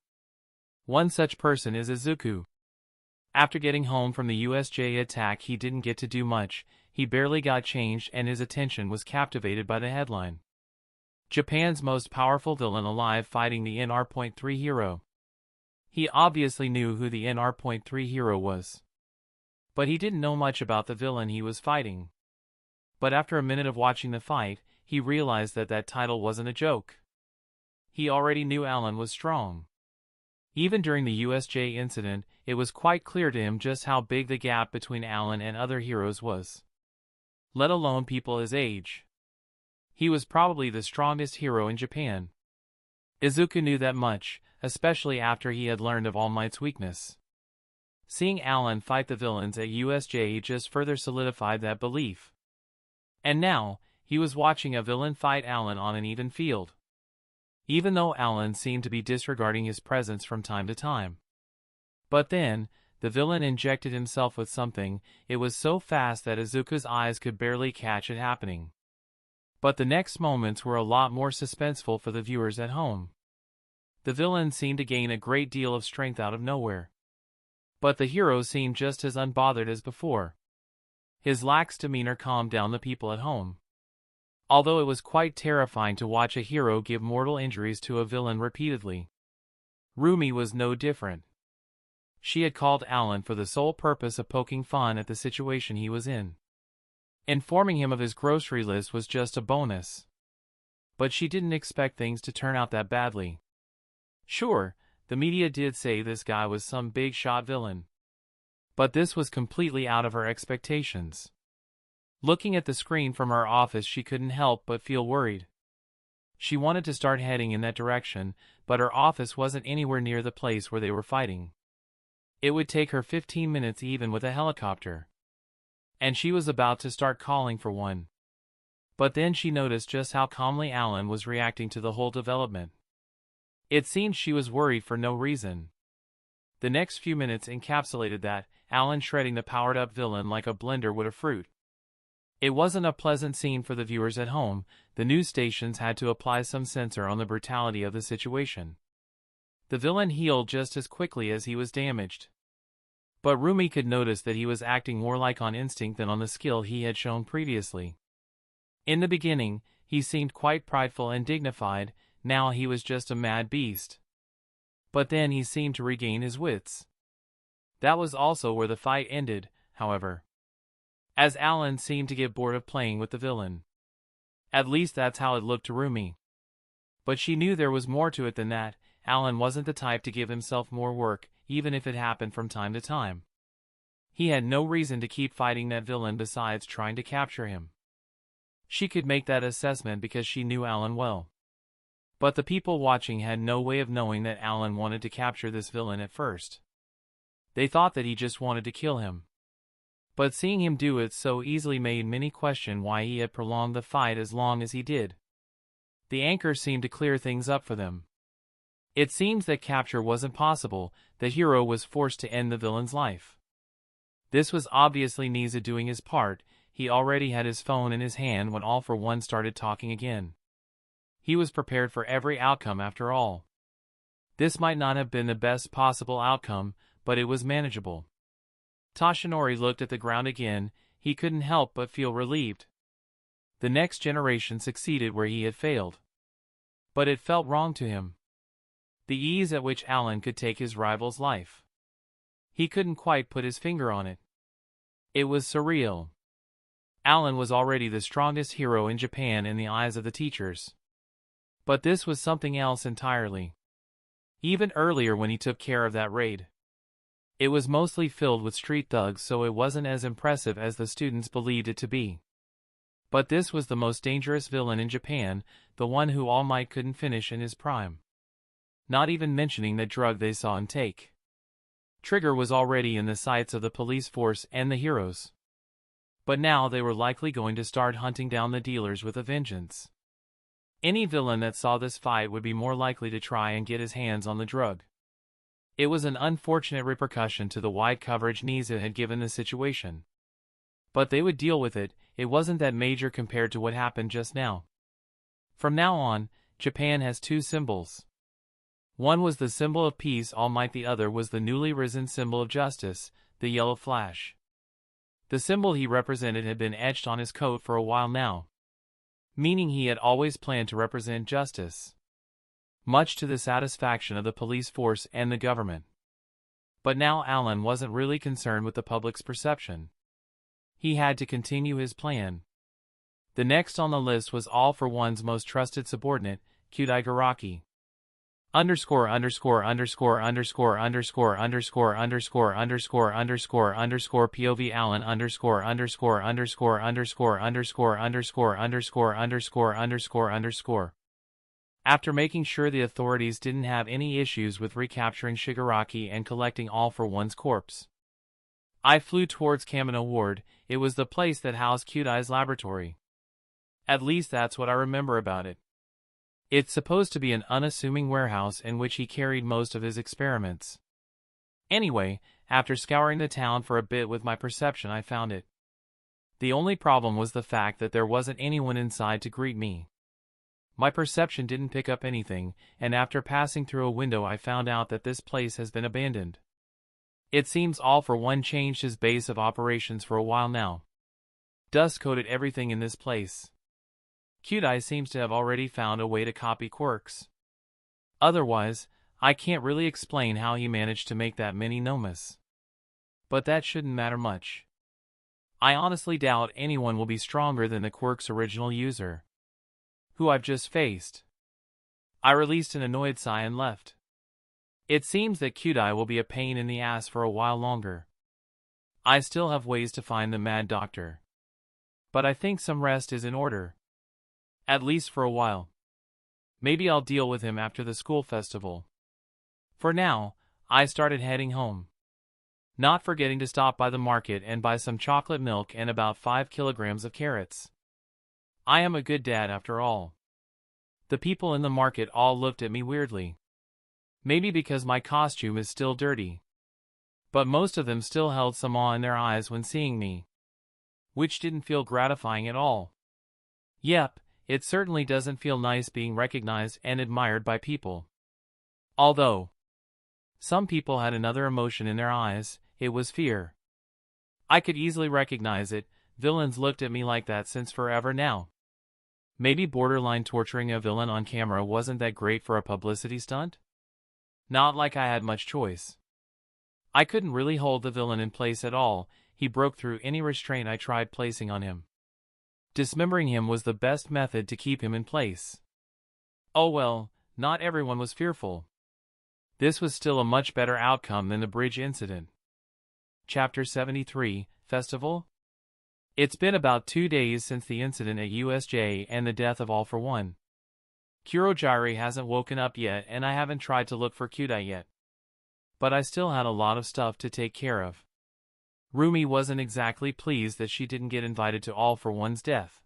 One such person is Izuku. After getting home from the USJ attack, he didn't get to do much, he barely got changed and his attention was captivated by the headline. Japan's most powerful villain alive fighting the NR.3 hero. He obviously knew who the NR.3 hero was. But he didn't know much about the villain he was fighting. But after a minute of watching the fight, he realized that that title wasn't a joke. He already knew Allan was strong. Even during the USJ incident, it was quite clear to him just how big the gap between Allan and other heroes was. Let alone people his age. He was probably the strongest hero in Japan. Izuku knew that much, especially after he had learned of All Might's weakness. Seeing Allan fight the villains at USJ just further solidified that belief. And now, he was watching a villain fight Allan on an even field. Even though Allan seemed to be disregarding his presence from time to time. But then, the villain injected himself with something, it was so fast that Izuku's eyes could barely catch it happening. But the next moments were a lot more suspenseful for the viewers at home. The villain seemed to gain a great deal of strength out of nowhere. But the hero seemed just as unbothered as before. His lax demeanor calmed down the people at home. Although it was quite terrifying to watch a hero give mortal injuries to a villain repeatedly. Rumi was no different. She had called Allan for the sole purpose of poking fun at the situation he was in. Informing him of his grocery list was just a bonus. But she didn't expect things to turn out that badly. Sure, the media did say this guy was some big-shot villain. But this was completely out of her expectations. Looking at the screen from her office, she couldn't help but feel worried. She wanted to start heading in that direction, but her office wasn't anywhere near the place where they were fighting. It would take her 15 minutes even with a helicopter. And she was about to start calling for one. But then she noticed just how calmly Allan was reacting to the whole development. It seemed she was worried for no reason. The next few minutes encapsulated that, Allan shredding the powered-up villain like a blender would a fruit. It wasn't a pleasant scene for the viewers at home. The news stations had to apply some censor on the brutality of the situation. The villain healed just as quickly as he was damaged. But Rumi could notice that he was acting more like on instinct than on the skill he had shown previously. In the beginning, he seemed quite prideful and dignified. Now he was just a mad beast. But then he seemed to regain his wits. That was also where the fight ended, however, as Allan seemed to get bored of playing with the villain. At least that's how it looked to Rumi. But she knew there was more to it than that. Allan wasn't the type to give himself more work, even if it happened from time to time. He had no reason to keep fighting that villain besides trying to capture him. She could make that assessment because she knew Allan well. But the people watching had no way of knowing that Allan wanted to capture this villain at first. They thought that he just wanted to kill him. But seeing him do it so easily made many question why he had prolonged the fight as long as he did. The anchor seemed to clear things up for them. It seems that capture wasn't possible. The hero was forced to end the villain's life. This was obviously Niza doing his part. He already had his phone in his hand when All for One started talking again. He was prepared for every outcome after all. This might not have been the best possible outcome, but it was manageable. Toshinori looked at the ground again. He couldn't help but feel relieved. The next generation succeeded where he had failed. But it felt wrong to him. The ease at which Allan could take his rival's life. He couldn't quite put his finger on it. It was surreal. Allan was already the strongest hero in Japan in the eyes of the teachers. But this was something else entirely. Even earlier when he took care of that raid, it was mostly filled with street thugs, so it wasn't as impressive as the students believed it to be. But this was the most dangerous villain in Japan, the one who All Might couldn't finish in his prime. Not even mentioning the drug they saw him take. Trigger was already in the sights of the police force and the heroes. But now they were likely going to start hunting down the dealers with a vengeance. Any villain that saw this fight would be more likely to try and get his hands on the drug. It was an unfortunate repercussion to the wide coverage Niza had given the situation. But they would deal with it. It wasn't that major compared to what happened just now. From now on, Japan has two symbols. One was the symbol of peace, All Might. The other was the newly risen symbol of justice, the yellow flash. The symbol he represented had been etched on his coat for a while now, meaning he had always planned to represent justice, much to the satisfaction of the police force and the government. But now Allan wasn't really concerned with the public's perception. He had to continue his plan. The next on the list was All for One's most trusted subordinate, Kyudai Garaki. Underscore underscore underscore underscore underscore underscore underscore underscore underscore underscore POV Allan underscore underscore underscore underscore underscore underscore underscore underscore underscore underscore. After making sure the authorities didn't have any issues with recapturing Shigaraki and collecting All for One's corpse, I flew towards Kamino Ward. It was the place that housed Kyudai's laboratory. At least that's what I remember about it. It's supposed to be an unassuming warehouse in which he carried most of his experiments. Anyway, after scouring the town for a bit with my perception, I found it. The only problem was the fact that there wasn't anyone inside to greet me. My perception didn't pick up anything, and after passing through a window I found out that this place has been abandoned. It seems All for One changed his base of operations for a while now. Dust coated everything in this place. Cute Eye seems to have already found a way to copy Quirks. Otherwise, I can't really explain how he managed to make that many nomas. But that shouldn't matter much. I honestly doubt anyone will be stronger than the Quirk's original user, who I've just faced. I released an annoyed sigh and left. It seems that Cute Eye will be a pain in the ass for a while longer. I still have ways to find the Mad Doctor. But I think some rest is in order. At least for a while. Maybe I'll deal with him after the school festival. For now, I started heading home. Not forgetting to stop by the market and buy some chocolate milk and about 5 kilograms of carrots. I am a good dad after all. The people in the market all looked at me weirdly. Maybe because my costume is still dirty. But most of them still held some awe in their eyes when seeing me, which didn't feel gratifying at all. Yep, it certainly doesn't feel nice being recognized and admired by people. Although some people had another emotion in their eyes, it was fear. I could easily recognize it. Villains looked at me like that since forever now. Maybe borderline torturing a villain on camera wasn't that great for a publicity stunt? Not like I had much choice. I couldn't really hold the villain in place at all. He broke through any restraint I tried placing on him. Dismembering him was the best method to keep him in place. Oh well, not everyone was fearful. This was still a much better outcome than the bridge incident. Chapter 73, Festival? It's been about 2 days since the incident at USJ and the death of All for One. Kurojiri hasn't woken up yet and I haven't tried to look for Cute Eye yet. But I still had a lot of stuff to take care of. Rumi wasn't exactly pleased that she didn't get invited to All for One's death.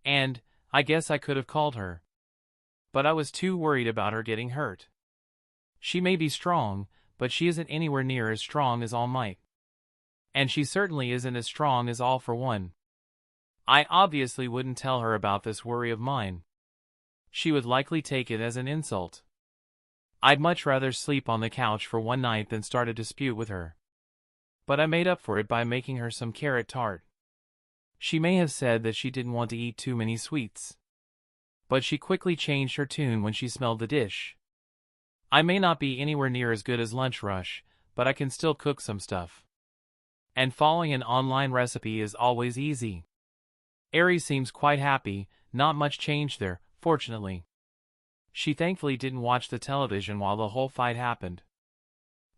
And, I guess I could have called her. But I was too worried about her getting hurt. She may be strong, but she isn't anywhere near as strong as All Might. And she certainly isn't as strong as All for One. I obviously wouldn't tell her about this worry of mine. She would likely take it as an insult. I'd much rather sleep on the couch for one night than start a dispute with her. But I made up for it by making her some carrot tart. She may have said that she didn't want to eat too many sweets. But she quickly changed her tune when she smelled the dish. I may not be anywhere near as good as Lunch Rush, but I can still cook some stuff. And following an online recipe is always easy. Aries seems quite happy, not much changed there, fortunately. She thankfully didn't watch the television while the whole fight happened.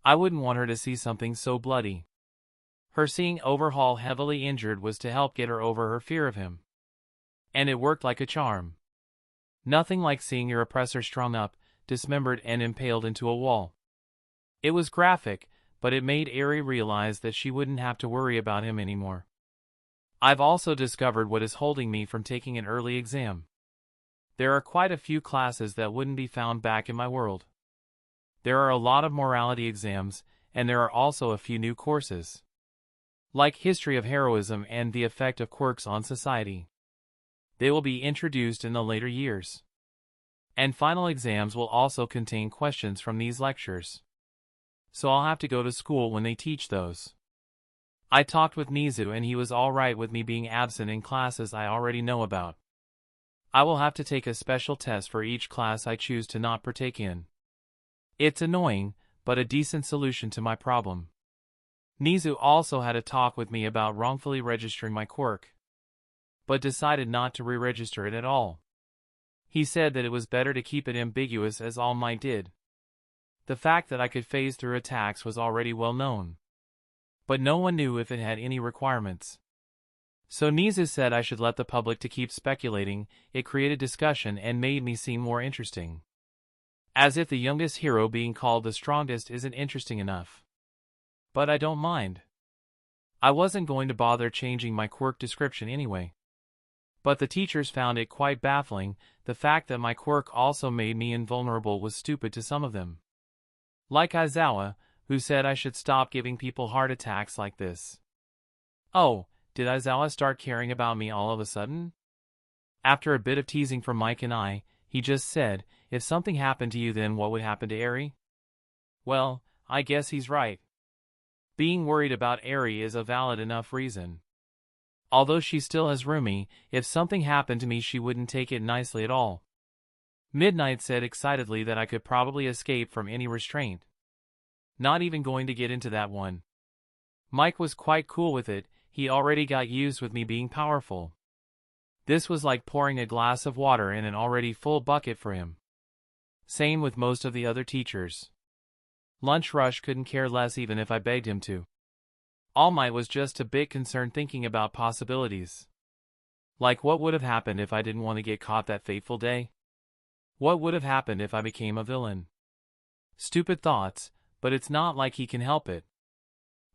I wouldn't want her to see something so bloody. Her seeing Overhaul heavily injured was to help get her over her fear of him. And it worked like a charm. Nothing like seeing your oppressor strung up, dismembered and impaled into a wall. It was graphic, but it made Eri realize that she wouldn't have to worry about him anymore. I've also discovered what is holding me from taking an early exam. There are quite a few classes that wouldn't be found back in my world. There are a lot of morality exams, and there are also a few new courses, like History of Heroism and the Effect of Quirks on Society. They will be introduced in the later years. And final exams will also contain questions from these lectures. So I'll have to go to school when they teach those. I talked with Nizu and he was alright with me being absent in classes I already know about. I will have to take a special test for each class I choose to not partake in. It's annoying, but a decent solution to my problem. Nizu also had a talk with me about wrongfully registering my quirk, but decided not to re-register it at all. He said that it was better to keep it ambiguous as All Might did. The fact that I could phase through attacks was already well known, but no one knew if it had any requirements. So Nizu said I should let the public to keep speculating. It created discussion and made me seem more interesting. As if the youngest hero being called the strongest isn't interesting enough. But I don't mind. I wasn't going to bother changing my quirk description anyway. But the teachers found it quite baffling. The fact that my quirk also made me invulnerable was stupid to some of them. Like Aizawa, who said I should stop giving people heart attacks like this. Oh, did Aizawa start caring about me all of a sudden? After a bit of teasing from Mike and I, he just said, if something happened to you then what would happen to Eri? Well, I guess he's right. Being worried about Eri is a valid enough reason. Although she still has Rumi, if something happened to me she wouldn't take it nicely at all. Midnight said excitedly that I could probably escape from any restraint. Not even going to get into that one. Mike was quite cool with it, he already got used with me being powerful. This was like pouring a glass of water in an already full bucket for him. Same with most of the other teachers. Lunch Rush couldn't care less even if I begged him to. All Might was just a bit concerned thinking about possibilities. Like what would have happened if I didn't want to get caught that fateful day? What would have happened if I became a villain? Stupid thoughts, but it's not like he can help it.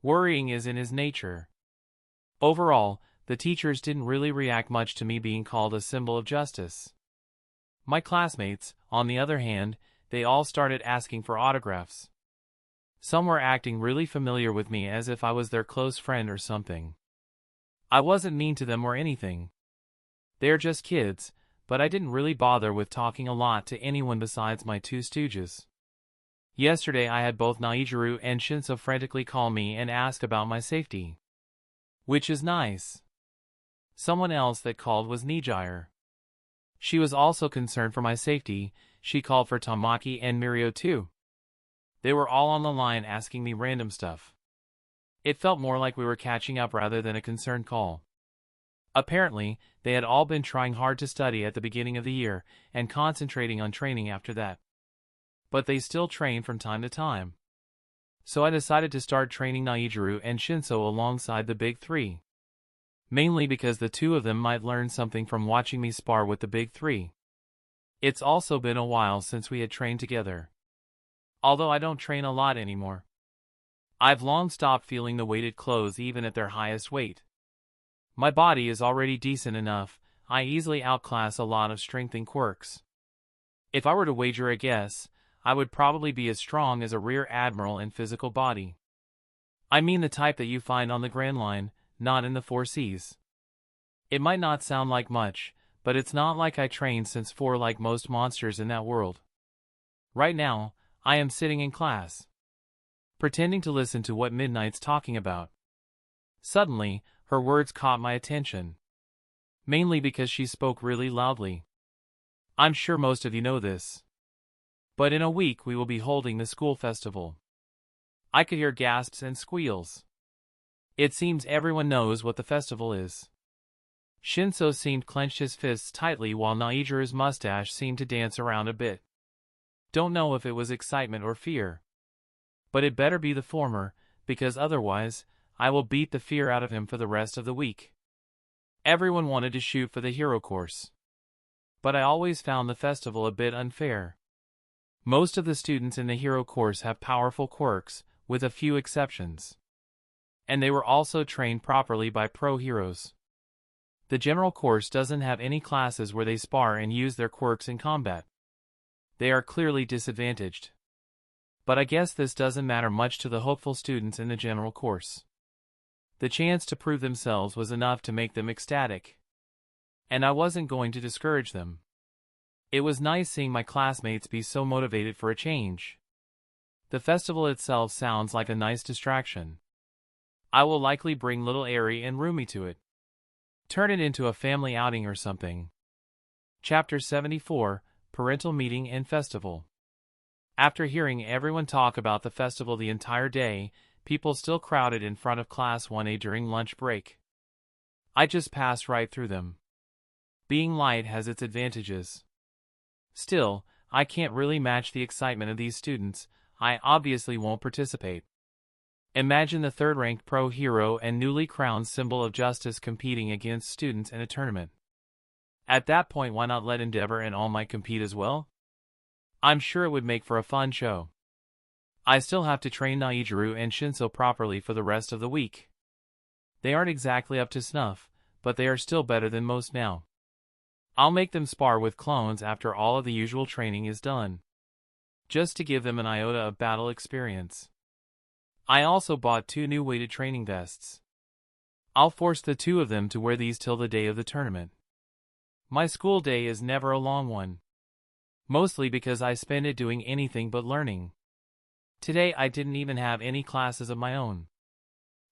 Worrying is in his nature. Overall, the teachers didn't really react much to me being called a symbol of justice. My classmates, on the other hand, they all started asking for autographs. Some were acting really familiar with me as if I was their close friend or something. I wasn't mean to them or anything. They're just kids, but I didn't really bother with talking a lot to anyone besides my two stooges. Yesterday I had both Najiru and Shinso frantically call me and ask about my safety. Which is nice. Someone else that called was Najiru. She was also concerned for my safety, she called for Tamaki and Mirio too. They were all on the line asking me random stuff. It felt more like we were catching up rather than a concerned call. Apparently, they had all been trying hard to study at the beginning of the year, and concentrating on training after that. But they still train from time to time. So I decided to start training Najiru and Shinso alongside the big three. Mainly because the two of them might learn something from watching me spar with the big three. It's also been a while since we had trained together. Although I don't train a lot anymore. I've long stopped feeling the weighted clothes even at their highest weight. My body is already decent enough, I easily outclass a lot of strength and quirks. If I were to wager a guess, I would probably be as strong as a rear admiral in physical body. I mean the type that you find on the Grand Line, not in the 4 Seas. It might not sound like much, but it's not like I trained since 4 like most monsters in that world. Right now, I am sitting in class, pretending to listen to what Midnight's talking about. Suddenly, her words caught my attention. Mainly because she spoke really loudly. I'm sure most of you know this. But in a week we will be holding the school festival. I could hear gasps and squeals. It seems everyone knows what the festival is. Shinso seemed clenched his fists tightly while Naijiru's mustache seemed to dance around a bit. Don't know if it was excitement or fear. But it better be the former, because otherwise, I will beat the fear out of him for the rest of the week. Everyone wanted to shoot for the hero course. But I always found the festival a bit unfair. Most of the students in the hero course have powerful quirks, with a few exceptions. And they were also trained properly by pro heroes. The general course doesn't have any classes where they spar and use their quirks in combat. They are clearly disadvantaged. But I guess this doesn't matter much to the hopeful students in the general course. The chance to prove themselves was enough to make them ecstatic. And I wasn't going to discourage them. It was nice seeing my classmates be so motivated for a change. The festival itself sounds like a nice distraction. I will likely bring little Eri and Rumi to it. Turn it into a family outing or something. Chapter 74, Parental Meeting and Festival. After hearing everyone talk about the festival the entire day, people still crowded in front of Class 1A during lunch break. I just passed right through them. Being light has its advantages. Still, I can't really match the excitement of these students. I obviously won't participate. Imagine the third-ranked pro hero and newly crowned symbol of justice competing against students in a tournament. At that point, why not let Endeavor and All Might compete as well? I'm sure it would make for a fun show. I still have to train Najiru and Shinso properly for the rest of the week. They aren't exactly up to snuff, but they are still better than most now. I'll make them spar with clones after all of the usual training is done, just to give them an iota of battle experience. I also bought 2 new weighted training vests. I'll force the 2 of them to wear these till the day of the tournament. My school day is never a long one. Mostly because I spend it doing anything but learning. Today I didn't even have any classes of my own.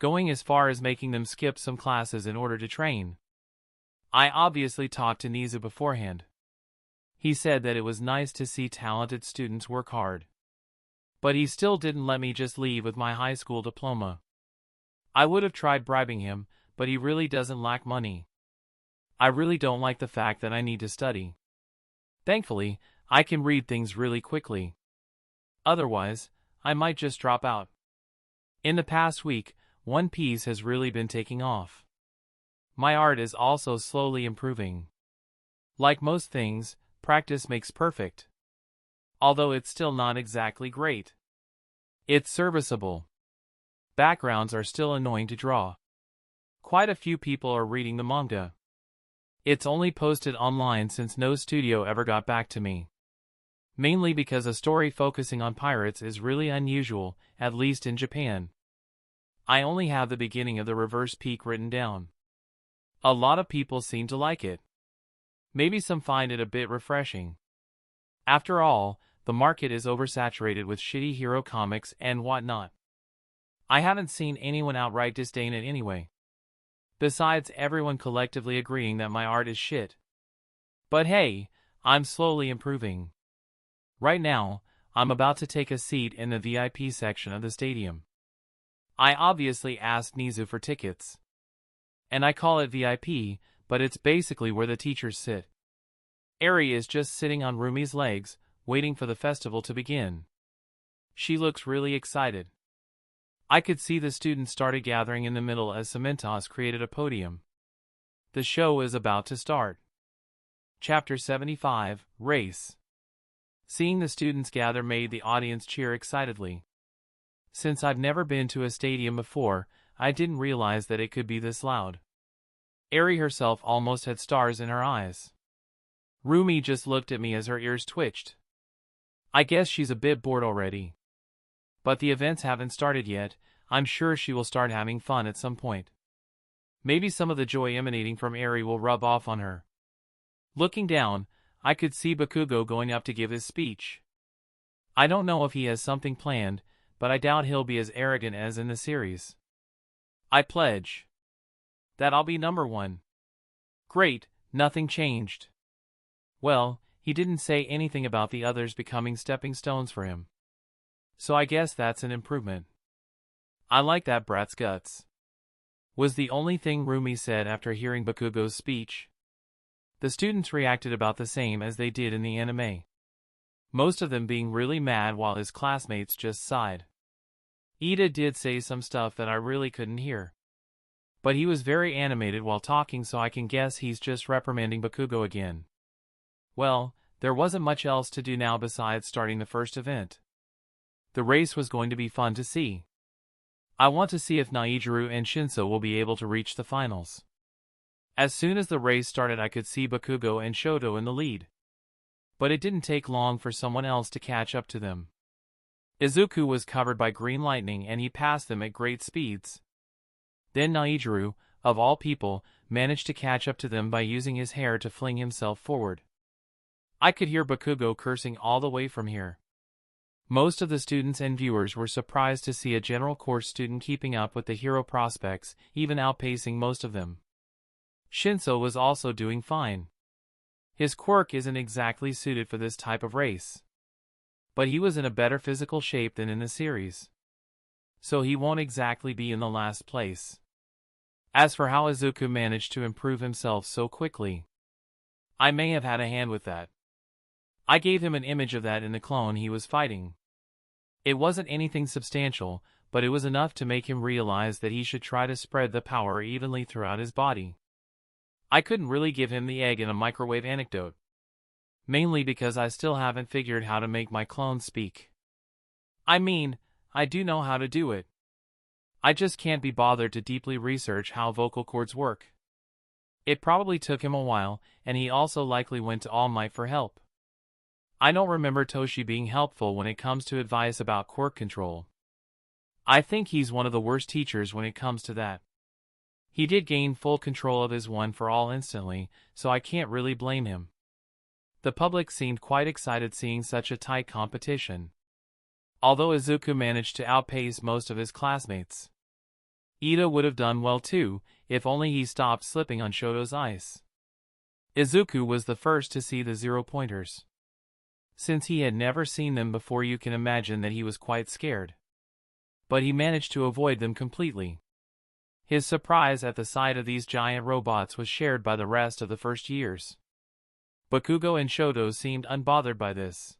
going as far as making them skip some classes in order to train. I obviously talked to Nizu beforehand. He said that it was nice to see talented students work hard. But he still didn't let me just leave with my high school diploma. I would have tried bribing him, but he really doesn't lack money. I really don't like the fact that I need to study. Thankfully, I can read things really quickly. Otherwise, I might just drop out. In the past week, One Piece has really been taking off. My art is also slowly improving. Like most things, practice makes perfect. Although it's still not exactly great. It's serviceable. Backgrounds are still annoying to draw. Quite a few people are reading the manga. It's only posted online since no studio ever got back to me. Mainly because a story focusing on pirates is really unusual, at least in Japan. I only have the beginning of the Reverse Peak written down. A lot of people seem to like it. Maybe some find it a bit refreshing. After all, the market is oversaturated with shitty hero comics and whatnot. I haven't seen anyone outright disdain it anyway. Besides everyone collectively agreeing that my art is shit. But hey, I'm slowly improving. Right now, I'm about to take a seat in the VIP section of the stadium. I obviously asked Nizu for tickets. And I call it VIP, but it's basically where the teachers sit. Eri is just sitting on Rumi's legs, waiting for the festival to begin. She looks really excited. I could see the students started gathering in the middle as Synopsis created a podium. The show is about to start. Chapter 75, Race. Seeing the students gather made the audience cheer excitedly. Since I've never been to a stadium before, I didn't realize that it could be this loud. Eri herself almost had stars in her eyes. Rumi just looked at me as her ears twitched. I guess she's a bit bored already. But the events haven't started yet. I'm sure she will start having fun at some point. Maybe some of the joy emanating from Eri will rub off on her. Looking down, I could see Bakugo going up to give his speech. I don't know if he has something planned, but I doubt he'll be as arrogant as in the series. I pledge that I'll be number one. Great, nothing changed. Well, he didn't say anything about the others becoming stepping stones for him. So I guess that's an improvement. I like that brat's guts. Was the only thing Rumi said after hearing Bakugo's speech. The students reacted about the same as they did in the anime. Most of them being really mad while his classmates just sighed. Ida did say some stuff that I really couldn't hear. But he was very animated while talking, so I can guess he's just reprimanding Bakugo again. Well, there wasn't much else to do now besides starting the first event. The race was going to be fun to see. I want to see if Najiru and Shinso will be able to reach the finals. As soon as the race started, I could see Bakugo and Shoto in the lead. But it didn't take long for someone else to catch up to them. Izuku was covered by green lightning and he passed them at great speeds. Then Najiru, of all people, managed to catch up to them by using his hair to fling himself forward. I could hear Bakugo cursing all the way from here. Most of the students and viewers were surprised to see a general course student keeping up with the hero prospects, even outpacing most of them. Shinso was also doing fine. His quirk isn't exactly suited for this type of race. But he was in a better physical shape than in the series. So he won't exactly be in the last place. As for how Izuku managed to improve himself so quickly, I may have had a hand with that. I gave him an image of that in the clone he was fighting. It wasn't anything substantial, but it was enough to make him realize that he should try to spread the power evenly throughout his body. I couldn't really give him the egg in a microwave anecdote. Mainly because I still haven't figured how to make my clone speak. I mean, I do know how to do it. I just can't be bothered to deeply research how vocal cords work. It probably took him a while, and he also likely went to All Might for help. I don't remember Toshi being helpful when it comes to advice about quirk control. I think he's one of the worst teachers when it comes to that. He did gain full control of his One for All instantly, so I can't really blame him. The public seemed quite excited seeing such a tight competition. Although Izuku managed to outpace most of his classmates. Ida would have done well too, if only he stopped slipping on Shoto's ice. Izuku was the first to see the 0-pointers. Since he had never seen them before, you can imagine that he was quite scared. But he managed to avoid them completely. His surprise at the sight of these giant robots was shared by the rest of the first years. Bakugo and Shoto seemed unbothered by this.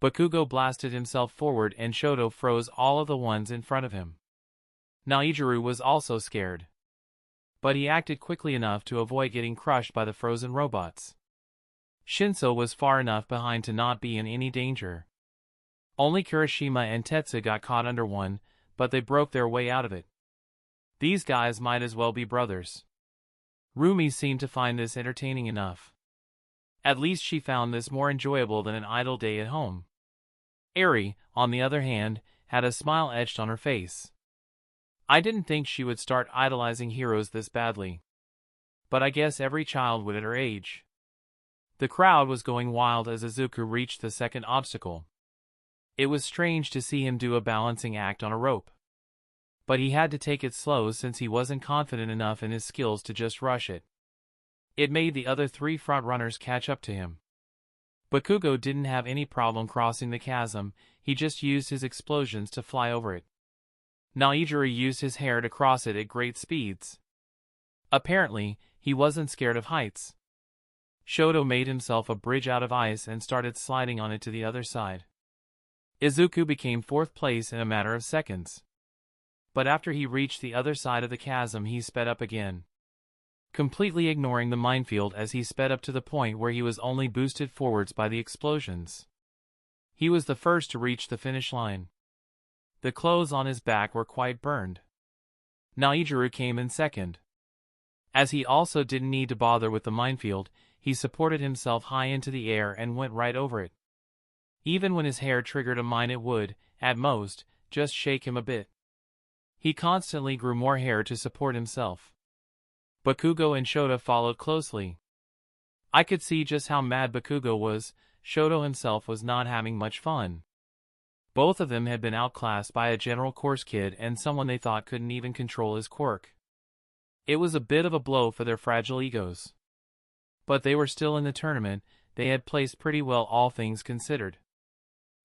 Bakugo blasted himself forward and Shoto froze all of the ones in front of him. Najiru was also scared. But he acted quickly enough to avoid getting crushed by the frozen robots. Shinso was far enough behind to not be in any danger. Only Kirishima and Tetsu got caught under one, but they broke their way out of it. These guys might as well be brothers. Rumi seemed to find this entertaining enough. At least she found this more enjoyable than an idle day at home. Eri, on the other hand, had a smile etched on her face. I didn't think she would start idolizing heroes this badly. But I guess every child would at her age. The crowd was going wild as Izuku reached the second obstacle. It was strange to see him do a balancing act on a rope. But he had to take it slow since he wasn't confident enough in his skills to just rush it. It made the other 3 front-runners catch up to him. Bakugo didn't have any problem crossing the chasm, he just used his explosions to fly over it. Najiru used his hair to cross it at great speeds. Apparently, he wasn't scared of heights. Shoto made himself a bridge out of ice and started sliding on it to the other side. Izuku became 4th place in a matter of seconds. But after he reached the other side of the chasm, he sped up again, completely ignoring the minefield as he sped up to the point where he was only boosted forwards by the explosions. He was the first to reach the finish line. The clothes on his back were quite burned. Najiru came in second. As he also didn't need to bother with the minefield, he supported himself high into the air and went right over it. Even when his hair triggered a mine, it would, at most, just shake him a bit. He constantly grew more hair to support himself. Bakugo and Shoto followed closely. I could see just how mad Bakugo was. Shoto himself was not having much fun. Both of them had been outclassed by a general course kid and someone they thought couldn't even control his quirk. It was a bit of a blow for their fragile egos. But they were still in the tournament, they had placed pretty well all things considered.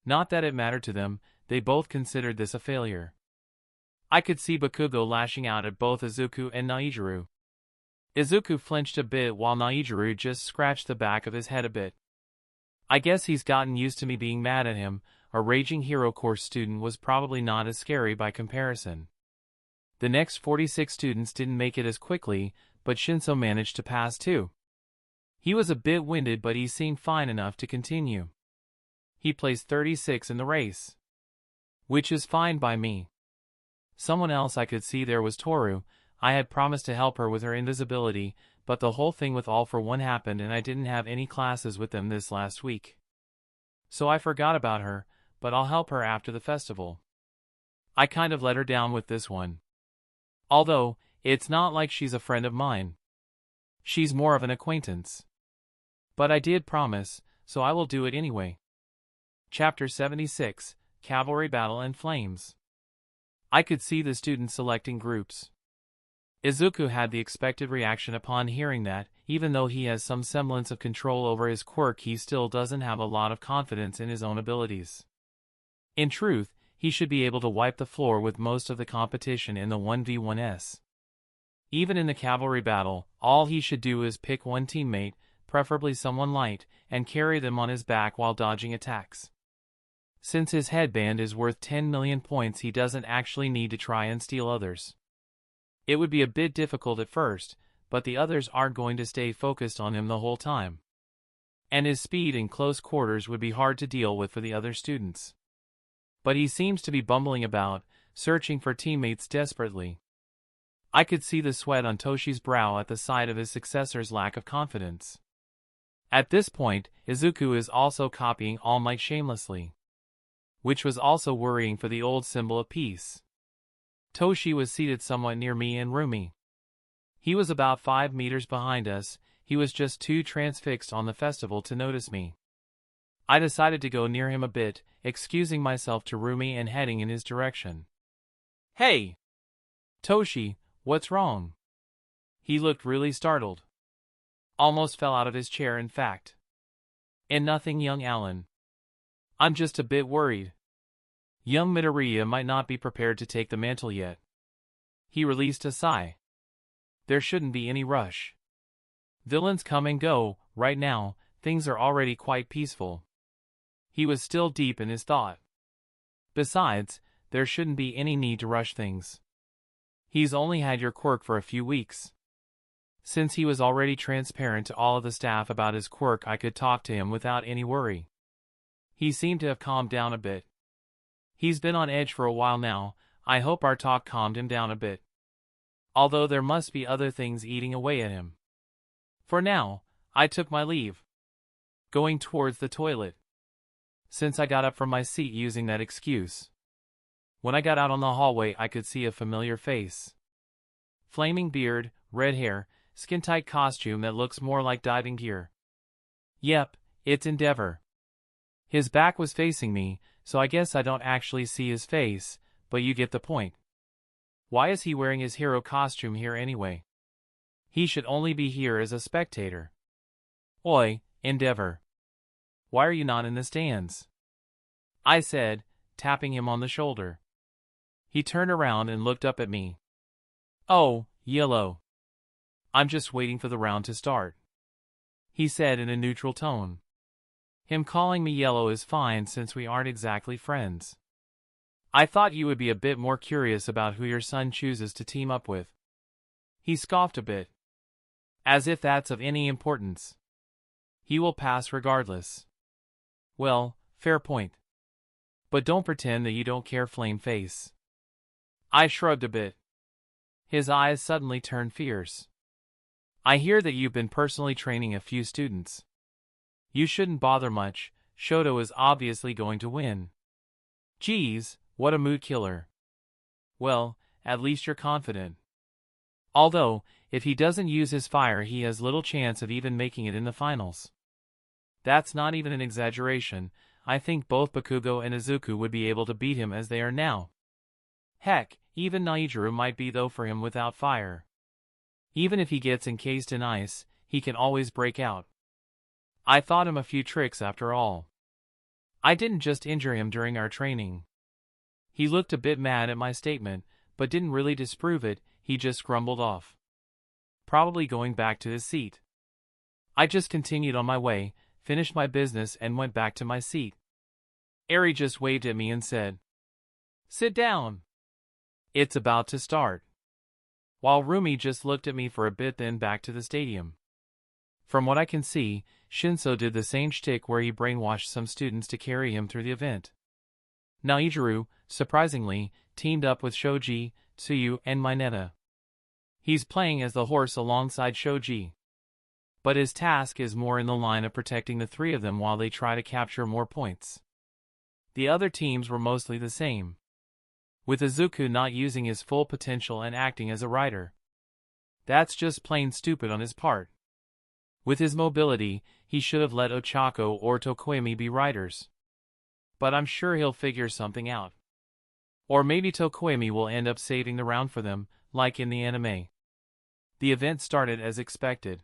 Not that it mattered to them, they both considered this a failure. I could see Bakugo lashing out at both Izuku and Najiru. Izuku flinched a bit while Najiru just scratched the back of his head a bit. I guess he's gotten used to me being mad at him. A raging hero course student was probably not as scary by comparison. The next 46 students didn't make it as quickly, but Shinso managed to pass too. He was a bit winded, but he seemed fine enough to continue. He placed 36 in the race, which is fine by me. Someone else I could see there was Toru. I had promised to help her with her invisibility, but the whole thing with All for One happened and I didn't have any classes with them this last week. So I forgot about her, but I'll help her after the festival. I kind of let her down with this one. Although, it's not like she's a friend of mine. She's more of an acquaintance. But I did promise, so I will do it anyway. Chapter 76, Cavalry Battle and Flames. I could see the students selecting groups. Izuku had the expected reaction upon hearing that, even though he has some semblance of control over his quirk, he still doesn't have a lot of confidence in his own abilities. In truth, he should be able to wipe the floor with most of the competition in the 1v1s. Even in the cavalry battle, all he should do is pick one teammate, preferably someone light, and carry them on his back while dodging attacks. Since his headband is worth 10 million points, he doesn't actually need to try and steal others. It would be a bit difficult at first, but the others aren't going to stay focused on him the whole time. And his speed in close quarters would be hard to deal with for the other students. But he seems to be bumbling about, searching for teammates desperately. I could see the sweat on Toshi's brow at the sight of his successor's lack of confidence. At this point, Izuku is also copying All Might shamelessly, which was also worrying for the old symbol of peace. Toshi was seated somewhat near me and Rumi. He was about 5 meters behind us. He was just too transfixed on the festival to notice me. I decided to go near him a bit, excusing myself to Rumi and heading in his direction. "Hey! Toshi, what's wrong? He looked really startled. Almost fell out of his chair, in fact. And nothing, young Allan. I'm just a bit worried. Young Midoriya might not be prepared to take the mantle yet. He released a sigh. There shouldn't be any rush. Villains come and go. Right now, things are already quite peaceful. He was still deep in his thought. Besides, there shouldn't be any need to rush things. He's only had your quirk for a few weeks. Since he was already transparent to all of the staff about his quirk, I could talk to him without any worry. He seemed to have calmed down a bit. He's been on edge for a while now. I hope our talk calmed him down a bit. Although there must be other things eating away at him. For now, I took my leave, going towards the toilet, since I got up from my seat using that excuse. When I got out on the hallway, I could see a familiar face. Flaming beard, red hair, skin-tight costume that looks more like diving gear. Yep, it's Endeavor. His back was facing me, so I guess I don't actually see his face, but you get the point. Why is he wearing his hero costume here anyway? He should only be here as a spectator. Oi, Endeavor. Why are you not in the stands? I said, tapping him on the shoulder. He turned around and looked up at me. Oh, Yellow. I'm just waiting for the round to start, he said in a neutral tone. Him calling me Yellow is fine since we aren't exactly friends. I thought you would be a bit more curious about who your son chooses to team up with. He scoffed a bit. As if that's of any importance. He will pass regardless. Well, fair point. But don't pretend that you don't care, flame face. I shrugged a bit. His eyes suddenly turned fierce. I hear that you've been personally training a few students. You shouldn't bother much. Shoto is obviously going to win. Geez, what a mood killer. Well, at least you're confident. Although, if he doesn't use his fire, he has little chance of even making it in the finals. That's not even an exaggeration. I think both Bakugo and Izuku would be able to beat him as they are now. Heck, even Najiru might be though for him without fire. Even if he gets encased in ice, he can always break out. I thought him a few tricks after all. I didn't just injure him during our training. He looked a bit mad at my statement, but didn't really disprove it. He just grumbled off, probably going back to his seat. I just continued on my way, finished my business and went back to my seat. Eri just waved at me and said, "Sit down. It's about to start." While Rumi just looked at me for a bit, then back to the stadium. From what I can see, Shinso did the same shtick where he brainwashed some students to carry him through the event. Najiru, surprisingly, teamed up with Shoji, Tsuyu, and Mineta. He's playing as the horse alongside Shoji. But his task is more in the line of protecting the three of them while they try to capture more points. The other teams were mostly the same, with Izuku not using his full potential and acting as a rider. That's just plain stupid on his part. With his mobility, he should have let Ochako or Tokoemi be riders. But I'm sure he'll figure something out. Or maybe Tokoemi will end up saving the round for them, like in the anime. The event started as expected.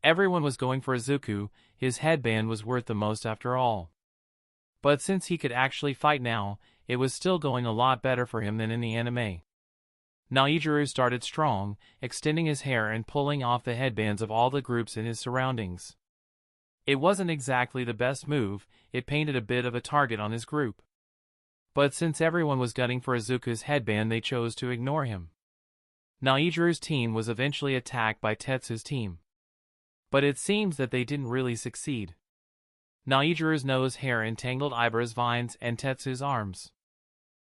Everyone was going for Izuku. His headband was worth the most after all. But since he could actually fight now, it was still going a lot better for him than in the anime. Najiru started strong, extending his hair and pulling off the headbands of all the groups in his surroundings. It wasn't exactly the best move. It painted a bit of a target on his group. But since everyone was gunning for Izuku's headband, they chose to ignore him. Najiru's team was eventually attacked by Tetsu's team. But it seems that they didn't really succeed. Najiru's nose hair entangled Ibara's vines and Tetsu's arms.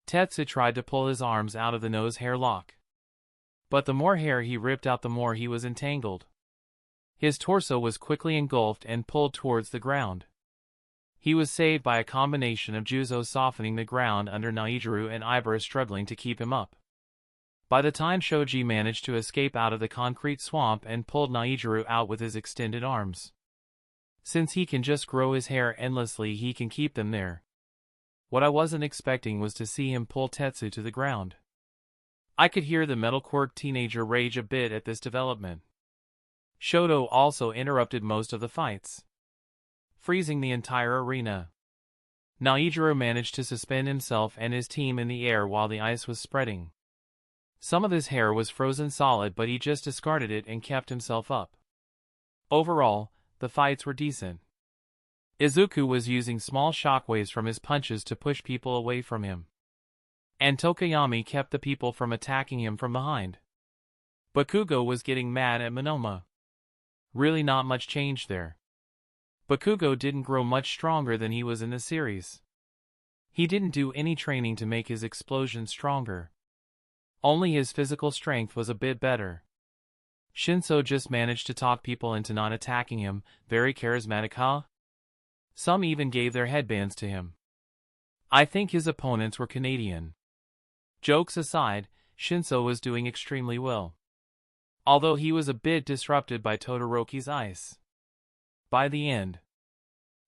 Tetsu tried to pull his arms out of the nose hair lock. But the more hair he ripped out, the more he was entangled. His torso was quickly engulfed and pulled towards the ground. He was saved by a combination of Juzo softening the ground under Najiru and Ibara struggling to keep him up. By the time Shoji managed to escape out of the concrete swamp and pulled Najiru out with his extended arms. Since he can just grow his hair endlessly, he can keep them there. What I wasn't expecting was to see him pull Tetsu to the ground. I could hear the Metal Quirk teenager rage a bit at this development. Shoto also interrupted most of the fights, freezing the entire arena. Najiru managed to suspend himself and his team in the air while the ice was spreading. Some of his hair was frozen solid, but he just discarded it and kept himself up. Overall, the fights were decent. Izuku was using small shockwaves from his punches to push people away from him, and Tokoyami kept the people from attacking him from behind. Bakugo was getting mad at Monoma. Really not much change there. Bakugo didn't grow much stronger than he was in the series. He didn't do any training to make his explosion stronger. Only his physical strength was a bit better. Shinso just managed to talk people into not attacking him. Very charismatic, huh? Some even gave their headbands to him. I think his opponents were Canadian. Jokes aside, Shinso was doing extremely well, although he was a bit disrupted by Todoroki's ice. By the end,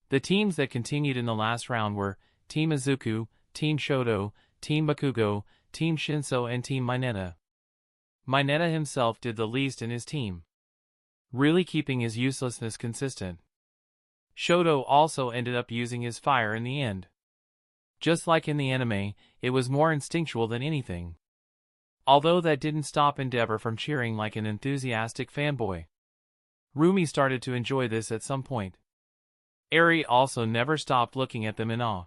the teams that continued in the last round were Team Izuku, Team Shoto, Team Bakugo, Team Shinso and Team Mineta. Mineta himself did the least in his team, really keeping his uselessness consistent. Shoto also ended up using his fire in the end. Just like in the anime, it was more instinctual than anything. Although that didn't stop Endeavor from cheering like an enthusiastic fanboy. Rumi started to enjoy this at some point. Eri also never stopped looking at them in awe.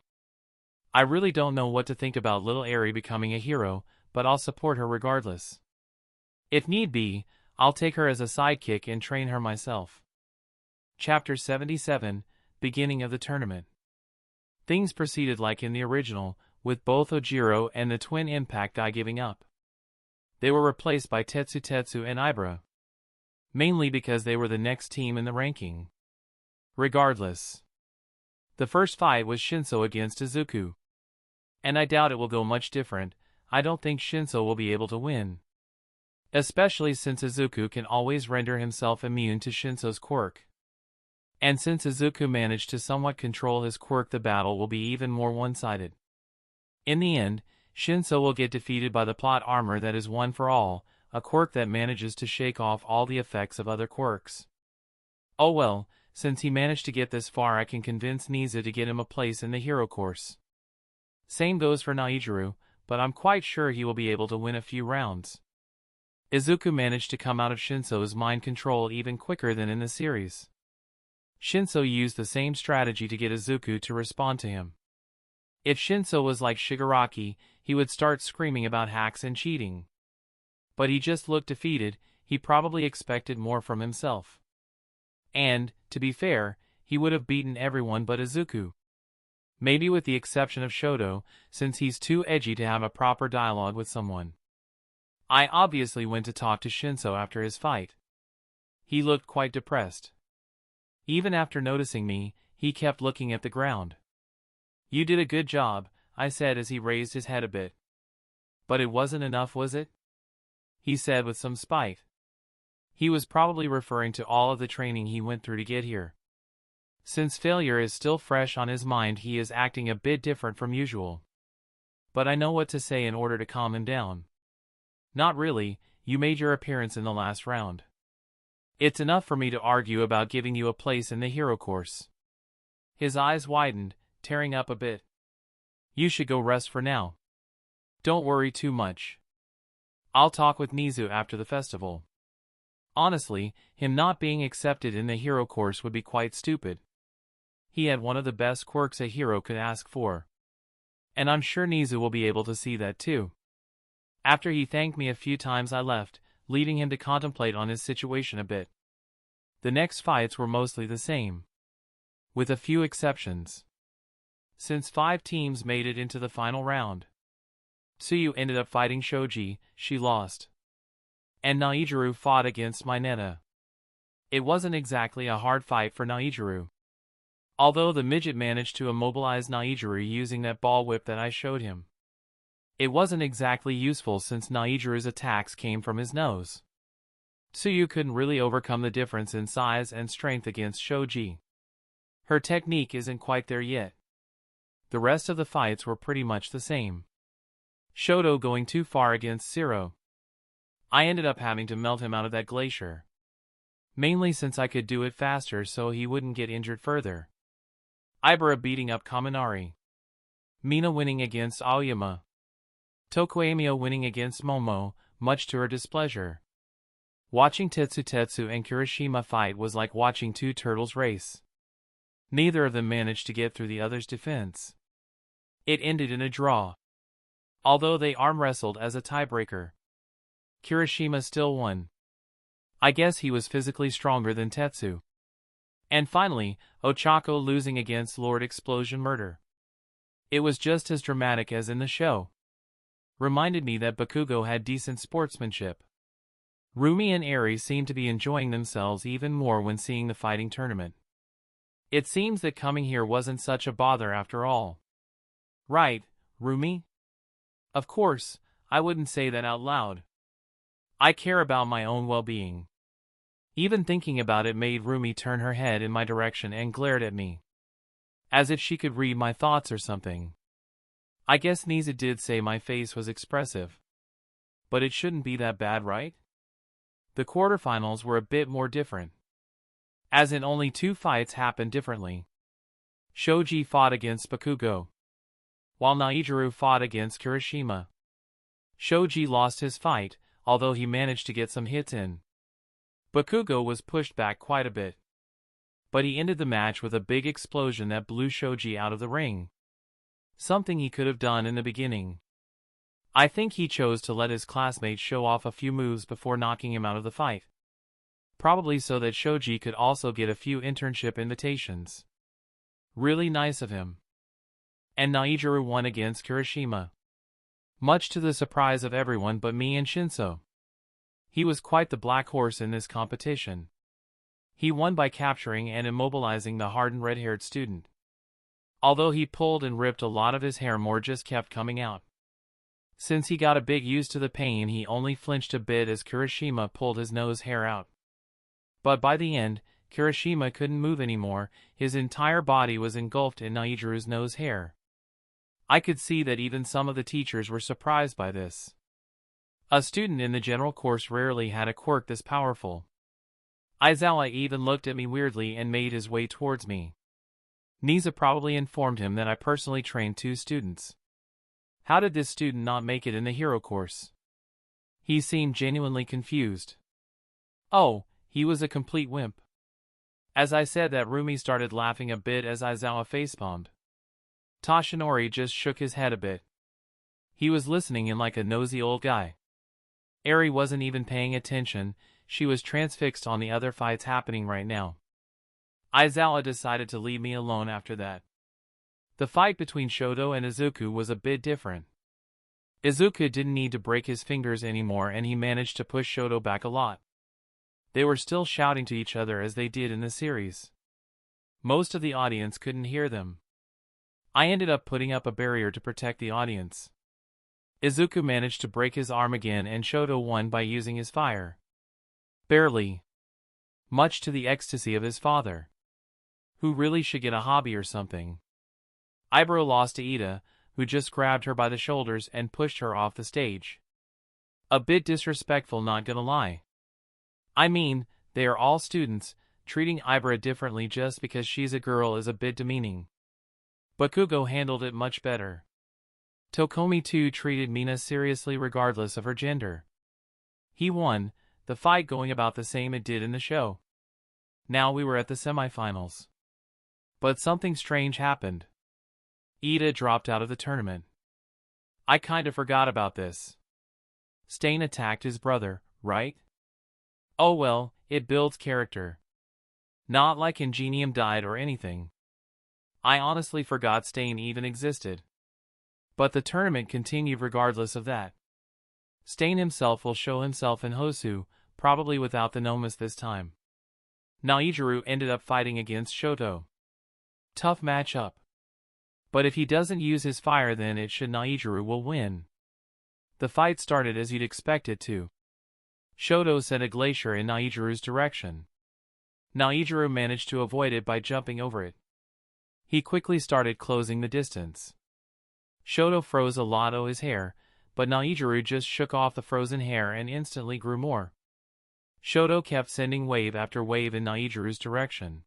I really don't know what to think about little Eri becoming a hero, but I'll support her regardless. If need be, I'll take her as a sidekick and train her myself. Chapter 77, Beginning of the Tournament. Things proceeded like in the original, with both Ojiro and the twin impact guy giving up. They were replaced by Tetsu and Ibra, mainly because they were the next team in the ranking. Regardless, the first fight was Shinso against Izuku, and I doubt it will go much different. I don't think Shinso will be able to win, especially since Izuku can always render himself immune to Shinso's quirk. And since Izuku managed to somewhat control his quirk, the battle will be even more one-sided. In the end, Shinso will get defeated by the plot armor that is one for all, a quirk that manages to shake off all the effects of other quirks. Oh well, since he managed to get this far, I can convince Niza to get him a place in the hero course. Same goes for Najiru, but I'm quite sure he will be able to win a few rounds. Izuku managed to come out of Shinso's mind control even quicker than in the series. Shinso used the same strategy to get Izuku to respond to him. If Shinso was like Shigaraki, he would start screaming about hacks and cheating. But he just looked defeated. He probably expected more from himself. And, to be fair, he would have beaten everyone but Izuku. Maybe with the exception of Shoto, since he's too edgy to have a proper dialogue with someone. I obviously went to talk to Shinso after his fight. He looked quite depressed. Even after noticing me, he kept looking at the ground. You did a good job, I said as he raised his head a bit. But it wasn't enough, was it? He said with some spite. He was probably referring to all of the training he went through to get here. Since failure is still fresh on his mind, he is acting a bit different from usual. But I know what to say in order to calm him down. Not really, you made your appearance in the last round. It's enough for me to argue about giving you a place in the hero course. His eyes widened, tearing up a bit. You should go rest for now. Don't worry too much. I'll talk with Nizu after the festival. Honestly, him not being accepted in the hero course would be quite stupid. He had one of the best quirks a hero could ask for. And I'm sure Nizu will be able to see that too. After he thanked me a few times, I left, leaving him to contemplate on his situation a bit. The next fights were mostly the same, with a few exceptions. Since 5 teams made it into the final round, Tsuyu ended up fighting Shoji, she lost. And Najiru fought against Mineta. It wasn't exactly a hard fight for Najiru, although the midget managed to immobilize Najiru using that ball whip that I showed him. It wasn't exactly useful since Naijiru's attacks came from his nose. Tsuyu couldn't really overcome the difference in size and strength against Shoji. Her technique isn't quite there yet. The rest of the fights were pretty much the same. Shoto going too far against Zero. I ended up having to melt him out of that glacier. Mainly since I could do it faster so he wouldn't get injured further. Ibara beating up Kaminari. Mina winning against Aoyama. Tokoemio winning against Momo, much to her displeasure. Watching Tetsu and Kirishima fight was like watching two turtles race. Neither of them managed to get through the other's defense. It ended in a draw. Although they arm wrestled as a tiebreaker. Kirishima still won. I guess he was physically stronger than Tetsu. And finally, Ochako losing against Lord Explosion Murder. It was just as dramatic as in the show. Reminded me that Bakugo had decent sportsmanship. Rumi and Eri seemed to be enjoying themselves even more when seeing the fighting tournament. It seems that coming here wasn't such a bother after all. Right, Rumi? Of course, I wouldn't say that out loud. I care about my own well-being. Even thinking about it made Rumi turn her head in my direction and glared at me. As if she could read my thoughts or something. I guess Nisa did say my face was expressive. But it shouldn't be that bad, right? The quarterfinals were a bit more different. As in only 2 fights happened differently. Shoji fought against Bakugo, while Najiru fought against Kirishima. Shoji lost his fight, although he managed to get some hits in. Bakugo was pushed back quite a bit. But he ended the match with a big explosion that blew Shoji out of the ring. Something he could have done in the beginning. I think he chose to let his classmates show off a few moves before knocking him out of the fight. Probably so that Shoji could also get a few internship invitations. Really nice of him. And Najiru won against Kirishima. Much to the surprise of everyone but me and Shinso. He was quite the black horse in this competition. He won by capturing and immobilizing the hardened red-haired student. Although he pulled and ripped a lot of his hair, more just kept coming out. Since he got a bit used to the pain, he only flinched a bit as Kirishima pulled his nose hair out. But by the end, Kirishima couldn't move anymore, his entire body was engulfed in Najiru's nose hair. I could see that even some of the teachers were surprised by this. A student in the general course rarely had a quirk this powerful. Aizawa even looked at me weirdly and made his way towards me. Nisa probably informed him that I personally trained 2 students. How did this student not make it in the hero course? He seemed genuinely confused. Oh, he was a complete wimp. As I said that, Rumi started laughing a bit as Aizawa facepalmed. Toshinori just shook his head a bit. He was listening in like a nosy old guy. Eri wasn't even paying attention, she was transfixed on the other fights happening right now. Aizawa decided to leave me alone after that. The fight between Shoto and Izuku was a bit different. Izuku didn't need to break his fingers anymore and he managed to push Shoto back a lot. They were still shouting to each other as they did in the series. Most of the audience couldn't hear them. I ended up putting up a barrier to protect the audience. Izuku managed to break his arm again and Shoto won by using his fire. Barely. Much to the ecstasy of his father. Who really should get a hobby or something. Ibero lost to Ida, who just grabbed her by the shoulders and pushed her off the stage. A bit disrespectful, not gonna lie. I mean, they are all students, treating Ibera differently just because she's a girl is a bit demeaning. Bakugo handled it much better. Tokomi too treated Mina seriously regardless of her gender. He won, the fight going about the same it did in the show. Now we were at the semifinals. But something strange happened. Ida dropped out of the tournament. I kinda forgot about this. Stain attacked his brother, right? Oh well, it builds character. Not like Ingenium died or anything. I honestly forgot Stain even existed. But the tournament continued regardless of that. Stain himself will show himself in Hosu, probably without the Nomus this time. Najiru ended up fighting against Shoto. Tough matchup. But if he doesn't use his fire, then it should Najiru will win. The fight started as you'd expect it to. Shoto sent a glacier in Naijiru's direction. Najiru managed to avoid it by jumping over it. He quickly started closing the distance. Shoto froze a lot of his hair, but Najiru just shook off the frozen hair and instantly grew more. Shoto kept sending wave after wave in Najiru's direction.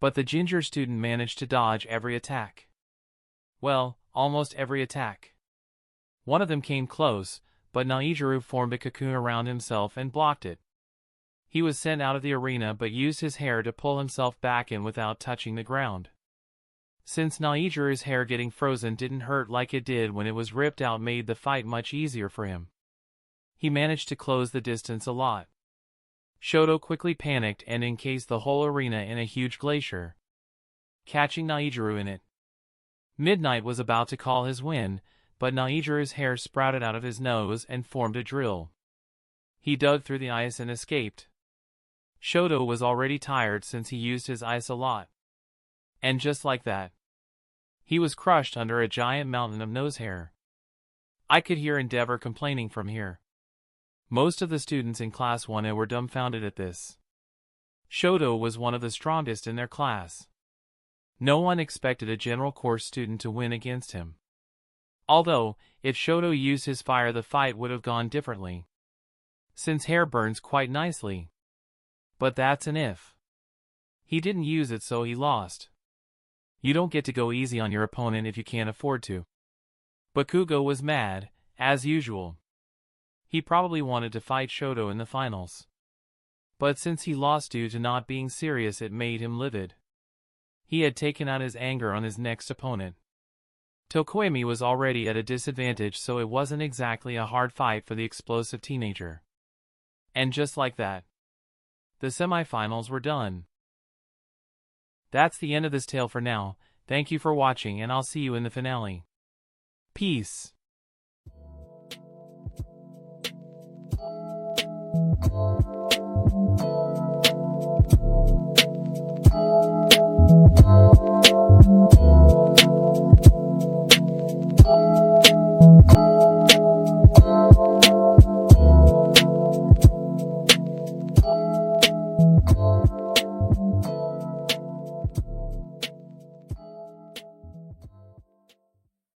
But the ginger student managed to dodge every attack. Well, almost every attack. One of them came close, but Najiru formed a cocoon around himself and blocked it. He was sent out of the arena but used his hair to pull himself back in without touching the ground. Since Najiru's hair getting frozen didn't hurt like it did when it was ripped out, made the fight much easier for him. He managed to close the distance a lot. Shoto quickly panicked and encased the whole arena in a huge glacier, catching Najiru in it. Midnight was about to call his win, but Najiru's hair sprouted out of his nose and formed a drill. He dug through the ice and escaped. Shoto was already tired since he used his ice a lot. And just like that, he was crushed under a giant mountain of nose hair. I could hear Endeavor complaining from here. Most of the students in Class 1A were dumbfounded at this. Shoto was one of the strongest in their class. No one expected a general course student to win against him. Although, if Shoto used his fire, the fight would have gone differently, since hair burns quite nicely. But that's an if. He didn't use it, so he lost. You don't get to go easy on your opponent if you can't afford to. Bakugo was mad, as usual. He probably wanted to fight Shoto in the finals. But since he lost due to not being serious, it made him livid. He had taken out his anger on his next opponent. Tokoemi was already at a disadvantage, so it wasn't exactly a hard fight for the explosive teenager. And just like that, the semifinals were done. That's the end of this tale for now. Thank you for watching, and I'll see you in the finale. Peace.